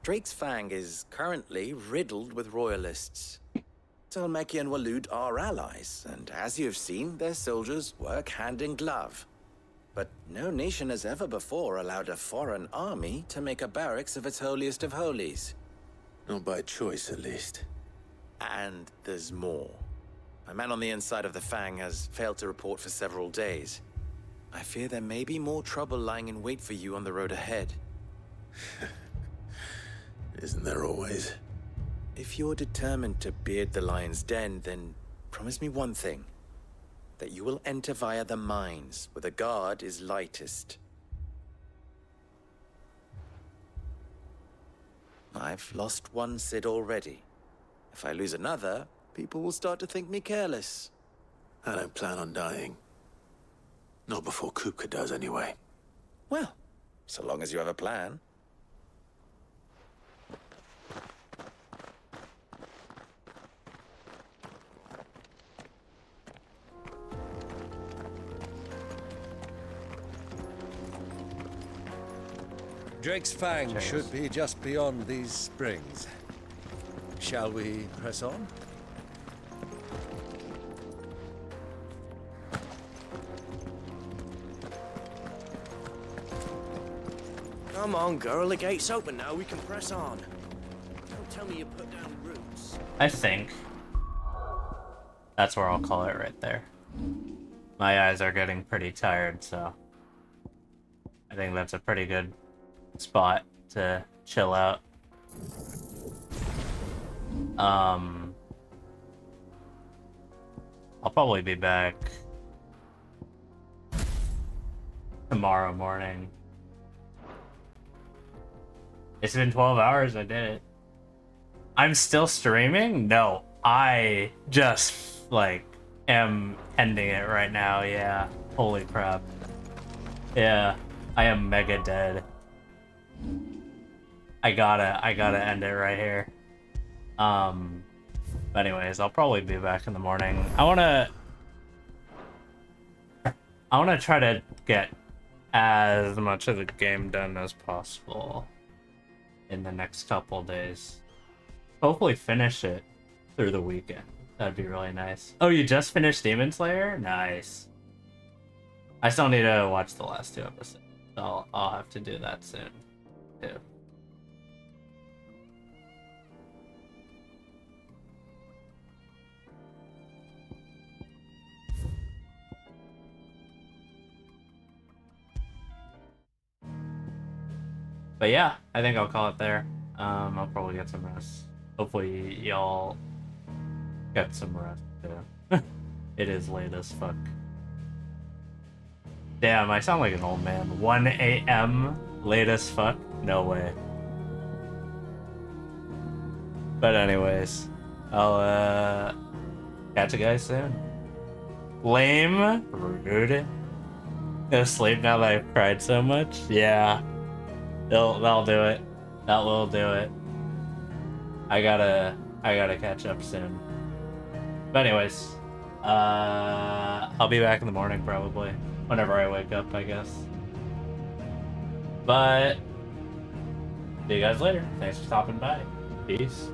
Drake's Fang is currently riddled with royalists. Talmeki and Walud are allies, and as you've seen, their soldiers work hand in glove. But no nation has ever before allowed a foreign army to make a barracks of its holiest of holies. Not by choice, at least. And there's more. A man on the inside of the Fang has failed to report for several days. I fear there may be more trouble lying in wait for you on the road ahead. Isn't there always? If you're determined to beard the lion's den, then promise me one thing. That you will enter via the mines, where the guard is lightest. I've lost one Cid already. If I lose another, people will start to think me careless. I don't plan on dying. Not before Kupka does, anyway. Well, so long as you have a plan. Drake's Fang should be just beyond these springs. Shall we press on? Come on, girl. The gate's open now. We can press on. Don't tell me you put down roots. I think that's where I'll call it right there. My eyes are getting pretty tired, so I think that's a pretty good spot to chill out. I'll probably be back tomorrow morning. It's been 12 hours, I did it. I'm still streaming? No, I just, like, am ending it right now, yeah. Holy crap. Yeah, I am mega dead. I gotta end it right here. But anyways, I'll probably be back in the morning. I wanna try to get as much of the game done as possible in the next couple days. Hopefully finish it through the weekend. That'd be really nice. Oh, you just finished Demon Slayer? Nice. I still need to watch the last 2 episodes. So I'll have to do that soon, too. But yeah, I think I'll call it there. I'll probably get some rest. Hopefully y'all get some rest too. It is late as fuck. Damn, I sound like an old man. 1 a.m. late as fuck? No way. But anyways, I'll catch you guys soon. Lame? Rude. Gonna sleep now that I've cried so much? Yeah. That'll do it. That will do it. I gotta catch up soon. But anyways, I'll be back in the morning probably. Whenever I wake up, I guess. But see you guys later. Thanks for stopping by. Peace.